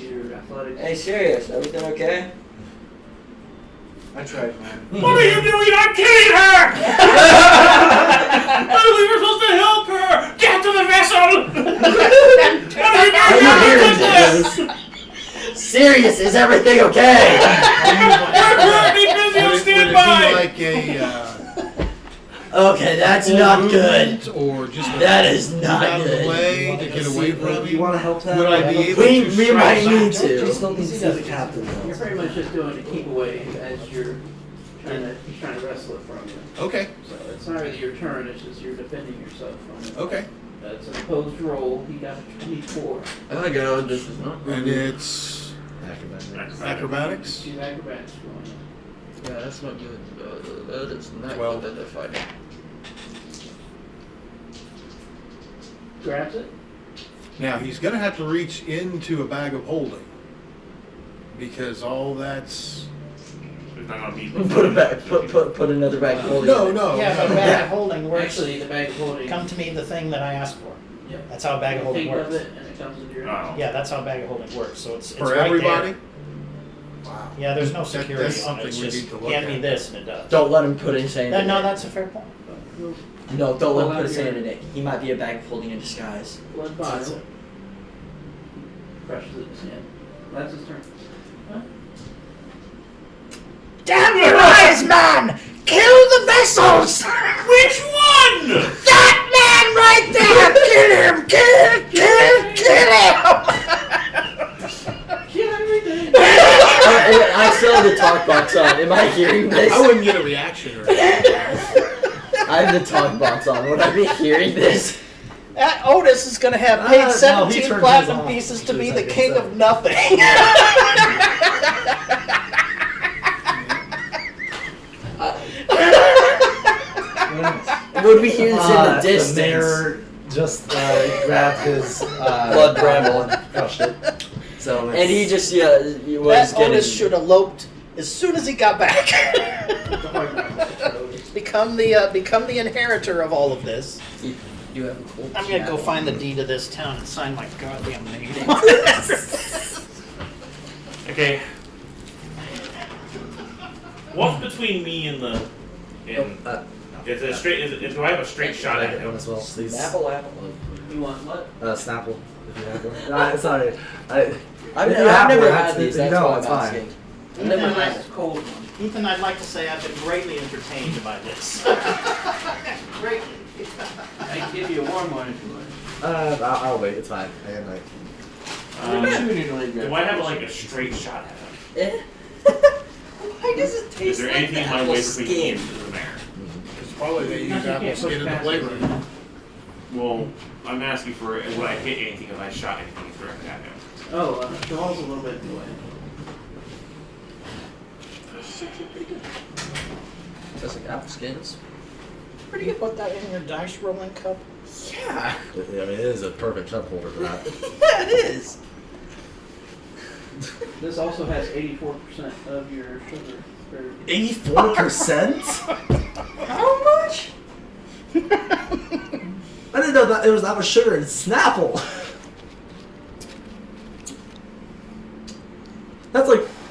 use your athletics. Hey, Sirius, everything okay? I tried, man. What are you doing? I'm killing her! We were supposed to help her! Get to the vessel! What are you doing? Sirius, is everything okay? We're currently busy on Would it be standby! like a Okay, that's full not movement good. Or just That is move not out of the good. way to get away from You him? want to help that? Would I be able We to we strike might back? need Just to. don't need to see the captain. You're pretty much just doing a keep away as you're he's trying to wrestle it from you. Okay, So it's not really your turn, it's just you're defending yourself from it. okay. It's an opposed roll, he got a 24. Oh god, this is not And it's Acrobatics. acrobatics? She's acrobatics going on. Yeah, that's not good. That is not 12. good at the fighting. Grabs it. Now, he's gonna have to reach into a bag of holding. Because all that's... It's not gonna be. Put it back. Put another bag of holding. No, in it. no. Yeah, but a bag of holding works. Actually, the bag of holding. Come to me the thing that I asked for. Yep. That's how a bag of holding Think of works. it and it comes into your Oh. Yeah, that's how a bag of holding works. So it's For right everybody? there. Wow. Yeah, there's no That- security that's on it. something It's we just need to look hand me at. this and it does. Don't let him put insane. No, that's a fair point. No, don't let him Pull put out insane your- in it. He might be a bag of holding in disguise. Blood That's vial. it. Crushes it in his hand. That's his turn. Damn your eyes, man! Kill the vessels! Which one? That man right there! Kill him! Kill him! I still have the talk box on. Am I hearing this? I wouldn't get a reaction or anything. I have the talk box on. Would I be hearing this? That Otis is gonna have paid No, he 17 turned platinum his off pieces in to 2 be the seconds, king so. of nothing. Would we hear this in the distance? The mayor just grabbed his Blood bramble. and crushed it. So And he just he was That getting. Otis should have loped as soon as he got back. become the inheritor of all of this. You have a cool. I'm gonna go find the deed of this town and sign my goddamn name. Okay. What's between me and the? Is it a straight? Do I have a straight shot at him? as well, please. Apple, apple. You want what? Snapple, if you have one. Sorry. I've If you never have one, had that's- these. That's no, why it's I'm fine. asking. I've never had this cold one. Ethan, I'd like to say I've been greatly entertained by this. Greatly. I can give you a warm one if you want. I'll wait. It's fine. I got Do I have like a straight shot at him? Why does it taste Is there like anything in my apple way between me skin? and the mayor? Because probably they use You apple can't skin push in the past playroom. Well, I'm asking for would I hit anything if I shot anything directly at him? Oh, the wall's a little bit in the way. Tastes like apple skins. Where do you put that in your dice rolling cup? Yeah. I mean, it is a perfect cup holder for that. Yeah, it is. This also has 84% of your sugar. 84%? How much? I didn't know that there was that much sugar in Snapple.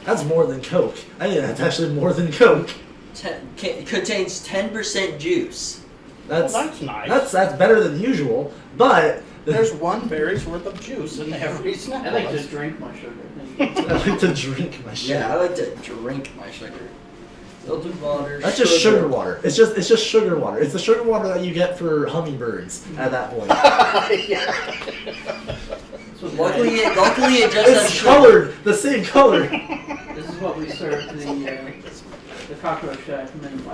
That's more than Coke. I think that's actually more than Coke. Contains 10% juice. That's Well, that's nice. that's better than usual, but There's one berry's worth of juice in every snack. I like to drink my sugar. Thank you. I like to drink my sugar. Yeah, I like to drink my sugar. Filtered water. That's just sugar water. It's just sugar water. It's the sugar water that you get for hummingbirds at that point. Luckily, it just has It's sugar. colored the same color. This is what we serve the cockroach guy from Minute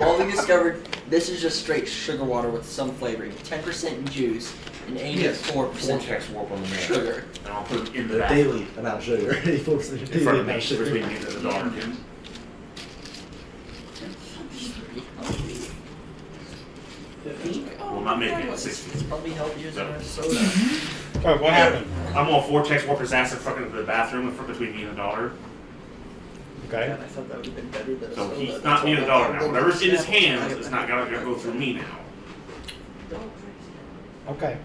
Well, we discovered this is just straight sugar water with some flavoring. 10% juice and 84% Vortex warp on the mayor. sugar. And I'll put it in the The back. daily amount of sugar. 84% In daily front of amount me, of sugar. between me and the dog. 15. Will not make it 60. It's probably healthier than a soda. Oh, what happened? I'm gonna vortex warp his ass in fucking the bathroom in front between me and the dollar. Okay. God, I thought that would have been better than a So soda. he's not me and the dollar now. Whatever's in his hands is not gonna go through me now. Okay.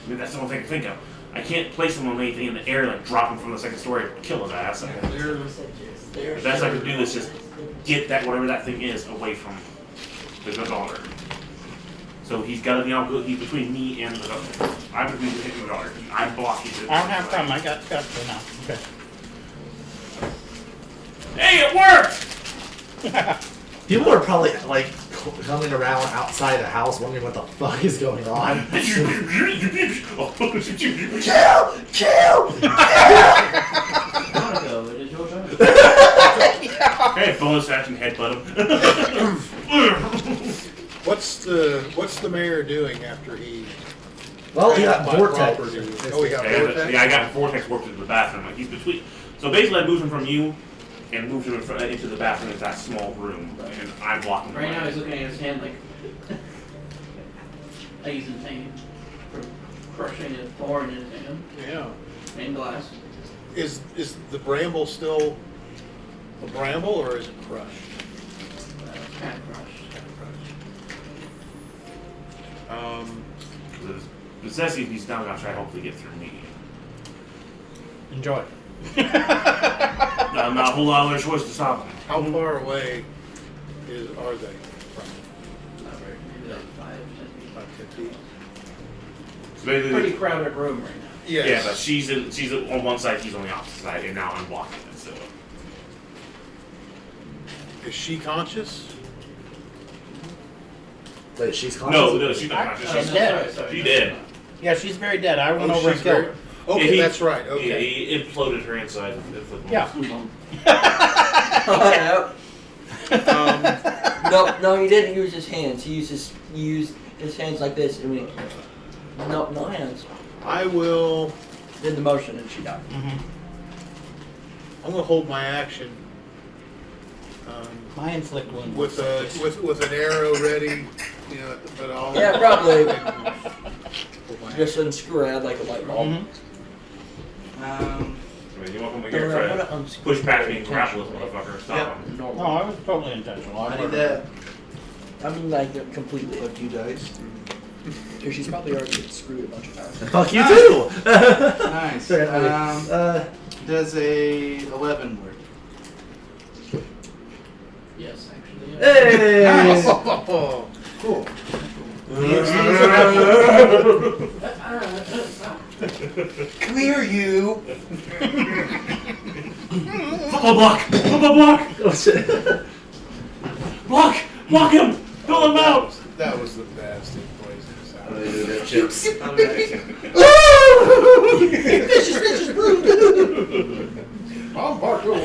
I mean, that's the only thing I can think of. I can't place him on anything in the air, like drop him from the second story and kill his ass. The best I can do is just get that whatever that thing is away from the dollar. So he's got to be on. He's between me and the dollar. I'm between him and the dollar. I'm blocking it. I don't have a problem. I got you now. Okay. Hey, it worked! People are probably like coming around outside the house wondering what the fuck is going on. Kill! Monaco, it is your turn. Okay, bonus action headbutt him. What's the mayor doing after he? Well, he got my vortex. property? Oh, he got Yeah, vortex. I got vortex warped into the bathroom. Like he's between. So basically, I moved him from you and moved him into the bathroom into that small room, and I'm blocking. Right now he's looking at his hand like he's in pain from crushing a thorn in his hand. Yeah. Stained glass. Is the bramble still a bramble or is it crushed? It's kind of crushed. The necessities down. I'll try to hopefully get through me. Enjoy. Not a whole lot of other choice to stop him. How far away are they from? Not very. Maybe like 5, 10 feet. About 10 feet. So basically, Pretty crowded room right now. Yes. yeah, but she's on one side, he's on the opposite side, and now I'm blocking it. So Is she conscious? Wait, she's conscious? no, she's not conscious. Oh, She's no, dead. sorry. She did. Yeah, she's very dead. I went over and she's killed her. Okay, Yeah, he- that's right. Yeah, Okay. he imploded her inside. Yeah. No, he didn't use his hands. He used his hands like this, and we. No hands. I will. Did the motion, and she died. I'm gonna hold my action. My inflict wound. With an arrow ready, you know, but I'll. Yeah, probably. Hold my Just action. didn't screw around like a light bulb. I mean, you want to come over here and try to push past me and grapple this motherfucker. Stop him. No, I was totally intentional. I need that. I mean, like completely. A few dice. Because she's probably already been screwed a bunch of times. Fuck you too! Nice. Does a 11 work? Yes, actually. Hey! Nice. Cool. Come here, you. Football block! Football block! Oh shit. Block! Block him! Pull him out! That was the best in places. Chips. I'm Marco.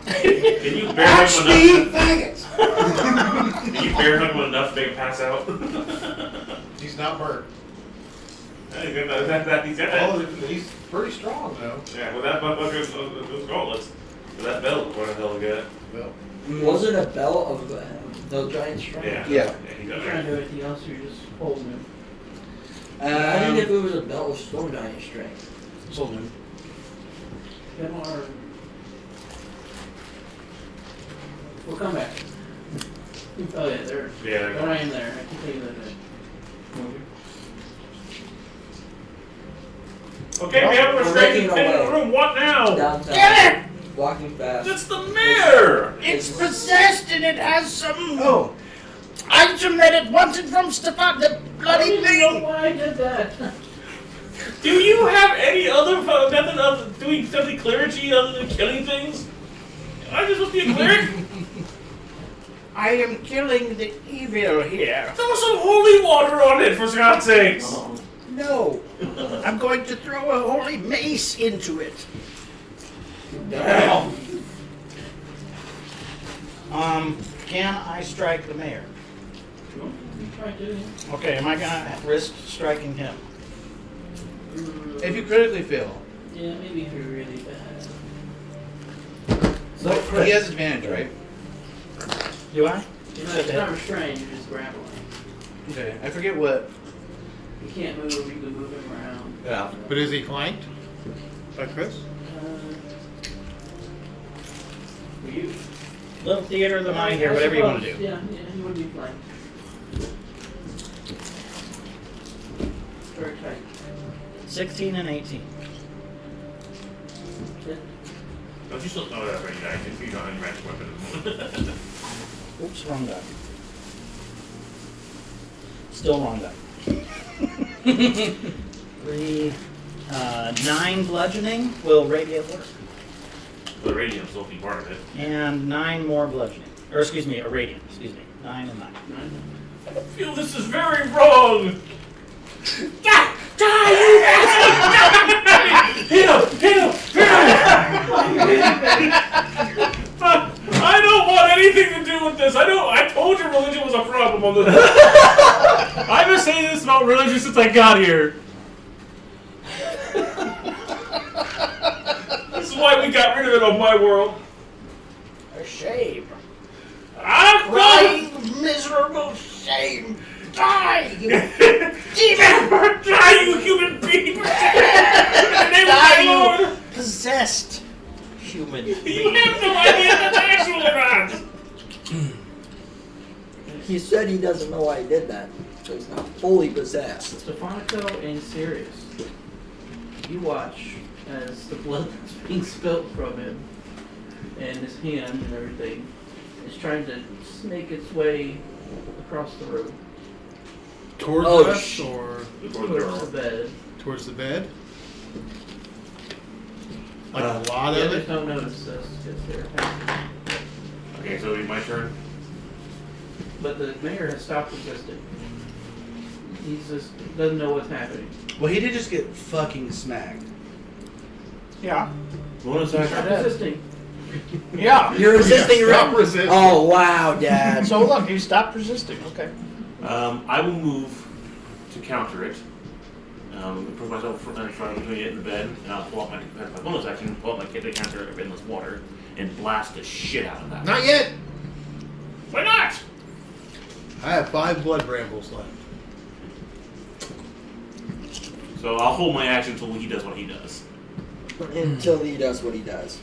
Can you bear hug him enough? Can you bear hug him enough to make him pass out? He's not burnt. He's pretty strong though. Yeah, well that motherfucker's gauntlets. That belt, what the hell we got? Well, Wasn't a bell of the giant strength? Yeah. Yeah. He You're does. trying to do anything else, you're just holding him. I think if it was a bell of storm giant strength. Sold him. Get more. We'll come back. Oh yeah, they're Yeah. right in there. I can tell you that. Okay, we have a We're restraining making pin in our the way. room. What now? Downtown. Get it! Walking fast. It's the mayor! It's possessed and it has some Oh. item that it wanted from Stefan, the I bloody don't even know thing. why I did that. Do you have any other method of doing something clericy other than killing things? Am I just supposed to be a cleric? I am killing the evil here. Throw some holy water on it, for God's sakes! No. I'm going to throw a holy mace into it. Can I strike the mayor? Try to. Okay, am I gonna risk striking him? If you critically fail, Yeah, maybe if you're really bad. so he has advantage, right? Do I? You're not restrained, you're just grappling. Okay. I forget what. You can't move, you can move him around. Yeah. but is he flanked by Chris? For you. Little theater of the mind here, whatever you want to do. Yeah, he would be flanked. Very tight. 16 and 18. Good. Don't you still know that right now? You don't have any magic weapon. Oops, wrong die. Still wrong die. 3, 9 bludgeoning will radiant work. The radiance will be part of it. And 9 more bludgeoning. Or excuse me, a radiant. Excuse me. 9 and 9. I feel this is very wrong. Die, you I don't want anything to do with this. I told you religion was a problem on this. I've been saying this about religion since I got here. This is why we got rid of it on my world. A shame. I'm Crying miserable shame. Die, you demon! Die, you human being! In the name of Die, my you Lord! possessed human You being. have no idea what the actual event! He said he doesn't know why he did that, so he's not fully possessed. Stephanico and Sirius, you watch as the blood that's being spilt from him and his hand and everything is trying to snake its way across the room Towards Oh, us or towards the bed. towards the bed? Like a lot The of others it? don't notice this because they're passing. Okay, so it'll be my turn. But the mayor has stopped resisting. He's just doesn't know what's happening. Well, he did just get fucking smacked. Yeah. Bonus Stop action. resisting. Yeah. You're resisting Stop right? resisting. Oh wow, Dad. So look, you stopped resisting. Okay. I will move to counter it. Put myself in front between it and the bed, and I'll pull out my bonus action, pull out my kit to counter of endless water, and blast the shit out of that. Not yet. Why not? I have 5 blood brambles left. So I'll hold my action until he does what he does. Until he does what he does.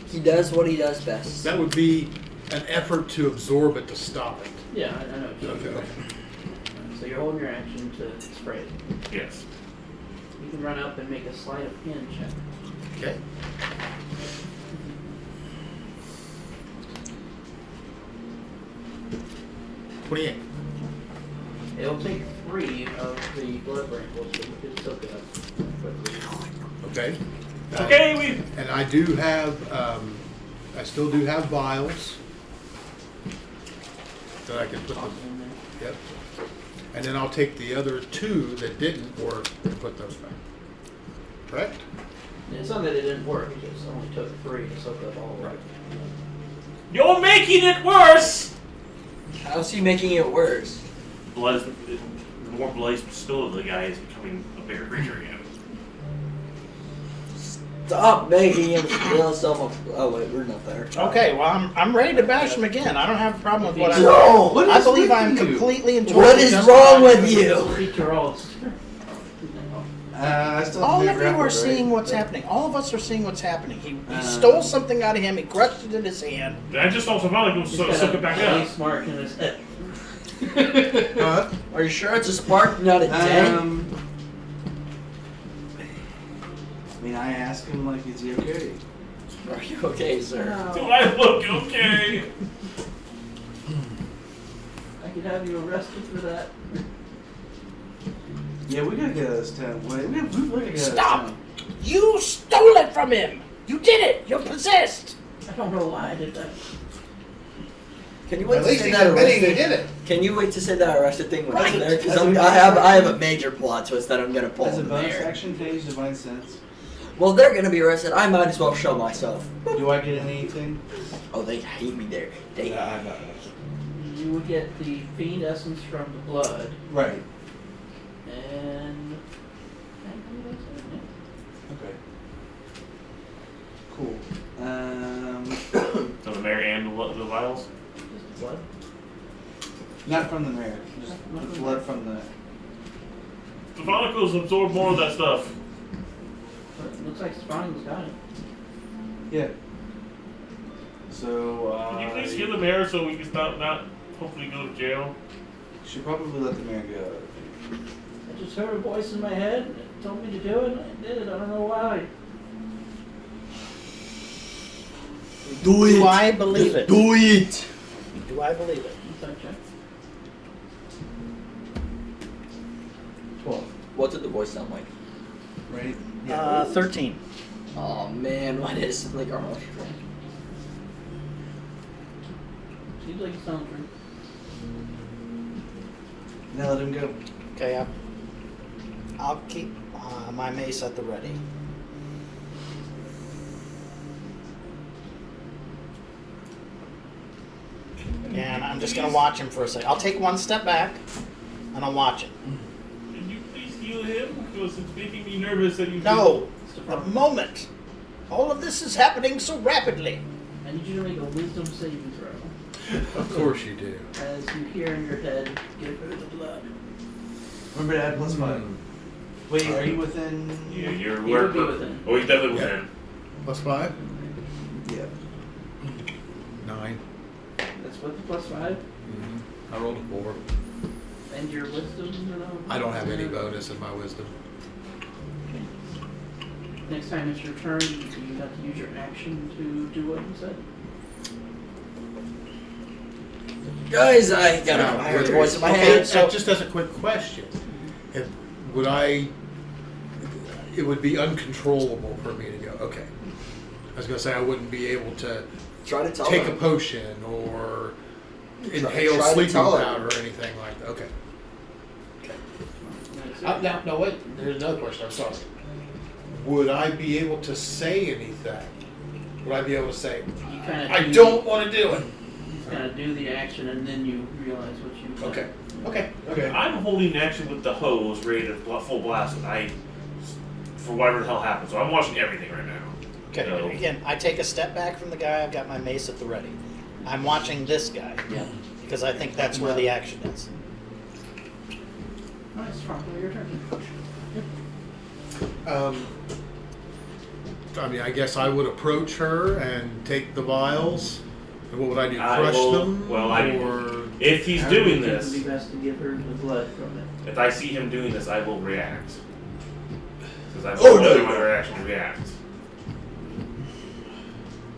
He does what he does best. That would be an effort to absorb it to stop it. Yeah, I know. Okay. So you're holding your action to spray it. Yes. You can run up and make a sleight of hand check. Okay. $28. It'll take 3 of the blood brambles, but you can soak it up quickly. Okay. Okay, we. And I do have, I still do have vials that I can put Toss them. it in there. Yep. And then I'll take the other 2 that didn't work and put those back. Correct? It's not that it didn't work, it just only took 3 to soak up all of it. You're making it worse! How's he making it worse? Blood is, the more blood is spilled, the guy is becoming a bigger creature again. Stop making him spill himself up. Oh wait, we're not there. Okay. Well, I'm ready to bash him again. I don't have a problem with what I. No! What I is believe with I'm you? completely and What totally is justified. wrong with you? Feature rolls. I still All have of to you grapple, are right? seeing what's happening. All of us are seeing what's happening. He stole something out of him. He crushed it in his hand. I just also felt like it was He's so got suck a it back police up. mark in his head. Huh? Are you sure it's a spark, not a dent? I mean, I asked him, like, is he okay? Are you okay, sir? Do I look okay? I could have you arrested for that. Yeah, we gotta get out of this town. Wait, we gotta get Stop! out of this town. You stole it from him. You did it. You're possessed. I don't know why I did that. Can you wait At to least say he's that admitting he arrested? did it. Can you wait to say that arrested thing when Right. it's there? Because That's I have a major plot twist that I'm gonna pull As a in bonus there. action phase, divine sense. Well, they're gonna be arrested. I might as well show myself. Do I get anything? Oh, they hate me there. They. Yeah, I got it. You would get the fiend essence from the blood, Right. and Okay. Cool. So the mayor and the vials? just blood. Not from the mayor. Just the blood from the. The follicles absorb more of that stuff. But it looks like Spawning got it. Yeah. So, Can you please hear the mayor so we can stop not hopefully go to jail? should probably let the mayor go. I just heard a voice in my head and it told me to do it, and I did it. I don't know why. Do it. Do I believe it? Do it. Do I believe it? Insight check. 12. What did the voice sound like? right? 13. Oh man, what is like our most drink? Seems like it's not drink. Now let him go. Okay, I'll keep my mace at the ready. And I'm just going to watch him for a second. I'll take one step back, and I'll watch him. Can you please heal him? Because it's making me nervous that you. No, a moment. All of this is happening so rapidly. I need you to make a wisdom saving throw. Of course you do. As you hear in your head, get rid of the blood. Remember to add +5. Wait, are you within? Yeah, you're You would be within. Oh, he's definitely within. +5? Yeah. 9. That's with the +5. Mm-hmm. I rolled a 4. And your wisdom, I don't have any bonus in my wisdom. Next time it's your turn, you have to use your action to do what you said. Guys, I got a fire voice in my head. So just as a quick question, it would be uncontrollable for me to go, okay. I was going to say I wouldn't be able to Try to tell take them. a potion or inhale try to sleeping tell her. powder or anything like that. Okay. That's it. Now, wait. There's another question. I'm sorry. Would I be able to say anything? Would I be able to say, You kind of I don't want to do it? You kind of do the action, and then you realize what you. Okay. Okay. Okay. I'm holding action with the hose ready to full blast it. For whatever the hell happens. So I'm watching everything right now. Okay, So- again, I take a step back from the guy. I've got my mace at the ready. I'm watching this guy. Yeah. Because I think that's where the action is. Nice, probably your turn. I mean, I guess I would approach her and take the vials. And what would I do? I Crush will- them? well, or If he's I doing think It this, would be best to give her the blood from it. if I see him doing this, I will react. Because I'm Oh, no. my reaction to react.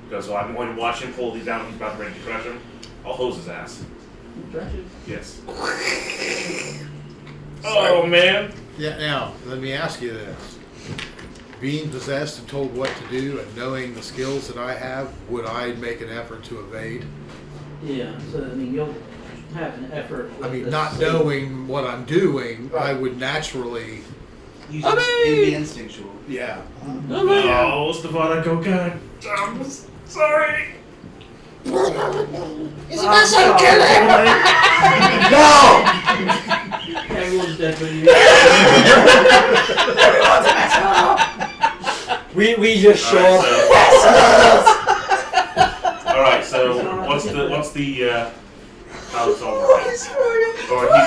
Because so I'm going to watch him pull these down. He's about ready to crush him. I'll hose his ass. Crush it. Yes. Oh man. yeah. Now, let me ask you this: being possessed and told what to do, and knowing the skills that I have, would I make an effort to evade? Yeah, so I mean, you'll have an effort. I with mean, this not saving. knowing what I'm doing, I would naturally. Use it'd be instinctual. Yeah. Oh, Stefano, go God. I'm sorry. Is it not so killing? Everyone's dead but you. We just show up. Alright, so what's the how it's all right? Or he's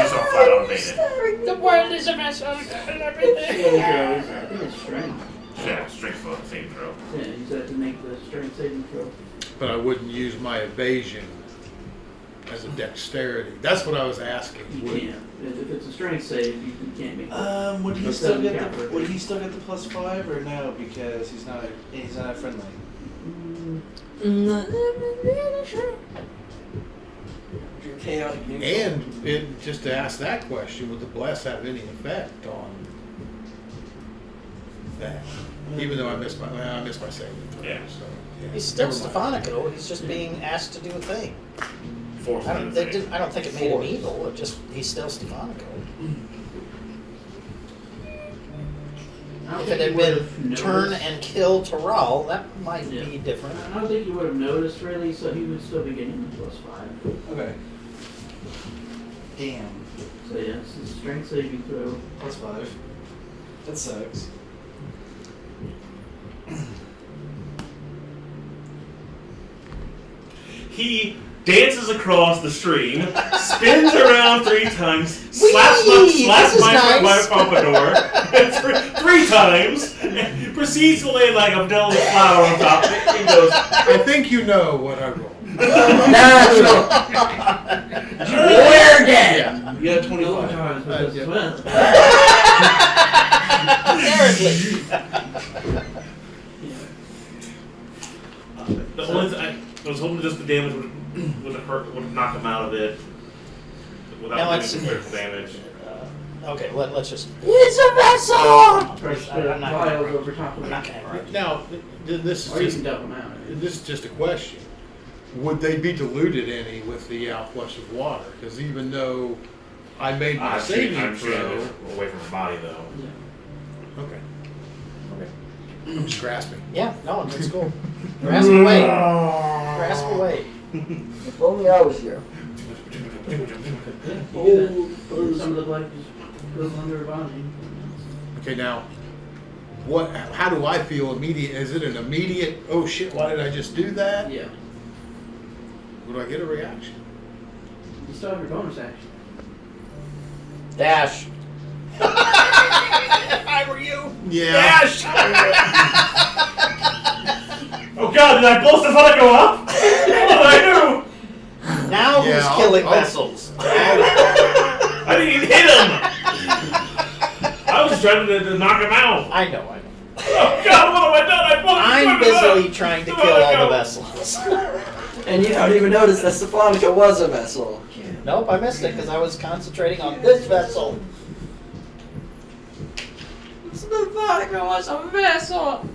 just all flat out evaded. The world is a mess and everything. I think it's strength. Yeah, straight for the same throw. Yeah, you just have to make the strength saving throw. But I wouldn't use my evasion as a dexterity. That's what I was asking. You can't. If it's a strength save, you can't make it. Would he But still then get counter. the +5 or no? Because he's not friendly. Chaotic neutral. And just to ask that question, would the bless have any effect on that? Even though I missed my saving throw. Yeah. So, yeah. He's still Never mind. Stephanico. He's just being asked to do a thing. Force I him don't, to I don't think it made him evil. It just he's still Stephanico. I don't If think it you had would've been turn noticed. and kill Terral, that might Yeah. be different. I don't think you would have noticed really, so he would still be getting the +5. Okay. Damn. So yeah, it's a strength saving throw. +5. That sucks. He dances across the stream, spins around 3 times, slaps my pompadour three times, and proceeds to lay like a delicate flower on top of it, and goes, I think you know what I rolled. We're dead. You got No 25. times with this yeah. as well. the only thing I was hoping just the damage would knock him out of it without Now doing let's some see. critical damage. Okay, let's just. It's a vessel! Fresh I'm not gonna- vials over top of I'm it. not gonna. Now, this Or you is can just dump them out. this is just a question. Would they be diluted any with the outflush of water? Because even though I made my saving I'm shooting throw, it away from her body though. Yeah. okay, I'm just grasping. Yeah, no, it's cool. Grasp away. Grasp away. If only I was here. Yeah, you do that. Some of the blood just goes under her body. Okay, now, what? How do I feel immediate? Is it an immediate? Oh shit! Why did I just do that? Yeah. Would I get a reaction? You still have your bonus action. Dash. I were you. Yeah. Dash. Oh god, did I blow Stephano up? What did I do? Now Yeah, who's I'll- killing I'll- vessels? I didn't even hit him! I was trying to knock him out. I know. Oh god, what have I done? I blew I'm Stephano busily up. trying to Come kill on, all the go. vessels. And you don't even notice that Stephanica was a vessel. Nope, I missed it because I was concentrating on this vessel. Stephanica was a vessel!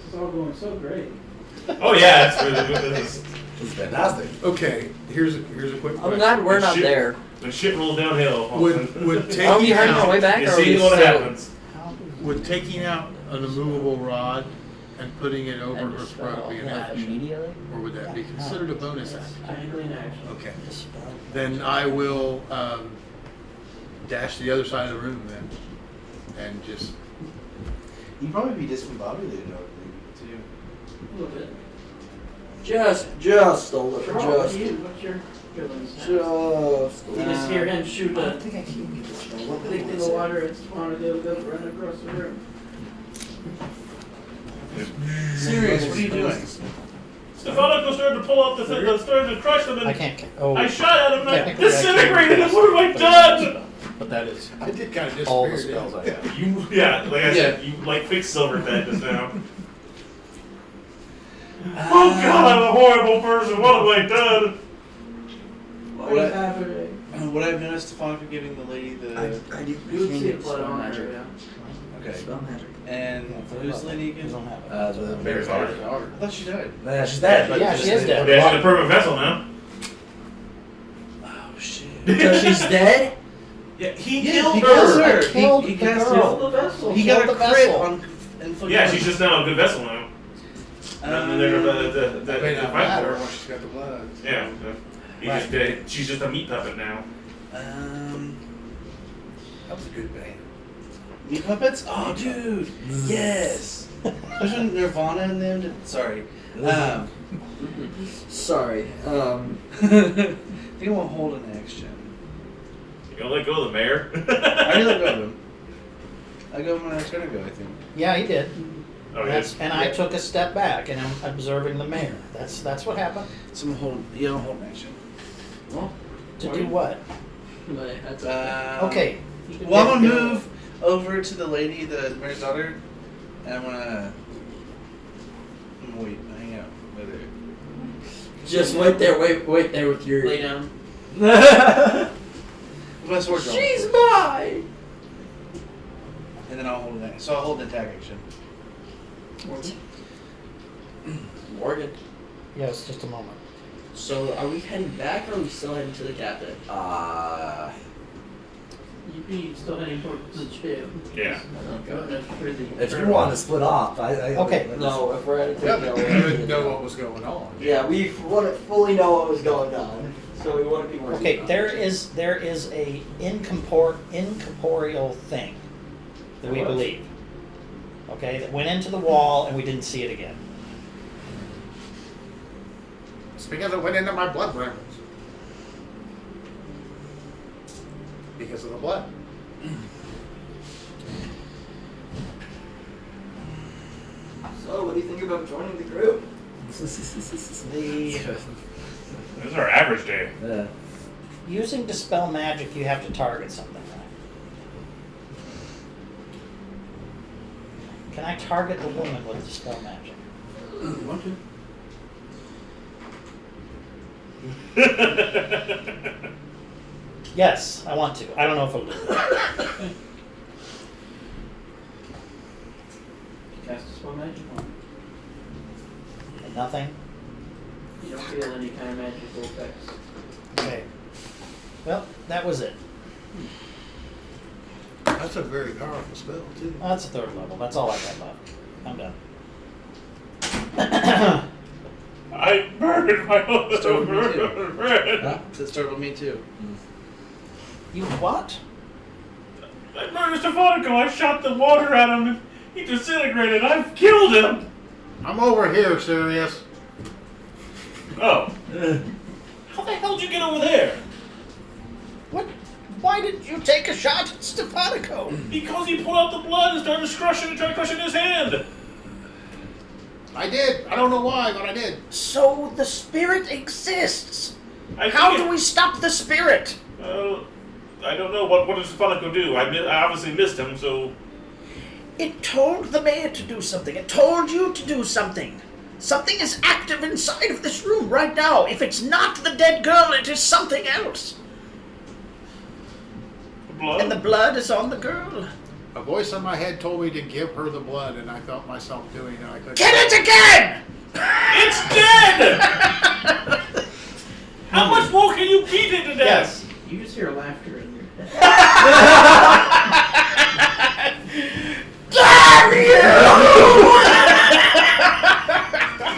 It's all going so great. Oh yeah, it's really good. This It's fantastic. Okay. Here's a quick I'm question. glad we're not Shit. there. the shit rolls downhill. Would taking Are we hurting our way out back You or are see we what still... happens. would taking out an immovable rod and putting it over And her dispel, throat be an yeah, action, immediately. or would that be considered a bonus action? Technically in action. Okay. Dispel. Then I will dash to the other side of the room then, and just You'd probably be discombobulated too. A little bit. Just a little. What's Just. what's your feelings? Just. You just hear him shoot I a don't think I can get this spell. What thing through the water and Spawn goes running across the room. Sirius, what are you doing? Stephano started to pull out the thing, started to crush them, I and can't. Oh, I shot at him and I technically I can't disintegrated him. cast What have I it, done? But that is I did kind of all disappear. the spells I have. You, yeah, like I said, you like fixed Silverhead just now. Oh god, I'm a horrible person. What have I done? What is happening? What I've noticed, Stefan, for giving the lady the. I do. You would see blood on her, yeah. Okay. Spell magic. And who's the lady You again? don't have it. The Bear's daughter. I thought she died. Yeah, she's dead. But Yeah, just- she is dead. Yeah, she's a perfect vessel now. Oh shit. Because she's dead? Yeah, he Yeah, killed he her. kills her. Killed He the cast girl. The vessel. He Killed got a the crit vessel. on. Yeah, she's just now a good vessel now. And then they're the That may not fight matter for her. once she's got the blood. Yeah, she's just a meat puppet now. That was a good band. Meat puppets? Oh, dude. Yes. There's a Nirvana in them. Sorry. Sorry. I think I won't hold an action. You gonna let go of the mayor? I already let go of him. I go when I was gonna go, I think. Yeah, he did. Oh, That's, and I took a step back and I'm observing the mayor. That's what happened. So I'm hold. You don't hold an action. Well, To do what? but that's Okay. You can Well, I'm make gonna it move over to the lady, the mayor's daughter, and I'm gonna wait, hang out with her. Just wait there, wait there with your. Lay down. With my sword drawn. She's mine! And then I'll hold an action. So I'll hold the attack action. Morgan. Yes, just a moment. So, are we heading back or are we still heading to the captain? You'd be still heading towards the jail. Yeah. If you want to split off, I Okay. No, if we're heading to Yeah, the but you didn't know what was going on. Yeah, we want to fully know what was going on. So we want to be more. Okay, there is a incorporeal thing that we believe. Okay, that went into the wall and we didn't see it again. It's because it went into my blood brambles. Because of the blood. So, what do you think about joining the group? This is our average day. Yeah. Using dispel magic, you have to target something, right? Can I target the woman with dispel magic? You want to? Yes, I want to. I don't know if I'll do it. Cast a spell magic on it. Nothing? You don't feel any kind of magical effects. Okay. Well, that was it. That's a very powerful spell, too. That's a 3rd level. That's all I got left. I'm done. I burned my own Startled me too. bread. Huh? That startled me too. You what? I murdered Stefanica. I shot the water at him and he disintegrated. I've killed him. I'm over here, Sirius. Oh. How the hell did you get over there? What? Why did you take a shot at Stefanico? Because he pulled out the blood and started crushing his hand. I did. I don't know why, but I did. So the spirit exists. I How think do we stop the spirit? I don't know. What does Stefanica do? I obviously missed him, so... It told the mayor to do something. It told you to do something. Something is active inside of this room right now. If it's not the dead girl, it is something else. Blood? And the blood is on the girl. A voice in my head told me to give her the blood, and I felt myself doing it. I couldn't. Get it again! It's dead! How much more can you beat it to death? Yes. You just hear laughter in your head. Damn you!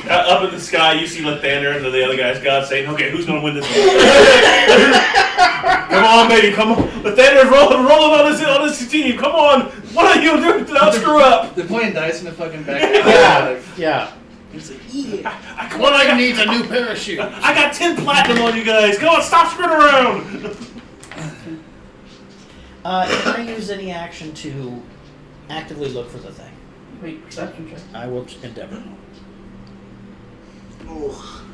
Up in the sky, you see Lathander and the other guy's god saying, okay, who's going to win this one? Come on, baby, come on. Lathander's rolling on his team. Come on. What are you doing? Don't screw up. They're playing dice in the fucking back. Yeah. He's like, yeah. One of you needs a new pair of shoes. I got 10 platinum on you guys. Come on, stop screwing around. Can I use any action to actively look for the thing? Wait, perception check. I will endeavor. Oh,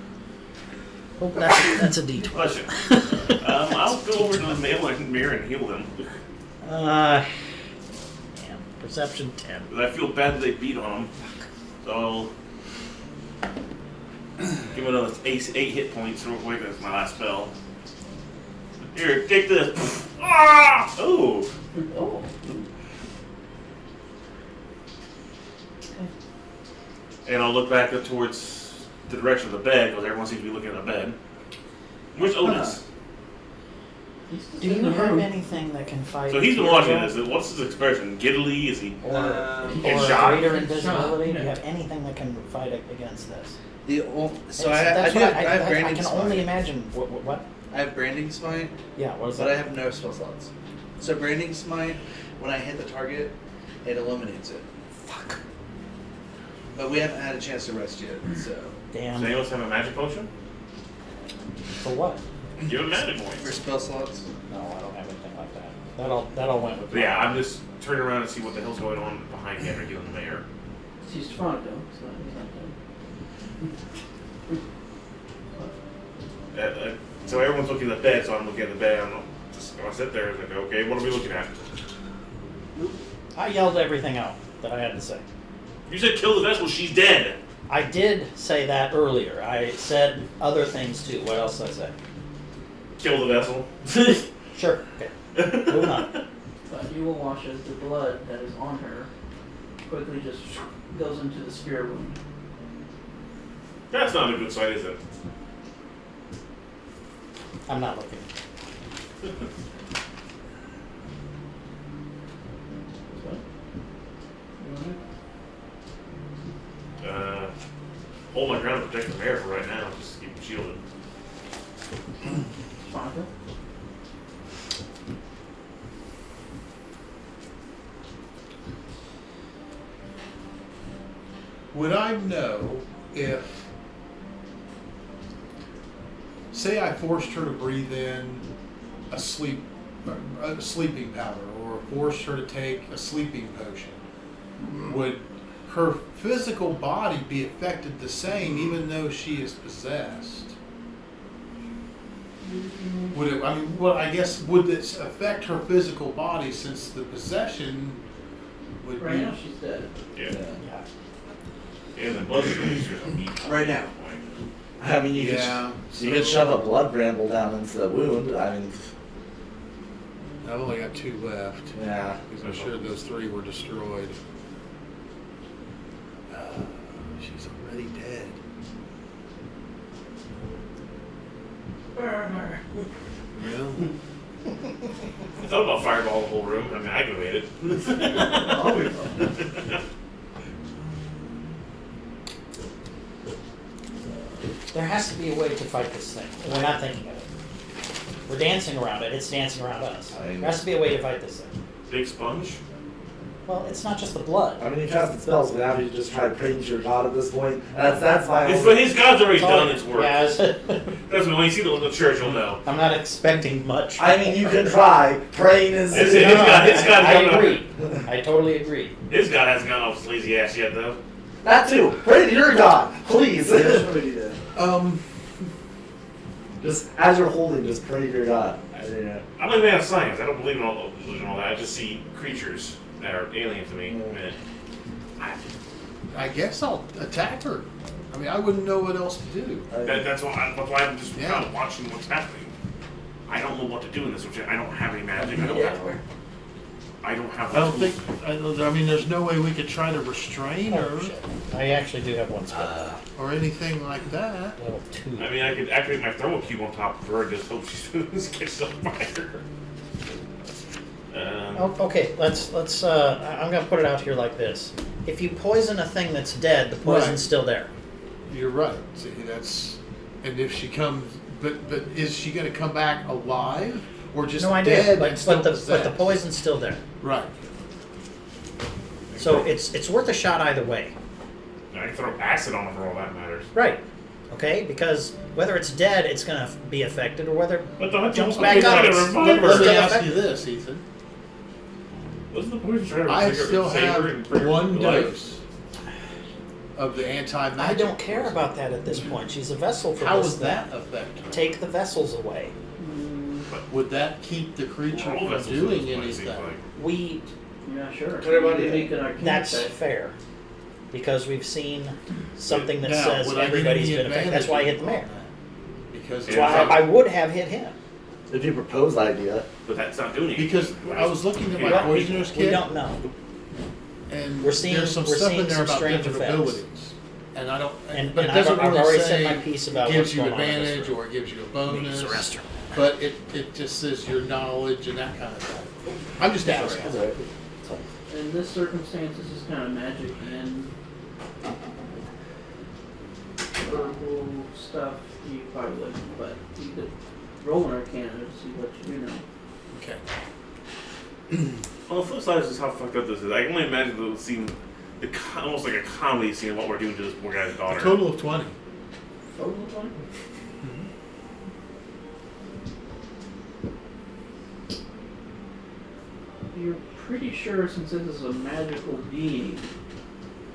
that's a D20. Bless you. I'll go over to the male mirror and heal them. Damn. Perception 10. I feel bad that they beat on him. So I'll give him another 8 hit points real quick. That's my last spell. Here, take this. Ah! Oh. Oh. And I'll look back up towards the direction of the bed, because everyone seems to be looking at the bed. Where's Otis? Do you have anything that can fight? So he's been watching Tyrael? this. What's his expression? Giddily? Is he? Or Get shot? greater invisibility? Shot, Do you yeah. have anything that can fight against this? So I That's have what branding I can smite. only imagine. What? I have branding smite, Yeah, what is but that? I have no spell slots. So branding smite, when I hit the target, it eliminates it. Fuck. But we haven't had a chance to rest yet, so. Does Damn. anyone else have a magic potion? For what? Give him magic For points. spell slots. No, I don't have anything like that. That all went with. But yeah, I'm just turning around and see what the hell's going on behind me after healing the mayor. He's Stefanica. He's not dead. So everyone's looking at the bed, so I'm looking at the bed. I'm just gonna sit there and like, okay, what are we looking at? I yelled everything out that I had to say. You said kill the vessel. She's dead. I did say that earlier. I said other things too. What else did I say? Kill the vessel. Sure. Okay. Moving on. But you will watch as the blood that is on her quickly just goes into the spear wound. That's not a good sight, is it? I'm not looking. Hold my ground to protect the mayor for right now. Just keep him shielded. Stefanica? Would I know if, say, I forced her to breathe in a sleeping powder, or forced her to take a sleeping potion? Would her physical body be affected the same, even though she is possessed? Would it? I mean, well, I guess would this affect her physical body, since the possession would Right be? now she's dead. Yeah. Yeah. Yeah, the blood is meat. Right now. I mean, you Yeah. could shove a blood bramble down into the wound. I mean, I've only got 2 left. Yeah. Because I'm sure those 3 were destroyed. She's already dead. Burner. Well, I thought about fireball the whole room. I mean, I could have made it. There has to be a way to fight this thing. We're not thinking of it. We're dancing around it. It's dancing around us. There has to be a way to fight this thing. Big sponge. Well, it's not just the blood. I mean, you casted spells, but now you just try to praise your god at this point. That's my But his god's already done its work. Yeah, That's when you see the church, you'll know. I'm not expecting much. I mean, you can try. Praying is. His God I agree. I totally agree. His god hasn't gone off his lazy ass yet, though. That too. Pray to your god, please. Just as you're holding, just pray to your god. I'm a man of science. I don't believe in all that. I just see creatures that are alien to me. Man. I guess I'll attack her. I mean, I wouldn't know what else to do. That's why I'm just kind of watching what's happening. I don't know what to do in this situation. I don't have any magic. I don't have. I don't think. I mean, there's no way we could try to restrain her I actually do have one spell. or anything like that. Level 2. I mean, I could activate my thermal cube on top of her and just hope she gets on fire. Okay, let's. I'm gonna put it out here like this. If you poison a thing that's dead, the poison's still there. You're right. See, that's. And if she comes, but is she going to come back alive or just No idea, dead? but and still the possessed? poison's still there. Right. So it's worth a shot either way. I can throw acid on her for all that matters. Right. Okay, because whether it's dead, it's going to be affected, or whether But the it jumps okay, back up, try to it's revive her. Let me still ask you affected. this, Ethan. Wasn't the poison trying to I still save her and bring have her 1 to life? dose of the anti-magic. I don't care about that at this point. She's a vessel for How this would that thing. affect her? Take the vessels away. Would that keep the creature We're all from vessels at doing this point, it seems anything? like. We You're not sure. What about You it? make an arcane that's check. fair. Because we've seen something that Now, says would I get everybody's any been affected. That's why I hit the mayor. Because That's why I would have hit him. If you propose the idea, But that's not doing anything. Because I was looking at my Yeah. poisoner's We kit, don't know. and We're seeing- there's some we're stuff seeing in there some about strange different effects. abilities. And I don't, And- but and it doesn't I've really already say said my piece about gives what's you going on in this advantage room. or it gives you a bonus. Use the restroom. But it just says your knowledge and that kind of stuff. I'm just asking. that's all right. In this circumstance, this is kind of magic and herbal stuff. You probably wouldn't, but you could roll an arcana to see what you do know. Okay. Well, the flip side is just how fucked up this is. I can only imagine the scene, almost like a comedy scene of what we're doing to this poor guy's A daughter. total of 20. Total of 20? You're pretty sure, since this is a magical being,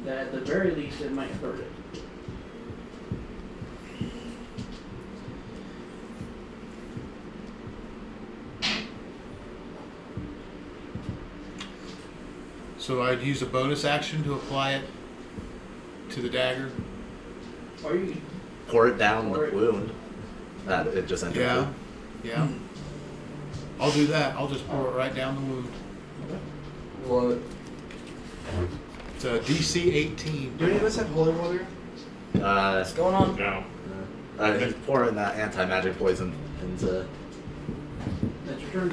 that at the very least it might hurt it. So I'd use a bonus action to apply it to the dagger. Or you Pour it down Pour the it- wound that it just entered. Yeah. Yeah. I'll do that. I'll just pour it right down the wound. What? It's a DC 18. Do any of us have holy water? What's going on? No. Just pour in that anti-magic poison into. that's your turn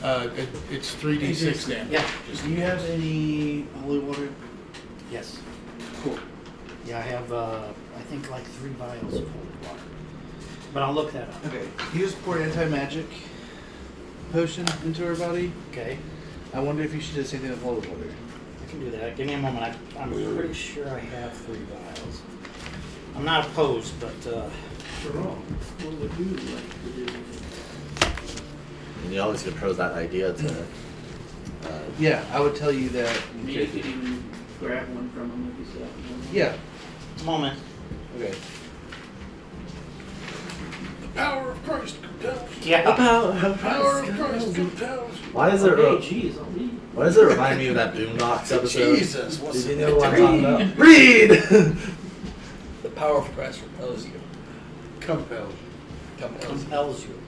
then. It's 3d6 damage. Yeah. Do you have any holy water? Yes. Cool. Yeah, I have, I think like 3 vials of holy water. But I'll look that up. Okay. You just poured anti-magic potion into her body. Okay. I wonder if you should do the same thing with holy water. I can do that. Give me a moment. I'm pretty sure I have 3 vials. I'm not opposed, but What would you like to do? And you always propose that idea to. Yeah, I would tell you that. Maybe you could even grab one from him if you still have one. Yeah. moment. Okay. The power of Christ compels. Yeah. The power of Power of Christ compels. Why does it? Okay, jeez, I'll leave. Why does it remind me of that Boondocks episode? Jesus, what's Did you know what I'm talking about? Read. The power of Christ repels you. Compels. Compels you. Compels you.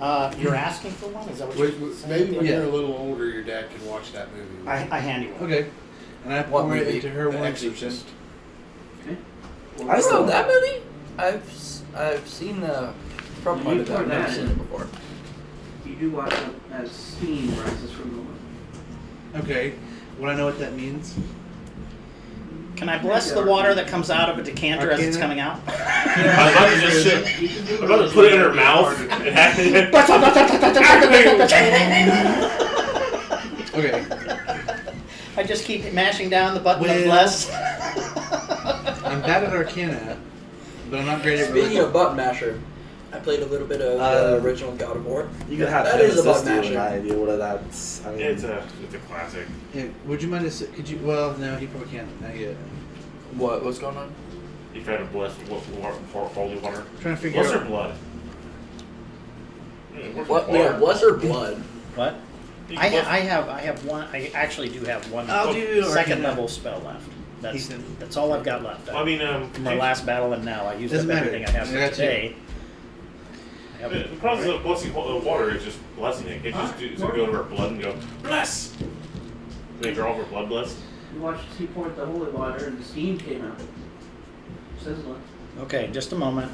You're asking for one? Is that what you're saying? Maybe when Yeah. you're a little older, your dad can watch that movie. I hand you one. Okay. And I What pour it movie? into her The one Exorcist. Okay. I still that movie? I've seen the front part of it. I've never seen it before. You do watch it as steam rises from the wood. Okay. Would I know what that means? Can I bless the water that comes out of a decanter as it's Arcana? coming out? I'm about to just shit. I'm about to put it in her mouth and have it. Okay. I just keep mashing down the button of Well- bless. I'm bad at Arcana, but I'm not great at Speaking of button masher, I played a little bit of the original God of War. You can have That him is a assist button you masher. in that idea. What that's? I mean, It's a classic. Yeah, would you mind to could you? Well, no, he probably can't. Not yet. What's going on? If I had a blessed holy water. I'm trying to figure What's her out. blood? Where's What? her Yeah, blood? bless her blood. What? I have one. I actually do have one I'll do second Arcana. level spell left. Ethan. That's all I've got left. I mean, From my last battle and now, I used up Doesn't matter. everything I have I for got you. today. I the have- process of blessing water is just blessing it. It just to go to her blood and go bless. Make her all her blood blessed. You watched he poured the holy water and the steam came out. Sizzling. Okay, just a moment.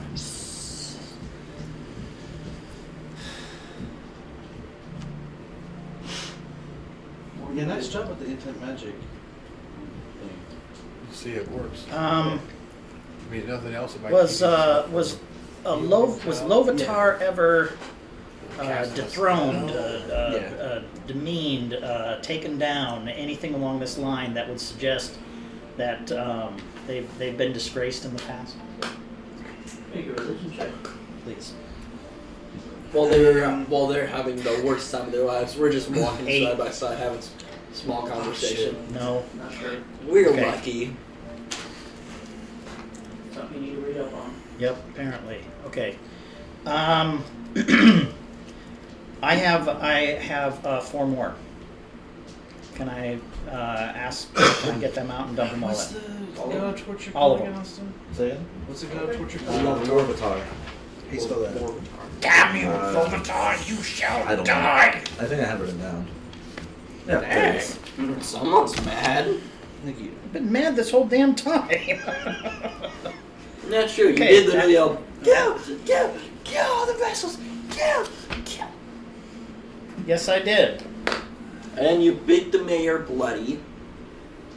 Yeah, nice job with the intent magic thing. See, it works. Um, I mean, nothing else about was Lovatar ever dethroned, demeaned, taken down, anything along this line that would suggest that they've been disgraced in the past? Make a religion check. Please. While they're having the worst time of their lives, we're just walking 8. side by side having small conversation. No. Not sure. We're Okay. lucky. Something you need to read up on. Yep, apparently. Okay. I have 4 more. Can I can I get them out and dump them all What's in? the God of Torture All called of them. again, Austin? say it. What's the God of Torture You want called? Lorvatar. How you spell that? Damn you, Uh, Lovatar, you shall I don't know. die. I think I have it written down. Yeah, Hey. please. Someone's mad. Thank you. I've been mad this whole damn time. That's true. Okay, You did the that- video. Kill all the vessels. Kill. Yes, I did. And you beat the mayor bloody. I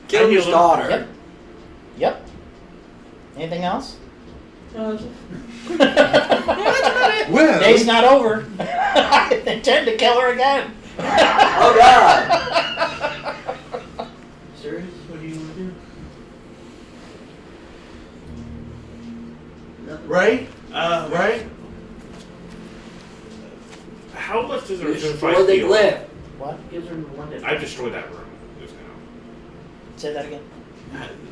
Killed his healed him. daughter. Yep. Anything else? No, that's Well, Day's not over. I intend to kill her again. Oh God. serious? What do you want to do? Nothing. right? Right? How much does her Destroy the heal? glyph. What? Gives her one day. I destroyed that room just now. Say that again.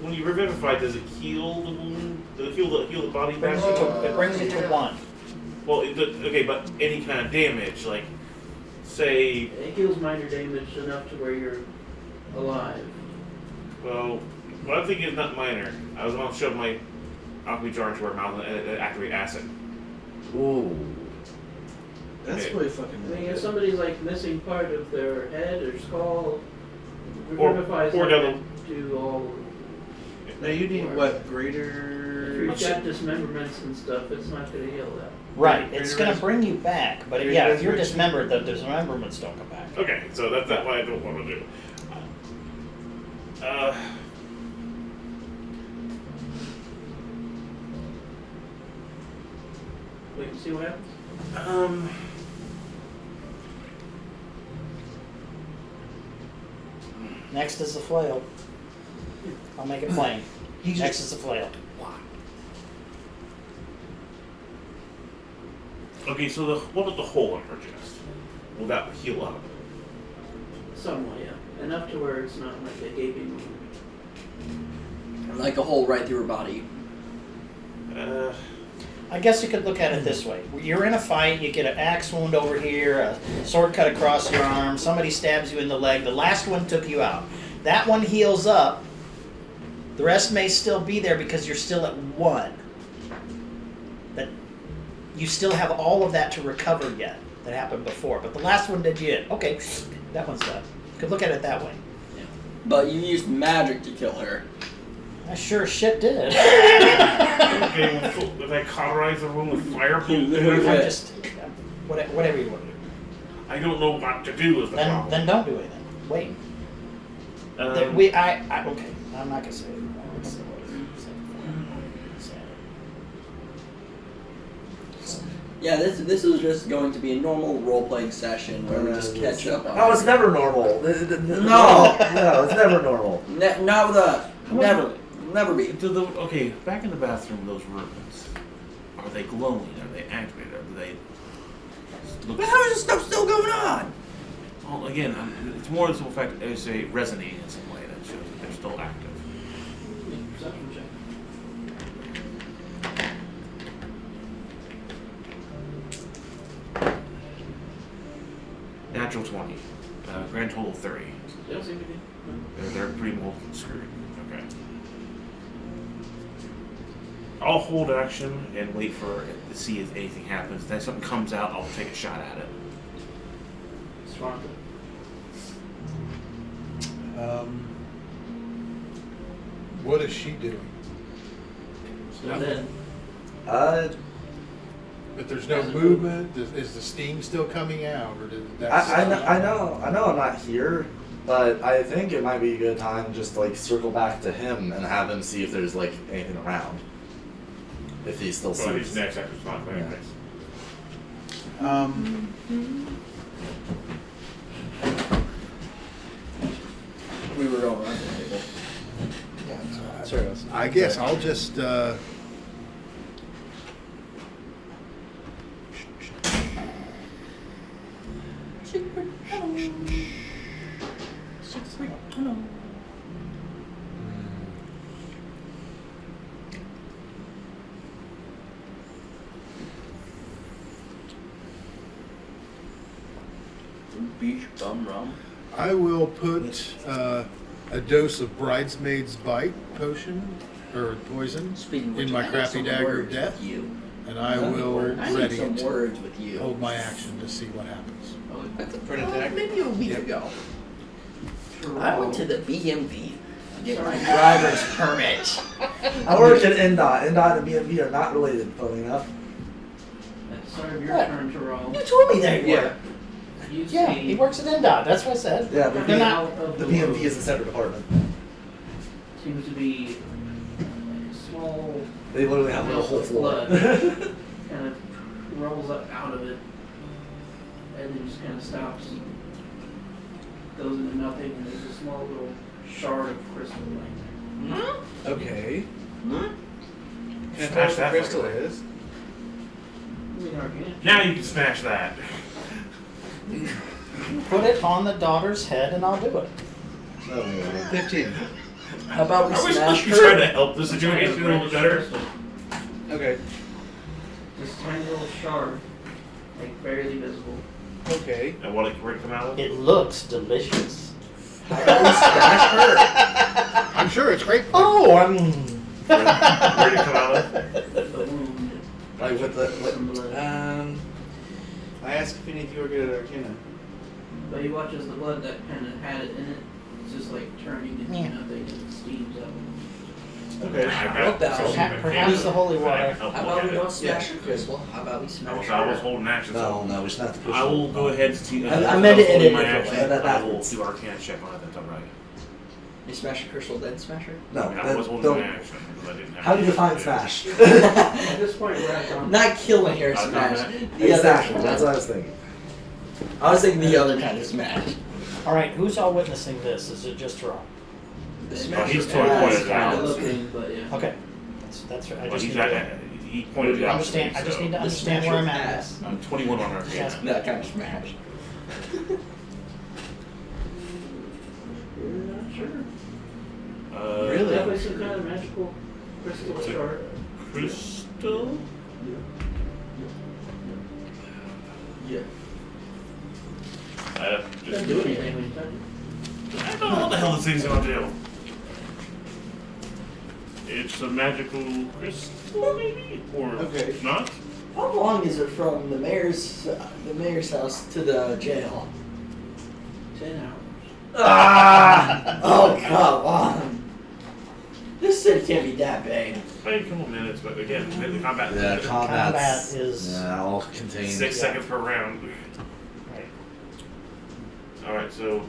When you revivify, does it heal the wound? Does it heal the body back? It brings it to 1. Well, okay, but any kind of damage, like say, It heals minor damage enough to where you're alive. well, what I'm thinking is not minor. I was going to shove my alchemy jar into her mouth and activate acid. Ooh. That's Okay. really fucking I mean, if good. somebody's like missing part of their head or skull, Or- revivifies or them to all. Now you need what? If Greater. you've got dismemberments and stuff, it's not going to heal that. Right. It's going to bring you back, but Greater yeah, if you're resurrection. dismembered, the dismemberments don't come back. Okay, so that's what I don't want to do. Wait and see what happens. Next is the flail. I'll make it plain. Next is the flail. Okay, so what about the hole in her chest? Will that heal up? Somewhat, yeah. Enough to where it's not like a gaping wound. Like a hole right through her body. I guess you could look at it this way. You're in a fight, you get an axe wound over here, a sword cut across your arm, somebody stabs you in the leg, the last one took you out. That one heals up. The rest may still be there because you're still at 1. But you still have all of that to recover yet. that happened before. But the last one did you in. Okay, that one's done. You could look at it that way. But you used magic to kill her. I sure as shit did. Okay, if I cauterize the room with fire, I just whatever you want to do. I don't know what to do is the problem. Then don't do anything. Wait. Okay. I'm not gonna say it. Let's see what it is. Yeah, this is just going to be a normal role-playing session where we just catch up on No, it's never normal. No, it's never normal. Not with us. Never be. Okay, back in the bathroom, those rooms, are they glowing? Are they activated? Are they look? But how is this stuff still going on? Well, again, it's more the simple fact that they resonating in some way that shows that they're still active. Perception check. Natural 20. Grand total 30. They don't seem to be. They're pretty well screwed. Okay. I'll hold action and wait for it to see if anything happens. Then if something comes out, I'll take a shot at it. Smart. What is she doing? So then, But there's no movement. Is the steam still coming out, or did that? I know I'm not here, but I think it might be a good time just to, like, circle back to him and have him see if there's, like, anything around. If he still Well, he's sees. next after spot, Yeah. anyways. We were going around the table. Sure. I guess I'll just. Beach bum rum. I will put a dose of bridesmaid's bite potion or poison Speaking of which, in my I need crappy some dagger words of death, with you. and I will I need ready some it. words with you. Hold my action to see what happens. That's a For an attack? maybe a week Yep. ago. I went to the BMV to get my driver's permit. I work at NDOT. NDOT and BMV are not related, funny enough. at the start of your What? turn to roll, You told me they Yeah. were. you Yeah, see he works at NDOT. That's what I said. Yeah, coming They're not. out of The the BMV room is a separate department. seems to be like a small They literally have a whole floor. blood. kind of rolls up out of it, and then just kind of stops, goes into nothing, and there's a small little shard of crystal lying there. Okay. Can I Smash tell what the that crystal fucker. is? I mean, Arcana. Now you can smash that. Put it on the daughter's head, and I'll do it. 15. How about we I wish smash you tried to her? help the situation a little bit better. Okay. This tiny little shard, like barely visible. Okay. And what it come out with? It looks delicious. How about we smash her? I'm sure it's great. Oh, Where did it come out with? The wound, Like with the. some blood. I asked if any of you were good at Arcana. But you watch as the blood that kind of had it in it, it's just like turning into Yeah. nothing and it steams up. Okay. How about- perhaps the holy water. How about we don't smash her, Crystal? How about we smash I was her? holding action. No, we should have to push. I will go ahead and see. I meant it in holding a my different action. way. I will do Arcana check on it. That's all right. You smash her, Crystal, then smash her? No, I mean, I was holding my action because I didn't have. How do you to define it. smash? At this point, we're at John. Not killing her I've done smash. that. The other Exactly. kind. That's what I was thinking. I was thinking the other kind of smash. All right, who's all witnessing this? Is it just Ron? The Well, smash he's her totally ass pointed it kind out. of Looking, but yeah. Okay, that's right. I Well, just he's need at, to he pointed it out. understand. I just need to The understand smash where her I'm at. ass. I'm 21 on Arcana. Yes. That kind of smash. We're not sure. Really? Definitely some kind of magical crystal It's a- shard. Crystal? Yeah. Doesn't do anything when you touch it. I don't know what the hell this thing's gonna do. It's a magical crystal, maybe? Or Okay. not? How long is it from the mayor's house to the jail? 10 hours. Ah! Oh, come on. This city can't be that big. Maybe a couple minutes, but again, the combat. Yeah, Combat combat's is- all contained. 6 seconds per round. Right. Alright, so.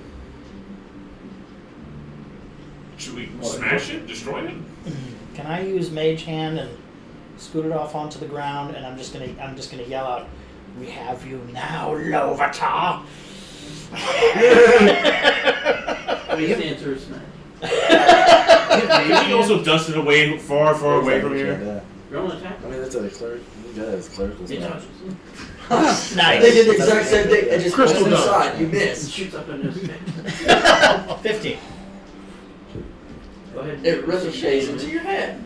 Should we smash it? Destroy it? Can I use Mage Hand and scoot it off onto the ground? And I'm just gonna yell out, "We have you now, Lovatar!" We have to answer a smash. Can we also dust it away far away from here? Yeah. Roll an attack. I mean, that's a cleric. You guys, clerical It stuff. touches. Nice. They did the exact same thing. It just Crystal goes dog. inside. You It missed. shoots up into his face. 15. Go ahead. It ricochets into your head.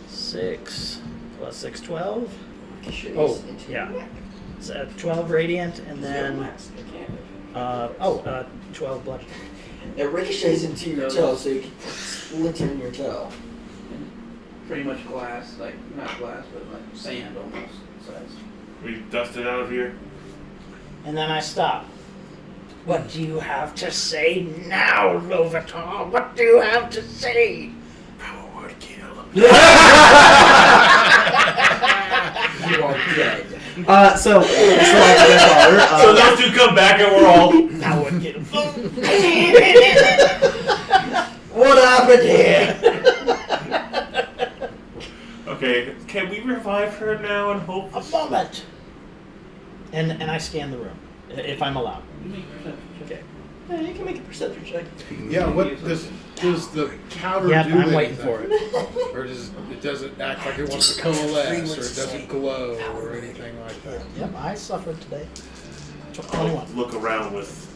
6 plus 6, 12. Ricochets Oh, into yeah. your neck. It's 12 radiant, and then 12 blood. It ricochets into your toe, so you can splinter in your toe. Pretty much glass, like not glass, but like sand almost size. We dust it out of here. And then I stop. What do you have to say now, Lovatar? What do you have to say? Power word kill. You are dead. So like my daughter. So those two come back and we're all. Now what get What happened here? Okay, can we revive her now and hope? a moment. And I scan the room, if I'm allowed. Make a perception check. Okay. Yeah, you can make a perception check. Yeah, what does the powder Yep, do? I'm waiting anything? for it. Or does it act like it wants to coalesce, or it doesn't glow, or anything like that? Yep, I suffered today. 21. Look around with.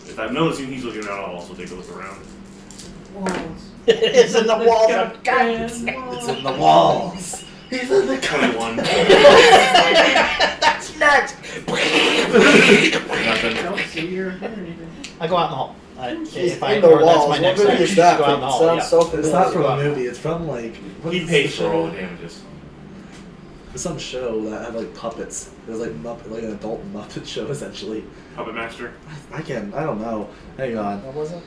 If I'm noticing he's looking around, I'll also take a look around. Walls. It's in the walls of Goddamn guns. walls. It's in the walls. He's in the 21. That's nuts. Nothing. I don't see or hear anything. I go out in the hall. He's If I, in the or that's walls. my What next movie action. is that Go out in from? the hall. Sounds Yeah. so It's familiar. not from a movie. It's from like. what He is pays the for all show? the damages. It's some show that had like puppets. It was like like an adult Muppet show essentially. Puppet Master. I don't know. Hang on. What was it?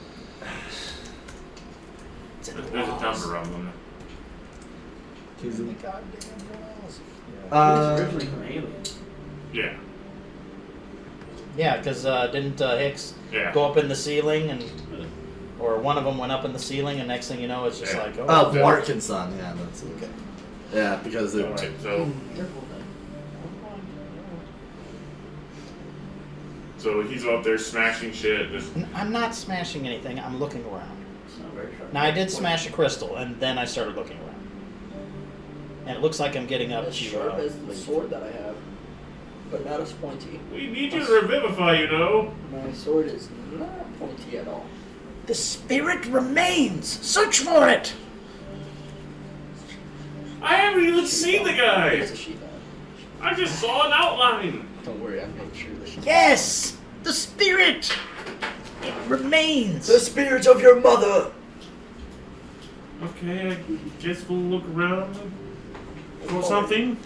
It's in the There's a walls. number on them. He's In the in. goddamn walls. It's originally from Alien. Yeah. Yeah, because didn't Hicks Yeah. go up in the ceiling and, or one of them went up in the ceiling, and next thing you know, it's just Yeah. like, Oh, okay. Mark and Son. Yeah, that's okay. Yeah, because it. Alright, so. Careful then. So he's up there smashing shit. Just, I'm not smashing anything. I'm looking around. It's not very sharp. Now I did smash a crystal, and then I started looking around. And it looks like I'm getting up As to. sharp as the sword that I have, but not as pointy. we need you to revivify, you know. My sword is not pointy at all. The spirit remains. Search for it. I haven't even seen the guy. It's a sheet. I just saw an outline. Don't worry, I'm making sure the sheet. Yes, the spirit. It remains. The spirit of your mother. Okay, I guess we'll look around for something.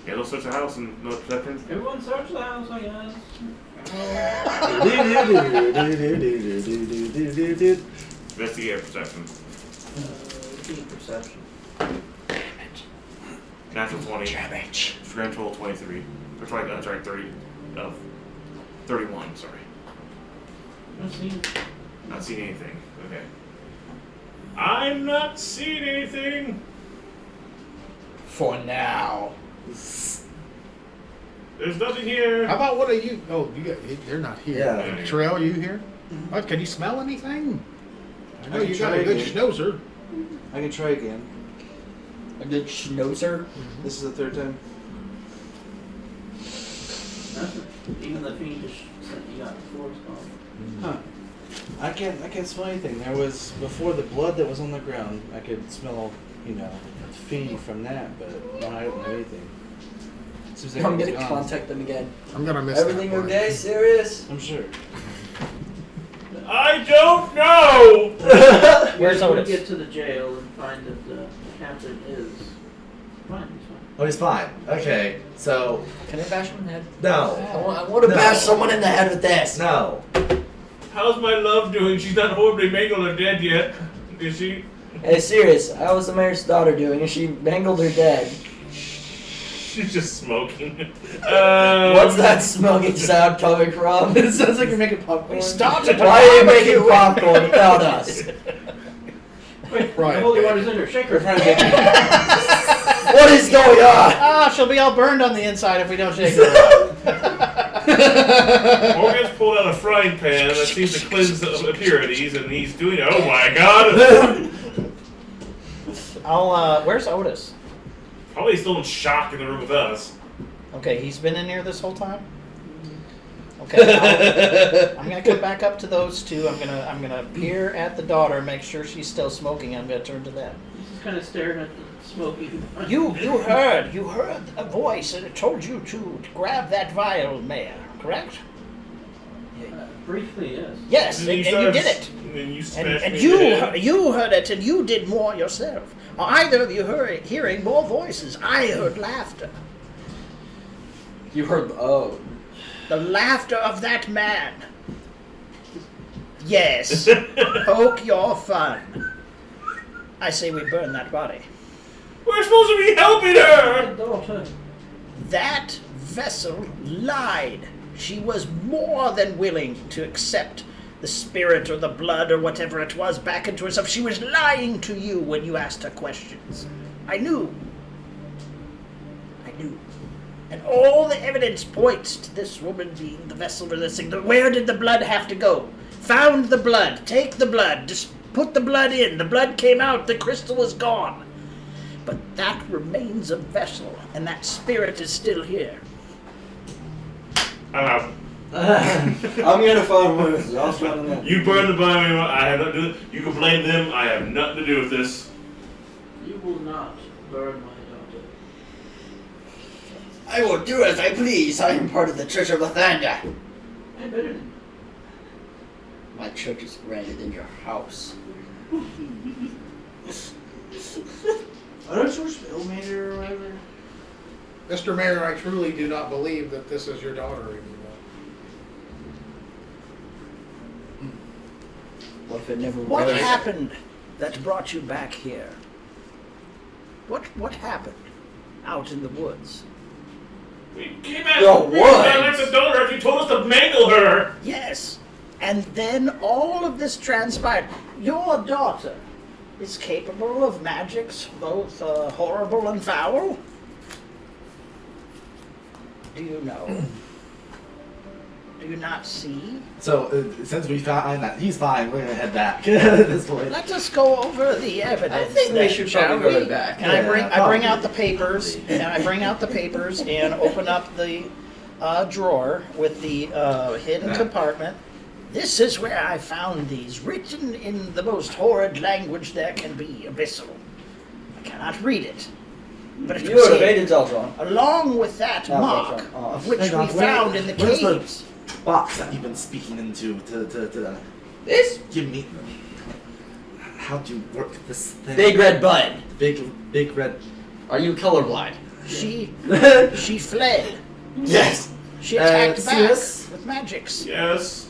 Yeah, they'll search the house and no perception. Everyone search the house, I guess. Investigate perception. Keep perception. Natural 20. Grand total 23. Or 20, sorry, 30. 31, sorry. Let's see. Not seeing anything. Okay. I'm not seeing anything. For now. There's nothing here. How about what are you? Oh, you got. They're not here. Yeah. Terrell, are you here? Oh, can you smell anything? I know I can you got try a good again. schnauzer. I can try again. A good schnauzer. This is the third time. Even the fiendish scent you got before is gone. Huh. I can't smell anything. There was before the blood that was on the ground. I could smell, fiend from that, but no, I don't know anything. Seems like I'm it was gonna gone. contact them again. I'm gonna miss Everything that part. okay? Serious? I'm sure. I don't know. Where's We Otis? get to the jail and find that the captain is fine, he's fine. Oh, he's fine. Okay, so Can I bash him in the head? no, I want to No. bash someone in the head with this. no. How's my love doing? She's not horribly mangled or dead yet, is she? Hey, serious. How's the mayor's daughter doing? Is she mangled or dead? She's just smoking. What's that smoking sound coming from? It sounds like you're making popcorn. We started to Why are you barbecue. making popcorn without us? Wait, Right. the holy water's in her. Shake her. What is going on? Ah, she'll be all burned on the inside if we don't shake her. Morgan's pulled out a frying pan that seems to cleanse the impurities, and he's doing it. Oh my god! Where's Otis? Probably still in shock in the room with us. Okay, he's been in here this whole time? Okay, I'm gonna come back up to those two. I'm gonna peer at the daughter, make sure she's still smoking. I'm gonna turn to them. He's just kind of staring at the smoking. You heard a voice and it told you to grab that vial, Mayor, correct? Briefly, yes. Yes, and you started- did it. And then you And, smashed and me you in the head. you heard it, and you did more yourself. Or either of you hearing more voices. I heard laughter. You heard? Oh, The laughter of that man. Yes. Poke your fun. I say we burn that body. We're supposed to be helping her! Daughter. That vessel lied. She was more than willing to accept the spirit or the blood or whatever it was back into herself. She was lying to you when you asked her questions. I knew. And all the evidence points to this woman being the vessel releasing. Where did the blood have to go? Found the blood. Take the blood. Just put the blood in. The blood came out. The crystal is gone. But that remains a vessel, and that spirit is still here. I'm out. I'm gonna find one of I'll find them. You burn the body. I have nothing to do with it. You can blame them. I have nothing to do with this. You will not burn my daughter. I will do as I please. I am part of the Church of Lathander. I better. My church is grander than your house. I don't know, spill major or whatever. Mr. Mayor, I truly do not believe that this is your daughter anymore. What if it never What was? happened that brought you back here? What happened out in the woods? We came out. The We what? got the daughter after you told us to mangle her. Yes. And then all of this transpired. Your daughter is capable of magics, both horrible and foul? Do you know? Do you not see? So since we found that he's fine, we're gonna head back at this point. Let us go over the evidence. I think we then, should shall probably go we? back. And Yeah, I bring probably. out the papers, and open up the drawer with the hidden Yeah. compartment. This is where I found these, written in the most horrid language there can be, abyssal. I cannot read it. But it You was would have here. hated Zeltron. Along with that Oh, mark, that's right. Oh, of which hang we on, found in the where's the- caves. Box that you've been speaking into to This give me. How do you work this thing? big red button. Big red. Are you colorblind? She fled. Yes. She attacked back serious? with magics. Yes.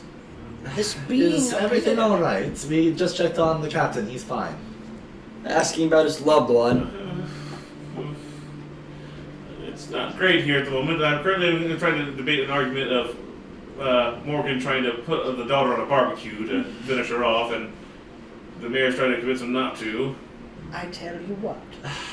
This being Is over everything there- alright? We just checked on the captain. He's fine. Asking about his loved one. It's not great here at the moment. I'm currently trying to debate an argument of Morgan trying to put the daughter on a barbecue to finish her off, and the mayor's trying to convince him not to. I tell you what,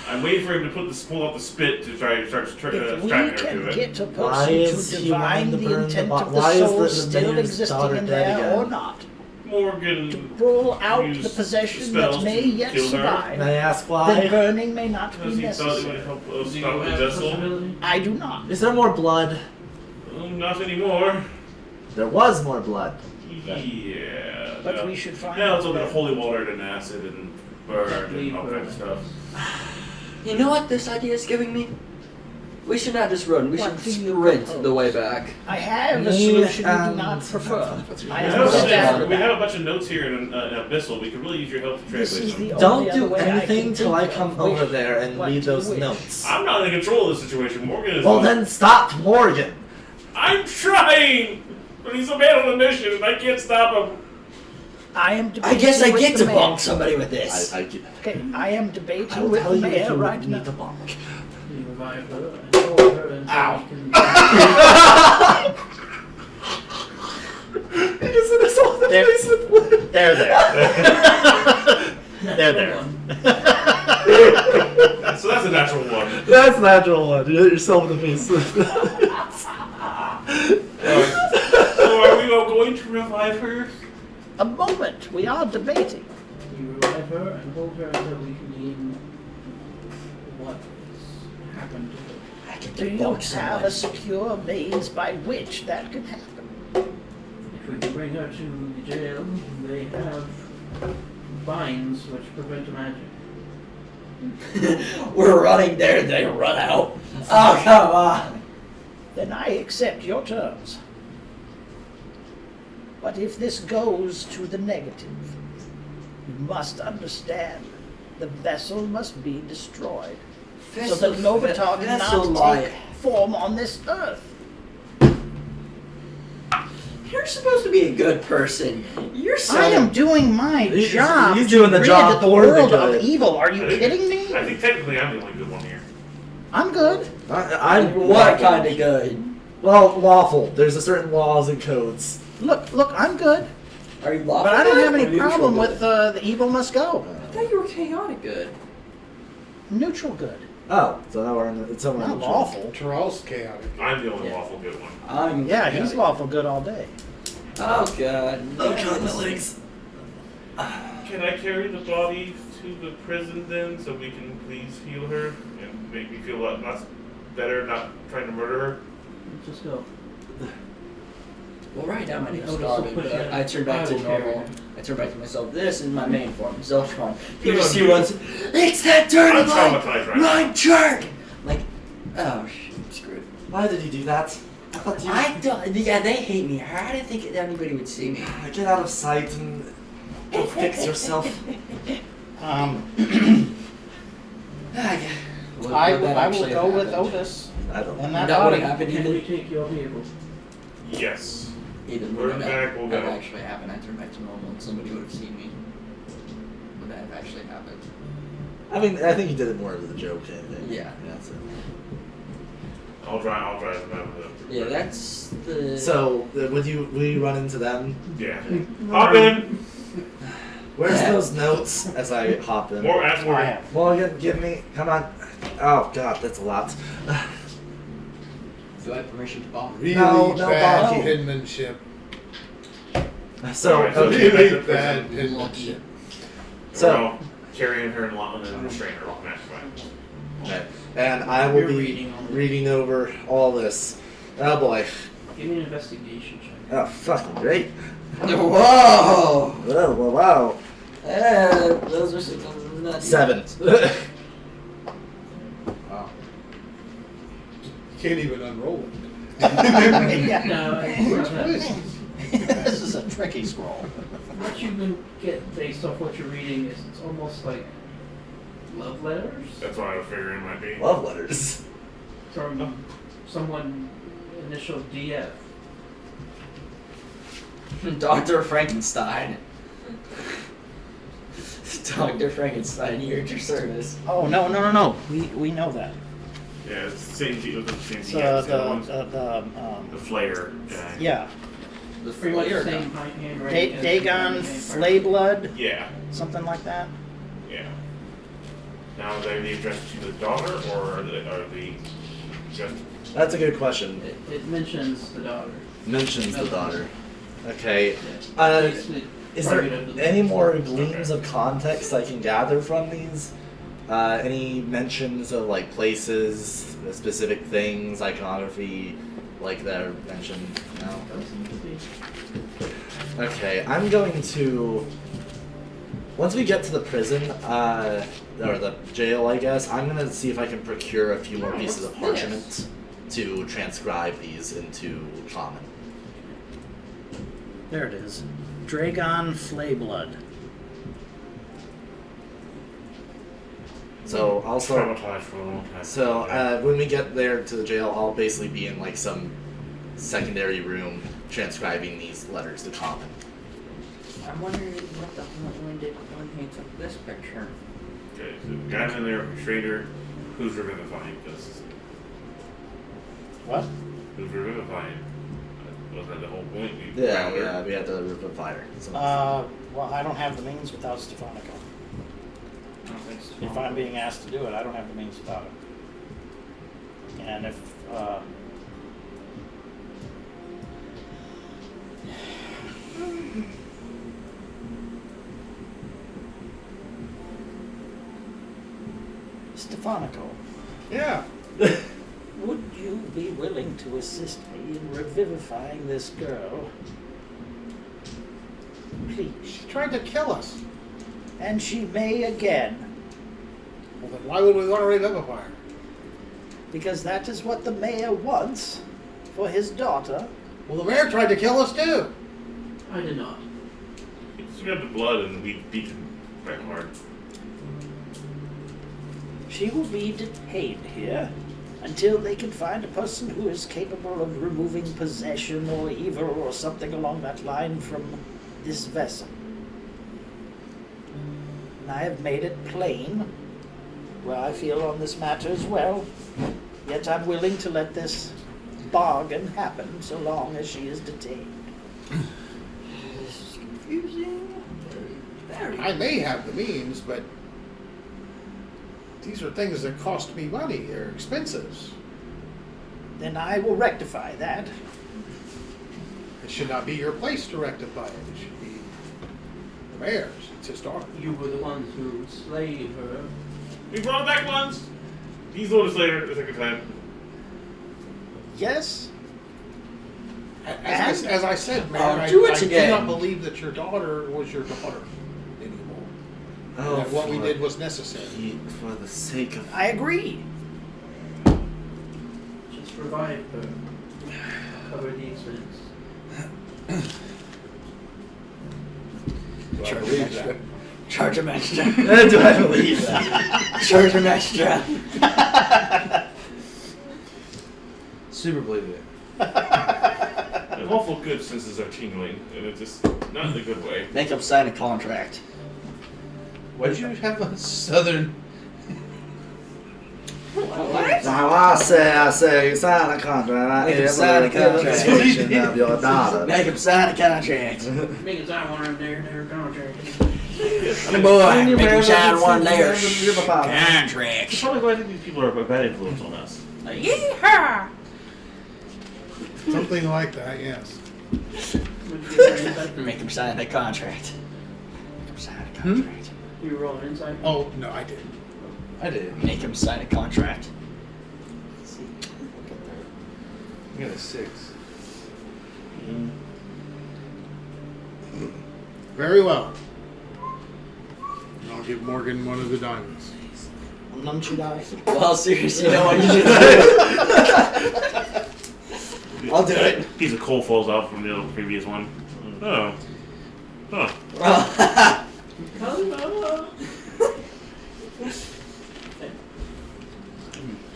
I'm waiting for him to pull out the spit to try to start if we strapping her can to it. get a Why person is to he wanting divine to the burn the intent of why the is soul the still mayor's existing daughter in dead there or again? not, Morgan to roll out used the possession spells that may to yet kill her. survive, May I ask then why? burning may not be because he thought it would necessary. help Do you stop the have vessel. possibility? I do not. Is there more blood? Not anymore. There was more blood. Yeah. But no. we should find Now out it's a little bit of where- holy water and acid and burn and all kinds of stuff. You know what this idea is giving me? We should not just run. We What should do you sprint propose? the way back. I have a Me solution you do and- not prefer. I We understand. have a bunch of notes here in Abyssal. We could really use your help to This translate is the them. Don't only other do way I anything can till I think come of over which- there and what read do you those wish? notes. I'm not in control of the situation. Morgan is. Well, then stop Morgan. I'm trying, but he's a man on a mission, and I can't stop him. I am I debating guess I with get the to mayor. bonk somebody with this. Okay, I am I debating will with tell the you if mayor you right need now. to bonk. You revive her and hold her until Ow. we can. You just hit us all in the There- face with wood. There. There. So that's a natural one. That's natural one. You hit yourself in the face with So are we all going to revive her? A moment, we are debating. You revive her and hold her until we can gain what happened to her. I get Do to you bonk have a someone. secure means by which that can happen? If we can bring her to the jail, they have binds which prevent magic. We're running there, they run out. Oh, come on. Then I accept your terms. But if this goes to the negative, you must understand the vessel must be destroyed so that Novatar cannot take form on this earth. You're supposed to be a good person. You're so. I am doing my You- job. you're doing the to job rid the for the world good. of evil. Are you kidding me? I think technically I'm the only good one here. I'm good. I'm What kind of good? Well, lawful. There's a certain laws and codes. Look, I'm good. Are you lawful? But I don't good have or any neutral problem good? with the evil must go. I thought you were chaotic good. Neutral good. Oh, so now we're in the, it's somewhere Not in the middle. lawful. Charles chaotic. I'm the only Yeah. lawful good one. Yeah, he's lawful good all day. Oh god. Oh god, my legs. Can I carry the body to the prison then, so we can please heal her and make me feel a lot better, not trying to murder her? Let's just go. Well, right now my name's Oh, Starvin, so but put I turn back I to will carry normal. it. I turn back to myself. This is my main form, Zeltron. You Good just on see you. runs. It's that dirty I'm traumatized right now. run jerk. Like, oh shit, I'm screwed. Why did you do that? I thought you. I don't. Yeah, they hate me. I didn't think anybody would see me. Get out of sight and go fix yourself. Ah, yeah. Well, I that will actually go with happened. Otis I don't and know. that That would body. have happened Can we even. take your vehicle? Yes. Even We're would back, we'll have go. actually happened. I turned back to normal and somebody would have seen me. Would that have actually happened? I mean, I think you did it more as a joke kind of thing. Yeah. So. I'll drive them out of the. Yeah, that's the. So, will you run into them? Yeah. Hop in. Where's those notes? As I hop in. More, ask more. I have. Morgan, give me. Come on. Oh God, that's a lot. Do I have permission to bomb? Really No, bad bonking. penmanship. So, Alright, so okay. we- Really bad penmanship. So- So carrying her and restraining her off match by. Okay. And I will You're be reading reading on it. over all this. Oh boy. Give me an investigation check. Oh, fucking great. Whoa! Whoa, whoa, wow. Those are some nuts. 7. Wow. You can't even unroll it. Yeah. No, it's not that. This is a tricky scroll. What you can get based off what you're reading is it's almost like love letters That's what I was figuring it might be. Love letters. from someone initial DF. Dr. Frankenstein. Dr. Frankenstein, you're at your service. Oh no. We know that. Yeah, it's the same. It was the same. So Yeah, it's the other ones. The flare guy. Yeah, The Pretty much Flair the same guy. handwriting. as Dagon the main Flayblood, Yeah. something like that. Yeah. Now, are they addressed to the daughter or are they just? That's a good question. It mentions the daughter. Mentions the daughter. Okay. Yeah. Is there any more gleams of context I can gather from these? Any mentions of like places, specific things, iconography, like that are mentioned? No. Okay, I'm going to Once we get to the prison, or the jail, I guess, I'm gonna see if I can procure a few more pieces of parchment to transcribe these into common. There it is. Dragon Flayblood. So also, Traumatized for a long time. so when we get there to the jail, I'll basically be in like some secondary room transcribing these letters to common. I'm wondering what the hell did when he took this picture. Okay, so guys in there, Schrader, who's revivifying? Because What? who's revivifying? Wasn't that the whole point? We Yeah, found her? yeah, we had to rip a fire. Well, I don't have the means without Stefanica. I don't think so. If I'm being asked to do it, I don't have the means without it. And if, Stefanico, Yeah. Would you be willing to assist me in revivifying this girl? Please. She tried to kill us. And she may again, Well, then why would we want to revivify her? because that is what the mayor wants for his daughter. Well, the mayor tried to kill us too. I did not. She got the blood and we beat him quite hard. She will be detained here until they can find a person who is capable of removing possession or evil or something along that line from this vessel. And I have made it plain where I feel on this matter as well, yet I'm willing to let this bargain happen so long as she is detained. This is confusing. Very. I may have the means, but these are things that cost me money. They're expenses. Then I will rectify that. It should not be your place to rectify it. It should be the mayor's. It's his daughter. You were the ones who slayed her. We brought it back once! He's told us later, the second time. Yes, As I said, Mayor, I'll I do it do again. not believe that your daughter was your daughter anymore. That what we did was necessary. For the sake of... I agree. Just revive her. Cover the expense. Do I believe that? Charge him extra. Do I believe that? Charge him extra. Super believe it. An awful good senses are tingling, and it's just not in a good way. Make him sign a contract. Why'd you have a southern? Now I say, sign a contract. Make him sign a contract. Of your daughter. Make him sign a contract. Make it sign one of their contract. Boy, make him sign one there. It's Contract. probably why I think these people are a bad influence on us. Yeehaw! Something like that, yes. Make him sign a contract. Make him sign a contract. You roll an insight? Oh, no, I didn't. I did. Make him sign a contract. I got a 6. Very well. I'll give Morgan one of the diamonds. none should I. Well, seriously, you know what you should do? I'll do it. Piece of coal falls out from the previous one. Oh. Huh. Well, Hello.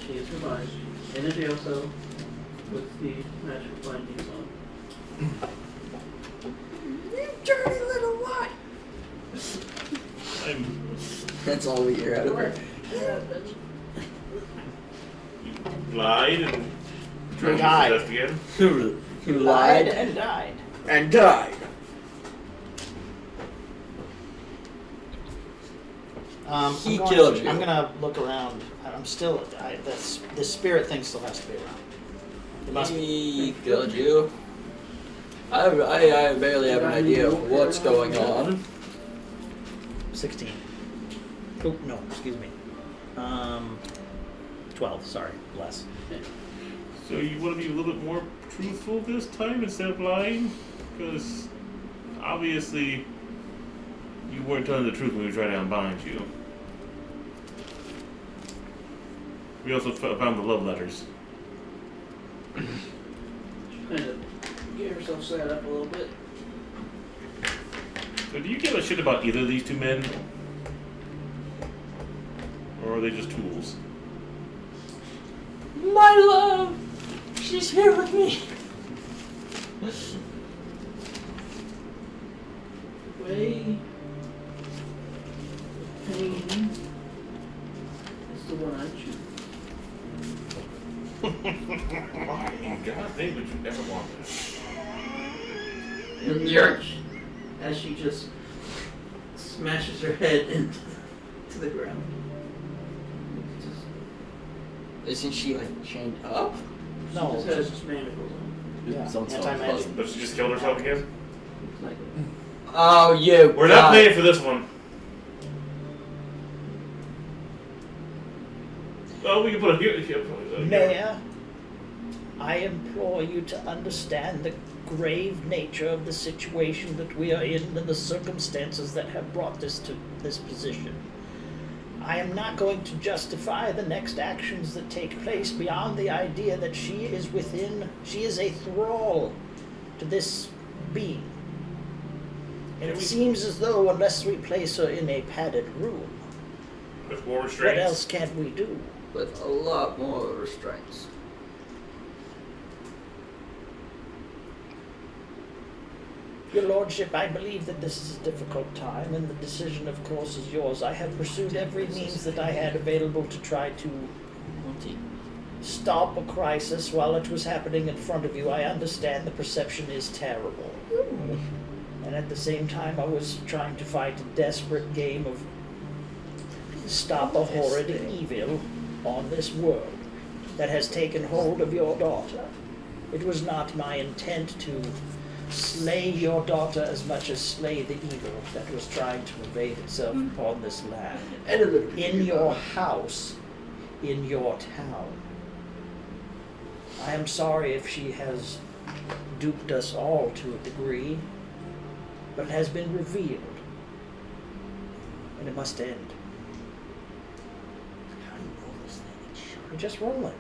She is revived in a jail cell with the magical bindings on. you dirty little what? I'm That's all we hear out of her. lied and tried to Died. us again. Who Lied lied and died. and died. He killed you. I'm gonna look around. I'm still. The spirit thing still has to be around. It must be. He killed you. I barely have an idea of what's going on. 16. Oh no, excuse me. 12. Sorry, less. So you want to be a little bit more truthful this time instead of lying? Because obviously You weren't telling the truth when we tried to unbind you. We also found the love letters. She kind of get herself set up a little bit. So do you give a shit about either of these two men? Or are they just tools? My love! She's here with me! Way. Pain. It's the one I choose. God, they would you never want that. And Yerch, as she just smashes her head into the ground. Just, Isn't she like chained up? No, she just has just manacles on. Yeah, Sounds anti-magic. But she just killed herself again? Like, Oh, you. We're not paying for this one. Oh, we can put a here. Mayor, I implore you to understand the grave nature of the situation that we are in and the circumstances that have brought us to this position. I am not going to justify the next actions that take place beyond the idea that she is a thrall to this being. And it seems as though unless we place her in a padded room, With more what restraints. else can we do? With a lot more restraints. Your Lordship, I believe that this is a difficult time, and the decision, of course, is yours. I have pursued every means that I had available to try to stop a crisis while it was happening in front of you. I understand the perception is terrible. And at the same time, I was trying to fight a desperate game of stop a horrid evil on this world that has taken hold of your daughter. It was not my intent to slay your daughter as much as slay the evil that was trying to pervade itself upon this land. And a little In your house, in your town. I am sorry if she has duped us all to a degree, but it has been revealed, and it must end. How do you roll this thing? It's sharp. We just roll it.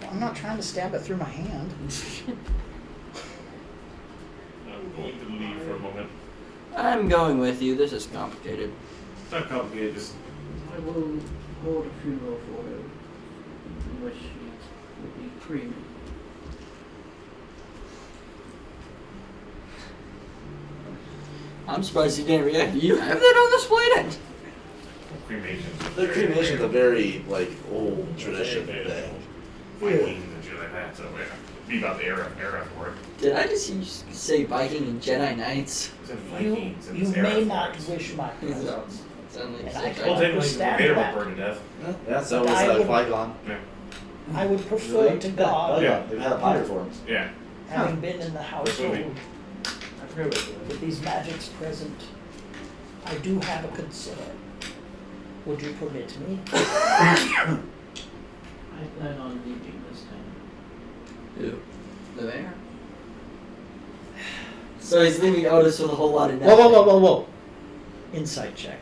I'm not trying to stab it through my hand. I'm going to leave for a moment. I'm going with you. This is complicated. It's not complicated, just I will hold a funeral for her, in which she will be cremated. I'm surprised you didn't react. You have that on display then? cremation. The cremation's a very old tradition thing. Vikings and shit like that, so yeah. Be about the era for it. Did I just say Viking and Jedi Knights? It's in You, Vikings and you it's era may for not it. wish my presence. Sound like And I Jedi. can Well, technically, understand Vader that. was burned to death. Yeah, so But was I would- Qui-Gon. Yeah. I would prefer to God, Yeah. They've had fire forms. Yeah. having been in the That's household what I mean. with these magics present, I do have a concern. Would you permit me? I plan on leaving this town. Who? The mayor? So he's leaving Otis with a whole lot of Whoa, nothing. whoa. Insight check.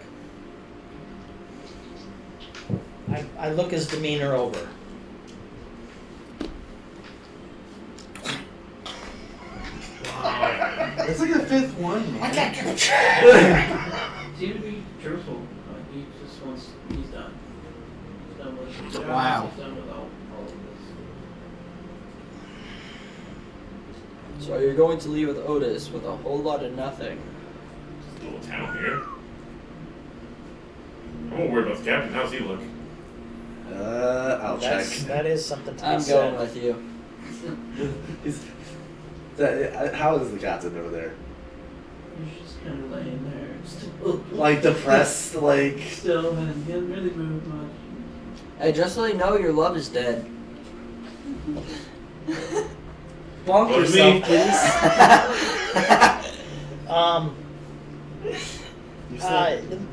I look his demeanor over. It's like the fifth one, man. Seem to be truthful. He just wants. He's done. He's done with his job. Wow. He's done with all of this. So you're going to leave with Otis with a whole lot of nothing. It's a little town here. I won't worry about the captain. How's he look? I'll check. That is something to be I'm said. going with you. How is the captain over there? He's just kind of laying there, still. Like depressed, like. Still, and he hasn't really moved much. Hey, just so you know, your love is dead. Bonk What, yourself, me? please.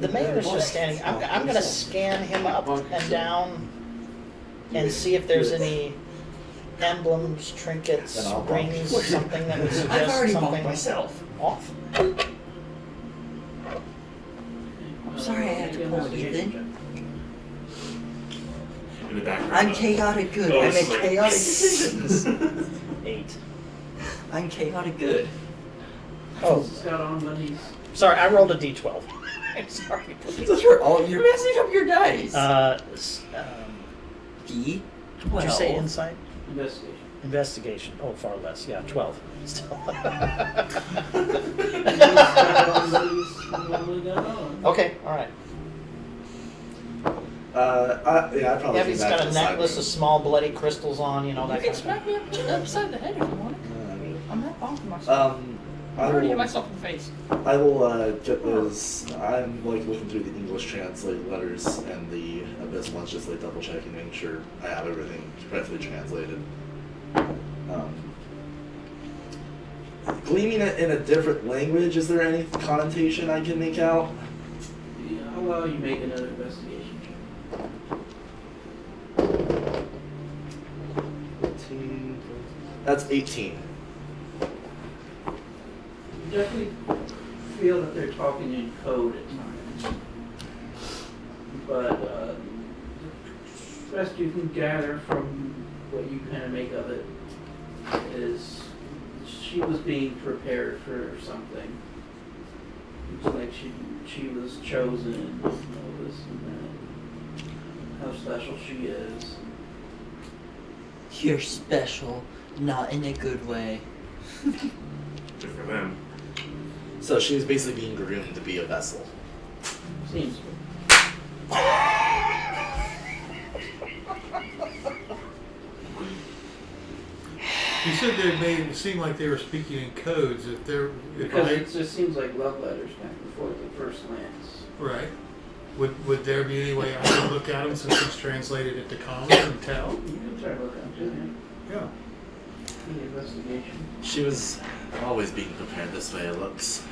The mayor is just standing. I'm going to scan him up and down and see if there's any emblems, trinkets, Then I'll bonk rings, something that would I've suggest already something. bonked myself. Off. I'm sorry I had to pull it, Ethan. In the background. I'm chaotic good. Oh, I it's make like- chaotic decisions. 8. I'm chaotic good. Oh, Scott on when he's. sorry, I rolled a d12. I'm sorry. You're messing up your dice. D. Did you say insight? Investigation. Investigation. Oh, far less. Yeah, 12. Still. Okay, all right. Yeah, I probably. Yeah, he's got a necklace of small bloody crystals on, you know, You that can kind of smack me upside the head if you want. I'm not bound for myself. I I already hit will. myself in the face. I will get those. I'm like looking through the English translated letters and the Abyss ones, just like double checking, making sure I have everything correctly translated. Gleaming it in a different language, is there any connotation I can make out? Yeah, I'll allow you make another investigation check. That's 18. You definitely feel that they're talking in code at times. But the best you can gather from what you kind of make of it is she was being prepared for something. It's like she was chosen, and this and that. How special she is. You're special, not in a good way. Good for them. So she's basically being groomed to be a vessel. Seems. You said they made it seem like they were speaking in codes. Because it just seems like love letters back and forth at first glance. Right. Would there be any way I could look at them since it's translated into common and tell? You can try to look up to Yeah. the investigation. She was always being prepared this way, it looks.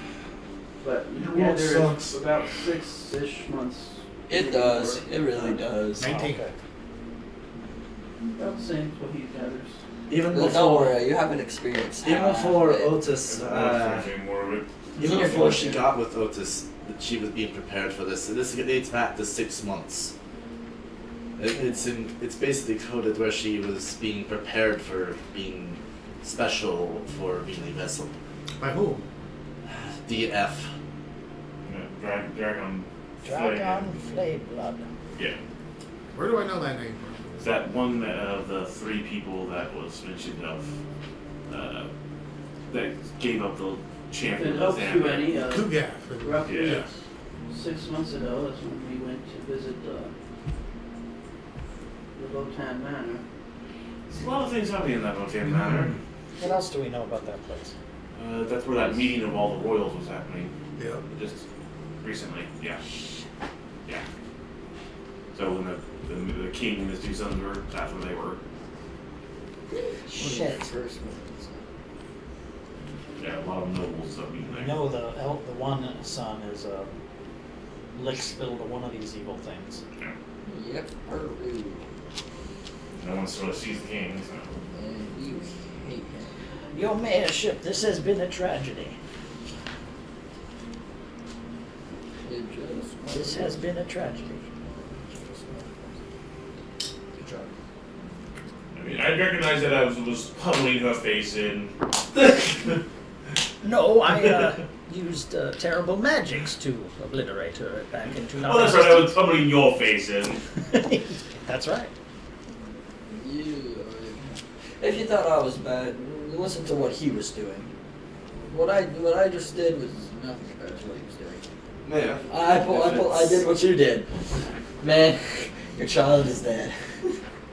But Your yeah, world there sucks. is about 6-ish months. It does. It really does. 19. Okay. About the same as what he gathers. Even Don't before, worry, you haven't experienced even half before of it. Otis, More of it. even You're before good. she got with Otis, that she was being prepared for this. So this dates back to 6 months. It's basically coded where she was being prepared for being special for being a vessel. By whom? DF. Dragon. Dragon Flame Blood. Yeah. Where do I know that name from? Is that one of the 3 people that was mentioned of that gave up the If champion it of helps you Zambia? any, Kugath. roughly Yeah. 6 months ago, that's when we went to visit the Votan Manor. There's a lot of things happening in that Votan Manor. What else do we know about that place? That's where that meeting of all the royals was happening. Yeah. Just recently, yeah. Yeah. So when the king and his 2 sons were, that's where they were. Shit. Yeah, a lot of nobles stuff being We there. know the one son is a lick spill to one of these evil things. Yeah. Yep. Peru. No one sort of sees the king, so. And you hate him. Your mayorship, this has been a tragedy. It just. This has been a tragedy. Good job. I mean, I recognize that I was pummeling her face in. No, I used terrible magics to obliterate her back into Well, that's right, I was non-existence. pummeling your face in. That's right. If you thought I was bad, listen to what he was doing. What I just did was nothing compared to what he was doing. Man. I did what you did. Man, your child is dead.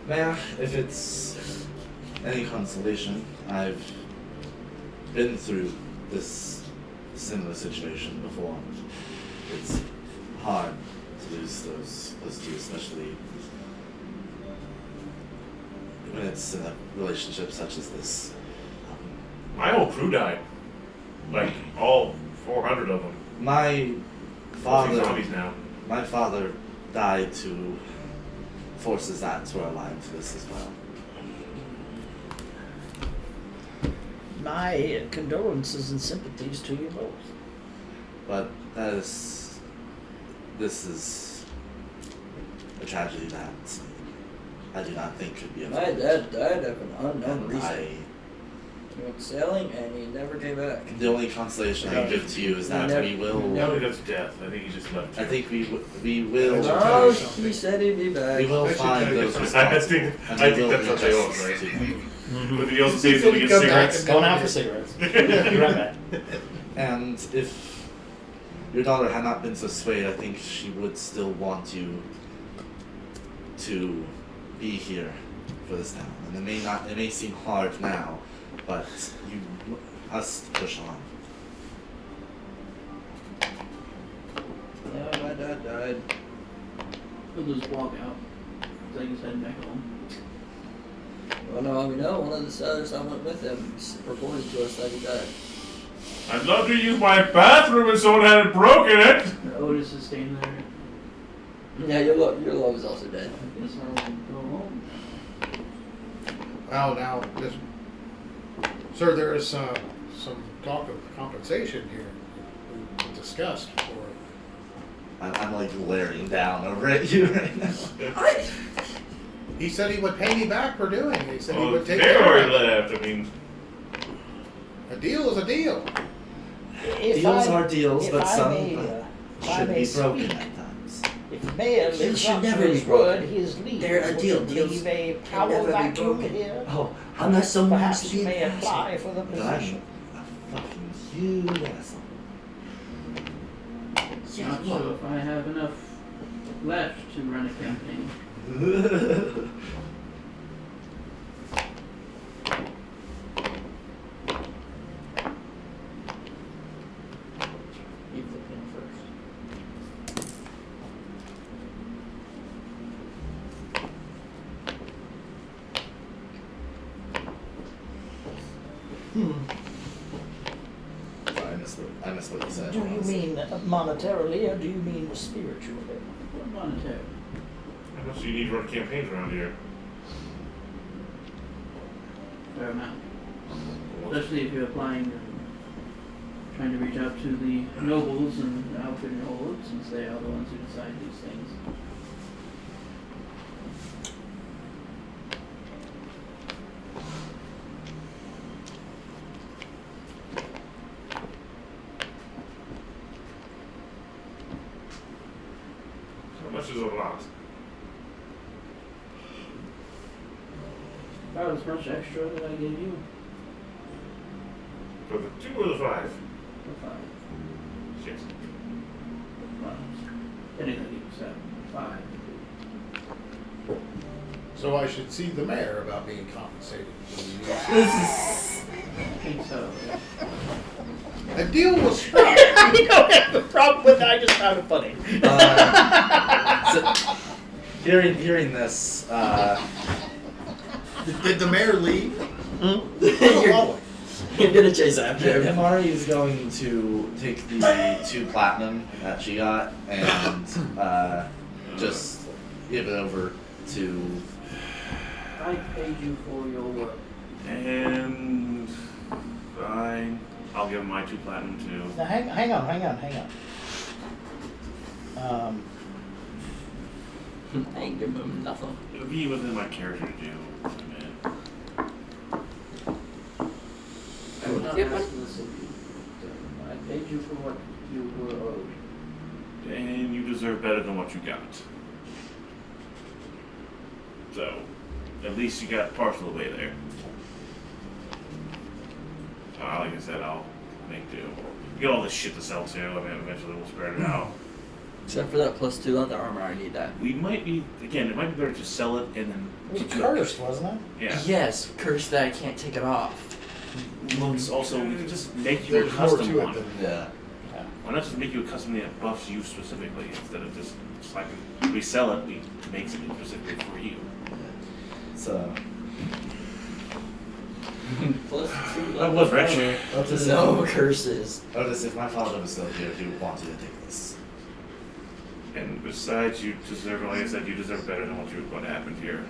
Man, if it's any consolation, I've been through this similar situation before. It's hard to lose those 2, especially when it's in a relationship such as this. My whole crew died. Like, all 400 of them. My Mostly father, zombies now. my father died to forces that were aligned to this as well. My condolences and sympathies to you both. But this is a tragedy that I do not think could be My avoided. dad died of an unknown And reason. He went sailing and he never came back. The only consolation I can give to you is that we will. No, that's death. I think he just left. I think we will. Oh, he said he'd be back. We will I should find tell you those something. responsible. I and think we will that's do what they want, justice right? to them. But did he also say he's going to get cigarettes? Going out for cigarettes. Be right back. And if your daughter had not been so swayed, I think she would still want you to be here for this town. And it may seem hard now, but you must push on. Yeah, my dad died. He'll just walk out. Take his head back home. Well, no, we know one of the sailors that went with him reported to us that he died. I'd love to use my bathroom if someone hadn't broken it. Otis is staying there. Yeah, your love is also dead. I guess I'll go home. Well, now, sir, there is some talk of compensation here we discussed for. I'm like glaring down over at you right now. He said he would pay me back for doing it. He said he Well, would take they care already of it. left. I mean, A deal is a deal. Deals are deals, if but I some may, if I should may be broken speak, at times. If the mayor Deals lives should up to never be his broken. word, his leave They're a deal. would Deals leave a can power never be vacuum broken. here. Oh, unless someone wants Perhaps to you be may an apply asshole. for the But I'm position. a fucking huge asshole. Yeah, Not look. sure if I have enough left to run a campaign. Leave the pin first. I missed what you said. Do you mean monetarily or do you mean spiritually? Monetary. how much do you need to run campaigns around here? Fair amount. Especially if you're applying and trying to reach out to the nobles and outfit your holds, since they are the ones who decide these things. How much is a lot? About as much extra that I gave you For the 2 or the 5? for 5. Shit. Well, anything except 5. So I should see the mayor about being compensated. I think so. A deal was struck. I don't have a problem with it, I just found it funny. So, hearing this, Did the mayor leave? You're gonna chase after him. Amari is going to take the 2 platinum that she got and just give it over to. I paid you for your work. And fine. I'll give him my 2 platinum too. Now hang on. I ain't giving him nothing. It would be within my character to do. Man. I'm not Yep. asking this of you. I paid you for what you were owed. And you deserve better than what you got. So, at least you got partial of the way there. Like I said, I'll make do. You got all this shit to sell too. I mean, eventually we'll spread it out. Except for that +2 leather armor, I need that. We might be, again, it might be better to sell it and then. It was keep it. cursed, wasn't it? Yeah. Yes, curse that I can't take it off. Well, it's also, we can just make you a There's more custom to it one. than Yeah. Why not just make you a custom that buffs you specifically instead of just like we sell it, we make something specifically for you. So. +2 That was rich. Otis, No curses. Otis, if my father was still here, he would want you to take this. And besides, you deserve, like I said, you deserve better than what happened here.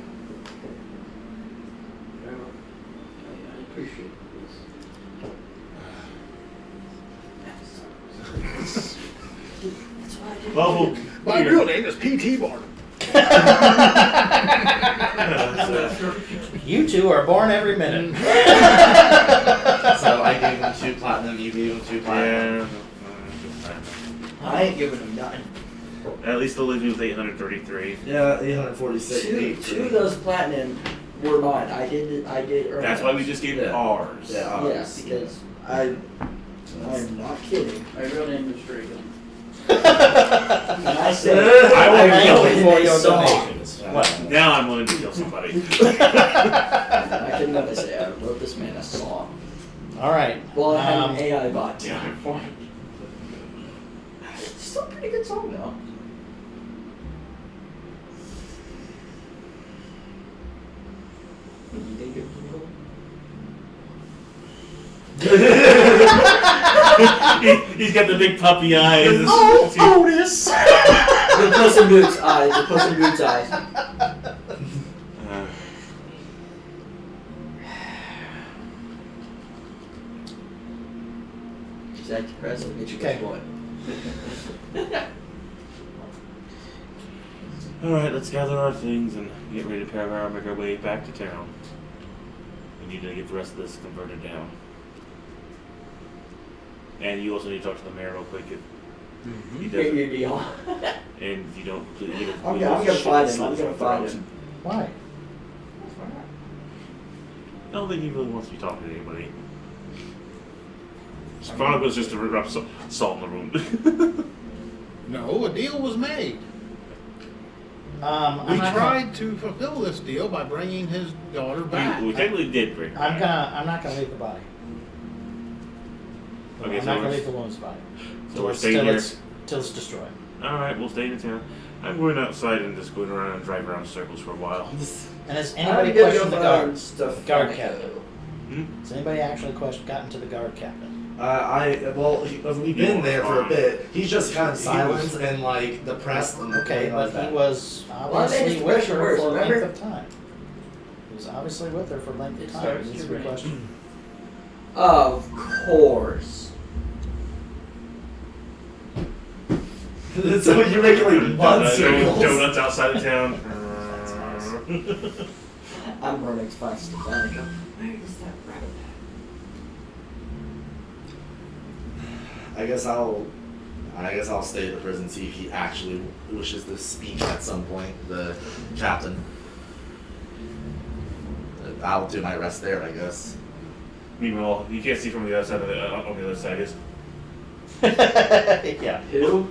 I appreciate this. That's why I didn't. Bubble. My real name is P.T. Barnum. You two are born every minute. So I gave him 2 platinum, you gave him 2 platinum. Yeah. I ain't giving him nothing. At least the leave was 833. Yeah, 846. Two of those platinum were mine. I did earn That's why we just gave Yeah. ours. Yeah. Yes, because I'm not kidding. My real name is Drago. And I said, I will I kill know him in for this your song. donations. What? Now I'm willing to kill somebody. I couldn't even say I wrote this man a song. All right. Well, I had an AI bot do it for me. It's Still a pretty good song though. You think it was He's got the big puppy eyes. Otis! The Puss in Boots eyes. The Puss in Boots eyes. Is that depressing? Get your Okay. one. Alright, let's gather our things and get ready to make our way back to town. We need to get the rest of this converted down. And you also need to talk to the mayor real quick if he Get doesn't. your deal. And if you don't completely get I'm gonna find him. I'm gonna find him. Why? I don't think he really wants to be talking to anybody. Probably was just to rub salt in the room. No, a deal was made. We I'm not tried to fulfill this deal by bringing his daughter back. we technically did bring her I'm back. not gonna leave the body. Okay, I'm so not gonna we're- leave the woman's body. So we're staying here. Till it's destroyed. Alright, we'll stay in town. I'm going outside and just going around and driving around in circles for a while. And has I'm anybody gonna questioned the go guard? find stuff. guard on captain. Echo. Has anybody actually gotten to the guard captain? We've been there for a bit. He's just kind of silent and like depressed and Okay, like but that. he was Well, obviously maybe with it's her worse, for a length remember? of time. He was obviously with her for a length It of time. starts Needs to to be rain. questioned. Of course. So you're making like mud circles. Donuts outside of town. I'm running to find Stefanica. Where is that rabbit? I guess I'll stay at the prison, see if he actually wishes to speak at some point, the captain. I'll do my rest there, I guess. Meanwhile, you can't see from the other side of on the other side is Yeah. Who?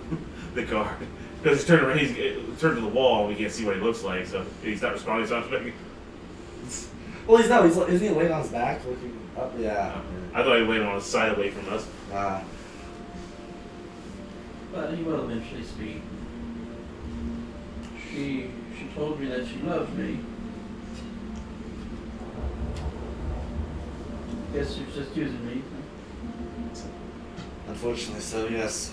the guard. Because he's turned around, he's turned to the wall, and we can't see what he looks like, so he's not responding. So I'm thinking, Well, isn't he laying on his back, looking up? Yeah. I thought he laid on his side away from us. But he will eventually speak. She told me that she loved me. Guess she was just using me. Unfortunately so, yes.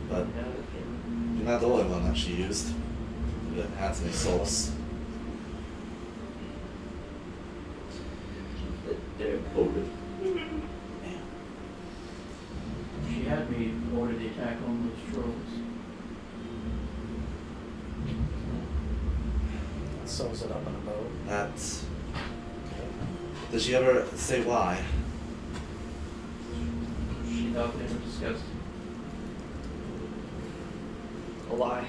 But you're not the only one that she used. It has any souls. They're open. She had me order the attack on those trolls. Sews it up in a bow. That's. Did she ever say why? She thought they were disgusting. A lie.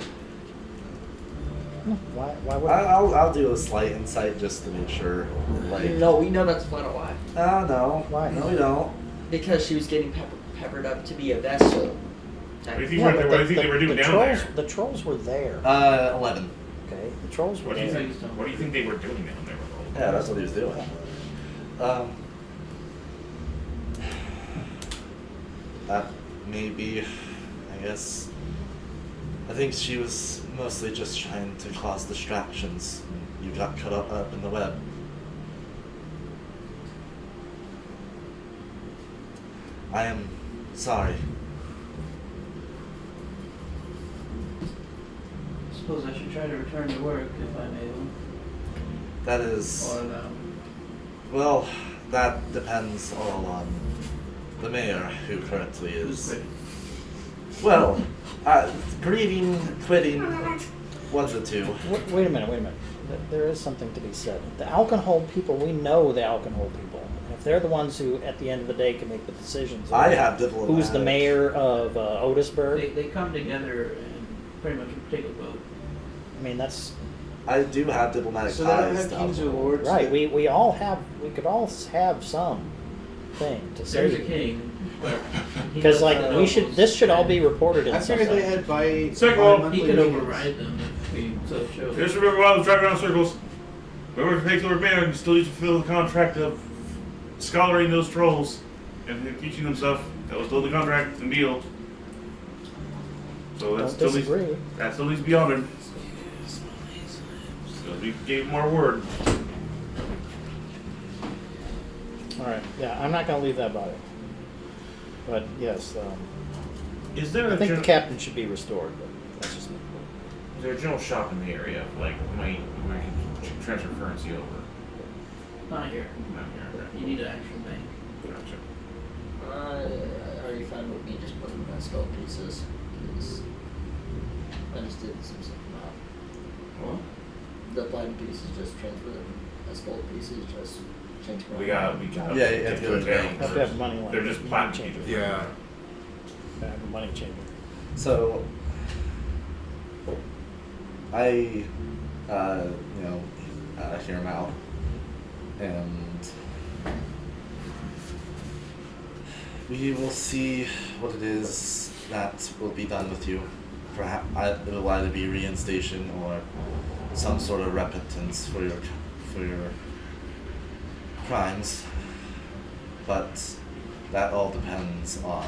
Why would I'll do a slight insight just to make sure. Like. No, we know that's flat out lie. Oh no. Why? No, we don't. Because she was getting peppered up to be a vessel. What do you think, what do you think they were doing down trolls, there? The trolls were there. 11. Okay, the trolls were What do you there. think? What do you think they were doing down there? Yeah, that's what he was doing. That may be, I guess. I think she was mostly just trying to cause distractions. You got caught up in the web. I am sorry. I suppose I should try to return to work if I'm able. That is. Or no. Well, that depends all on the mayor, who currently is. Who's Well, grieving, quitting, one's the two. Wait a minute. There is something to be said. The alcohol people, we know the alcohol people. If they're the ones who, at the end of the day, can make the decisions. I have diplomatic. Who's the mayor of Otisburg? They come together and pretty much take a vote. I mean, that's I do have diplomatic So they don't ties. have to King's alcohol. Awards. right. We could all have some thing to say. There's a king. Because this should all be reported in I some figured they way. had by Second one. monthly He could meetings. override them if we so chose. Just remember while I was driving around in circles, whoever takes over mayor, you still need to fulfill the contract of scholaring those trolls and teaching them stuff. That was still the contract and deal. So Don't disagree. that still needs to be honored. So we gave them our word. All right. Yeah, I'm not going to leave that body. But yes, Is there I a think the gen- captain should be restored. But that's just me. is there a general shop in the area like where you can transfer currency over? Not here. Not here. You need an actual bank. Gotcha. Are you fine with me just putting my skull pieces? Because I just did some stuff about Well, the blind pieces, just transfer them as gold pieces, just change them. we got. Yeah, you have to go to the down bank. Have to have money line. They're just platinum changes. Yeah. Have a money changer. So, I, hear him out, and we will see what it is that will be done with you. Perhaps it will either be reinstation or some sort of repentance for your crimes, but that all depends on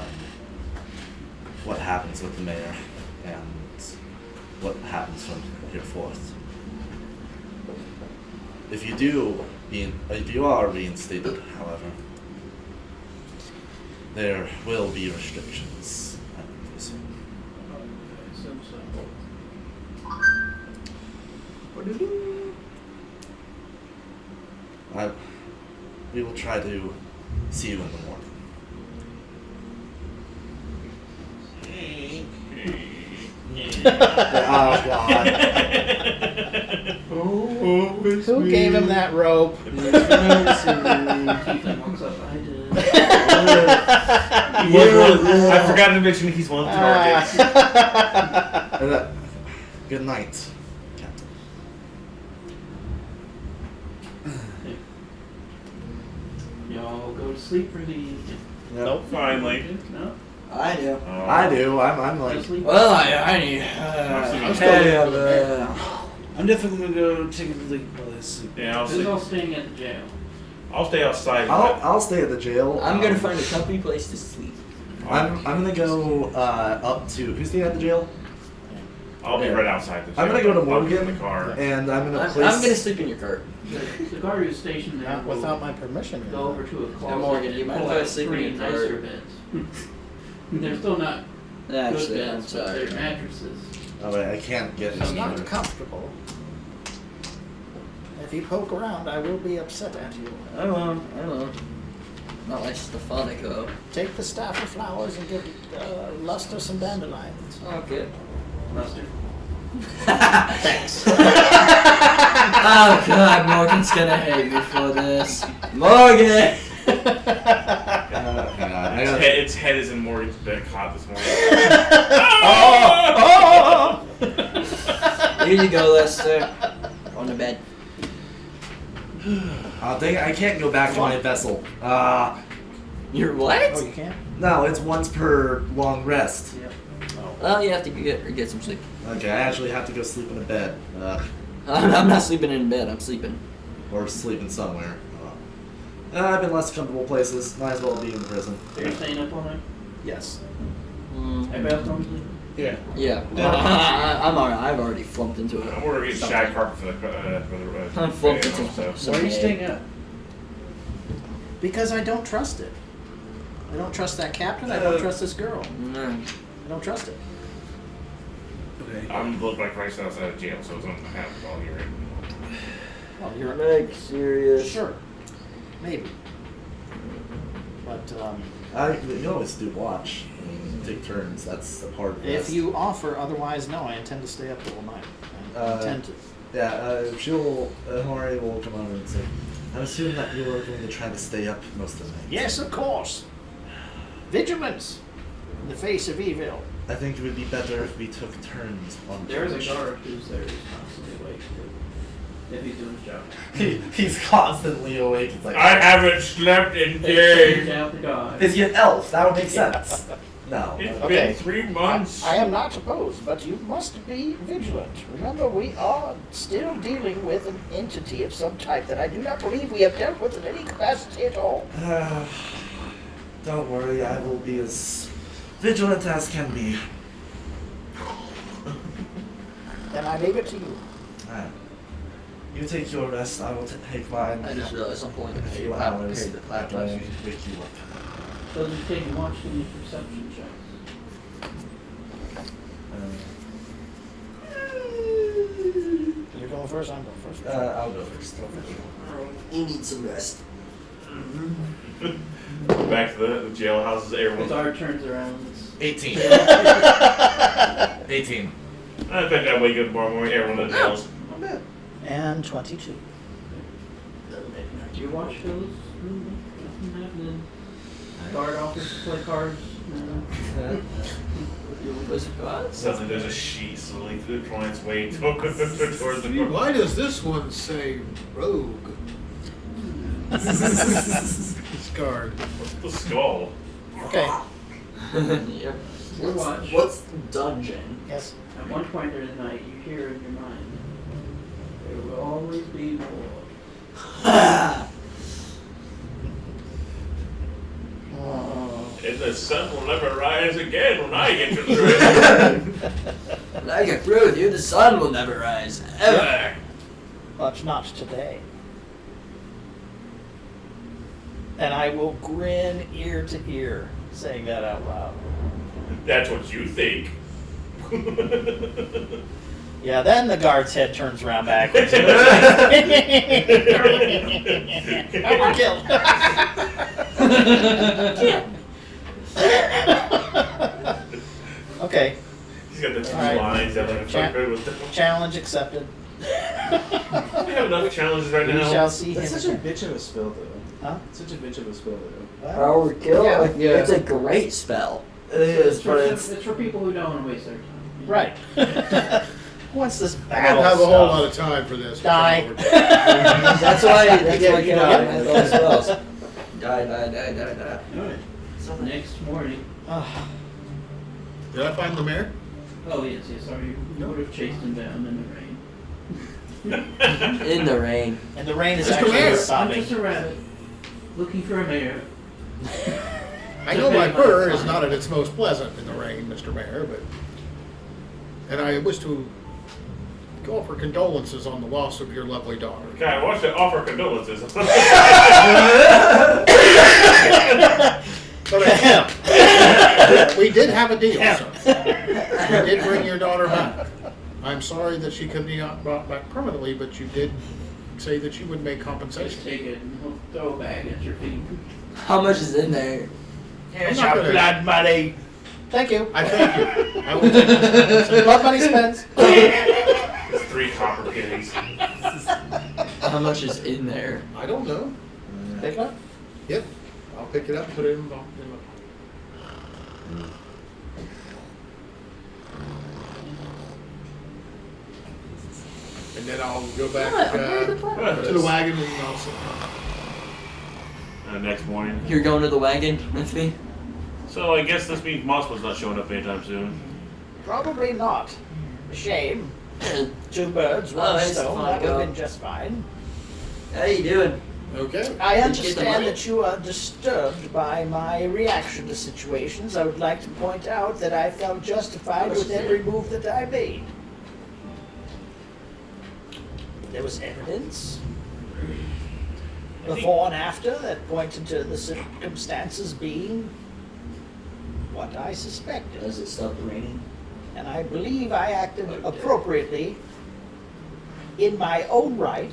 what happens with the mayor and what happens from here forth. If you are reinstated, however, there will be restrictions, I would presume. We will try to see you in the morning. Oh God! Who gave him that rope? Ethan walks up. I did. I forgot to mention he's one of the targets. Good night, Captain. Y'all go to sleep for the evening. Nope. Finally. No? I do. I do. I'm Go like. to sleep? Well, I need. I'm definitely gonna go take a leak while I sleep. Yeah, I'll Who's stay. all staying at the jail? I'll stay outside. I'll stay at the jail. I'm gonna find a comfy place to sleep. I'm gonna go up to who's staying at the jail, I'll be right outside the. I'm gonna go to I'll get Morgan. in the car. and I'm gonna I'm place. gonna sleep in your car. The guard who's stationed there Not will without my permission. go over to a closet Morgan, you and mind pull if I out sleep in 3 your car? nicer beds. They're still not good Actually, I'm beds, but sorry. they're mattresses. Oh wait, I can't get It's not into. comfortable. If you poke around, I will be upset at you. I won't. Not like Stephanico. Take the staff of flowers and give Luster some dandelions. Okay. Mustard. Thanks. Oh God, Morgan's gonna hate me for this. Morgan! I gotta- Its head is in Morgan's bed caught this morning. Here you go, Lester. On the bed. Oh dang it, I can't go back to my vessel. You're what? Oh, you can't? No, it's once per long rest. Well, you have to get some sleep. Okay, I actually have to go sleep in a bed. I'm not sleeping in bed. I'm sleeping. Or sleeping somewhere. I've been less comfortable places. Might as well be in prison. You're staying up all night? Yes. Everybody else don't sleep? Yeah. Yeah. I'm alright. I've already flumped into it. We're getting shag carpet for the. I'm flumped video, into so. some Why are you hay. staying up? Because I don't trust it. I don't trust that captain. I don't trust this girl. No. I don't trust it. Okay. I'm looking like Christ outside of jail, so it's something happens all year. Well, you're Like, serious. sure. Maybe. But You always do watch. I mean, take turns. That's a part of If this. you offer, otherwise, no, I intend to stay up till all night. I intend to. Yeah, she'll, Homari will come over and say, I'm assuming that you were going to try to stay up most of the night. Yes, of course. Vigilance in the face of evil. I think it would be better if we took turns on There's a watch. guard who's there who's constantly awake too. If he's doing his job. He's constantly awake. It's like, I haven't slept in They days. out the guard. is he an elf? That would make sense. No. It's Okay. been 3 months. I am not opposed, but you must be vigilant. Remember, we are still dealing with an entity of some type that I do not believe we have dealt with in any capacity at all. Don't worry, I will be as vigilant as can be. Then I leave it to you. Alright. You take your rest, I will take mine. I just realized I'm pulling In a the few hours after I wake you up. So you take and watch any perception checks. You're going first, I'm going first. I'll go first. You need some rest. Back to the jailhouses. The Everyone. guard turns around. It's 18. 18. I think I wake up tomorrow morning. Everyone in the jails. And 22. Do you watch those? Nothing happening. Guard offers to play cards. Suddenly there's a sheet slowly drawing its way towards the Gee, door. why does this one say rogue? Scarred. What's the skull? Okay. Yep. You watch. What's dungeon? Yes. At one point during the night, you hear in your mind, there will always be more. And the sun will never rise again when I get through it. When I get through with you, the sun will never rise. Ever. But not today. And I will grin ear to ear, saying that out loud. That's what you think. Yeah, then the guard's head turns around backwards. And we're killed. Okay, He's got the two All right. lines that like Cha- fuck with them. challenge accepted. We have enough challenges right We now. shall see him. That's such a bitch of a spell, though. Huh? Such a bitch of a spell, though. Well, Power kill? Yeah. Yeah. It's a great spell. It is, It's but for, it's... it's for people who don't want to waste their time. right. Who wants this I battle don't have a whole stuff? lot of time for this. Die. That's why I you cannot die. with all spells. Die. Alright. So the next morning. Ah, Did I find the mayor? Oh, yes, sorry. You would have chased him down in the rain. In the rain. and the rain is Mr. actually Mayor, I'm sobbing. just a rabbit. Looking for a mayor. I know my fur is not at its most pleasant in the rain, Mr. Mayor, but... And I wish to offer condolences on the loss of your lovely daughter. Okay, I want to offer condolences. But we did have a deal, sir. We did bring your daughter back. I'm sorry that she couldn't be brought back permanently, but you did say that you would make Just compensation. take it and he'll throw a bag at your feet. How much is in there? Here's I'm not your gonna- blood money. Thank you. I thank you. I will take this compensation. Blood money spends. It's 3 copper pennies. How much is in there? I don't know. Pick up. Yep. I'll pick it up and put it in the... And then I'll go back to the wagon and I'll sit. Next morning. You're going to the wagon with me? So I guess this means Mossman's not showing up anytime soon. Probably not. Shame. 2 birds, Oh, 1 that's stone. fine, That would go. have been just fine. How you doing? Okay. I Did you get the understand money? that you are disturbed by my reaction to situations. I would like to point out that I felt justified with every move that I made. There was evidence before and after that pointed to the circumstances being what I suspected. Does it stop raining? And I believe I acted appropriately in my own right,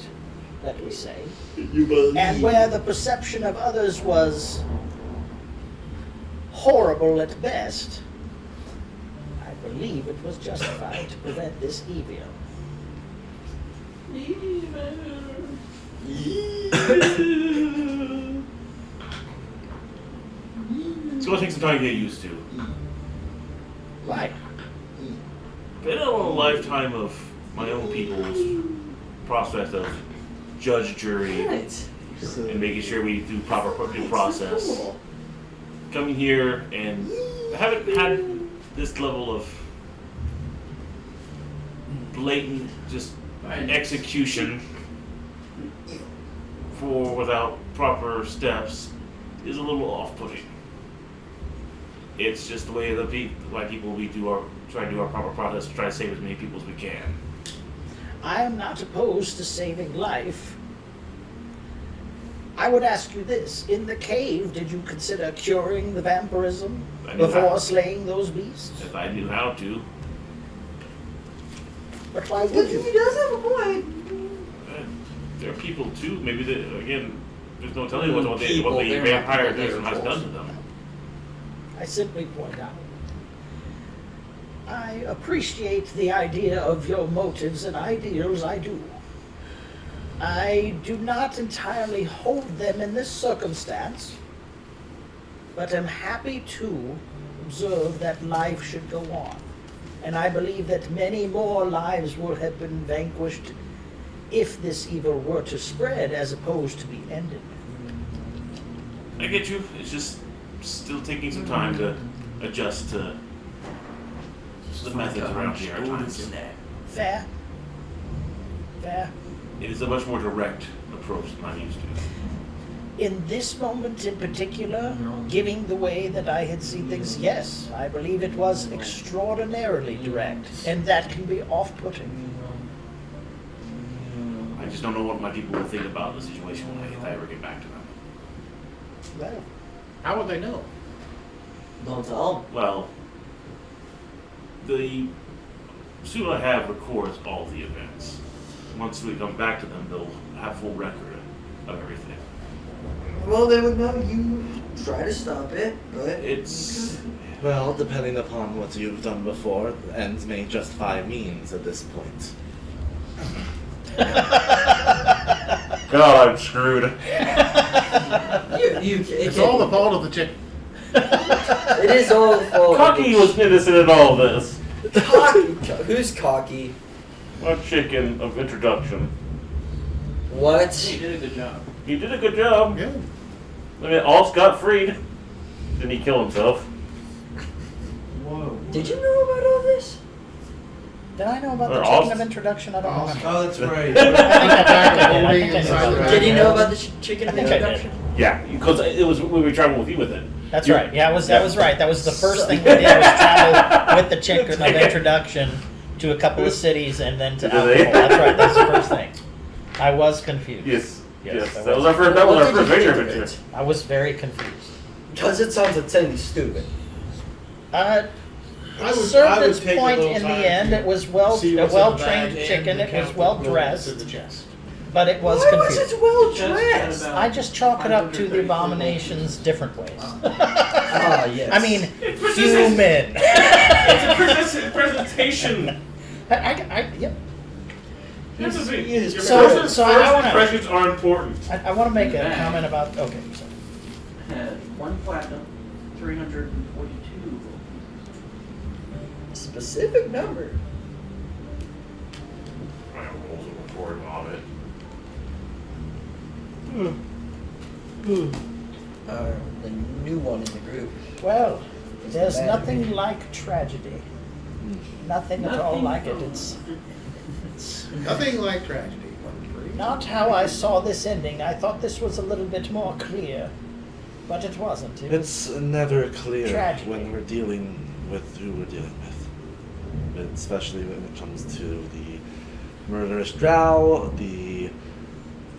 let me say. And where the perception of others was horrible at best, believe it was justified to prevent this evil. It's going to take some time to get used to. Right. Been a lifetime of my own people's process of judge, jury, and making sure we do proper due process. Coming here and I haven't had this level of blatant just execution without proper steps is a little off-putting. It's just the way why people try to do our proper process to try to save as many people as we can. I am not opposed to saving life. I would ask you this. In the cave, did you consider curing the vampirism before slaying those beasts? If I knew how to. But why would you? He does have a point. There are people too, maybe there's no telling what the vampire has done to them. I simply point out. I appreciate the idea of your motives and ideals, I do. I do not entirely hold them in this circumstance, but am happy to observe that life should go on. And I believe that many more lives would have been vanquished if this evil were to spread as opposed to be ended. I get you. It's just still taking some time to adjust to the methods around here at times. Fair. Fair. It is a much more direct approach than I'm used to. In this moment in particular, giving the way that I had seen things, yes, I believe it was extraordinarily direct, and that can be off-putting. I just don't know what my people will think about the situation if I ever get back to them. Well, How would they know? Don't tell Well, the suit I have records all the events. Once we come back to them, they'll have full record of everything. them. Well, they would know you try to stop it, but It's Well, depending upon what you've done before, ends may justify means at this point. God, I'm screwed. It's all the fault of the chicken. It is all the fault. Cocky was innocent in all this. Cocky. Who's cocky? A chicken of introduction. What? He did a good job. He did a good job. Yeah. I mean, all scot-free. Didn't he kill himself? Whoa. Did you know about all this? Did I know about the They're chicken all- of introduction? I don't remember. Oh, that's right. I think I did. Did he know about the chicken I think I did. introduction? Yeah, because it was we were traveling with you with it. That's right. Yeah, that was right. That was the first thing we did was travel with the chicken of introduction to a couple of cities and then to Really? alcohol. That's right. That's the first thing. I was confused. Yes. Yes, That was our first. That was What our did first you video think of adventure. it? I was very confused. Because it sounds insanely stupid. It I would- served I would its take a point little in the time end. to It was see what's in the well-trained bag chicken. and It was count the well-dressed, bullets in the chest. but it was Why was confused. it well Just dressed? about I just chalk it up to the 134 abominations different ways. Ah, yes. I mean, It's human. It's a presentation. Yep. This is it. Your So- first so I wanna- impressions are important. I want to make a comment about. Okay, sorry. Had 1 platinum, 342. Specific number. I have rules of record on it. The new one in the group. Well, there's bad. nothing like tragedy. Nothing at all like it. It's Nothing like tragedy. not how I saw this ending. I thought this was a little bit more clear, but it wasn't. It was It's never clear Tragedy. when we're dealing with who we're dealing with. Especially when it comes to the murderous drow, the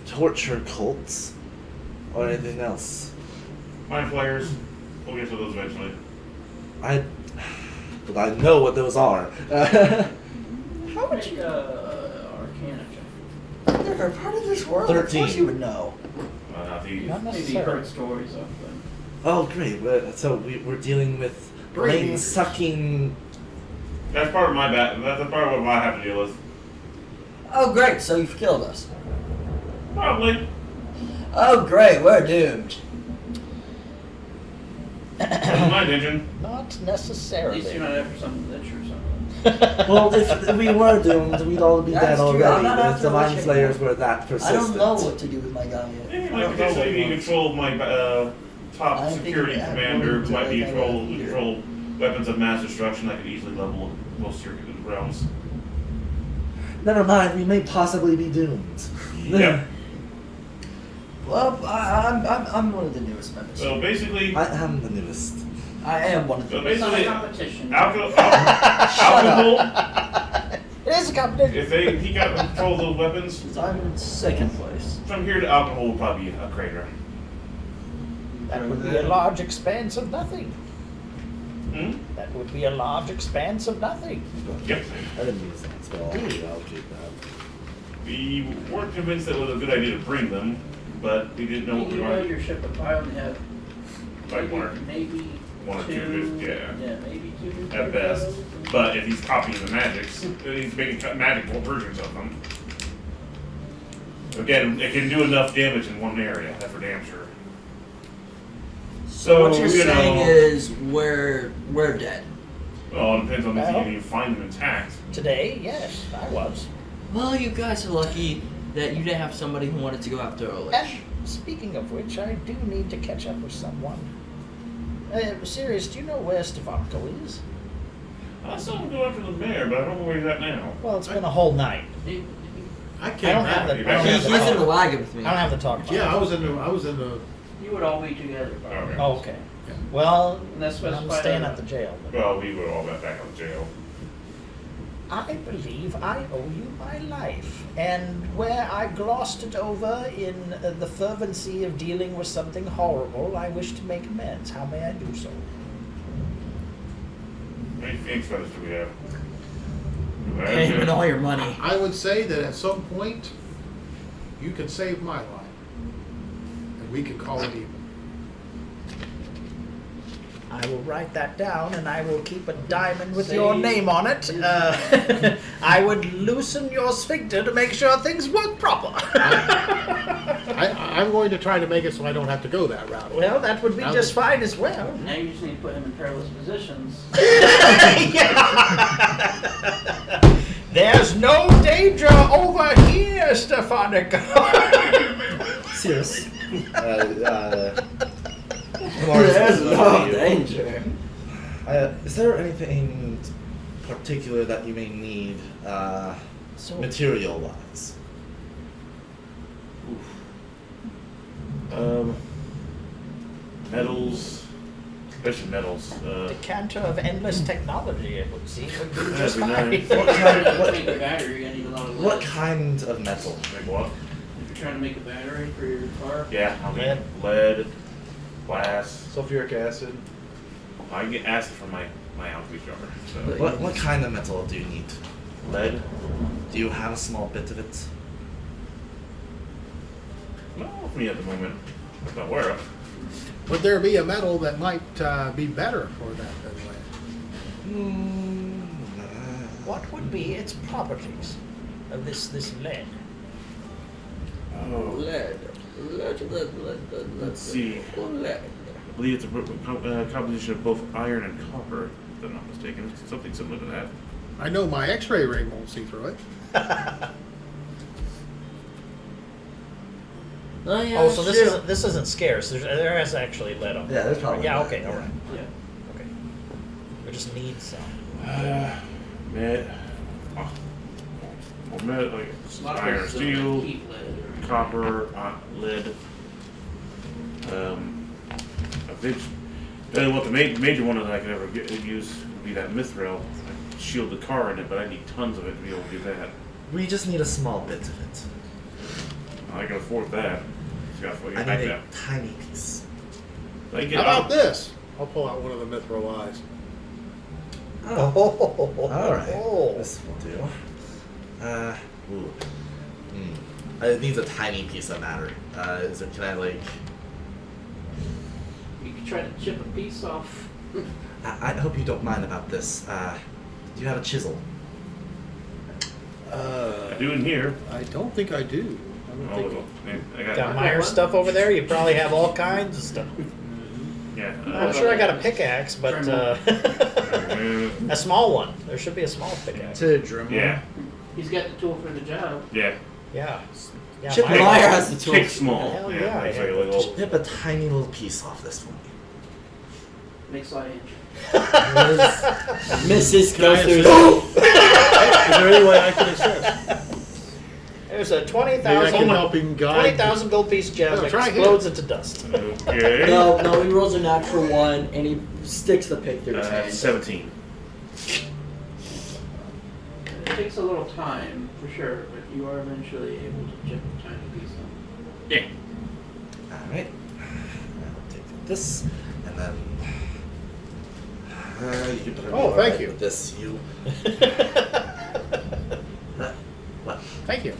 torture cults, or anything else. Mind flayers. We'll get to those eventually. But I know what those are. How would Make you? Arcana check. I've never part of this world. Of 13. course you would know. Not the Not Maybe necessarily. heard stories of them. Oh, great. So we're dealing with Brain brain-sucking That's part of my bad. That's a part of what I have to deal with. Oh, great. So you've killed us. Probably. Oh, great. We're doomed. Wasn't my intention. Not At least necessarily. you're not after something that you're something. Well, if we were doomed, we'd all be That's dead true. already. I'm not If after the mind wishing flayers that. were that I persistent. don't know what to do with my guy yet. You might potentially be in control of my top I'm security thinking commander. that Might be one control weapons of mass destruction. I could easily level most of your realms. Never mind, we may possibly be doomed. Yep. Well, I'm one of the newest members. So basically, I am the newest. I am one of so the It's not a basically, competition. alcohol. It is a competition. If he got control of those weapons, I'm in second place. from here to alcohol would probably be a crater. That would be a large expanse of nothing. Hmm? That would be a large expanse of nothing. Yep. I didn't use that spell. Indeed. I'll keep that. We weren't convinced that it was a good idea to bring them, but we didn't know what we You know wanted. your ship would probably only have Like one or maybe one or two, yeah. Yeah, maybe two. At best. But if he's copying the magics, he's making magical versions of them. Again, it can do enough damage in one area, that's for damn sure. So, What you're saying is we're dead. well, it depends on if Well. you find them intact. Today, yes, I was. Well, you guys are lucky that you didn't have somebody who wanted to go after Olich. And speaking of which, I do need to catch up with someone. Sirius, do you know where Stefanko is? I saw him go after the mayor, but I don't know where he's at now. Well, it's been a whole night. I I came don't have back. the. I don't have He's the in the talk. wagon with me. I don't have the talk. about Yeah, it. I was in the. You would all be together. Probably. Okay. Oh, okay. Well, And that's I'm specified staying on- at the jail. Well, we were all back out of jail. I believe I owe you my life, and where I glossed it over in the fervency of dealing with something horrible, I wish to make amends. How may I do so? How many Phoenix feathers do we have? Paying with all your money. I would say that at some point, you can save my life, and we can call it even. I will write that down, and I will keep a diamond with Say- your name on it. I would loosen your sphincter to make sure things work proper. I'm going to try to make it so I don't have to go that route. Well, that would be Now just that- fine as well. Now you just need to put him in perilous positions. There's no danger over here, Stefanica. Serious. There's no danger. Is there anything particular that you may need, material-wise? Metals, especially metals. Decanter of endless technology, it would seem, would do That'd just be fine. nice. What kind? To make a battery, you're gonna need a lot of lead. What kind of metal? Like what? If you're trying to make a battery for your car, Yeah, I'll Lead. need lead, glass. Sulfuric acid. I can get acid from my alchemy jar. So What kind of metal do you need? lead. Do you have a small bit of it? No, for me at the moment. I'm not aware of. Would there be a metal that might be better for that than lead? What would be its properties of this lead? Oh, Lead. let's see. Lead. I believe it's a composition of both iron and copper, if I'm not mistaken. It's something similar to that. I know my X-ray ring won't see through it. Oh yeah. Oh, so sure. this isn't scarce. There is actually lead on it. Yeah, there's probably Yeah, lead, okay, yeah. all right. yeah. Okay. We just need some. Med. Well, med, like A lot of iron, places don't steel, keep lead or- copper, lead. Then what the major one that I could ever use would be that mithril. I shield the car in it, but I need tons of it to be able to do that. We just need a small bit of it. I can afford that. Just gotta I get back need a that. tiny piece. I can How get about this? I'll pull out one of the mithril eyes. Oh. All right, Oh. this will do. It needs a tiny piece of matter. Can I like? You could try to chip a piece off. I hope you don't mind about this. Do you have a chisel? I do in here. I don't think I do. I don't Oh, think I got Got Meyer stuff over there. You probably have all kinds of stuff. Yeah. I'm sure I got a pickaxe, but a small one. There should be a small pickaxe. To Dremel. Yeah. He's got the tool for the job. Yeah. Yeah. Yeah, Chip Meyer- Meyer has the tool. Pick small. Hell yeah, it's I like a have little. Nip a tiny little piece off this one. Makes light inch. Mrs. Can I goes through. assist? Is there any way I can assist? There's a Maybe I can 20,000 help him guide. 20,000 gold piece gem No, that try here. explodes into dust. Okay. No, he rolls a natural 1 and he sticks the pick through his hand. 17. It takes a little time, for sure, but you are eventually able to chip a tiny piece off. Yeah. Alright. I'll take this, and then... you can put it Oh, more thank like you. This, you... What? Thank you.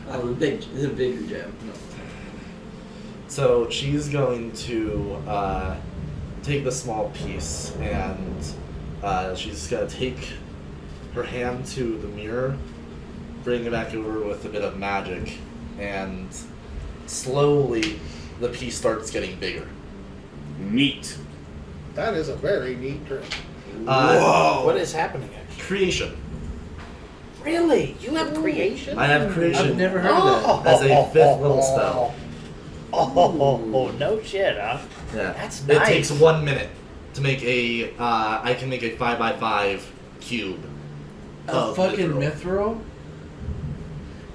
Oh, the bigger gem. No. So she's going to take the small piece and she's going to take her hand to the mirror, bring it back over with a bit of magic, and slowly the piece starts getting bigger. Neat. That is a very neat trick. What is happening actually? Creation. Really? You have creation? I have creation I've never heard of that. as a fifth little spell. Oh, no shit, huh? Yeah. That's It nice. takes 1 minute to make a. I can make a 5x5 cube. A of fucking mithril. mithril?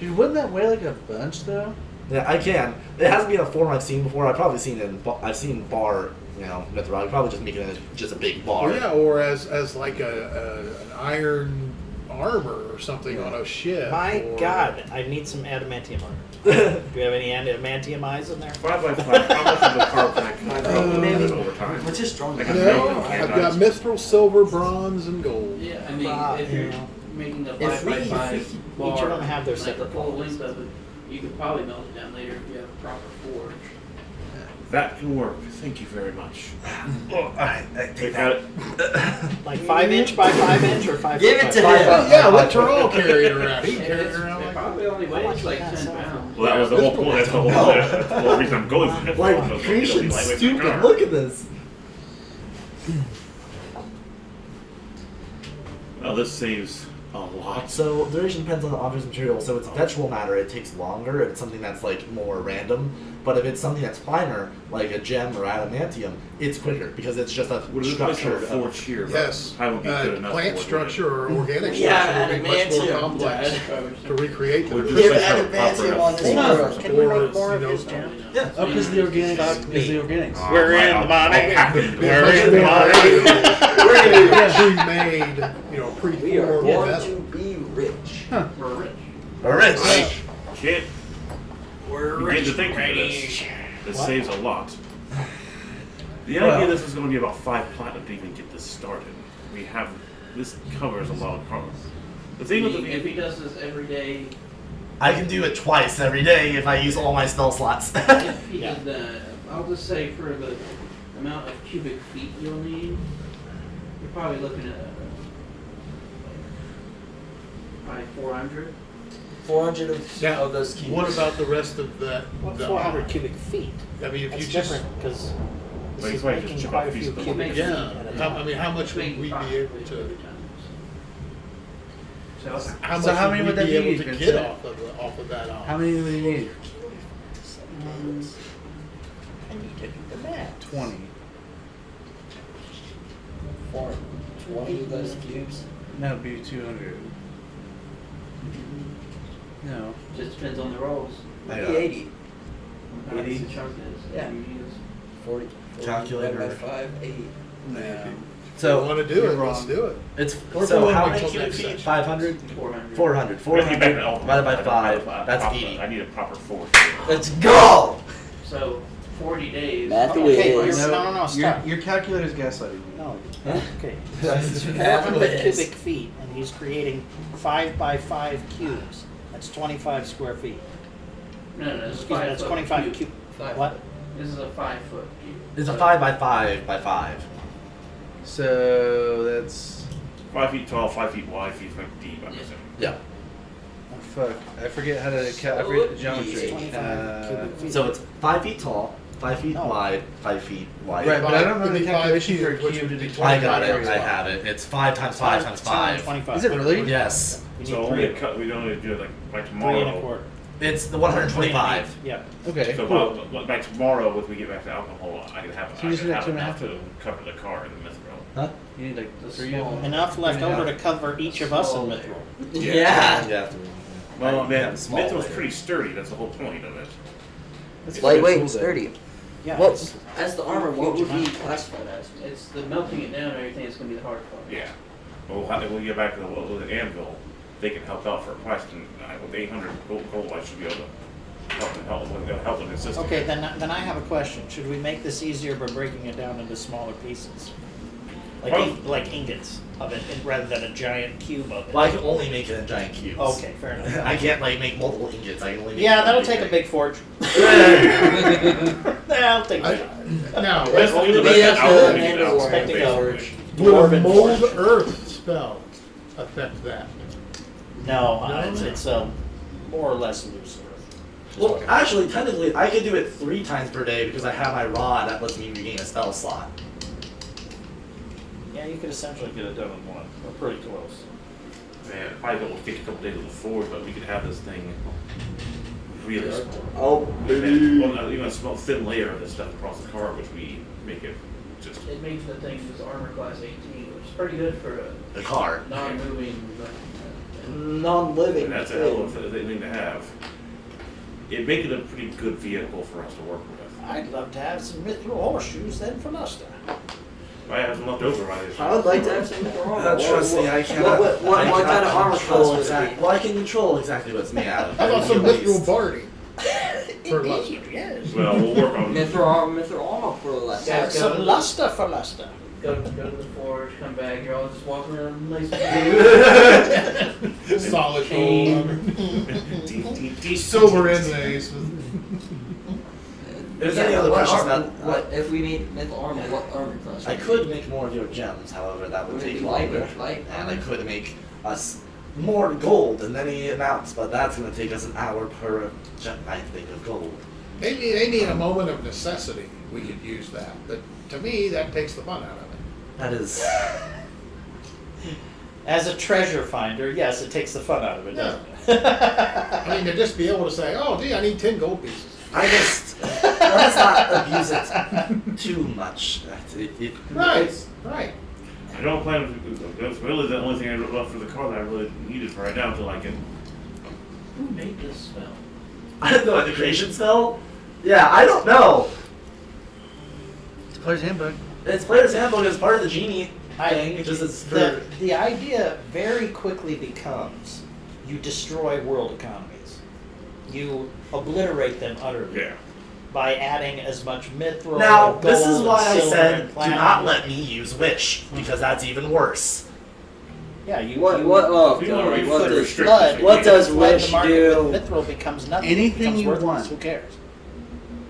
Dude, wouldn't that weigh like a bunch though? Yeah, I can. It hasn't been a form I've seen before. I've probably seen it. I've seen bar, mithril. I'd probably just make it as just a big bar. Or yeah, or as like an iron armor or something on a ship. My or, God, I need some adamantium armor. Do you have any adamantium eyes in there? 5x5. How much of the carb can I maybe. over time? What's his strong? Like a No, million I've cans. got mithril, silver, bronze, and gold. Yeah, I mean, if you're making a If we- 5x5 each bar, of them have their like separate the full qualities. length of it, you could probably melt it down later if you have a proper forge. That can work. Thank you very much. Alright, I take Take that. that. Like 5 inch by 5 inch or 5 Give foot it by to five him. foot? Yeah, let Terrell carry it around. He can carry it around They like probably only much weighs like would that 10 sell pounds. Well, that was the whole point. That's the whole point. That's the whole reason I'm going for it. Like, It'll be creation's lightweight for the stupid. car. Look at this. Well, this saves a lot. So duration depends on the object's material. So it's vegetable matter. It takes longer. It's something that's like more random. But if it's something that's finer, like a gem or adamantium, it's quicker because it's just a Would this place have structure. a forge here? Yes. I would be good enough. Plant for it, structure or organic Yeah, structure would be much more adamantium. complex to recreate Would them. this Give place have a adamantium proper on this forge? mirror. Can we make Or, more of you know, his gems? Yeah. Oh, because the organics. Fuck Because me. the organics. We're in, I'll Monty. pack it. We're Much in, more Monty. We're going to be pre-made, We are pre-formed going metal. to be rich. We're rich. All right. Shit. We're You get to think of this. This saves a lot. The idea this is going to be about 5 platinum to even get this started. We have this covers a lot of cars. The thing with the If he does this every day, I can do it twice every day if I use all my spell slots. if he Yeah. did I'll just say for the amount of cubic feet you'll need, you're probably looking at probably 400. 400 Now, of those cubes. what about the rest of that? What 400 cubic feet? I mean, if That's you just different because Well, this you is might just making chip quite off a a piece few of the cubic wood. feet Yeah. at a How, time. I mean, how much would Making we be five able every to? time. How So much how would many we would that be be, able to Vincent? get off of that? How many do you need? I need to do the math. 20. 420 of those cubes. No, it'd be 200. No. Just depends on the rolls. Maybe 80. How big 80? the chunk is. Yeah. You use. 40. Calculator. 1 by 5, 8. No. So, want to do you're it? Let's wrong. do it. It's Or if so we how wanna many wait till cubic next feet? session. 500. 400. 400. We're gonna keep back 400 to all divided by I 5. don't- That's proper- 80. I need a proper forge. Let's go! So 40 days. Math Okay, whiz. no, stop. Your calculator's gaslighting you. No. Huh? Okay. Math 400 whiz. cubic feet, and he's creating 5 by 5 cubes. That's 25 square feet. No, it's Excuse me, 5 that's foot 25 cube. cube. 5. What? This is a 5 foot cube. It's a 5 by 5 by 5. So it's 5 feet tall, 5 feet wide, 5 feet deep. I'm assuming. Yeah. oh, fuck. I forget how to I forget the geometry. 25 cubic feet. So it's 5 feet tall, 5 feet No. wide, 5 feet wide. Right, but I don't know It'd the be 5 calculation feet, for a which cube. would be I got it. 25 I have it. It's 5 times 5 times 5. 25. Is it really? Yes. You need So three. we don't need to do it like by 3 tomorrow. and a quarter. It's the 125. Yeah. Okay. So by tomorrow, if we get back to alcohol, I can have, So you just need like two and a enough half? to cover the car in the mithril. Huh? You need like The 3 small- of them. Enough left Yeah. over to cover each of us in Small mithril. Yeah. Yeah. Well, I man, have small mithril's later. pretty sturdy. That's the whole point of it. That's Lightweight, cool, sturdy. Yeah. What it's- as the armor? What would be classified as? It's the melting it down and everything is going to be the hard part. Yeah. Well, when we get back to the anvil, they can help out for a price. And with 800 gold, I should be able to help with the system. Okay, then I have a question. Should we make this easier by breaking it down into smaller pieces? Like ingots of it, rather than a giant cube of it? Well, I can only make it in giant cubes. Okay, fair enough. I can't like make multiple ingots. I can only make Yeah, one that'll take a thing. big forge. That'll take a Now, That's the Maybe best that's hour the we need end out, of war. basically. would a Dwarven mold forge. earth spell affect that? No, it's a more or less loose earth. Well, actually, technically, I could do it 3 times per day because I have my rod that lets me regain a spell slot. Yeah, you could essentially get it done in one. We're pretty close. Man, probably will take a couple days of the forge, but we could have this thing really small. Oh, Well, even a small thin layer of this stuff across the car, which we make it just. It makes the thing as armor class 18, which is pretty good for The car. a non-moving. non-living. And that's a hell of a thing to have. It'd make it a pretty good vehicle for us to work with. I'd love to have some mithril horseshoes then for Luster. I have some left over, right? I would like to have some armor. Trust me, I cannot. What I kind cannot of armor control class would it exact- be? Well, I can control exactly what's made out of. How about some At least. mithril Barney? For Luster. Indeed, yes. Well, we'll work on Mithril armor for less. Yeah. Have some luster for Luster. Go to the forge, come back, you're all just walking around nice. Solid Chain. gold. Silver inlays. If there's any other questions about What if we need mithril armor? What armor class? I could make more of your gems, however, that would Would it take be longer. light And I could make us more gold in any amounts, but that's going to take us an hour per gem, I think, of gold. Maybe in a moment of necessity we could use that. But to me, that takes the fun out of it. That is. As a treasure finder, yes, it takes the fun out of it, doesn't it? I mean, to just be able to say, oh, gee, I need 10 gold pieces. I just. Let's not abuse it too much. Right, right. I don't plan. That's really the only thing I left for the car that I really needed for right now until I can. Who made this spell? I don't know, the creation spell? Yeah, I don't know. It's player's handbook. It's Player's Handbook as part of the genie I- thing. Just as for. The idea very quickly becomes you destroy world economies. You obliterate them utterly Yeah. by adding as much mithril. Now, and this gold is why and I silver said and do platinum. not let me use Wish, because that's even worse. Yeah, you. What? you, What? Oh If you want to god. be What further does? restricted, Flood. What does flood Wish the market do? with mithril becomes nothing. Anything it becomes you worthless. want. Who cares?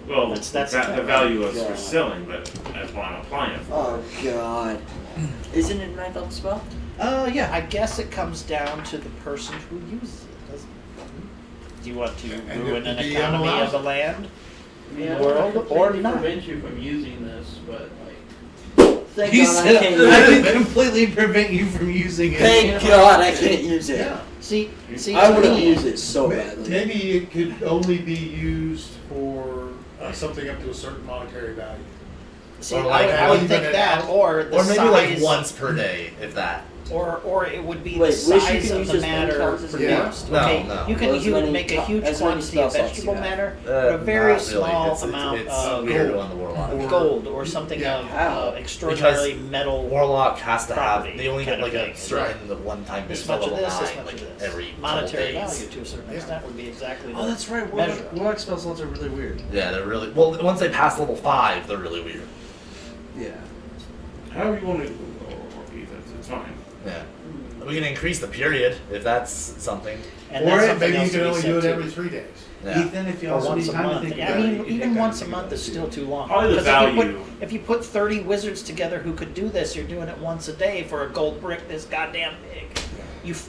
Well, That's the value is God. for selling, but that's what I'm applying it for. Oh god. Isn't it a 9th level spell? Yeah. I guess it comes down to the person who uses it, doesn't it? Do you want to And ruin if an the DM economy allows of a land? Yeah, World I don't or completely not. prevent you from using this, but like. Thank He god I said, can't I use it. can completely prevent you from using it. Thank god I can't use it. Yeah. See, I to would have me- used it so badly. Maybe it could only be used for something up to a certain monetary value. See, Or like I would even think an that, hour. or the Or maybe size, like once per day, if that. or it would be Wait, the Wish you size can of use the as many matter cards as you produced. want. Okay, No, no. you Well, can as you would many make a co- huge as many quantity of spell slots vegetable you have. matter, but a very Not really. small It's amount it's of weird gold. on the Warlock. Of gold or something Yeah. of How? extraordinarily metal. Warlock has to have. Property They only get kind of like a thing. certain the one-time This boost much at of level this, this 9, much like of this. every Monetary couple value days. to a certain Yeah. extent would be exactly Oh, the that's right. measure. Warlock spell slots are really weird. Yeah, they're really well. Once they pass level 5, they're really weird. Yeah. However you want to, it's fine. Yeah. We can increase the period if that's something. And Or that's something maybe you else can to be only said do it too. every 3 days. Yeah. Ethan, if you Or also once need a time to month. think Yeah, about I it, mean, you can even kinda once a think month about is it, still too. too long. Probably the Because value. if you put 30 wizards together who could do this, you're doing it once a day for a gold brick this goddamn big.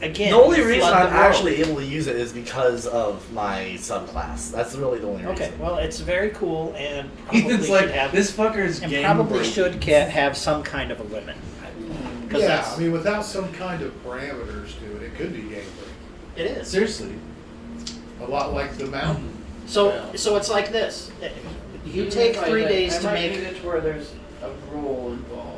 Again. The only you reason flood I'm the world. actually able to use it is because of my subclass. That's really the only reason. Okay, well, it's very cool and probably Ethan's should like, have this fucker's and game probably breaking. should have some kind of a limit. 'Cause Yeah, that's- I mean, without some kind of parameters to it, it could be game breaking. it is. Seriously. A lot like the mountain. So Yeah. so it's like this. You Even take if I 3 like- days I to might make. make it to where there's a roll involved.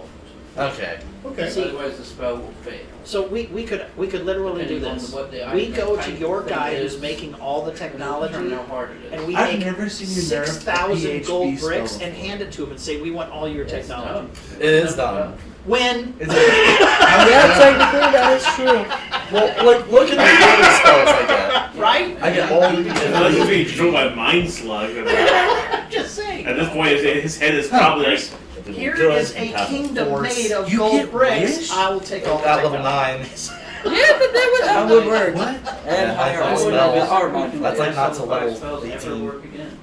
Okay. Okay. See- Otherwise, the spell will fail. So we could literally do Depending on this. what the We item go to type your thing guy is, who's making all the technology, Determine how hard it is. and we I've make never seen you nerf a 6,000 PHP gold spell bricks before. and hand it to him and say, "We want all your It's technology." done. It is done. When? It's like, Yeah, technically that is true. Well, look at the other spells I get. Right? I get all the Unless he's being controlled by Mind Slug. I'm just saying. At this point, his head is probably like. Here Good is a kingdom force. made of You gold get bricks. wish? I will take all the At level technology. 9. Yeah, but that would work. what? And Yeah, higher I on thought the spells. power module. That's like not to Some level spells never 18. work again.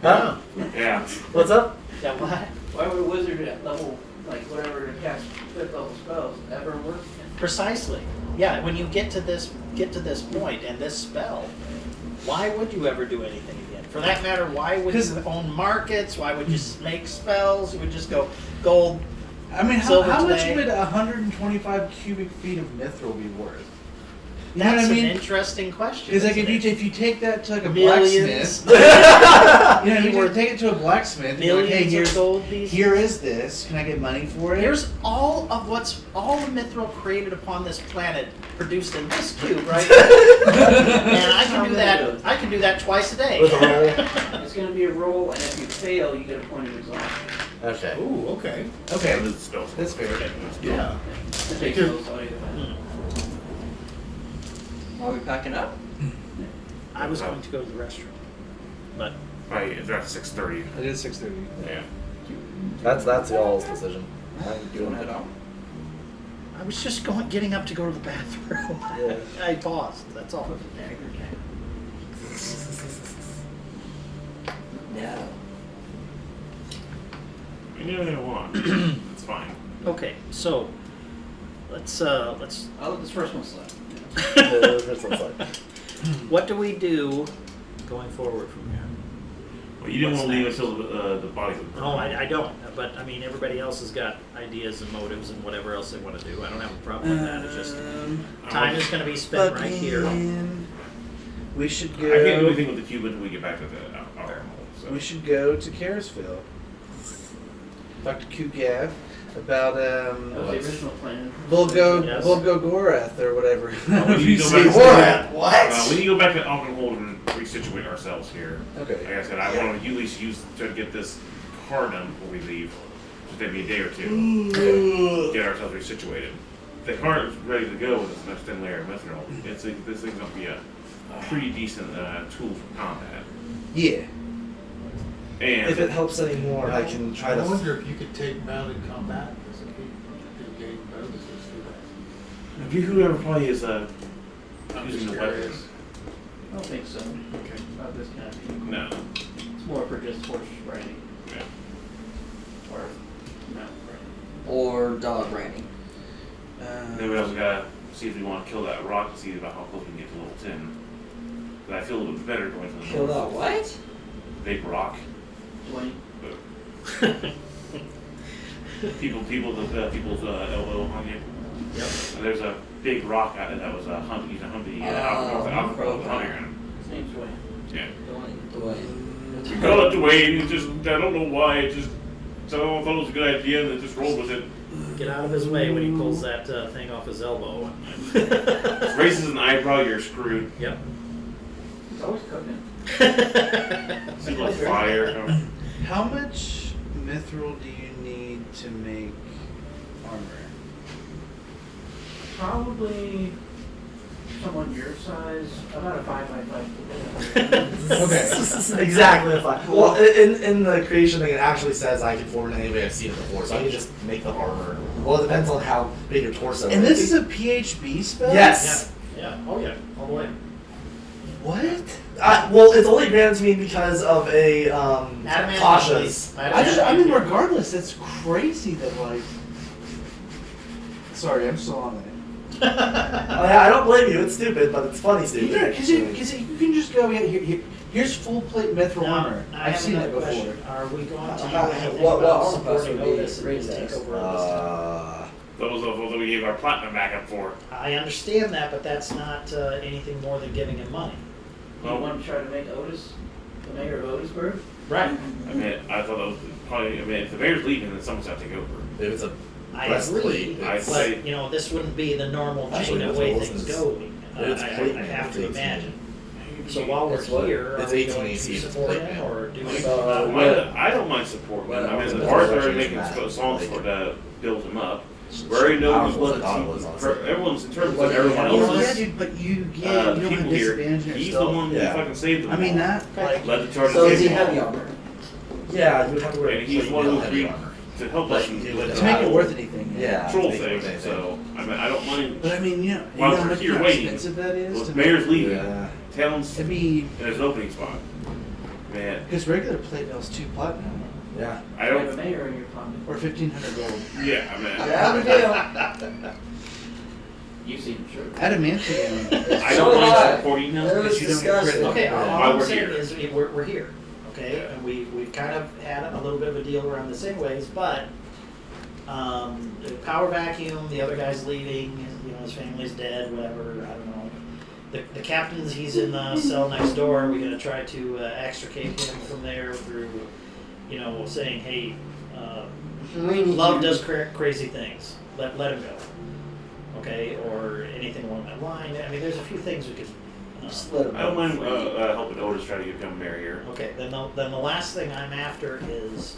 Huh? Yeah. What's up? Yeah, what? Why would a wizard at level, like whatever, to cast 5th level spells ever work again? Precisely. Yeah, when you get to this point and this spell, why would you ever do anything again? For that matter, why would you own markets? Why would you make spells? You would just go gold. I mean, Silver how much today. would 125 cubic feet of mithril be worth? You know That's what I mean? an interesting question. It's like isn't it? if you take that to like a Millions. blacksmith, you know, you take it to a blacksmith, and you're like, hey, Millions of gold pieces. here is this. Can I get money for it? Here's all the mithril created upon this planet produced in this cube, right? And I can do that. I can do that twice a day. With a roll. It's going to be a roll, and if you fail, you get a point of exhaustion. Okay. Ooh, okay. Okay, This spells. that's fair. Yeah. It takes those either way. Are we packing up? I was going to go to the restroom, but Right, they're at 6:30. It is 6:30. Yeah. That's y'all's decision. I'm You doing want to it. head out? I was just getting up to go to the bathroom. Yeah. I paused. That's all. No. You know what I want. It's fine. Okay, so let's I'll let this first one slide. This one's like, what do we do going forward from here? Well, you didn't What's want to leave next? until the body was burned. No, I don't. But I mean, everybody else has got ideas and motives and whatever else they want to do. I don't have a problem with that. It's just time is going to be spent right here. We should I can't do go. anything with the cube until we get back to the our hole. So. We should go to Carisville. Talk to Kugav about That was the original plan. Yes. Bulgogorath or whatever. we need to go say back to that. what? we need to go back to Alkenhold and resituate ourselves here. Like Okay. I said, I want to at least try to get this car done before we leave. Just maybe a day or two. Get ourselves resituated. The car is ready to go with this next thin layer of mithril. This thing's going to be a pretty decent tool for combat. Yeah. And If it helps anymore, I can try I to. wonder if you could take mounted combat as a key. Gain bonuses to that. whoever probably is I'm using just the curious. weapons. I don't think so. Okay. Not this kind of thing. No. It's more for just horse riding Yeah. or mount riding. Or dog branding. Then we also gotta see if we want to kill that rock and see about how close we can get to level 10. But I feel a little bit better going to the Kill north. that what? Big rock. Dwayne. People's elbow on you. Yep. And there's a big rock out there that was a Humvee out Oh, the hunter. His name's Dwayne. Yeah. Dwayne. We call it Dwayne. It's just I don't know why. It just someone thought it was a good idea and they just rolled with it. Get out of his way when he pulls that thing off his elbow. Raises an eyebrow, you're screwed. Yep. He's always cooking. Seems like fire. How much mithril do you need to make armor? Probably someone your size, about a 5x5. Okay. Exactly the fine. Well, in the creation thing, it actually says I can form an anybody I've seen it before, so I can just make the armor. Well, it depends on how big your torso And is. this is a PHB spell? Yes. Yeah. Oh yeah. All the way. What? Well, it's only granted to me because of a Adamant, Tasha's. I mean, regardless, it's crazy that, like... Sorry, I'm still on it. I don't blame you. It's stupid, but it's funny stupid. Because you can just go, here's full plate Mithril armor. I I've have seen it another before. question. Are we going to do What- anything what about armor class supporting would be Otis and raised his as? takeover of this? Those are those that we gave our platinum backup for. I understand that, but that's not anything more than giving him money. Do you want to try to make Otis the mayor of Otisburg? Right. I mean, I thought that was probably. I mean, if the mayor's leaving, then someone's got to take over. If it's a I breastplate, agree, I'd but say- you know, this wouldn't be the normal Actually, chain of no, way it's- things going. it's I plate have to mail, imagine. So while we're It's what? here, are It's we 18 going AC, to it's support plate him mail. or do we? I don't mind supporting him. I mean, the Well, Bart's that's already making actually songs like- for to build him up. We already know Powerful what as God was, honestly. everyone's in terms of What- everyone yeah, Yeah, else. dude, but you The don't have people here, disadvantage in your he's the stuff. one Yeah. who fucking saved them. I mean, all. that, like... Led the charge So to is he save them heavy all. armor? Yeah, you would have to wear And he's plate one mail who heavy agreed armor. to help Like us you do with with To the make it whole worth anything. Yeah. control to make it thing. worth anything. So I mean, I don't mind. But I mean, you know While how we're much here how waiting, expensive that is? Well, to the mayor's leaving. Yeah. Town's It'd be... there's an opening spot. Man, Because regular plate mail's 2 platinum. Yeah. I You have a don't. mayor in your pocket. Or 1,500 gold. Yeah, I mean, Yeah, we do. You seem sure. Adamantium. I So don't do I. mind supporting It him. was Because you don't get disgusting. Okay, all Why I'm we're saying here. is we're here, okay? Yeah. And we've kind of had a little bit of a deal around this anyways, but the power vacuum, the other guy's leaving, you know, his family's dead, whatever, I don't know. The captain's, he's in the cell next door, we're gonna try to extricate him from there through, you know, saying, hey, love does crazy things, let him go. Okay, or anything along that line. I mean, there's a few things we could. Just let him I don't go mind free. helping Otis try to become mayor here. Okay, then the last thing I'm after is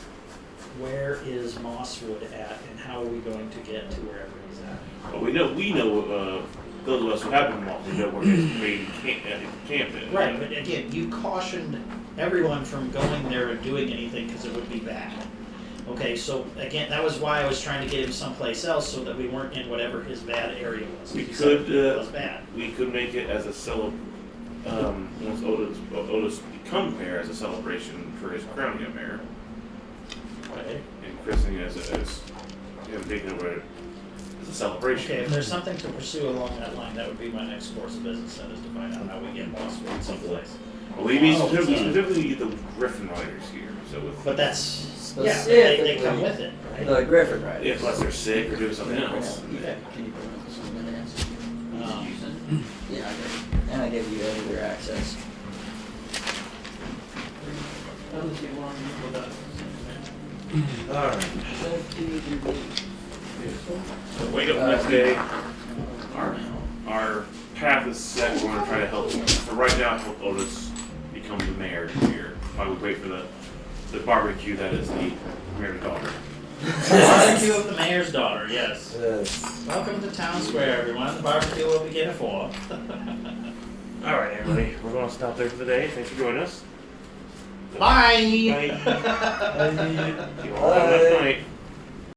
where is Mosswood at, and how are we going to get to wherever he's at? Well, we know. Those of us who have been involved, we know where his main camp is. Right, but again, you cautioned everyone from going there and doing anything because it would be bad. Okay, so again, that was why I was trying to get him someplace else so that we weren't in whatever his bad area was. We He said could, it was bad. We could make it as a once Otis becomes mayor, as a celebration for his crowning of mayor, Okay. and christening as him taking over as a celebration. Okay, if there's something to pursue along that line, that would be my next course of business. That is to find out how we get Mosswood someplace. Well, we specifically get the Griffin Riders here, so with But that's yeah, Specifically, they come with it, right? The Griffin Riders. if unless they're sick or doing something else. Okay. Can you put it on some minutes? Um, Yeah, I did. And I gave you editor access. Otis, you want to meet with us? Alright. So wake up the next day. Our path is set. We're going to try to help. For right now, help Otis become the mayor here. While we wait for the barbecue that is the mayor's daughter. Barbecue of the mayor's daughter, yes. Yes. Welcome to Town Square, everyone. The barbecue will begin at 4. All right, everybody. We're going to stop there for the day. Thanks for joining us. Bye! Bye. You all have a nice night.